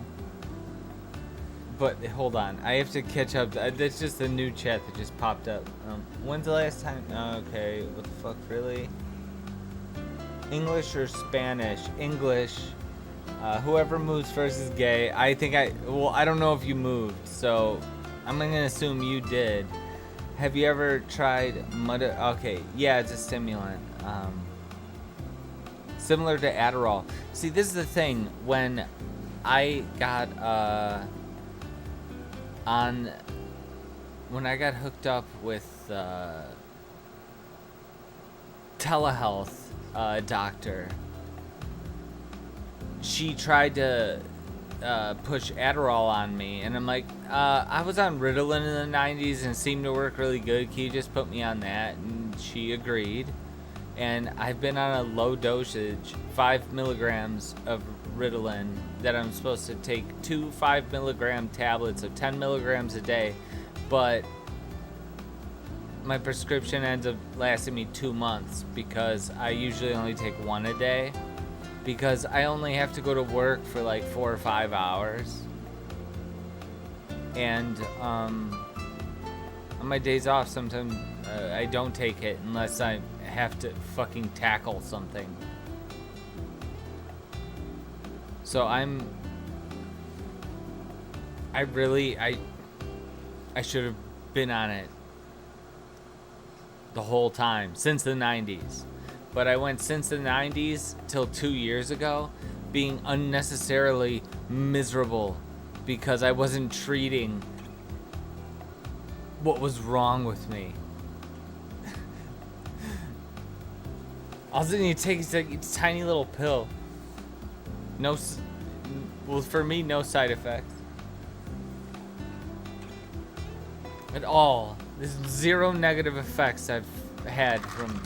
B: But hold on, I have to catch up. That's just a new chat that just popped up. When's the last time? Okay, what the fuck, really? English or Spanish? English. Whoever moves first is gay. I don't know if you moved, so I'm gonna assume you did. Have you ever tried mud? Okay, yeah, it's a stimulant. Similar to Adderall. See, this is the thing. When I got when I got hooked up with telehealth doctor, she tried to push Adderall on me, and I'm like, I was on Ritalin in the 90s and it seemed to work really good. Can you just put me on that? And she agreed. And I've been on a low dosage, 5 milligrams of Ritalin, that I'm supposed to take 2 5-milligram tablets of 10 milligrams a day, but my prescription ends up lasting me 2 months because I usually only take 1 a day, because I only have to go to work for like 4 or 5 hours, and on my days off sometimes I don't take it unless I have to fucking tackle something. So I should have been on it the whole time since the 90s. But I went since the 90s till 2 years ago being unnecessarily miserable because I wasn't treating what was wrong with me. All of a sudden you take it's a tiny little pill. Well, for me, no side effects at all. There's 0 negative effects I've had from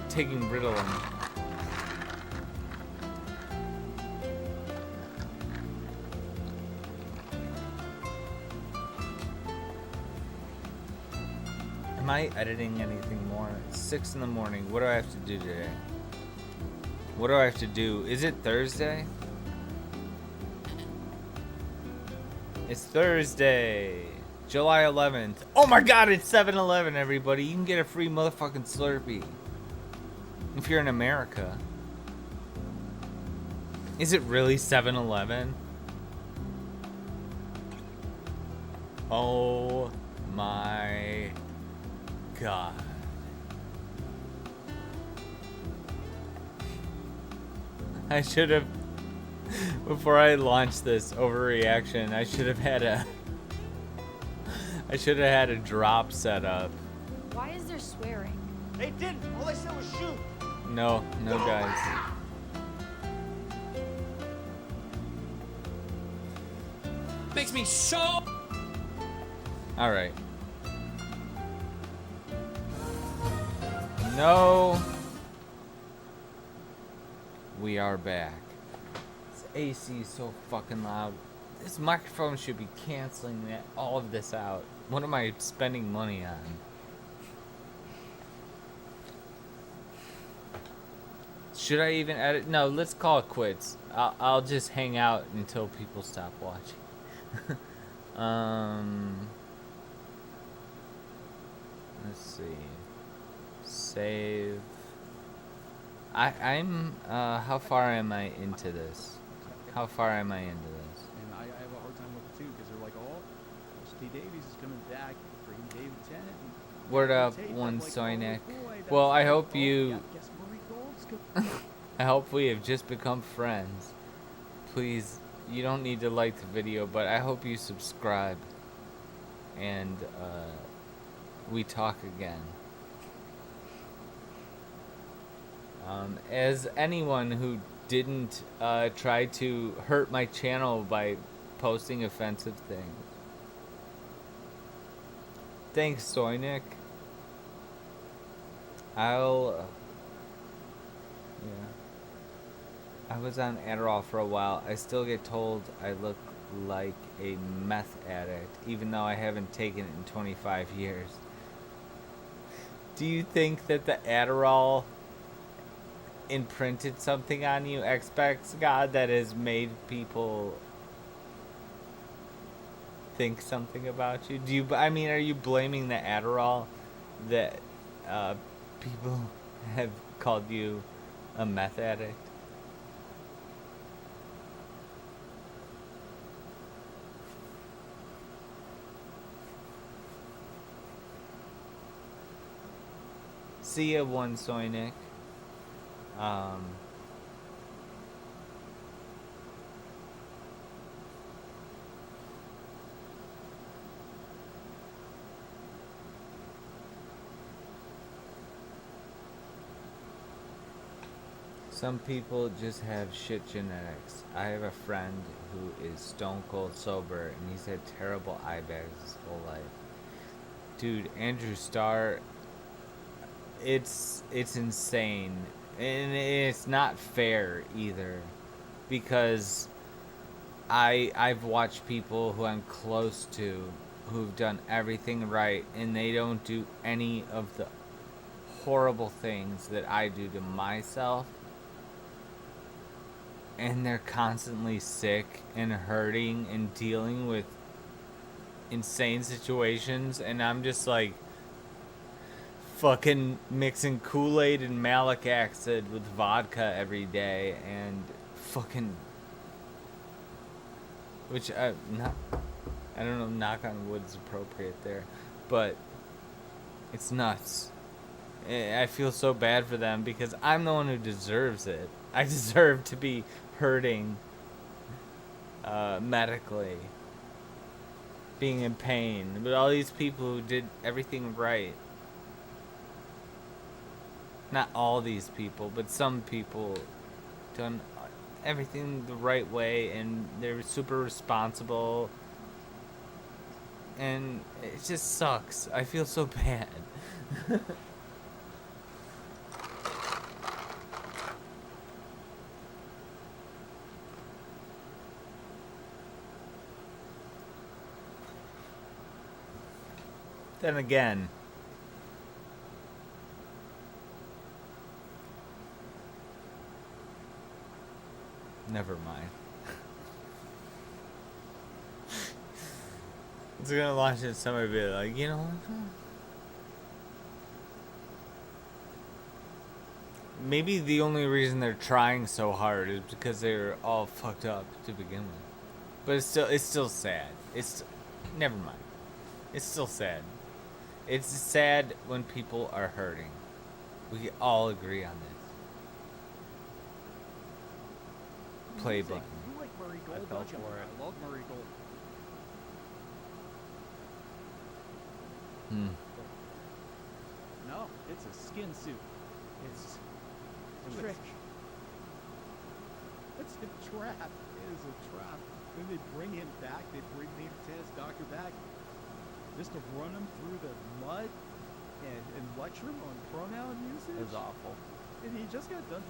B: taking Ritalin. Am I editing anything more? It's 6 in the morning. What do I have to do today? What do I have to do? Is it Thursday? It's Thursday, July 11th. Oh my god, it's 7-Eleven, everybody. You can get a free motherfucking Slurpee if you're in America. Is it really 7-Eleven? Oh my god. I should have, before I launched this overreaction, I should have had a drop set up.
O: Why is there swearing?
P: They didn't. All I said was shoot.
B: No, guys.
P: Makes me so.
B: All right. No. We are back. This AC is so fucking loud. This microphone should be canceling all of this out. What am I spending money on? Should I even edit? No, let's call it quits. I'll just hang out until people stop watching. Let's see. Save. I'm how far am I into this? How far am I into this?
F: And I have a hard time with it too because they're like, oh, Steve Davies is coming back, bring David Tennant.
B: Word up, one Soynek. Well, I hope you. I hope we have just become friends. Please, you don't need to like the video, but I hope you subscribe. And we talk again. As anyone who didn't try to hurt my channel by posting offensive things. Thanks, Soynik. I was on Adderall for a while. I still get told I look like a meth addict, even though I haven't taken it in 25 years. Do you think that the Adderall imprinted something on you, Xbox God, that has made people think something about you? I mean, are you blaming the Adderall that people have called you a meth addict? See ya, one Soynik. Some people just have shit genetics. I have a friend who is stone cold sober, and he's had terrible eye bags his whole life. Dude, Andrew Starr, it's insane, and it's not fair either, because I've watched people who I'm close to who've done everything right, and they don't do any of the horrible things that I do to myself. And they're constantly sick and hurting and dealing with insane situations, and I'm just like fucking mixing Kool-Aid and malic acid with vodka every day, and fucking, which I don't know, knock on wood's appropriate there, but it's nuts. I feel so bad for them because I'm the one who deserves it. I deserve to be hurting medically, being in pain, but all these people who did everything right, not all these people, but some people done everything the right way, and they're super responsible, and it just sucks. I feel so bad. Then again, never mind. It's gonna launch it, somebody be like, you know what? Maybe the only reason they're trying so hard is because they're all fucked up to begin with. But it's still sad. Never mind. It's still sad. It's sad when people are hurting. We all agree on this. Play button.
F: You like Murray Gold,
E: I fell
F: don't you?
E: for it.
F: I love Murray Gold. No, it's a skin suit. It's a trick. It's a trap. It is a trap. Then they bring him back. They bring the tennis doctor back just to run him through the mud and lecture him on pronoun usage.
E: It was awful.
F: And he just got done.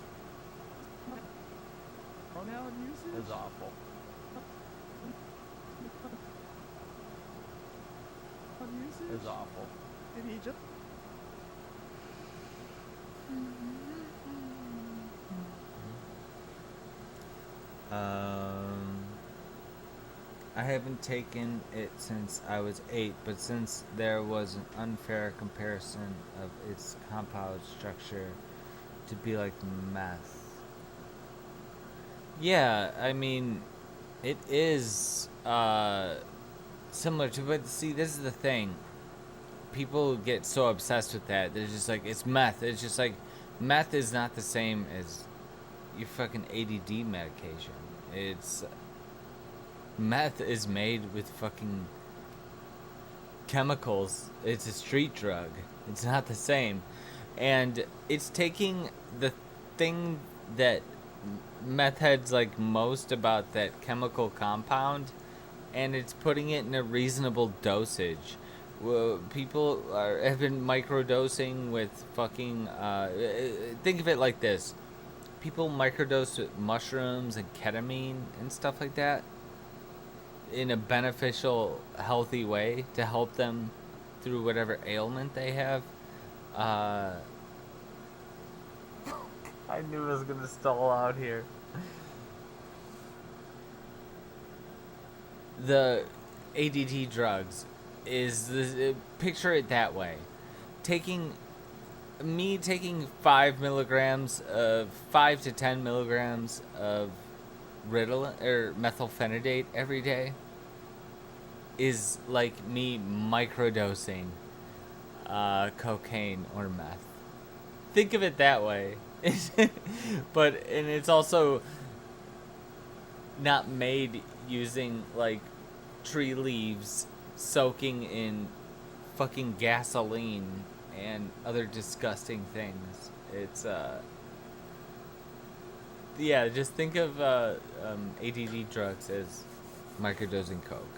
F: Pronoun usage.
E: It was awful.
F: Usage.
E: It was awful.
F: And he just.
B: I haven't taken it since I was 8, but since there was an unfair comparison of its compound structure to be like meth. Yeah, I mean, it is similar to, but see, this is the thing. People get so obsessed with that. They're just like, it's meth. It's just like, meth is not the same as your fucking ADD medication. It's, meth is made with fucking chemicals. It's a street drug. It's not the same. And it's taking thing that meth heads like most about that chemical compound, and it's putting it in a reasonable dosage. Well, people have been microdosing with fucking. Think of it like this: people microdose with mushrooms and ketamine and stuff like that in a beneficial, healthy way to help them through whatever ailment they have. I knew I was gonna stall out here. The ADD drugs is picture it that way. Taking 5 to 10 milligrams of Ritalin or methylphenidate every day is like me microdosing cocaine or meth. Think of it that way. And it's also not made using like tree leaves soaking in fucking gasoline and other disgusting things. It's yeah, just think of ADD drugs as microdosing coke.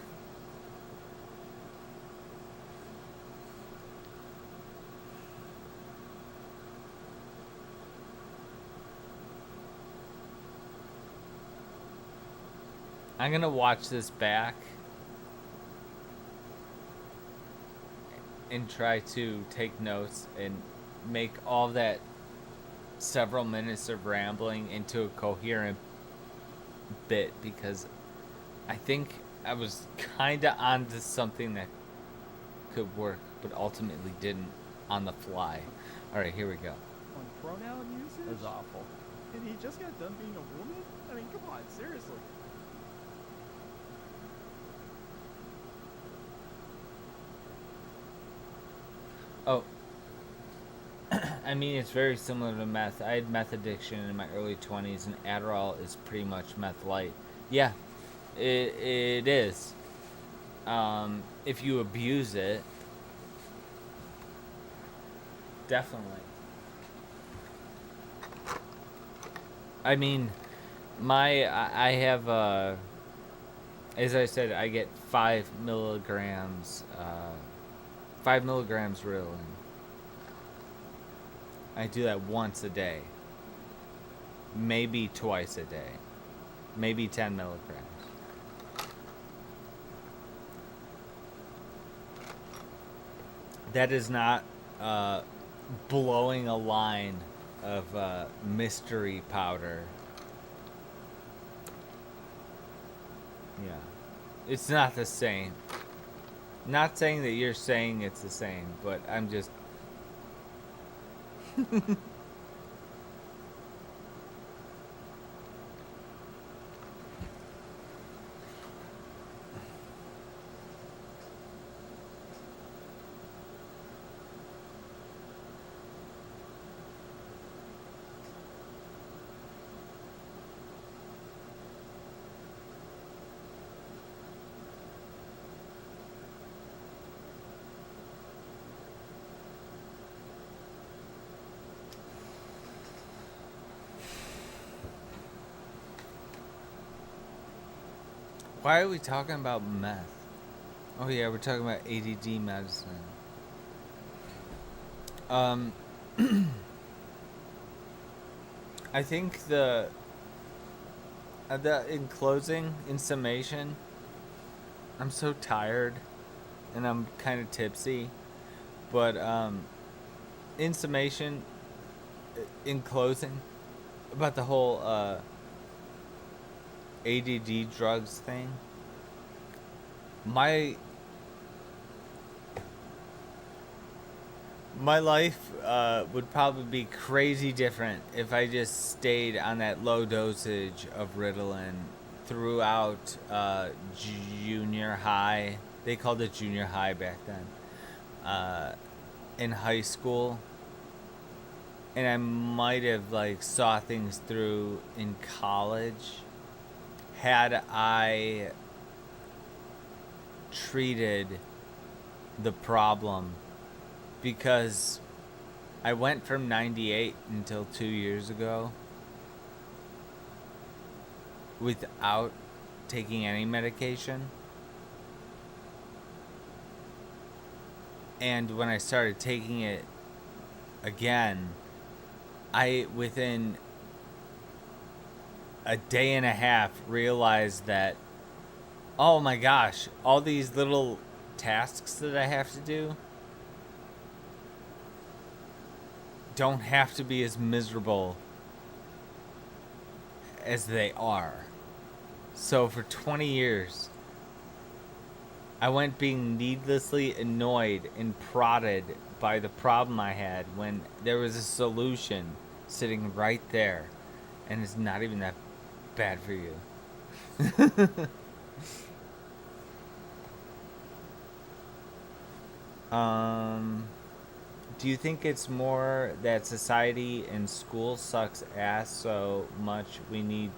B: I'm gonna watch this back and try to take notes and make all that several minutes of rambling into a coherent bit, because I think I was kinda onto something that could work, but ultimately didn't on the fly. Alright, here we go.
F: On pronoun usage?
E: That's awful.
F: And he just got done being a woman? I mean, come on, seriously.
B: Oh, I mean, it's very similar to meth. I had meth addiction in my early 20s, and Adderall is pretty much meth light. Yeah, it is. If you abuse it, definitely. I mean, I have, as I said, I get 5 milligrams, 5 milligrams Ritalin. I do that once a day. Maybe twice a day. Maybe 10 milligrams. That is not blowing a line of mystery powder. Yeah. It's not the same. Not saying that you're saying it's the same, but I'm just... Why are we talking about meth? Oh yeah, we're talking about ADD medicine. I think in closing, in summation, I'm so tired and I'm kind of tipsy, but in summation, in closing, about the whole ADD drugs thing, my life would probably be crazy different if I just stayed on that low dosage of Ritalin throughout junior high. They called it junior high back then. In high school. And I might have like saw things through in college had I treated the problem, because I went from 98 until 2 years ago without taking any medication. And when I started taking it again, I, within a day and a half, realized that, oh my gosh, all these little tasks that I have to do don't have to be as miserable as they are. So for 20 years, I went being needlessly annoyed and prodded by the problem I had when there was a solution sitting right there, and it's not even that bad for you. Do you think it's more that society and school sucks ass so much we need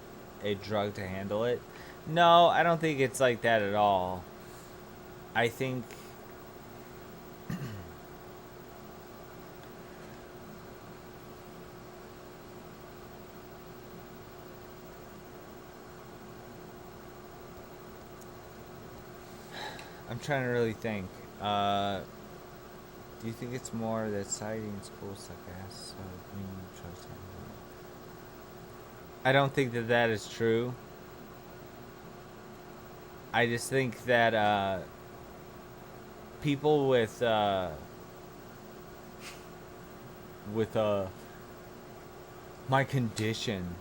B: a drug to handle it? No, I don't think it's like that at all. I think I'm trying to really think. Do you think it's more that society and school suck ass? So we need drugs to handle it? I don't think that that is true. I just think that people with my condition,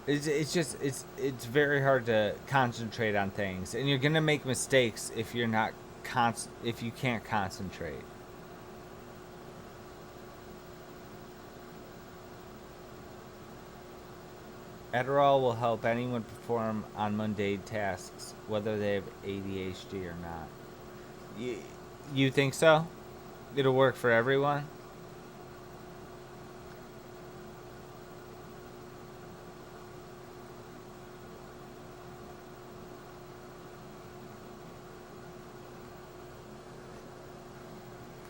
B: it's very hard to concentrate on things, and you're gonna make mistakes if you're not if you can't concentrate. Adderall will help anyone perform on mundane tasks, whether they have ADHD or not. You think so? It'll work for everyone?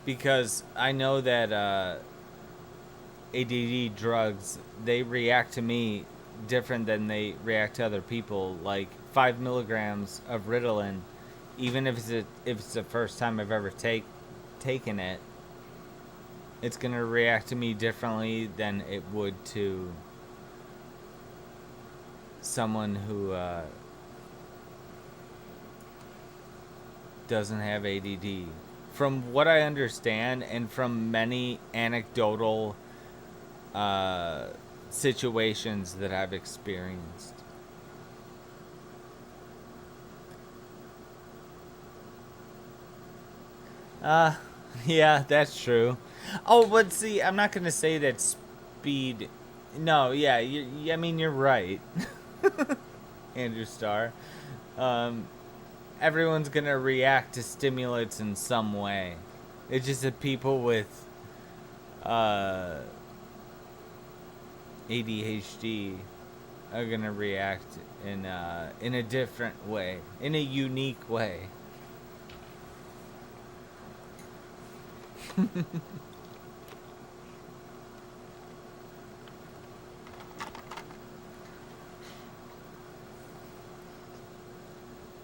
B: Because I know that ADD drugs, they react to me different than they react to other people. Like 5 milligrams of Ritalin, even if it's the first time I've ever taken it, it's gonna react to me differently than it would to someone who doesn't have ADD. From what I understand, and from many anecdotal situations that I've experienced. Yeah, that's true. Oh, but see, I'm not gonna say that speed. No, yeah, I mean, you're right, Andrew Starr. Everyone's gonna react to stimulants in some way. It's just that people with ADHD are gonna react in a different way, in a unique way.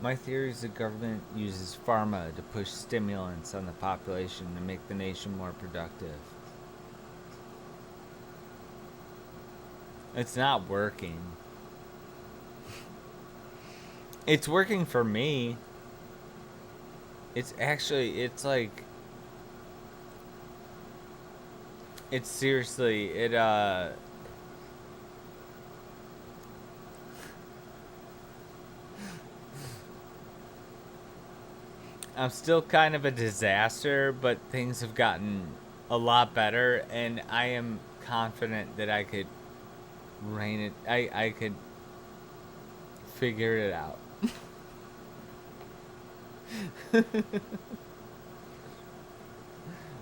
B: My theory is the government uses pharma to push stimulants on the population to make the nation more productive. It's not working. It's working for me. It's actually, it's like, it's seriously, I'm still kind of a disaster, but things have gotten a lot better, and I am confident that I could rein it. I could figure it out.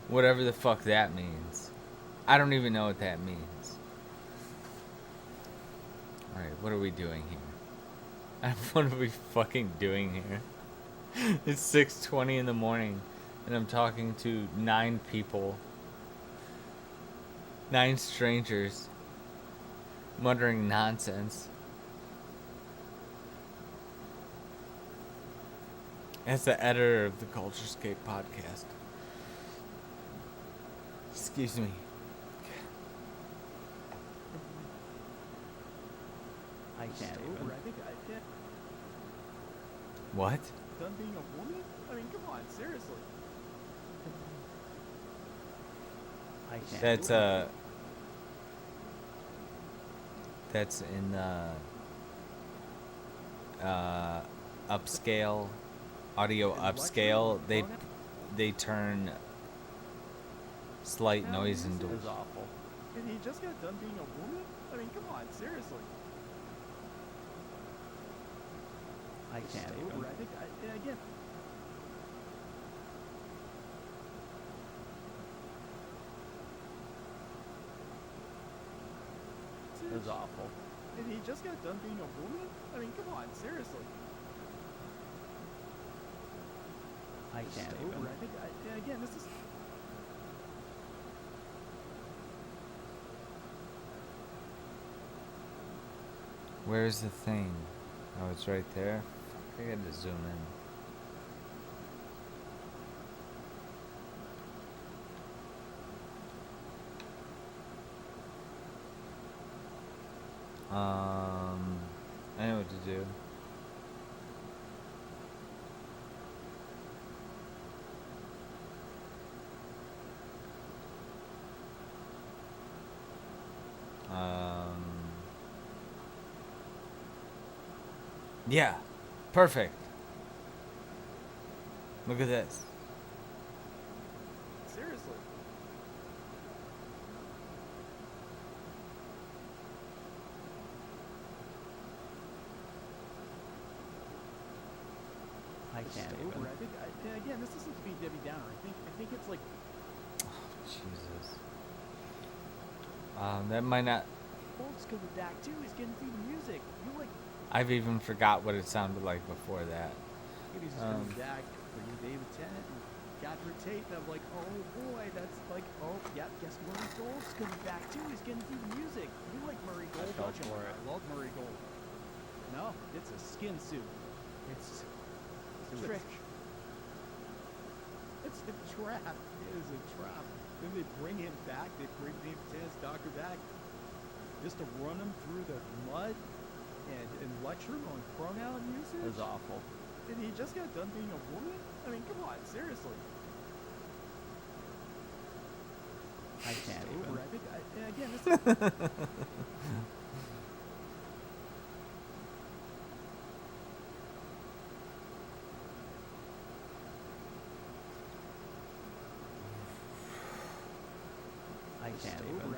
B: Whatever the fuck that means. I don't even know what that means. Alright, what are we doing here? What are we fucking doing here? It's 6:20 in the morning, and I'm talking to 9 people, 9 strangers, muttering nonsense. As the editor of the Culturescape podcast. Excuse me.
E: I can't even.
F: I think I can't.
B: What?
F: Done being a woman? I mean, come on, seriously.
E: I can't.
B: That's in upscale, audio upscale. They turn slight noise into.
F: It was awful. And he just got done being a woman? I mean, come on, seriously.
E: I can't even.
F: I think again.
E: It was awful.
F: And he just got done being a woman? I mean, come on, seriously.
E: I can't even.
F: I think again, this is.
B: Where's the thing? Oh, it's right there. I got to zoom in. I know what to do. Yeah, perfect. Look at this.
F: Seriously.
E: I can't even.
F: I think again, this isn't to be Debbie Downer. I think it's like.
B: Oh, Jesus. That might not.
F: Old school with Dak too. He's getting through the music. You like.
B: I've even forgot what it sounded like before that.
F: Maybe he's just coming back for you, David Tennant, and got her tape. And I'm like, oh boy, that's like, oh yeah, guess Murray Gold's coming back too. He's getting through the music. You like Murray Gold, don't you? I love Murray Gold. No, it's a skin suit. It's a trick. It's a trap. It is a trap. Then they bring him back. They bring David Tennant's doctor back just to run him through the mud and lecture him on pronoun usage.
E: It was awful.
F: And he just got done being a woman? I mean, come on, seriously.
E: I can't even.
F: I think again, this is.
E: I can't even.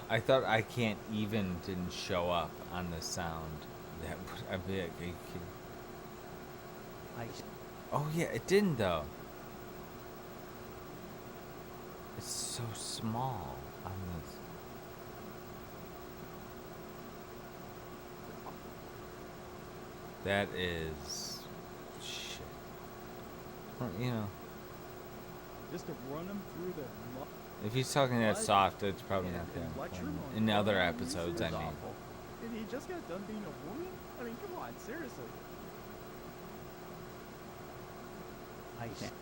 B: I thought I can't even didn't show up on the sound. That would I'd be like, are you kidding? Oh yeah, it didn't though. It's so small on this. That is shit. Well, you know.
F: Just to run him through the mud.
B: If he's talking that soft, it's probably not that important. In other episodes, I mean.
F: And he just got done being a woman? I mean, come on, seriously.
E: I can't.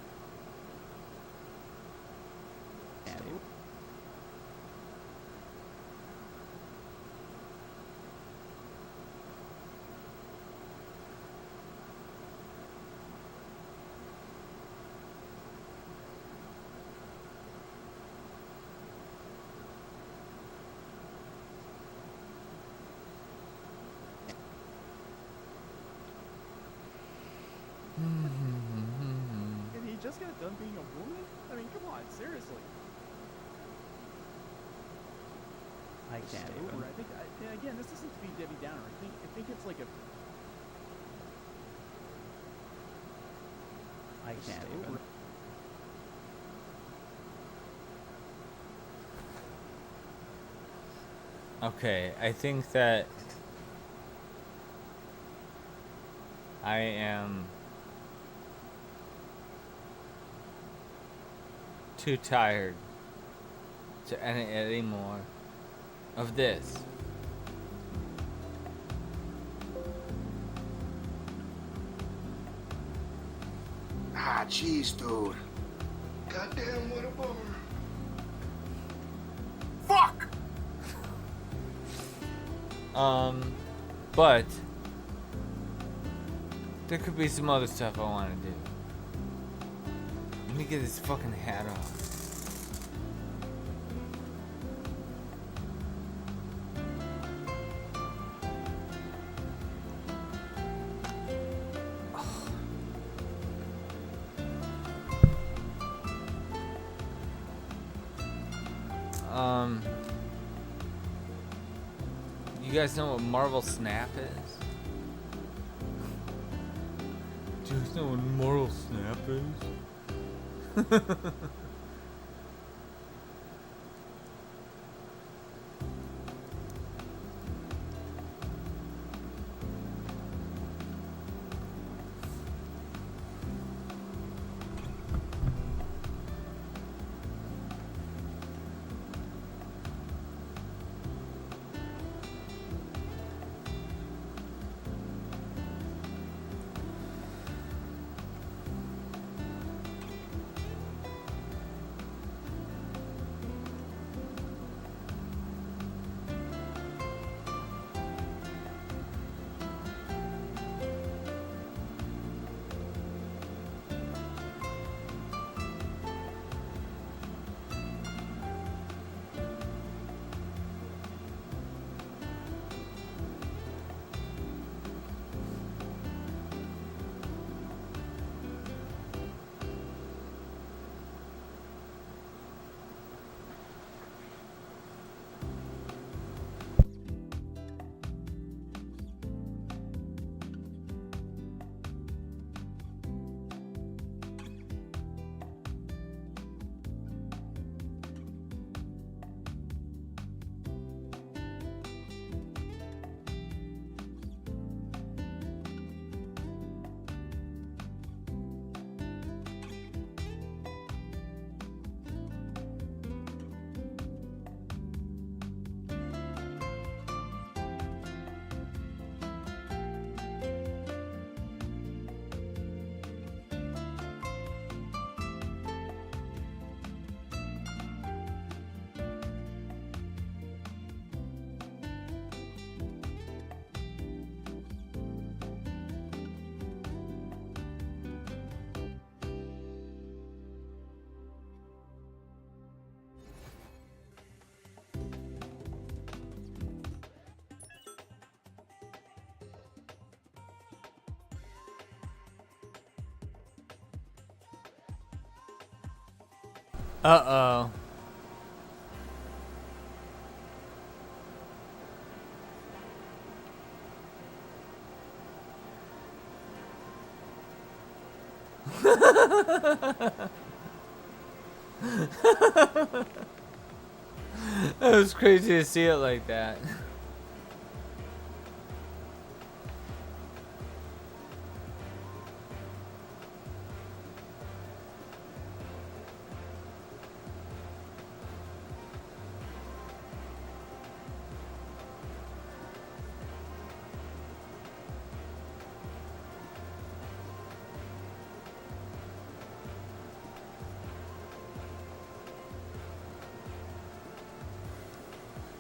F: And he just got done being a woman? I mean, come on, seriously.
E: I can't even.
F: I think again, this isn't to be Debbie Downer. I think it's like a.
E: I can't even.
B: Okay, I think that I am too tired to edit any more of this.
Q: Ah, jeez, dude. Goddamn, what a bummer. Fuck!
B: But there could be some other stuff I want to do. Let me get this fucking hat off. You guys know what Marvel Snap is? Do you guys know what Marvel Snap is? Uh-oh. That was crazy to see it like that.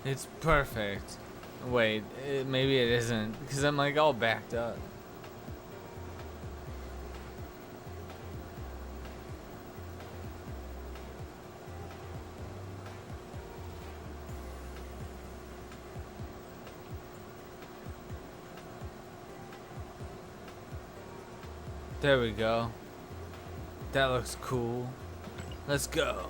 B: It's perfect. Wait, maybe it isn't, because I'm like all backed up. There we go. That looks cool. Let's go.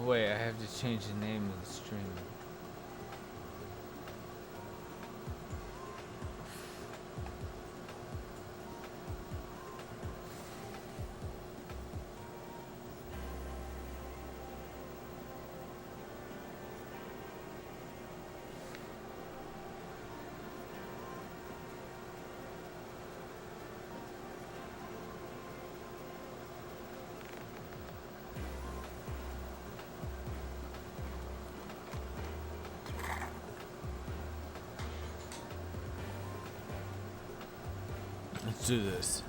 B: Oh, wait, I have to change the name of the stream. Let's do this.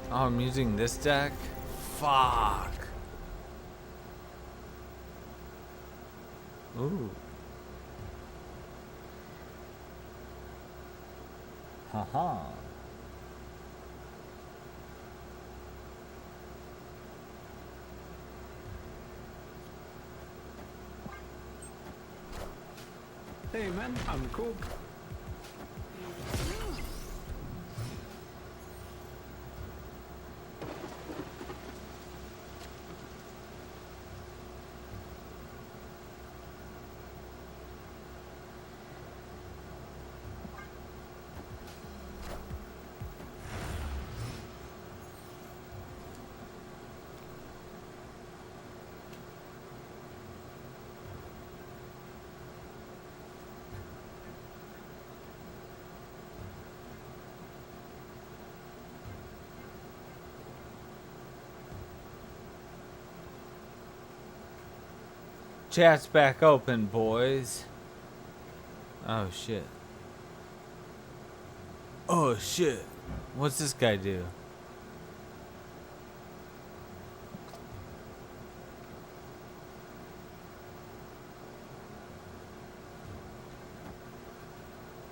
B: Oh, I'm using this deck? Fuck. Ooh. Haha.
F: Hey man, I'm cool.
B: Chat's back open, boys. Oh shit. Oh shit. What's this guy do?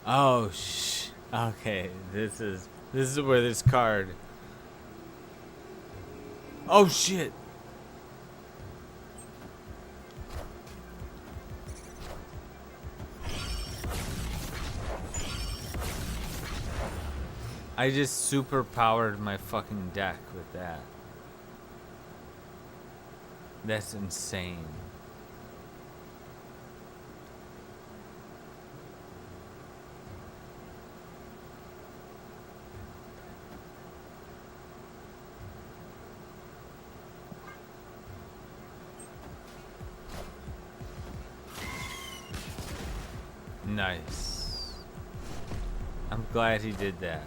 B: Oh sh. Okay, this is where this card. Oh shit. I just super powered my fucking deck with that. That's insane. Nice. I'm glad he did that.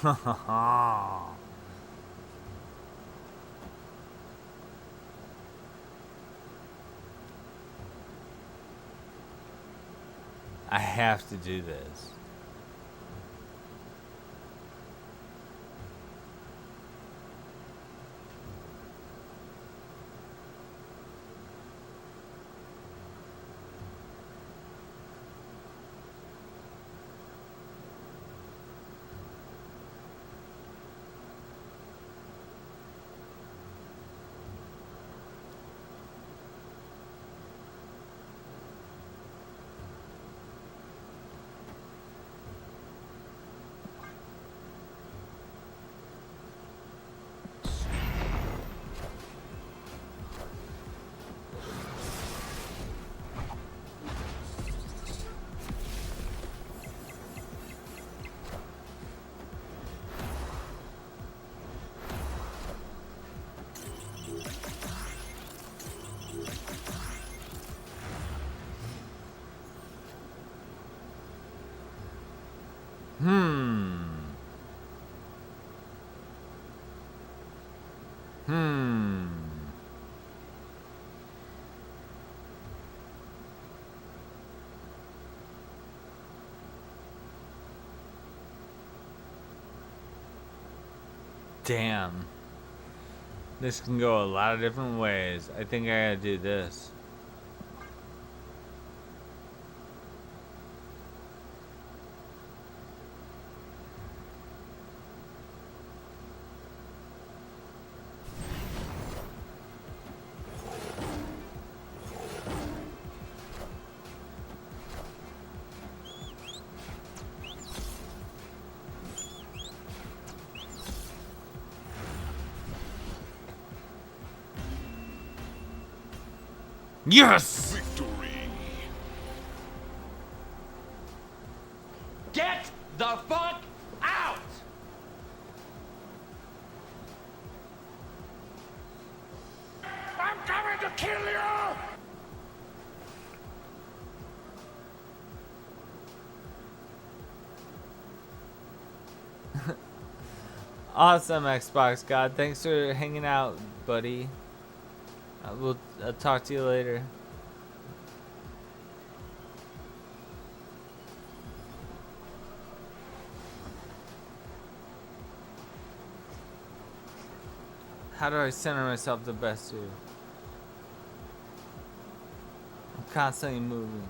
B: I have to do this. Damn. This can go a lot of different ways. I think I gotta do this. Yes!
R: Victory!
P: Get the fuck out! I'm coming to kill you!
B: Awesome, Xbox God. Thanks for hanging out, buddy. I'll talk to you later. How do I center myself the best here? I'm constantly moving.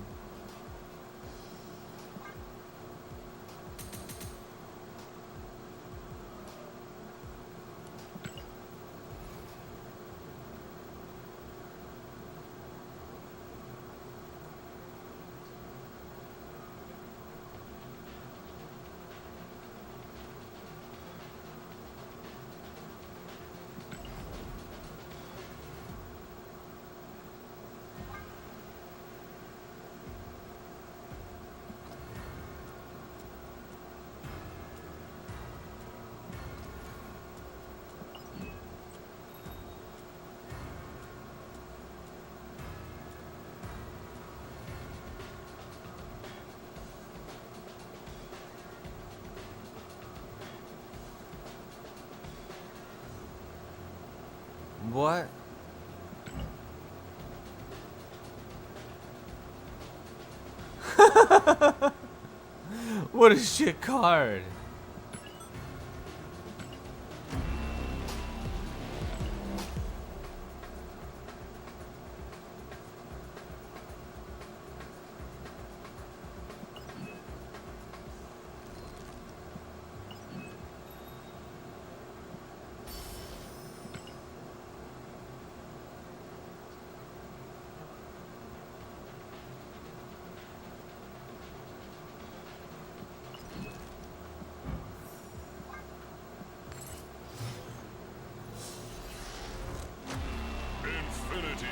B: What? What a shit card.
P: Infinity.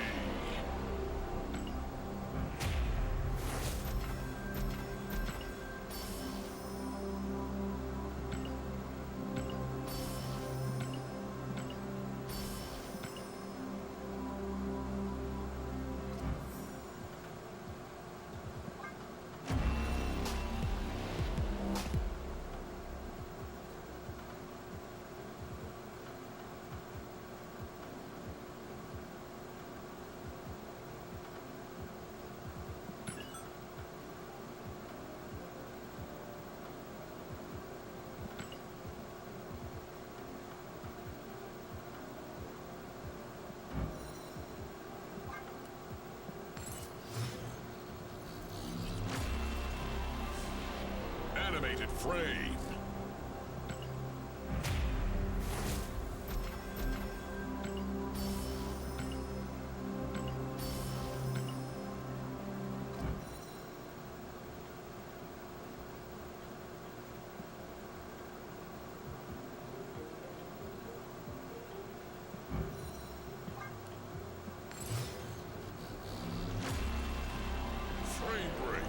P: Animated frame. Frame break.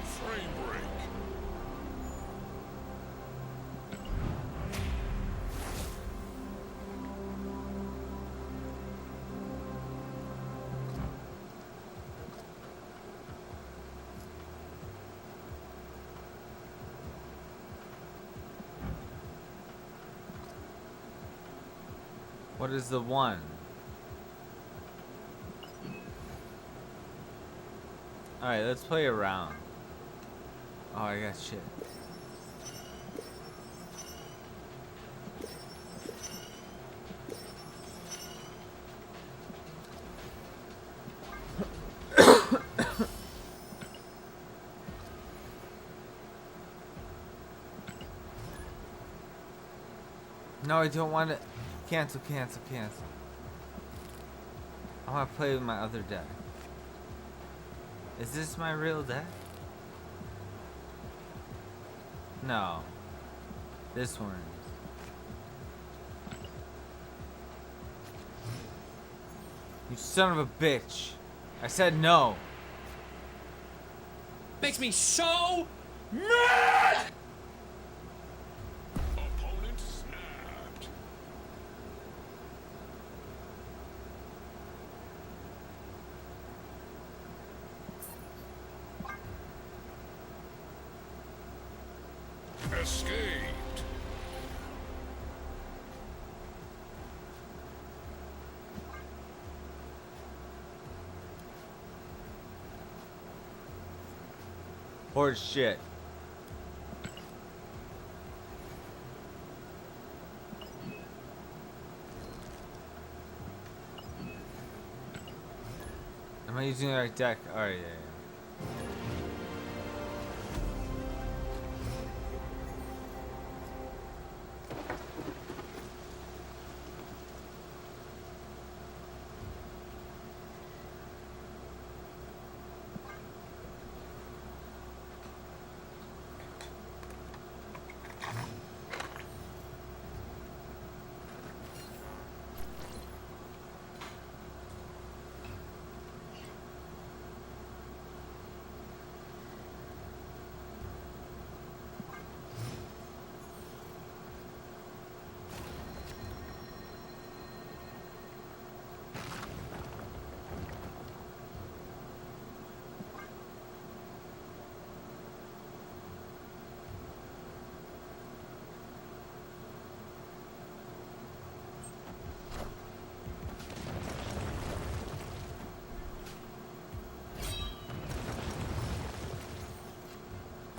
P: Frame break.
B: What is the one? Alright, let's play around. Oh, I got shit. No, I don't want to. Cancel, cancel, cancel. I want to play with my other deck. Is this my real deck? No. This one. You son of a bitch. I said no.
R: Makes me so mad!
P: Opponent snapped. Escaped.
B: Horse shit. Am I using the right deck? Alright, yeah.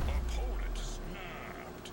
P: Opponent snapped.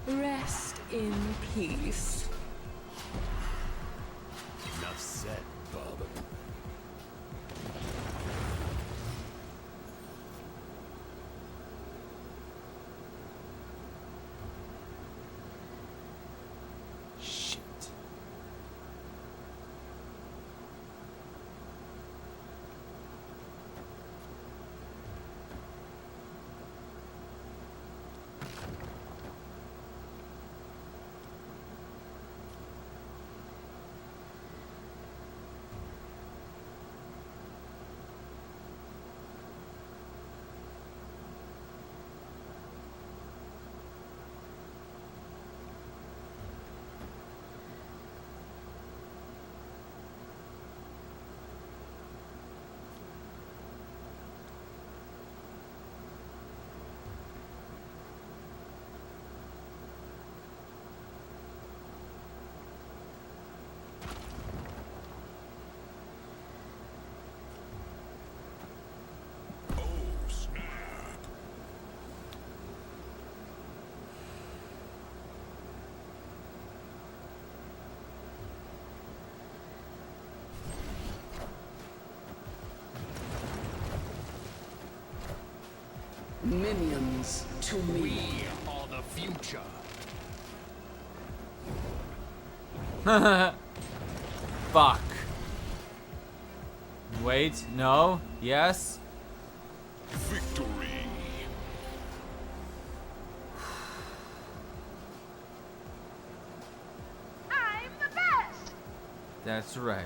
S: Rest in peace.
P: Enough said, bub.
B: Shit.
P: Oh, snap.
S: Minions to me.
R: We are the future.
B: Fuck. Wait, no, yes.
P: Victory.
N: I'm the best!
B: That's right.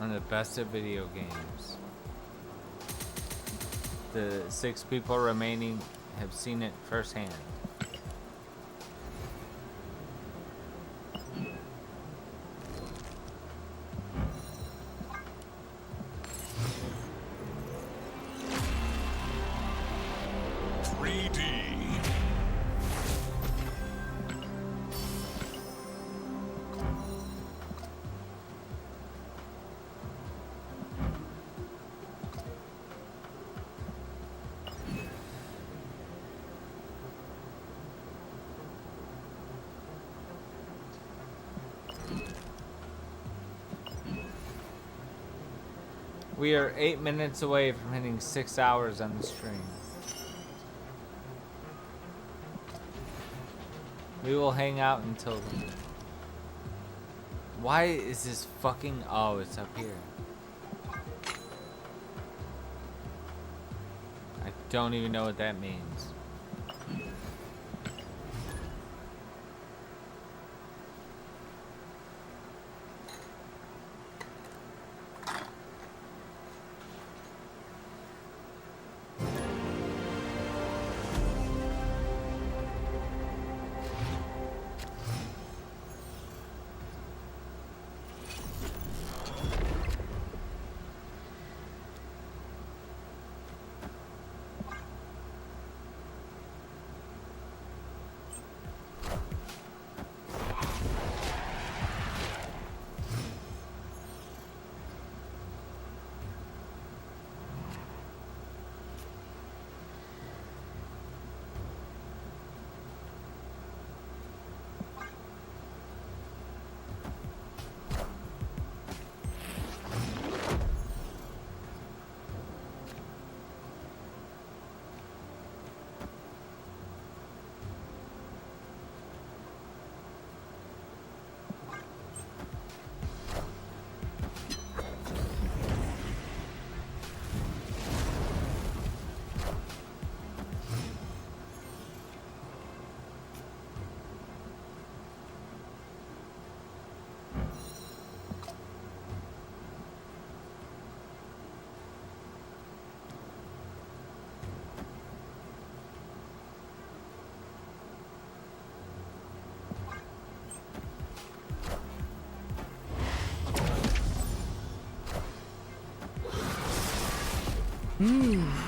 B: I'm the best at video games. The 6 people remaining have seen it firsthand. We are 8 minutes away from hitting 6 hours on the stream. We will hang out until then. Why is this fucking... Oh, it's up here. I don't even know what that means.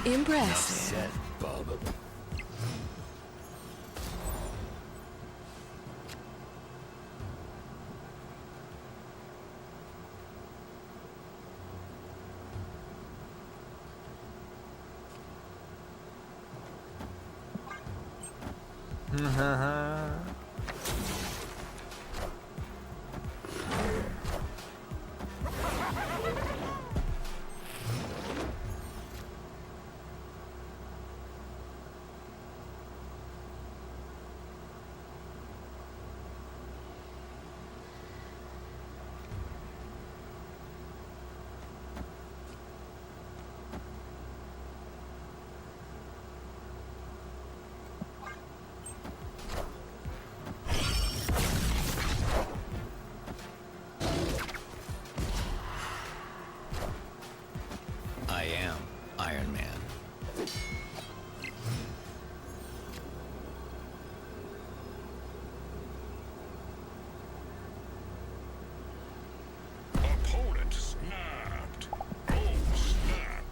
S: Impressive.
P: Set, Bubba.
R: I am Iron Man.
P: Opponent snapped. Oh, snap.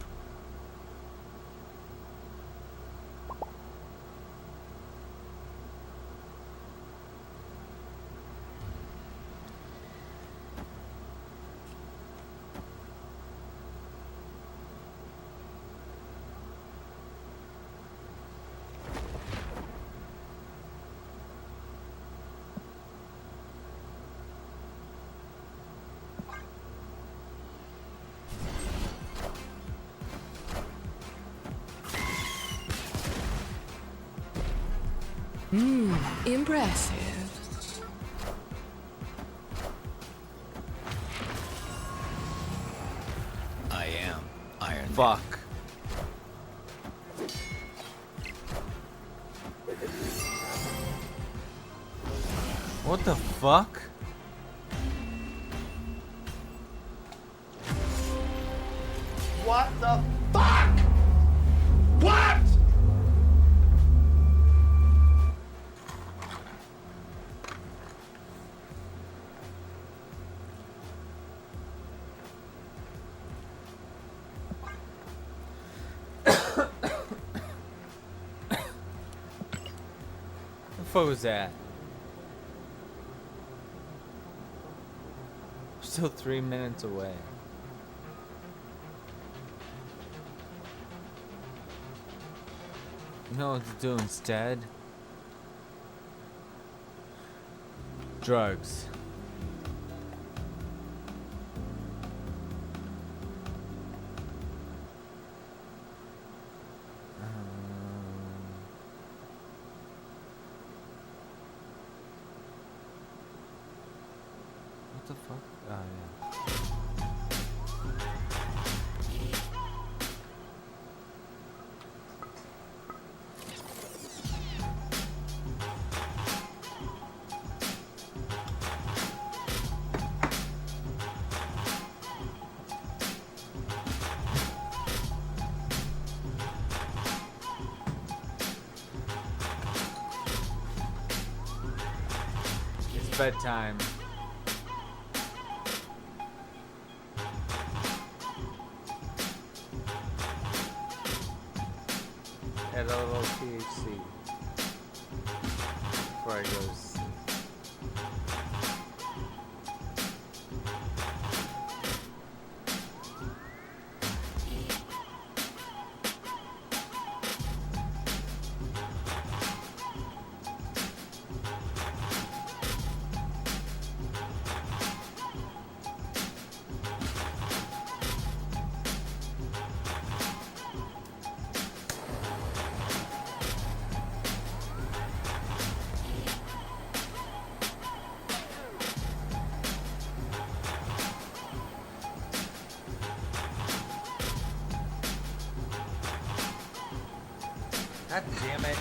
S: Impressive.
R: I am Iron Man.
B: Fuck. What the fuck?
Q: What the fuck? What?
B: What the fuck was that? Still 3 minutes away. You know what to do instead? Drugs. the fuck? Oh, yeah. It's bedtime. Add a little THC before I go to sleep. God damn it.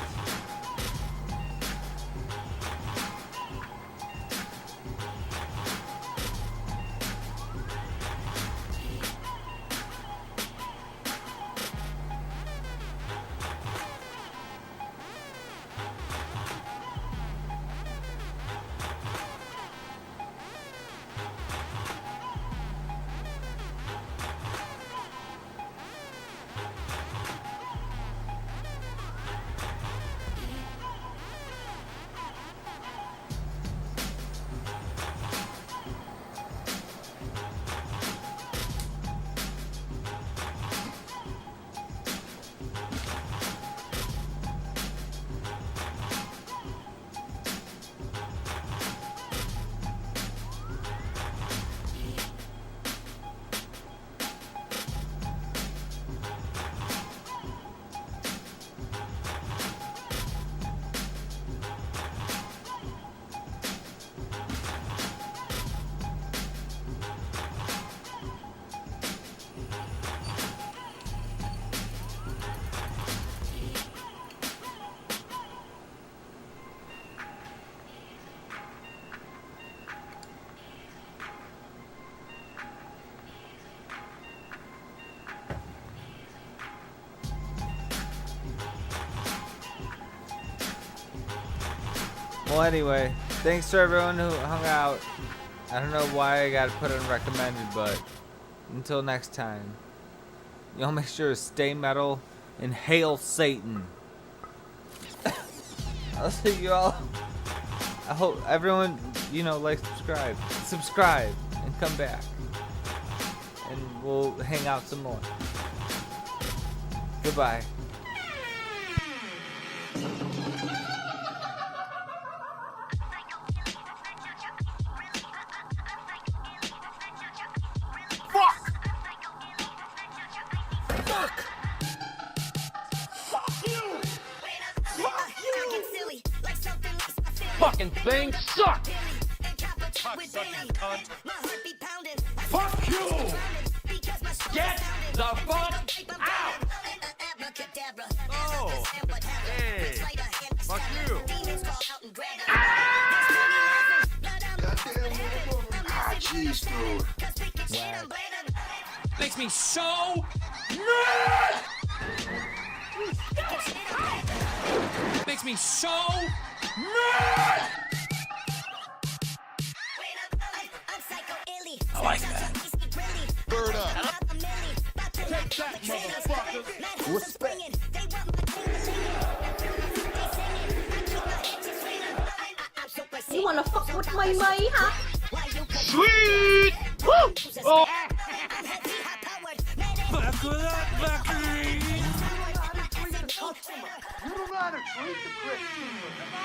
B: Well, anyway, thanks to everyone who hung out. I don't know why I gotta put it in recommended, but until next time, y'all make sure to stay metal and hail Satan. I'll see you all. I hope everyone, like, subscribe, and come back, and we'll hang out some more. Goodbye.
P: Fucking thing sucks! Fuck you! Get the fuck out! Oh! Hey! Fuck you!
Q: Ah, jeez, dude.
P: Makes me so mad! Makes me so mad! I like that. Bird up. Take that, motherfucker.
Q: Respect.
T: You wanna fuck with my money, huh?
P: Sweet! Woo! Oh! Buckle up, Buckley!
Q: You don't know how to treat the Christian.